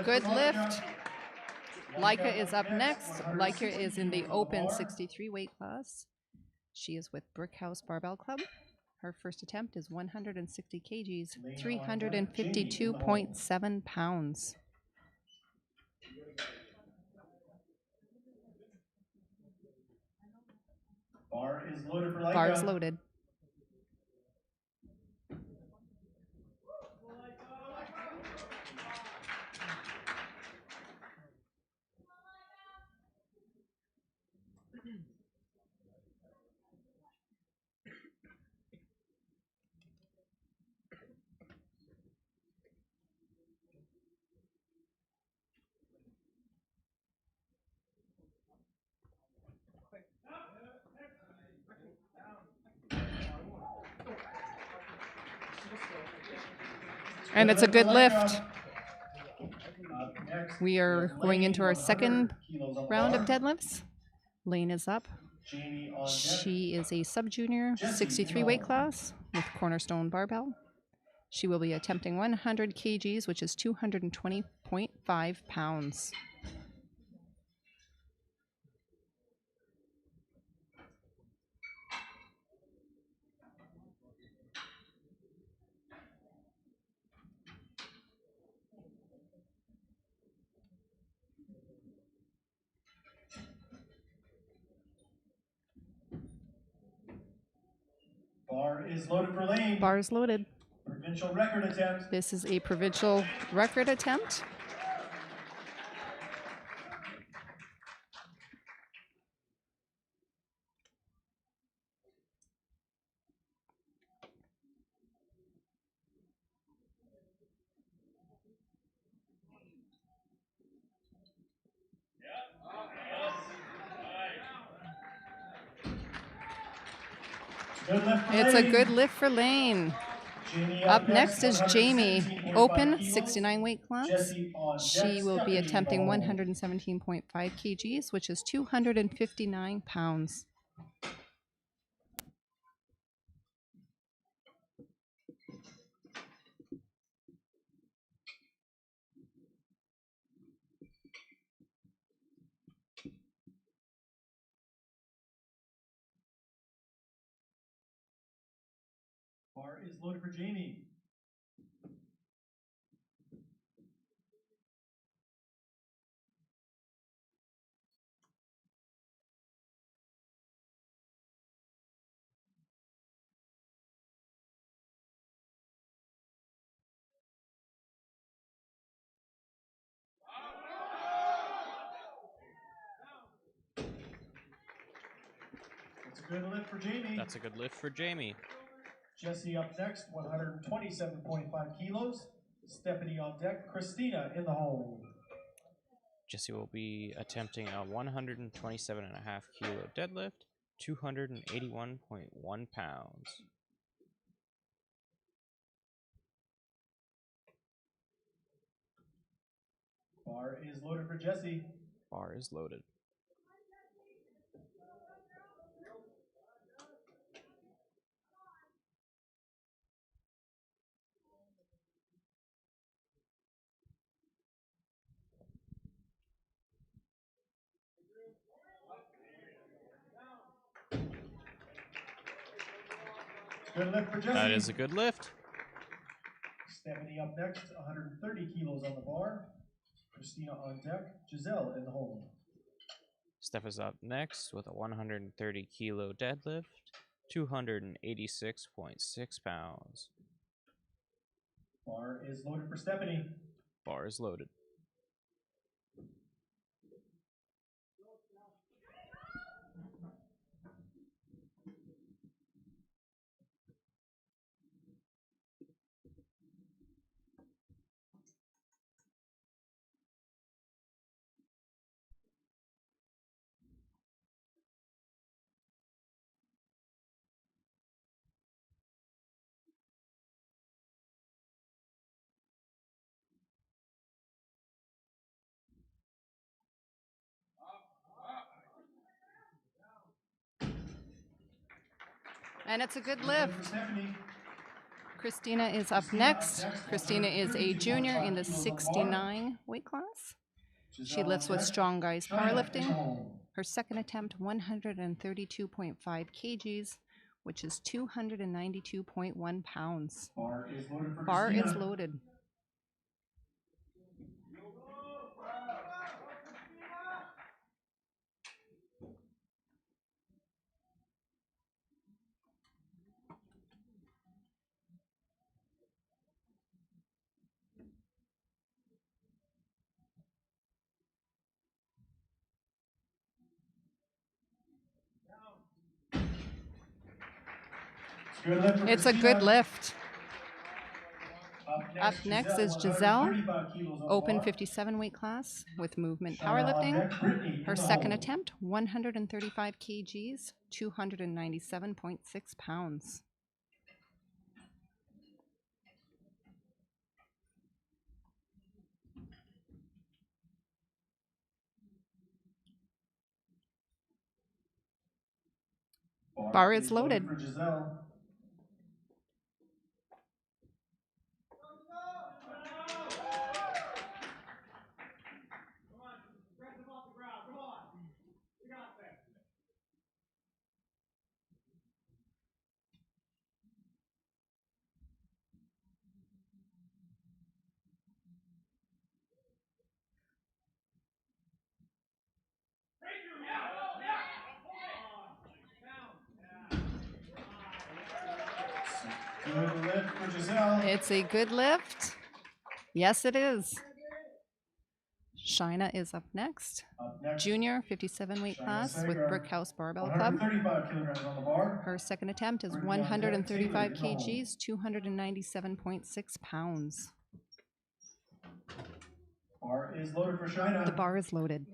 Good lift. Leica is up next. Leica is in the open 63 weight class. She is with Brick House Barbell Club. Her first attempt is 160 kgs, 352.7 pounds. Bar is loaded for Leica. Bar is loaded. And it's a good lift. We are going into our second round of deadlifts. Lane is up. She is a sub-junior, 63 weight class with Cornerstone Barbell. She will be attempting 100 kgs, which is 220.5 pounds. is loaded for Lane. Bar is loaded. Provincial record attempt. This is a provincial record attempt. It's a good lift for Lane. Up next is Jamie, open 69 weight class. She will be attempting 117.5 kgs, which is 259 pounds. Bar is loaded for Jamie. That's a good lift for Jamie. That's a good lift for Jamie. Jesse up next, 127.5 kilos. Stephanie on deck. Christina in the hold. Jesse will be attempting a 127.5 kilo deadlift, 281.1 pounds. Bar is loaded for Jesse. Bar is loaded. Good lift for Jesse. That is a good lift. Stephanie up next, 130 kilos on the bar. Christina on deck. Giselle in the hold. Steph is up next with a 130 kilo deadlift, 286.6 pounds. Bar is loaded for Stephanie. Bar is loaded. And it's a good lift. Christina is up next. Christina is a junior in the 69 weight class. She lifts with Strong Guys Powerlifting. Her second attempt, 132.5 kgs, which is 292.1 pounds. Bar is loaded. It's a good lift. Up next is Giselle, open 57 weight class with movement powerlifting. Her second attempt, 135 kgs, 297.6 pounds. Bar is loaded. Good lift for Giselle. It's a good lift. Yes, it is. Shina is up next. Up next, Junior, 57 weight Shina class with Sagar, Brickhouse Barbell Club. 135 kilograms on the bar. Her second attempt is Brittany on deck, 135 Taylor in the hole. kgs, 297.6 pounds. Bar is loaded for Shina. The bar is loaded.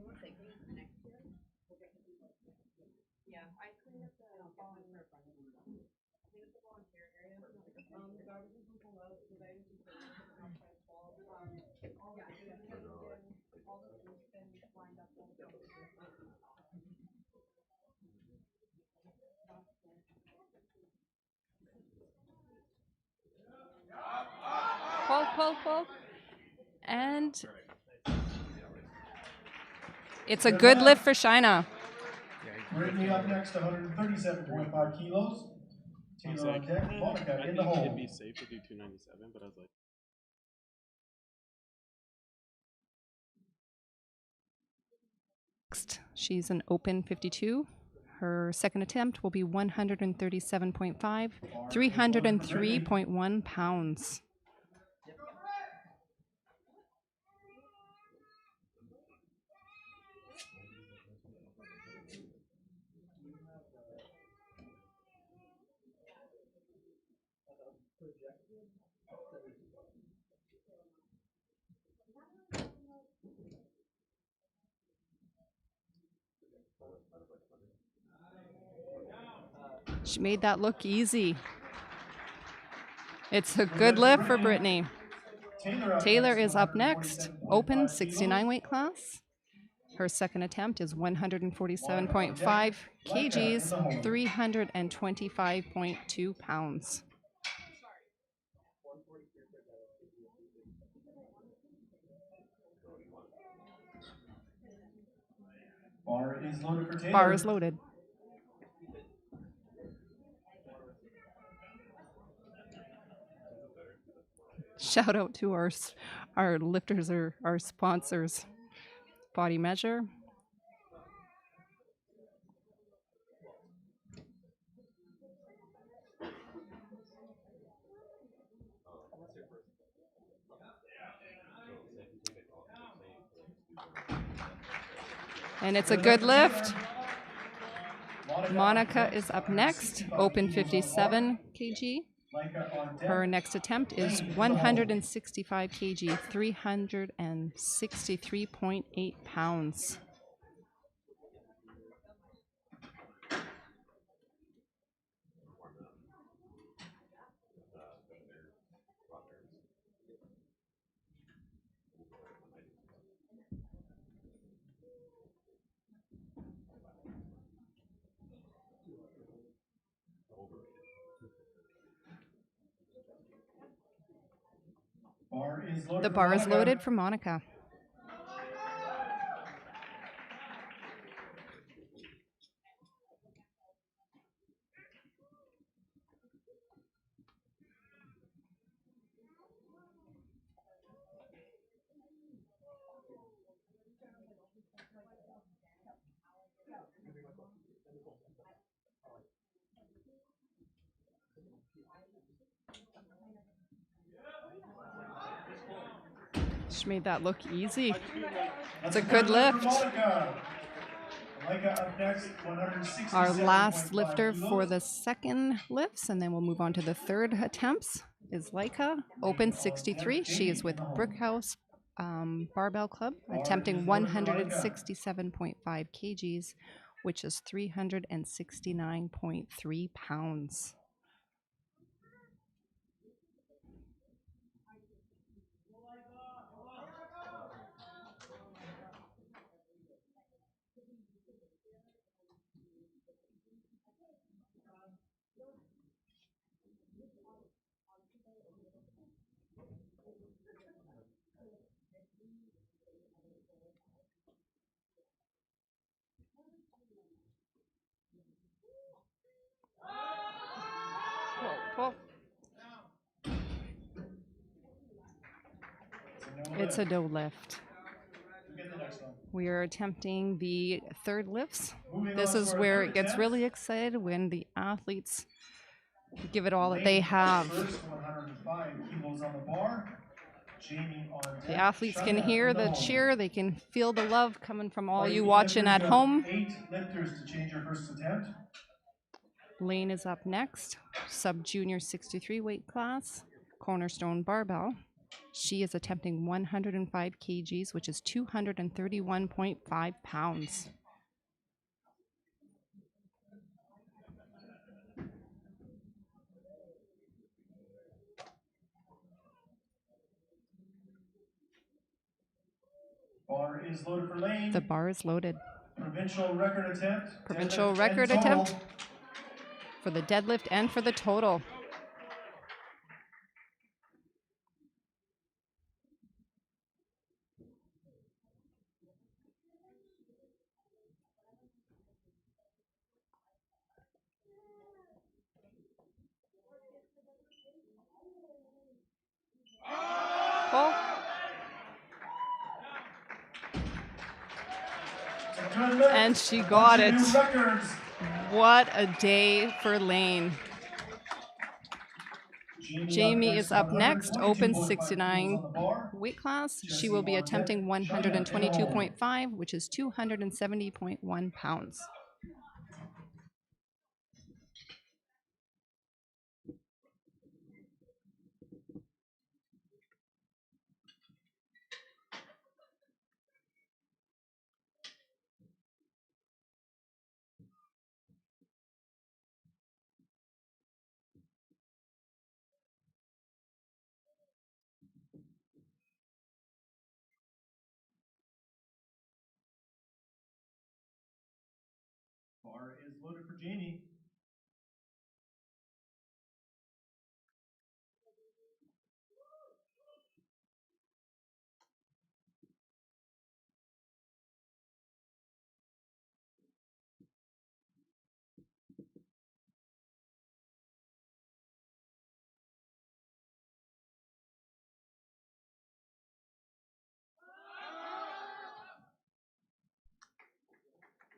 Pull, pull, pull. And it's a good lift for Shina. Brittany up next, 137.5 kilos. Taylor on deck, Monica I in the think hole. it'd be safe to do 297, but I was like, Next, she's an open 52. Her second attempt will be 137.5, 303.1 pounds. She made that look easy. It's a good lift for Brittany. Taylor is up next, open 69 weight class. Her second attempt is 147.5 kgs, 325.2 pounds. Bar is loaded for Taylor. Bar is loaded. Shout out to our lifters or our sponsors. Body Measure. And it's a good lift. Monica is up next, open 57 kg. Her next attempt is 165 kg, 363.8 pounds. The bar is loaded for Monica. She made that look easy. It's a good lift. Our last lifter for the second lifts, and then we'll move on to the third attempts, is Laika, open 63. She is with Brickhouse Barbell Club, attempting 167.5 kgs, which is 369.3 pounds. Pull. It's a no lift. We are attempting the third lifts. This is where it gets really excited when the athletes give it all that they have. First 105 kilos on the bar. Jamie on deck. The athletes can China hear in the hole. cheer. They can feel the love coming from all you Fighting watching lifters at of home. 8 lifters to change your first attempt. Lane is up next. Sub-junior 63 weight class. Cornerstone barbell. She is attempting 105 kgs, which is 231.5 pounds. Bar is loaded for Lane. The bar is loaded. Provincial record attempt. Provincial deadlift record and total. attempt for the deadlift and for the total. Well, and she got it. What a day for Lane. Jamie is up next, open 69 weight class. She will be attempting 122.5, which is 270.1 pounds. Bar is loaded for Jamie.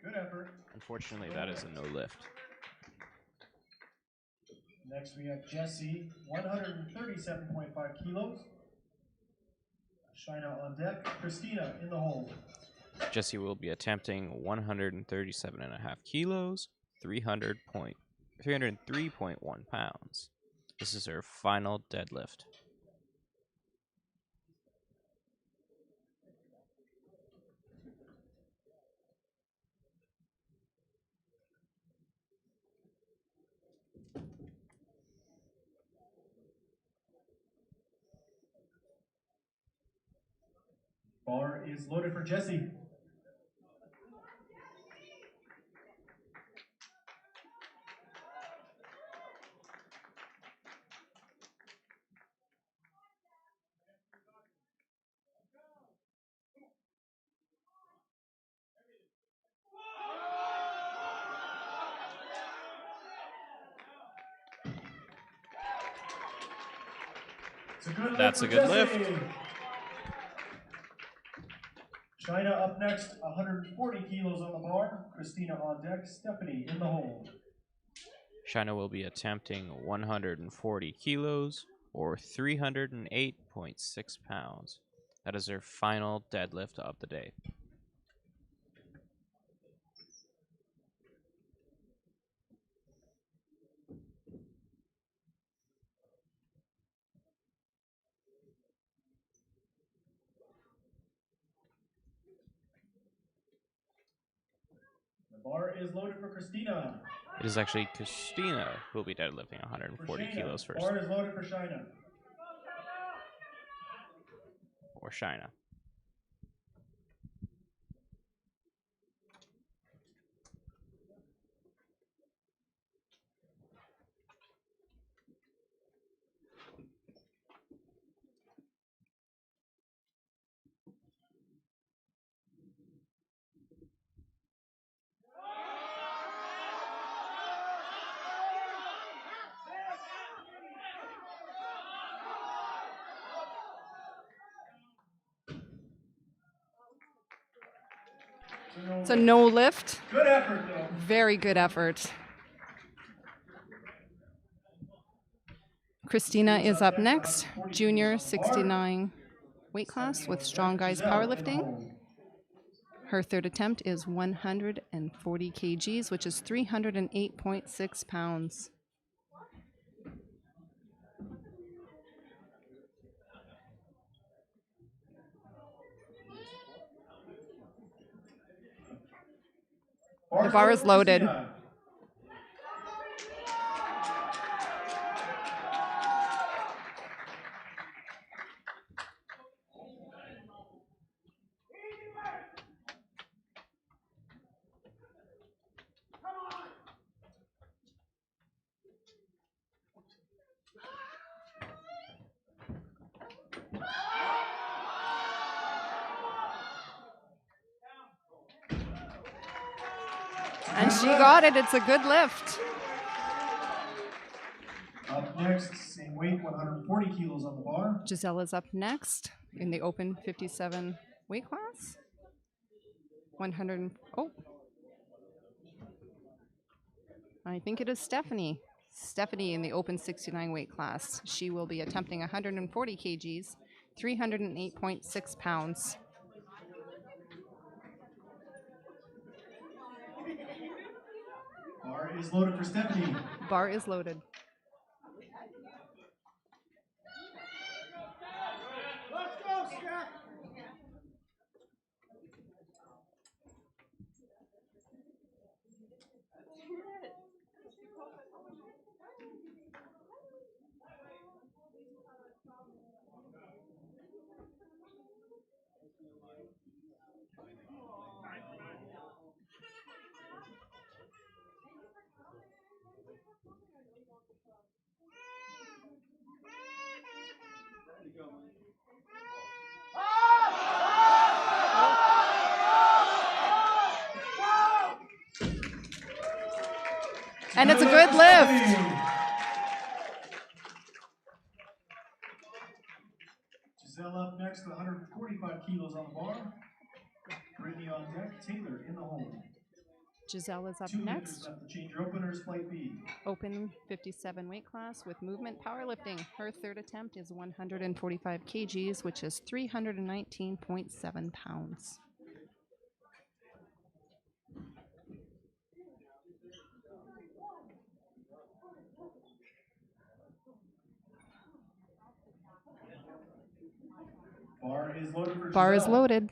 Good effort. Unfortunately, that is a no lift. Next we have Jesse, 137.5 kilos. China on deck. Christina in the hole. Jesse will be attempting 137.5 kilos, 303.1 pounds. This is her final deadlift. Bar is loaded for Jesse. That's a good lift. China up next, 140 kilos on the bar. Christina on deck. Stephanie in the hole. China will be attempting 140 kilos or 308.6 pounds. That is her final deadlift of the day. The bar is loaded for Christina. It is actually Christina who will be deadlifting 140 kilos first. Bar is loaded for China. Or China. So no lift. Good effort, though. Very good effort. Christina is up next, junior 69 weight class with strong guys powerlifting. Her third attempt is 140 kgs, which is 308.6 pounds. The bar is loaded. And she got it. It's a good lift. Up next, same weight, 140 kilos on the bar. Gisella's up next in the open 57 weight class. 100. Oh, I think it is Stephanie. Stephanie in the open 69 weight class. She will be attempting 140 kgs, 308.6 pounds. Bar is loaded for Stephanie. Bar is loaded. Let's go, Steph! And it's a good lift. Giselle up next, 145 kilos on the bar. Brittany on deck, Taylor in the hole. Giselle is up 2 minutes next. left to change your openers, flight B. Open 57 weight class with movement powerlifting. Her third attempt is 145 kgs, which is 319.7 pounds. Bar is loaded for Bar is Giselle. loaded.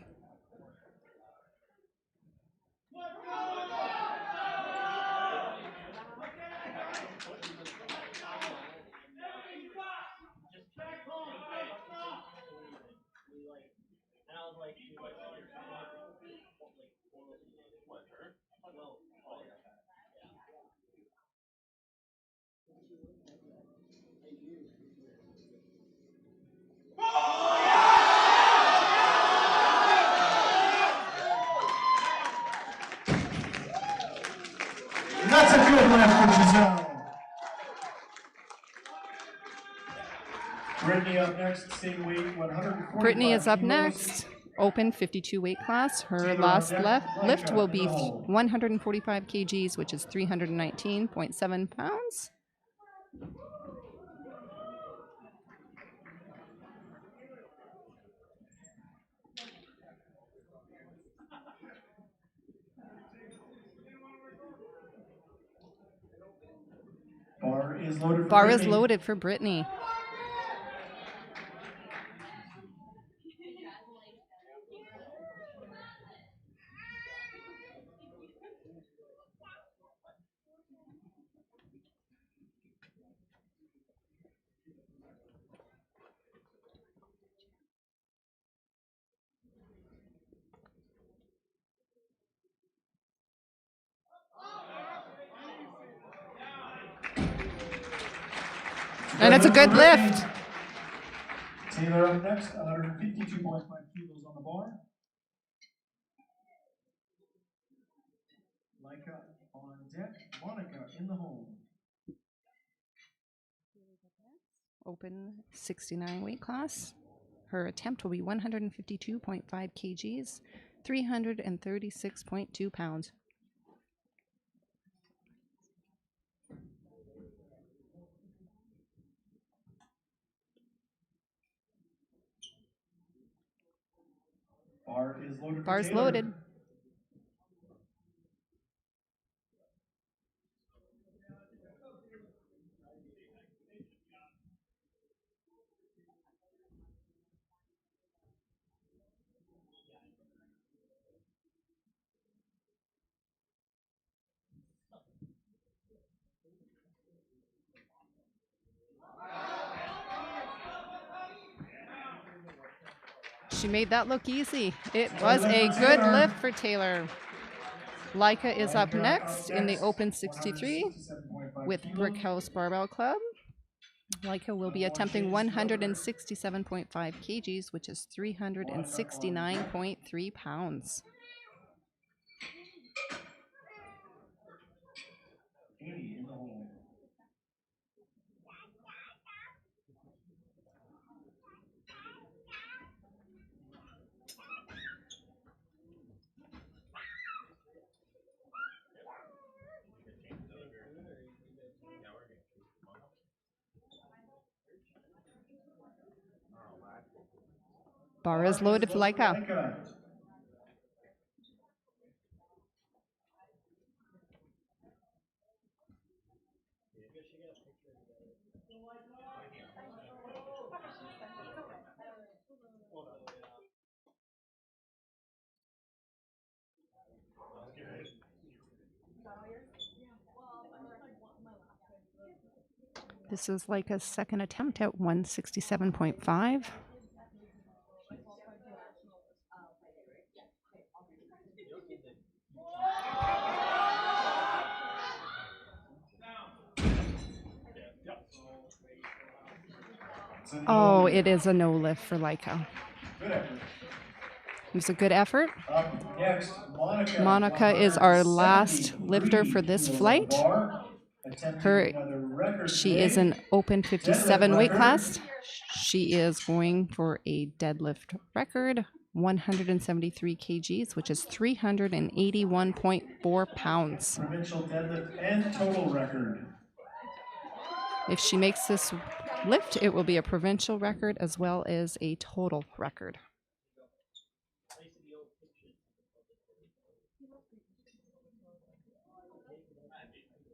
That's a good lift for Giselle. Brittany up next, same weight, 145 Brittany is up kilos. next. Open 52 weight class. Her Taylor last on deck, lift Micah will in be the hole. 145 kgs, which is 319.7 pounds. Bar is loaded for Bar is Brittany. loaded for Brittany. And it's a good lift. Taylor up next, 152.5 kilos on the bar. Micah on deck, Monica in the hole. Open 69 weight class. Her attempt will be 152.5 kgs, 336.2 pounds. Bar is loaded for Bar's Taylor. loaded. She made that look easy. It was a good lift for Taylor. Leica is up next in the Open 63 with Brickhouse Barbell Club. Leica will be attempting 167.5 kgs, which is 369.3 pounds. Bar is loaded for Leica. This is Leica's second attempt at 167.5. Oh, it is a no lift for Leica. It was a good effort. Next, Monica is our last lifter for this flight. She is an Open 57 weight class. She is going for a deadlift record, 173 kgs, which is 381.4 pounds. Provincial deadlift and total record. If she makes this lift, it will be a provincial record as well as a total record.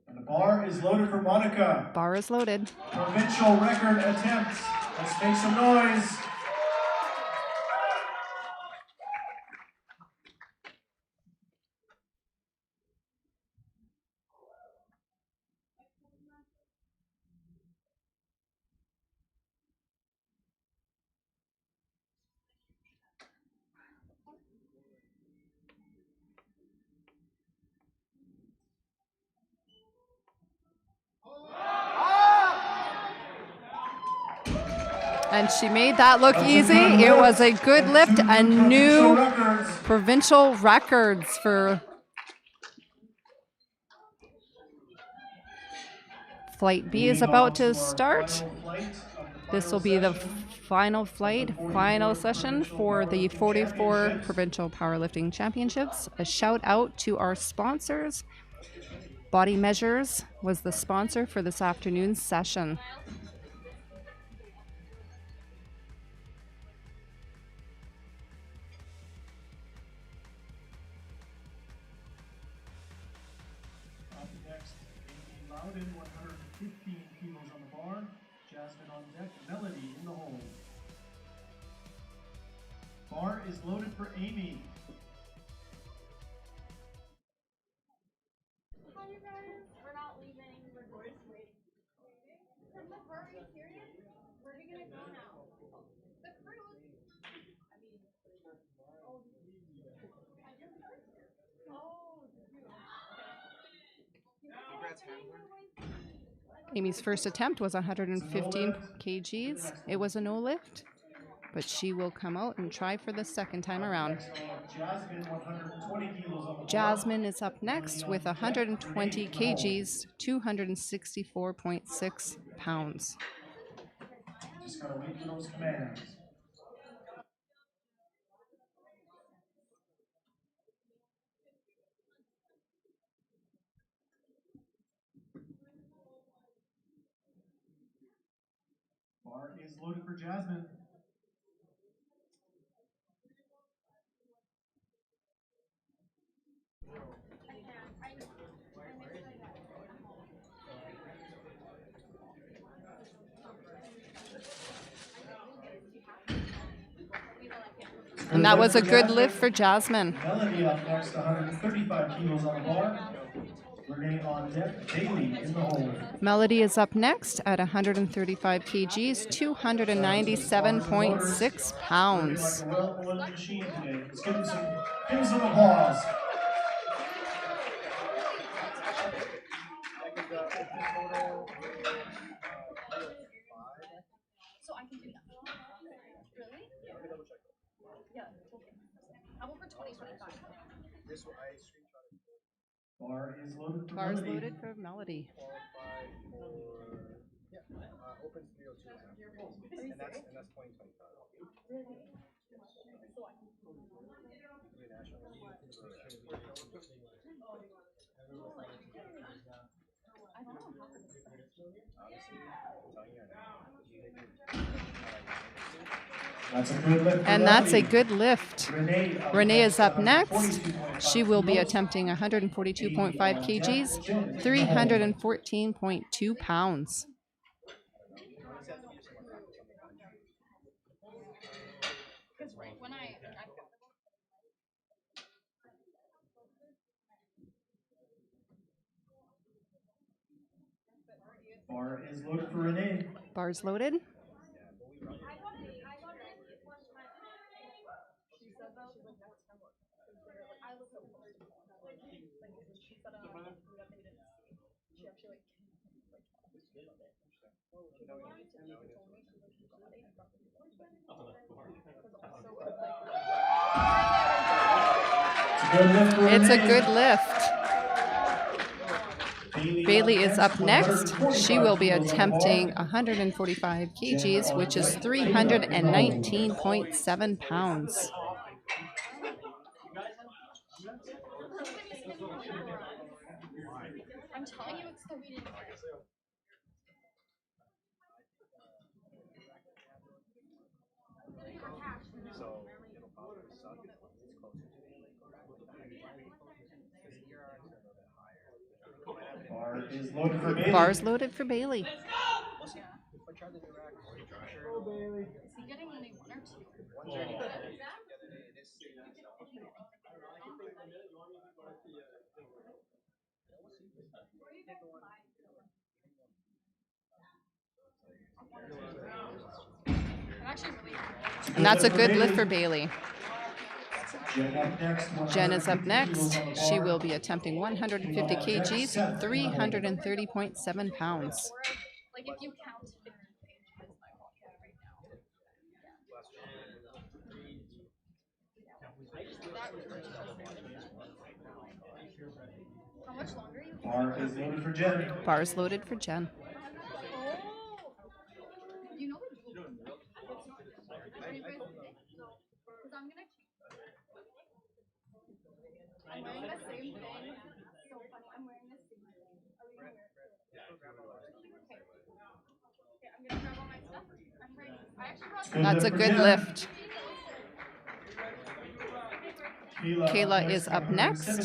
And the bar is loaded for Monica. Bar is loaded. Provincial record attempt. Let's make some noise. And she made that look easy. It was a good lift, a new provincial records for Flight B is about to start. This will be the final flight, final session for the 44 Provincial Powerlifting Championships. A shout out to our sponsors. Body Measures was the sponsor for this afternoon's session. Loudon, 115 kilos on the bar. Jasmine on deck. Melody in the hole. Bar is loaded for Amy. Hi, you guys. We're not leaving. We're just waiting. Are you serious? Where are we gonna go now? The cruise. Amy's first attempt was 115 kgs. It was a no lift, but she will come out and try for the second time around. Jasmine is up next with 120 kgs, 264.6 pounds. Just gotta wait for those commands. Bar is loaded for Jasmine. And that was a good lift for Jasmine. Melanie up next, 135 kilos on the bar. Renee on deck, Bailey in the hole. Melody is up next at 135 kgs, 297.6 pounds. Like a well-oiled machine today. Let's give them some applause. So I can do that. Really? Yeah. Let me double check. Yeah. Okay. How about for 2025? This one I screenshotted. Bar is loaded for Bar's Melody. loaded for Melody. Qualified for Open 302. And that's 2025. That's a good lift. And that's a good lift. Renee is up next. She will be attempting 142.5 kgs, 314.2 pounds. Bar is loaded for Renee. Bar's loaded. It's a good lift. Bailey is up next. She will be attempting 145 kgs, which is 319.7 pounds. I'm telling you, it's the reading. Bar is loaded for Bailey. Bar's loaded for Bailey. Is he getting only one or two? And that's a good lift for Bailey. Jen is up next. She will be attempting 150 kgs, 330.7 pounds. Like if you count how much longer you Bar is loaded for Jen. Bar's loaded for Jen. You know the because I'm gonna I'm wearing the same thing. So funny. I'm wearing the same thing. Are we gonna wear it? Okay, I'm gonna grab all my stuff. I'm ready. I actually brought That's a good lift. Kayla is up next.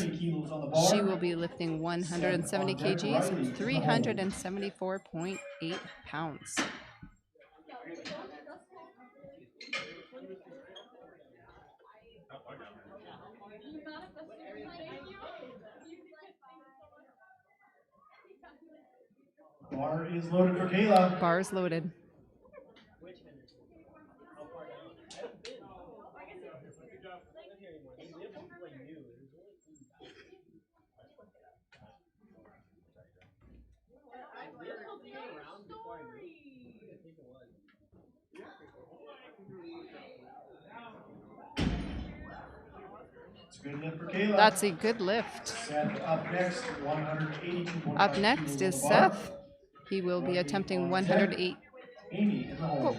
She will be lifting 170 kgs, 374.8 pounds. Bar is loaded for Kayla. Bar's loaded. That's a good lift. Seth up next, 182.5 Up next is Seth. He will be attempting 108. Amy in the hole.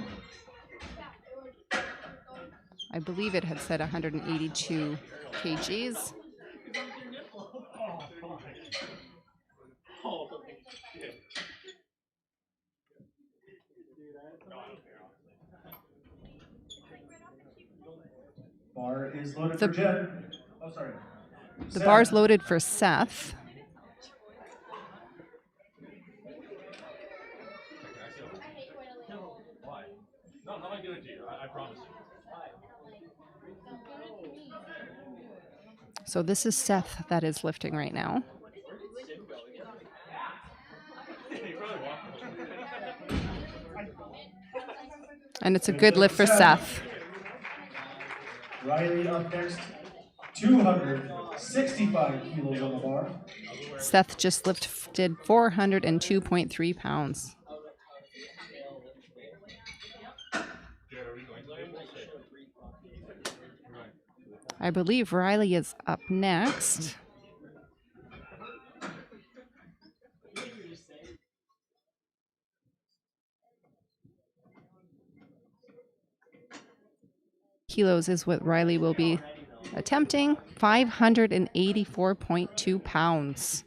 I believe it had said 182 kgs. Bar is loaded for Jen. Oh, sorry. The bar's loaded for Seth. So this is Seth that is lifting right now. And it's a good lift for Seth. Riley up next, 265 kilos on the bar. Seth just lifted 402.3 pounds. I believe Riley is up next. Kilos is what Riley will be attempting. 584.2 pounds.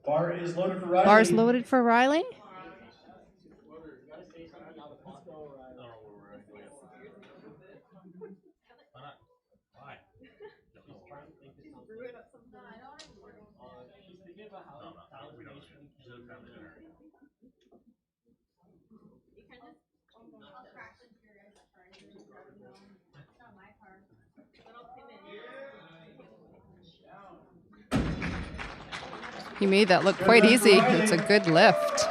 Bar is loaded for Riley. Bar's loaded for Riley. He made that look quite easy. It's a good lift.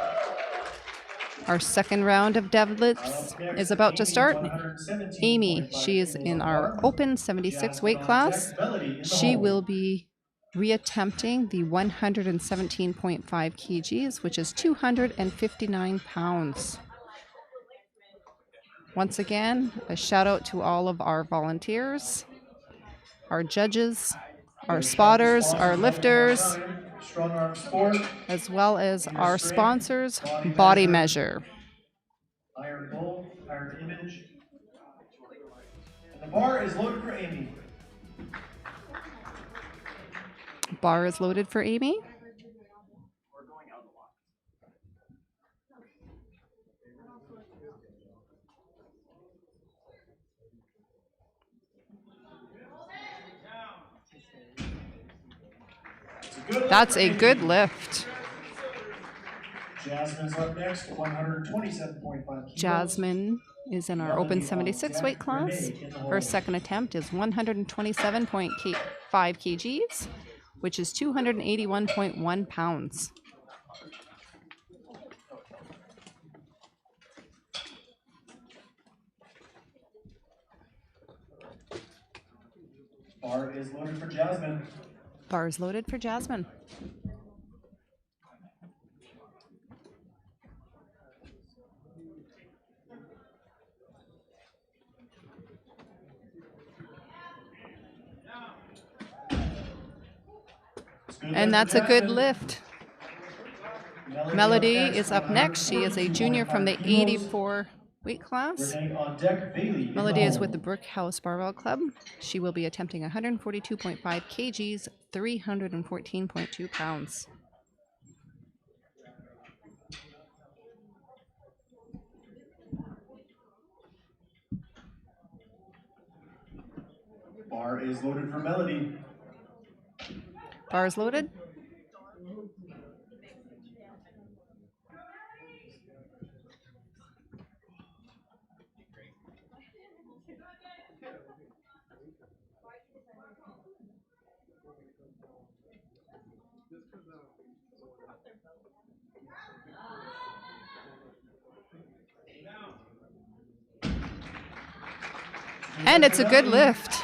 Our second round of deadlifts is about to start. Amy, she is in our open 76 weight class. She will be reattempting the 117.5 kgs, which is 259 pounds. Once again, a shout out to all of our volunteers, our judges, our spotters, our lifters, as well as our sponsors, Body Measure. Iron Gold, Iron Image. And the bar is loaded for Amy. Bar is loaded for Amy. That's a good lift. Jasmine's up next, 127.5 kilos. Jasmine is in our open 76 weight class. Her second attempt is 127.5 kgs, which is 281.1 pounds. Bar is loaded for Jasmine. Bar is loaded for Jasmine. And that's a good lift. Melody is up next. She is a junior from the 84 weight class. Melody is with the Brick House Barbell Club. She will be attempting 142.5 kgs, 314.2 pounds. Bar is loaded for Melody. Bar is loaded. And it's a good lift.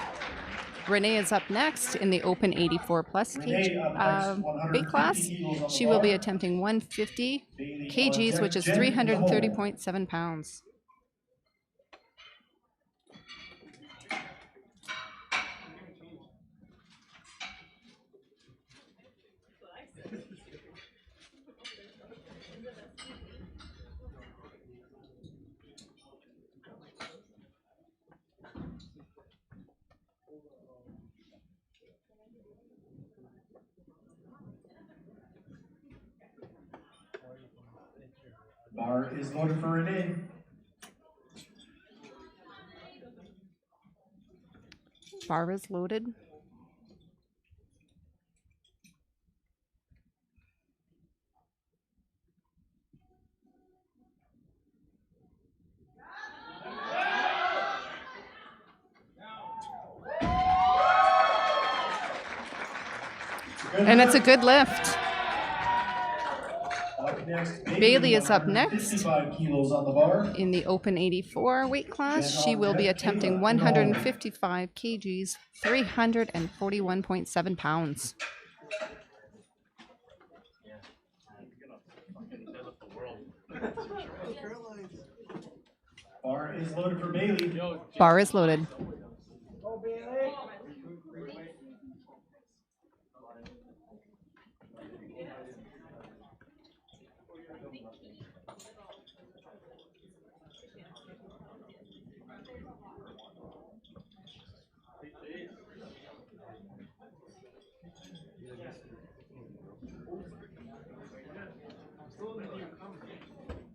Renee is up next in the open 84 plus weight class. She will be attempting 150 kgs, which is 330.7 pounds. Bar is loaded for Renee. Bar is loaded. And it's a good lift. Bailey is up next 55 kilos on the bar. in the open 84 weight class. She will be attempting 155 kgs, 341.7 pounds. Bar is loaded for Bailey. Bar is loaded.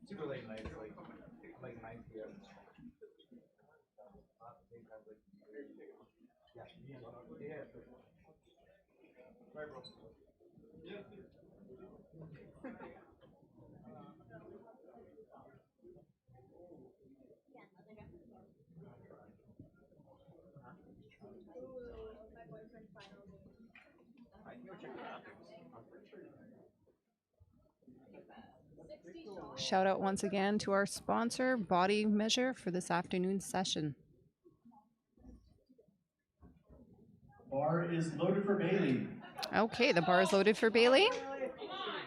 Super late nights, like 9 p.m. Yeah. Right, bro. Shout out once again to our sponsor, Body Measure, for this afternoon's session. Bar is loaded for Bailey. Okay, the bar is loaded for Bailey,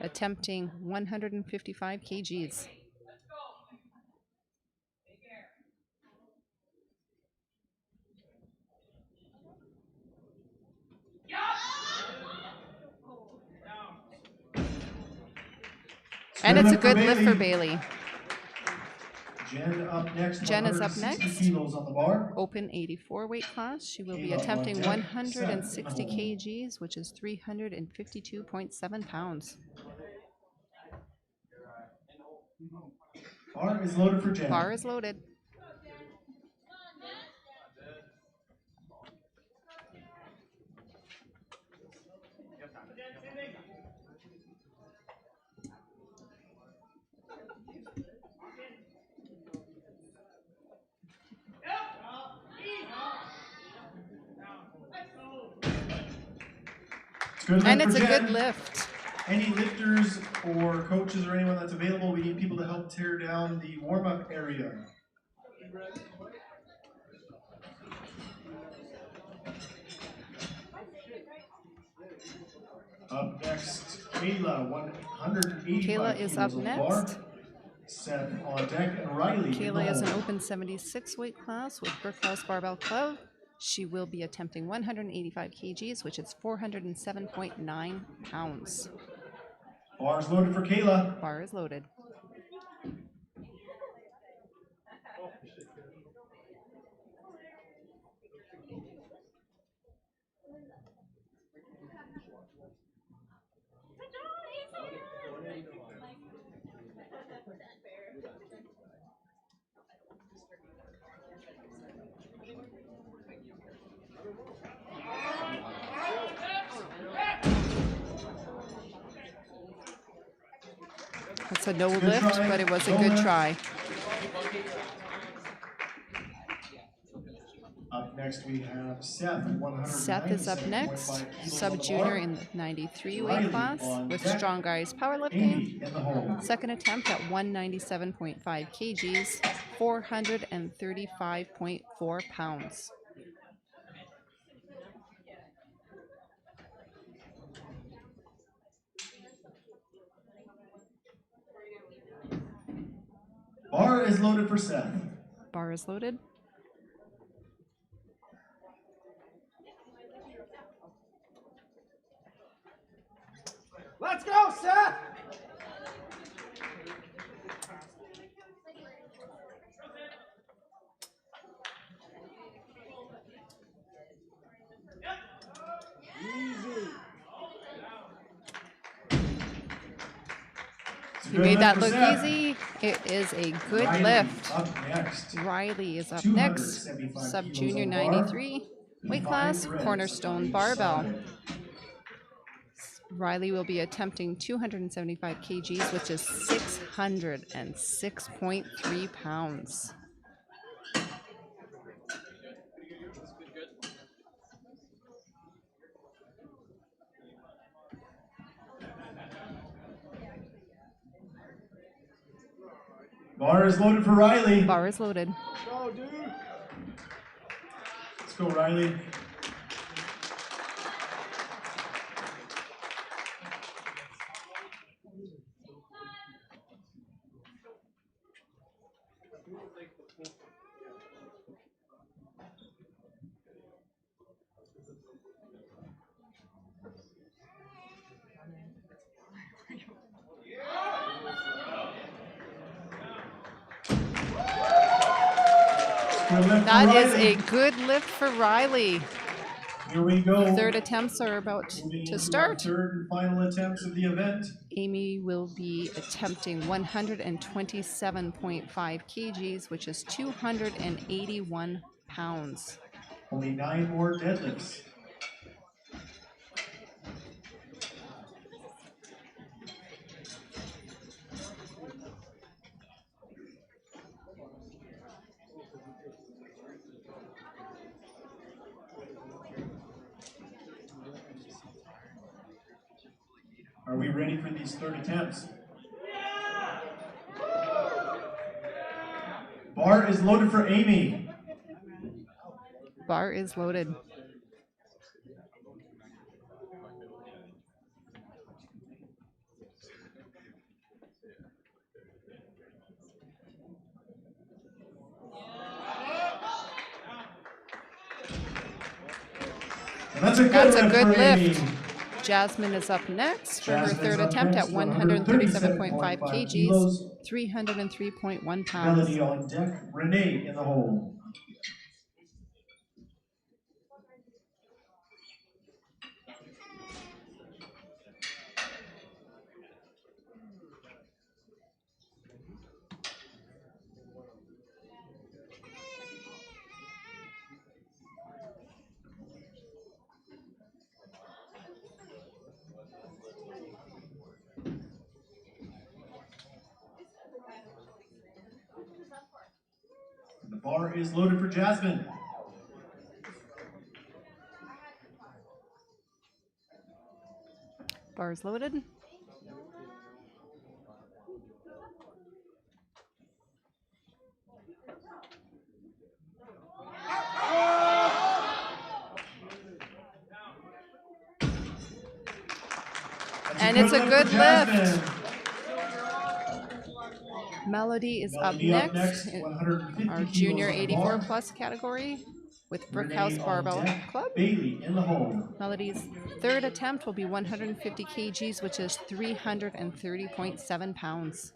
attempting 155 kgs. And it's a good lift for Bailey. Jen up next. Jen is up next. Kilos on the bar. Open 84 weight class. She will be attempting 160 kgs, which is 352.7 pounds. Bar is loaded for Jen. Bar is loaded. And it's a good lift. Any lifters or coaches or anyone that's available, we need people to help tear down the warm-up area. Up next, Kayla, 185 Kayla is up kilos on the next. bar. Seth on deck, and Riley. Kayla is an open 76 weight class with Brickhouse Barbell Club. She will be attempting 185 kgs, which is 407.9 pounds. Bar is loaded for Kayla. Bar is loaded. It's a no lift, but it was a good try. Up next we have Seth, 197.5 Seth is up next, kilos sub on the junior bar. in the 93 weight Riley class on with deck. Strong Guys Amy Powerlifting. in the hole. Second attempt at 197.5 kgs, 435.4 pounds. Bar is loaded for Seth. Bar is loaded. Let's go, Seth! You made that look easy. It is a good Riley lift. up next. Riley is up next, 275 sub kilos junior on the bar. 93 weight class, cornerstone barbell. Riley will be attempting 275 kgs, which is 606.3 pounds. Bar is loaded for Riley. Bar is loaded. Go, dude. Let's go, Riley. That is a good lift for Riley. Here we go. Third attempts are about to start. Third and final attempts of the event. Amy will be attempting 127.5 kgs, which is 281 pounds. Only 9 more deadlifts. Are we ready for these third attempts? Bar is loaded for Amy. Bar is loaded. That's a good lift. Amy. Jasmine is up next for her Jasmine's third up attempt next, at 137.5 kgs, 303.1 pounds. Melody on deck, Renee in the hole. The bar is loaded for Jasmine. Bar is loaded. And it's a good lift. Melody is up next in our junior 84 plus category with Brickhouse Barbell Club. Bailey in the hole. Melody's third attempt will be 150 kgs, which is 330.7 pounds.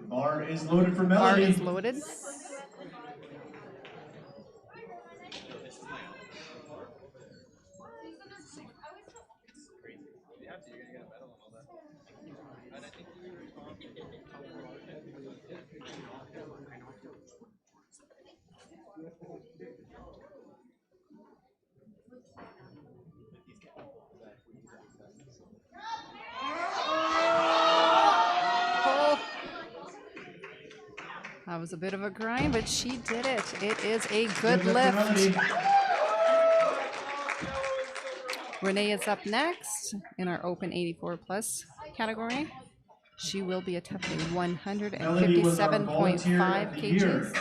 Bar is loaded for Melody. Bar is loaded. That was a bit of a grind, but she did it. It is a good lift. Renee is up next in our open 84 plus category. She will be attempting 157.5 kgs,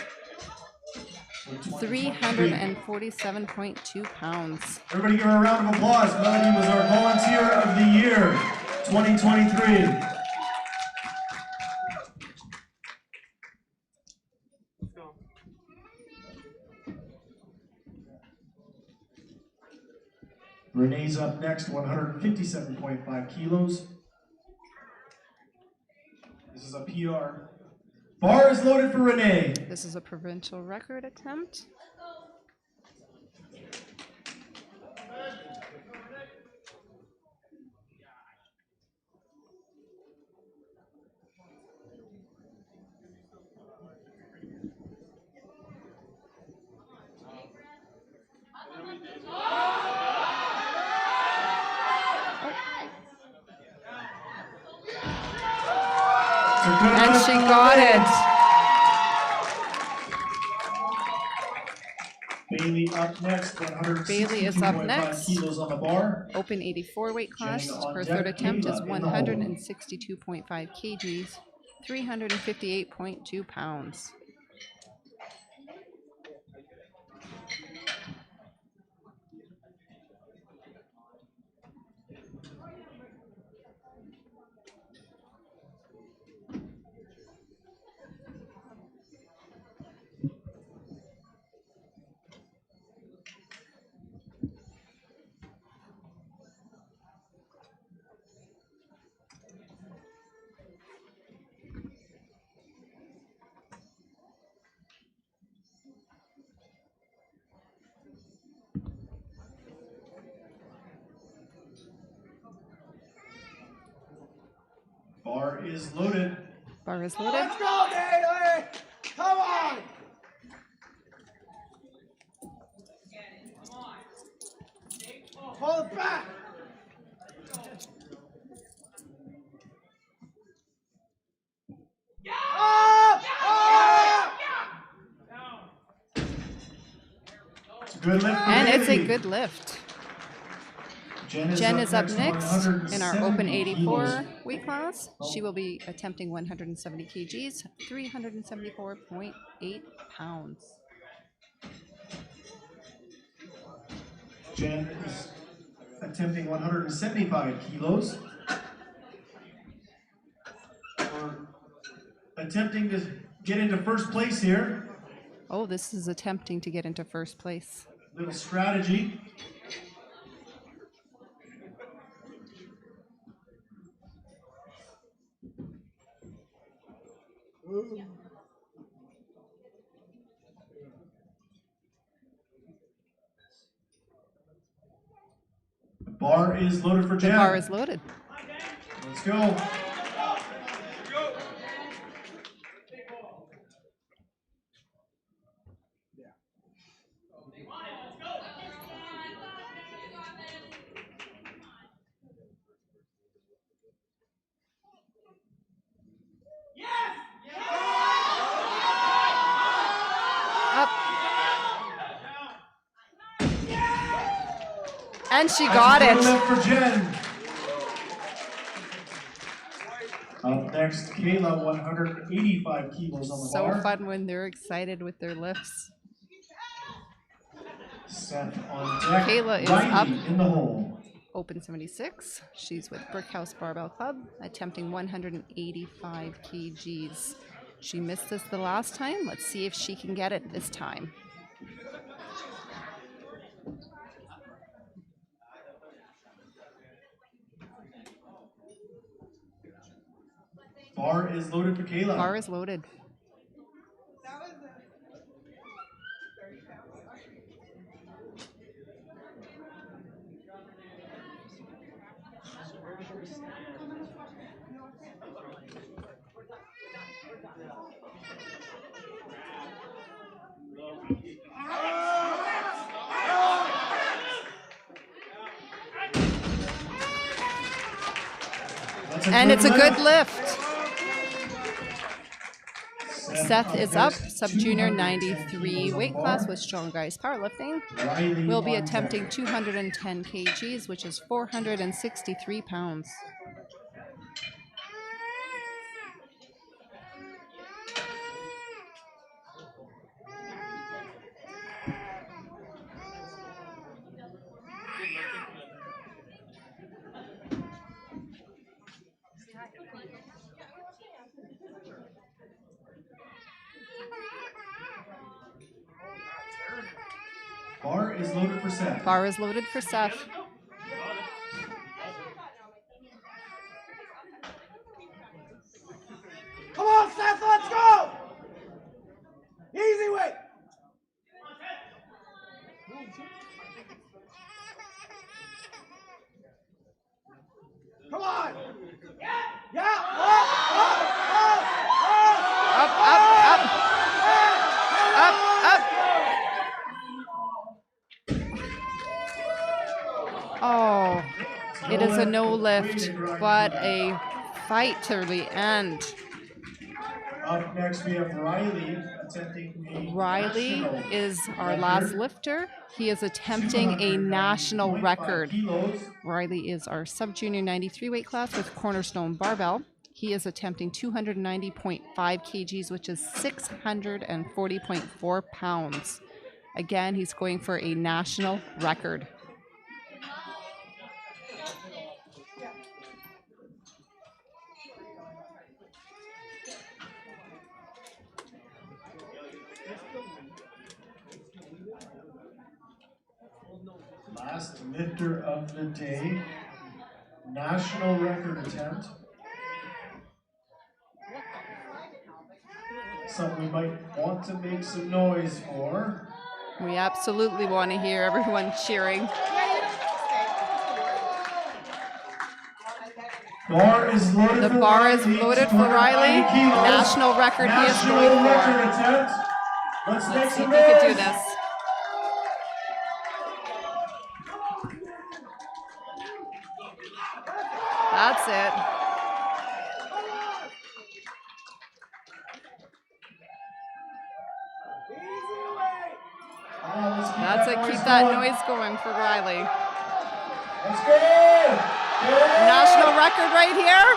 347.2 pounds. Everybody give her a round of applause. Melody was our Volunteer of the Year 2023. Renee's up next, 157.5 kilos. This is a PR. Bar is loaded for Renee. This is a provincial record attempt. And she got it. Bailey up next, Bailey is up 162.5 next. kilos on the bar. Open 84 weight class. Jen on Her deck, third attempt is Kayla in the hole. 162.5 kgs, 358.2 pounds. Bar is loaded. Bar is loaded. Let's go, Bailey! Come on! Hold it back! It's a good lift. And it's a Bailey. good lift. Jen is up next in our open 170 84 kilos. weight class. She will be attempting 170 kgs, 374.8 pounds. Jen is attempting 175 kilos. We're attempting to get into first place here. Oh, this is attempting to get into first place. Little strategy. The bar is loaded for The Jen. bar is loaded. Let's go. Up. And she got That's a it. good lift for Jen. Up next, Kayla, 185 kilos on the So bar. fun when they're excited with their lifts. Seth on deck. Kayla is Riley up. in the hole. Open 76. She's with Brickhouse Barbell Club, attempting 185 kgs. She missed this the last time. Let's see if she can get it this time. Bar is loaded for Kayla. Bar is loaded. And it's a good lift. Seth is up, sub-junior 93 weight class with Strong Guys Powerlifting. Will be attempting 210 kgs, which is 463 pounds. Bar is loaded for Seth. Bar is loaded for Seth. Come on, Seth, let's go! Easy weight. Come on. Yeah. Up, up, up. Up, up. Oh, it is a no lift, but a fight to the end. Up next, we have Riley attempting a Riley national is our last record. lifter. He is attempting a national 290.5 record. kilos. Riley is our sub-junior 93 weight class with cornerstone barbell. He is attempting 290.5 kgs, which is 640.4 pounds. Again, he's going for a national record. Last lifter of the day. National record attempt. Something we might want to make some noise for. We absolutely want to hear everyone cheering. Bar is loaded The for bar Riley. is loaded for Riley. 290 kilos. National record he is National going for. record attempt. Let's make Let's see some if he could do noise. this. That's it. That's it. Keep that noise going for Riley. Let's go! National record right here.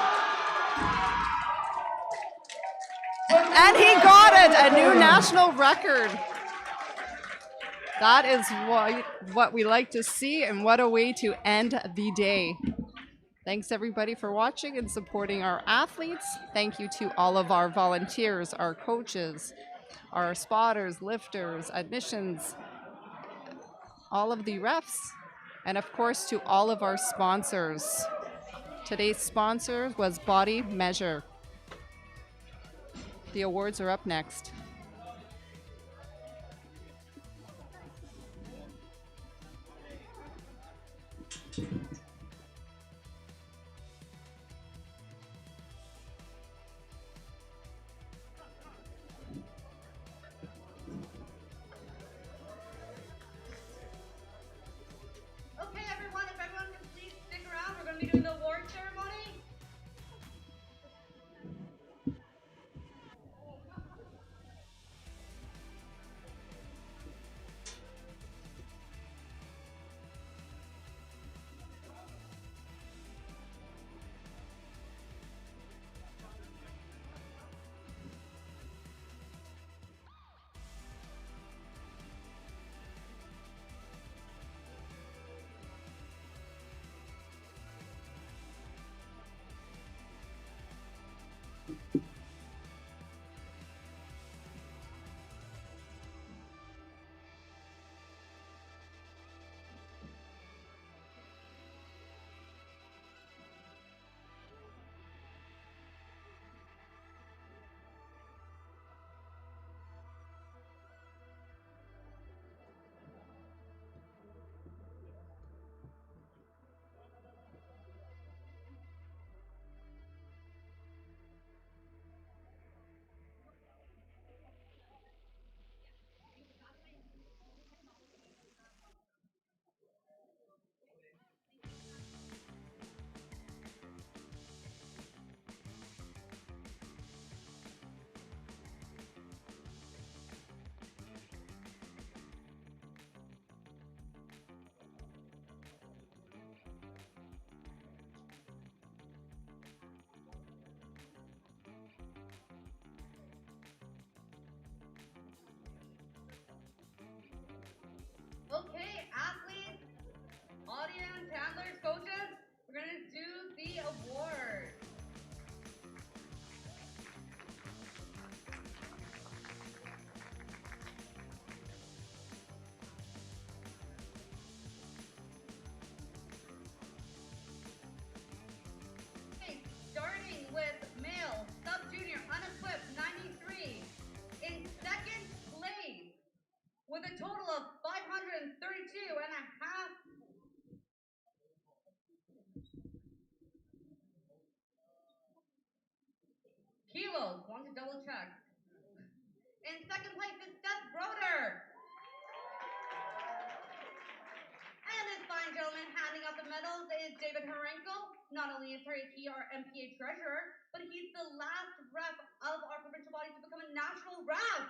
And he got it, a new national record. That is what we like to see, and what a way to end the day. Thanks everybody for watching and supporting our athletes. Thank you to all of our volunteers, our coaches, our spotters, lifters, admissions, all of the refs, and of course to all of our sponsors. Today's sponsor was Body Measure. The awards are up next. Okay, everyone, if everyone can please stick around, we're going to be doing the award ceremony. kilos. Want to double check. In second place is Seth Broder. And this fine gentleman handing out the medals is David Harenko. Not only is he our MPA treasurer, but he's the last rep of our provincial body to become a national rep.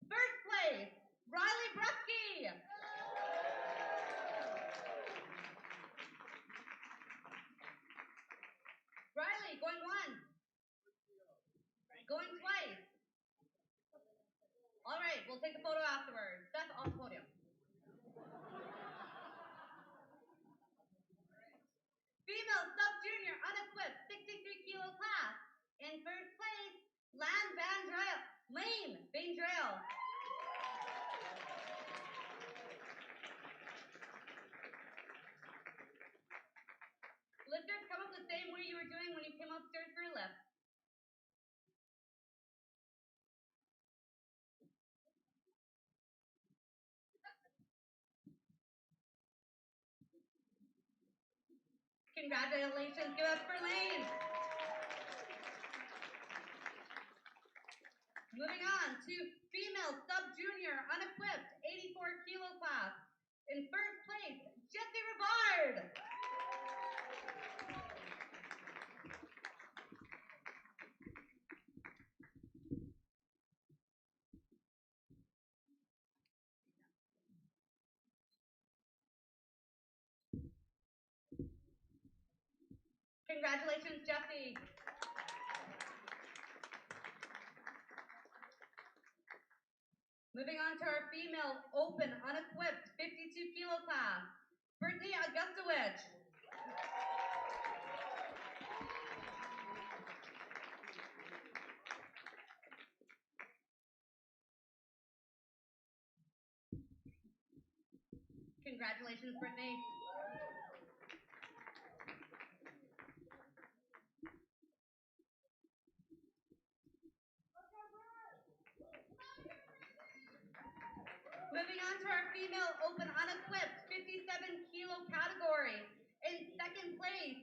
First place, Riley Bresky. Riley, going once. Going twice. All right, we'll take the photo afterwards. That's off the podium. Female sub-junior unequipped 63 kilo class. In first place, Lane Van Drail. Lifters, come up the same way you were doing when you came upstairs for a lift. Congratulations, give it up for Lane. Moving on to female sub-junior unequipped 84 kilo class. In first place, Jessie Rivard. Congratulations, Jessie. Moving on to our female open unequipped 52 kilo class, Brittany Augustowicz. Congratulations, Brittany. Moving on to our female open unequipped 57 kilo category. In second place,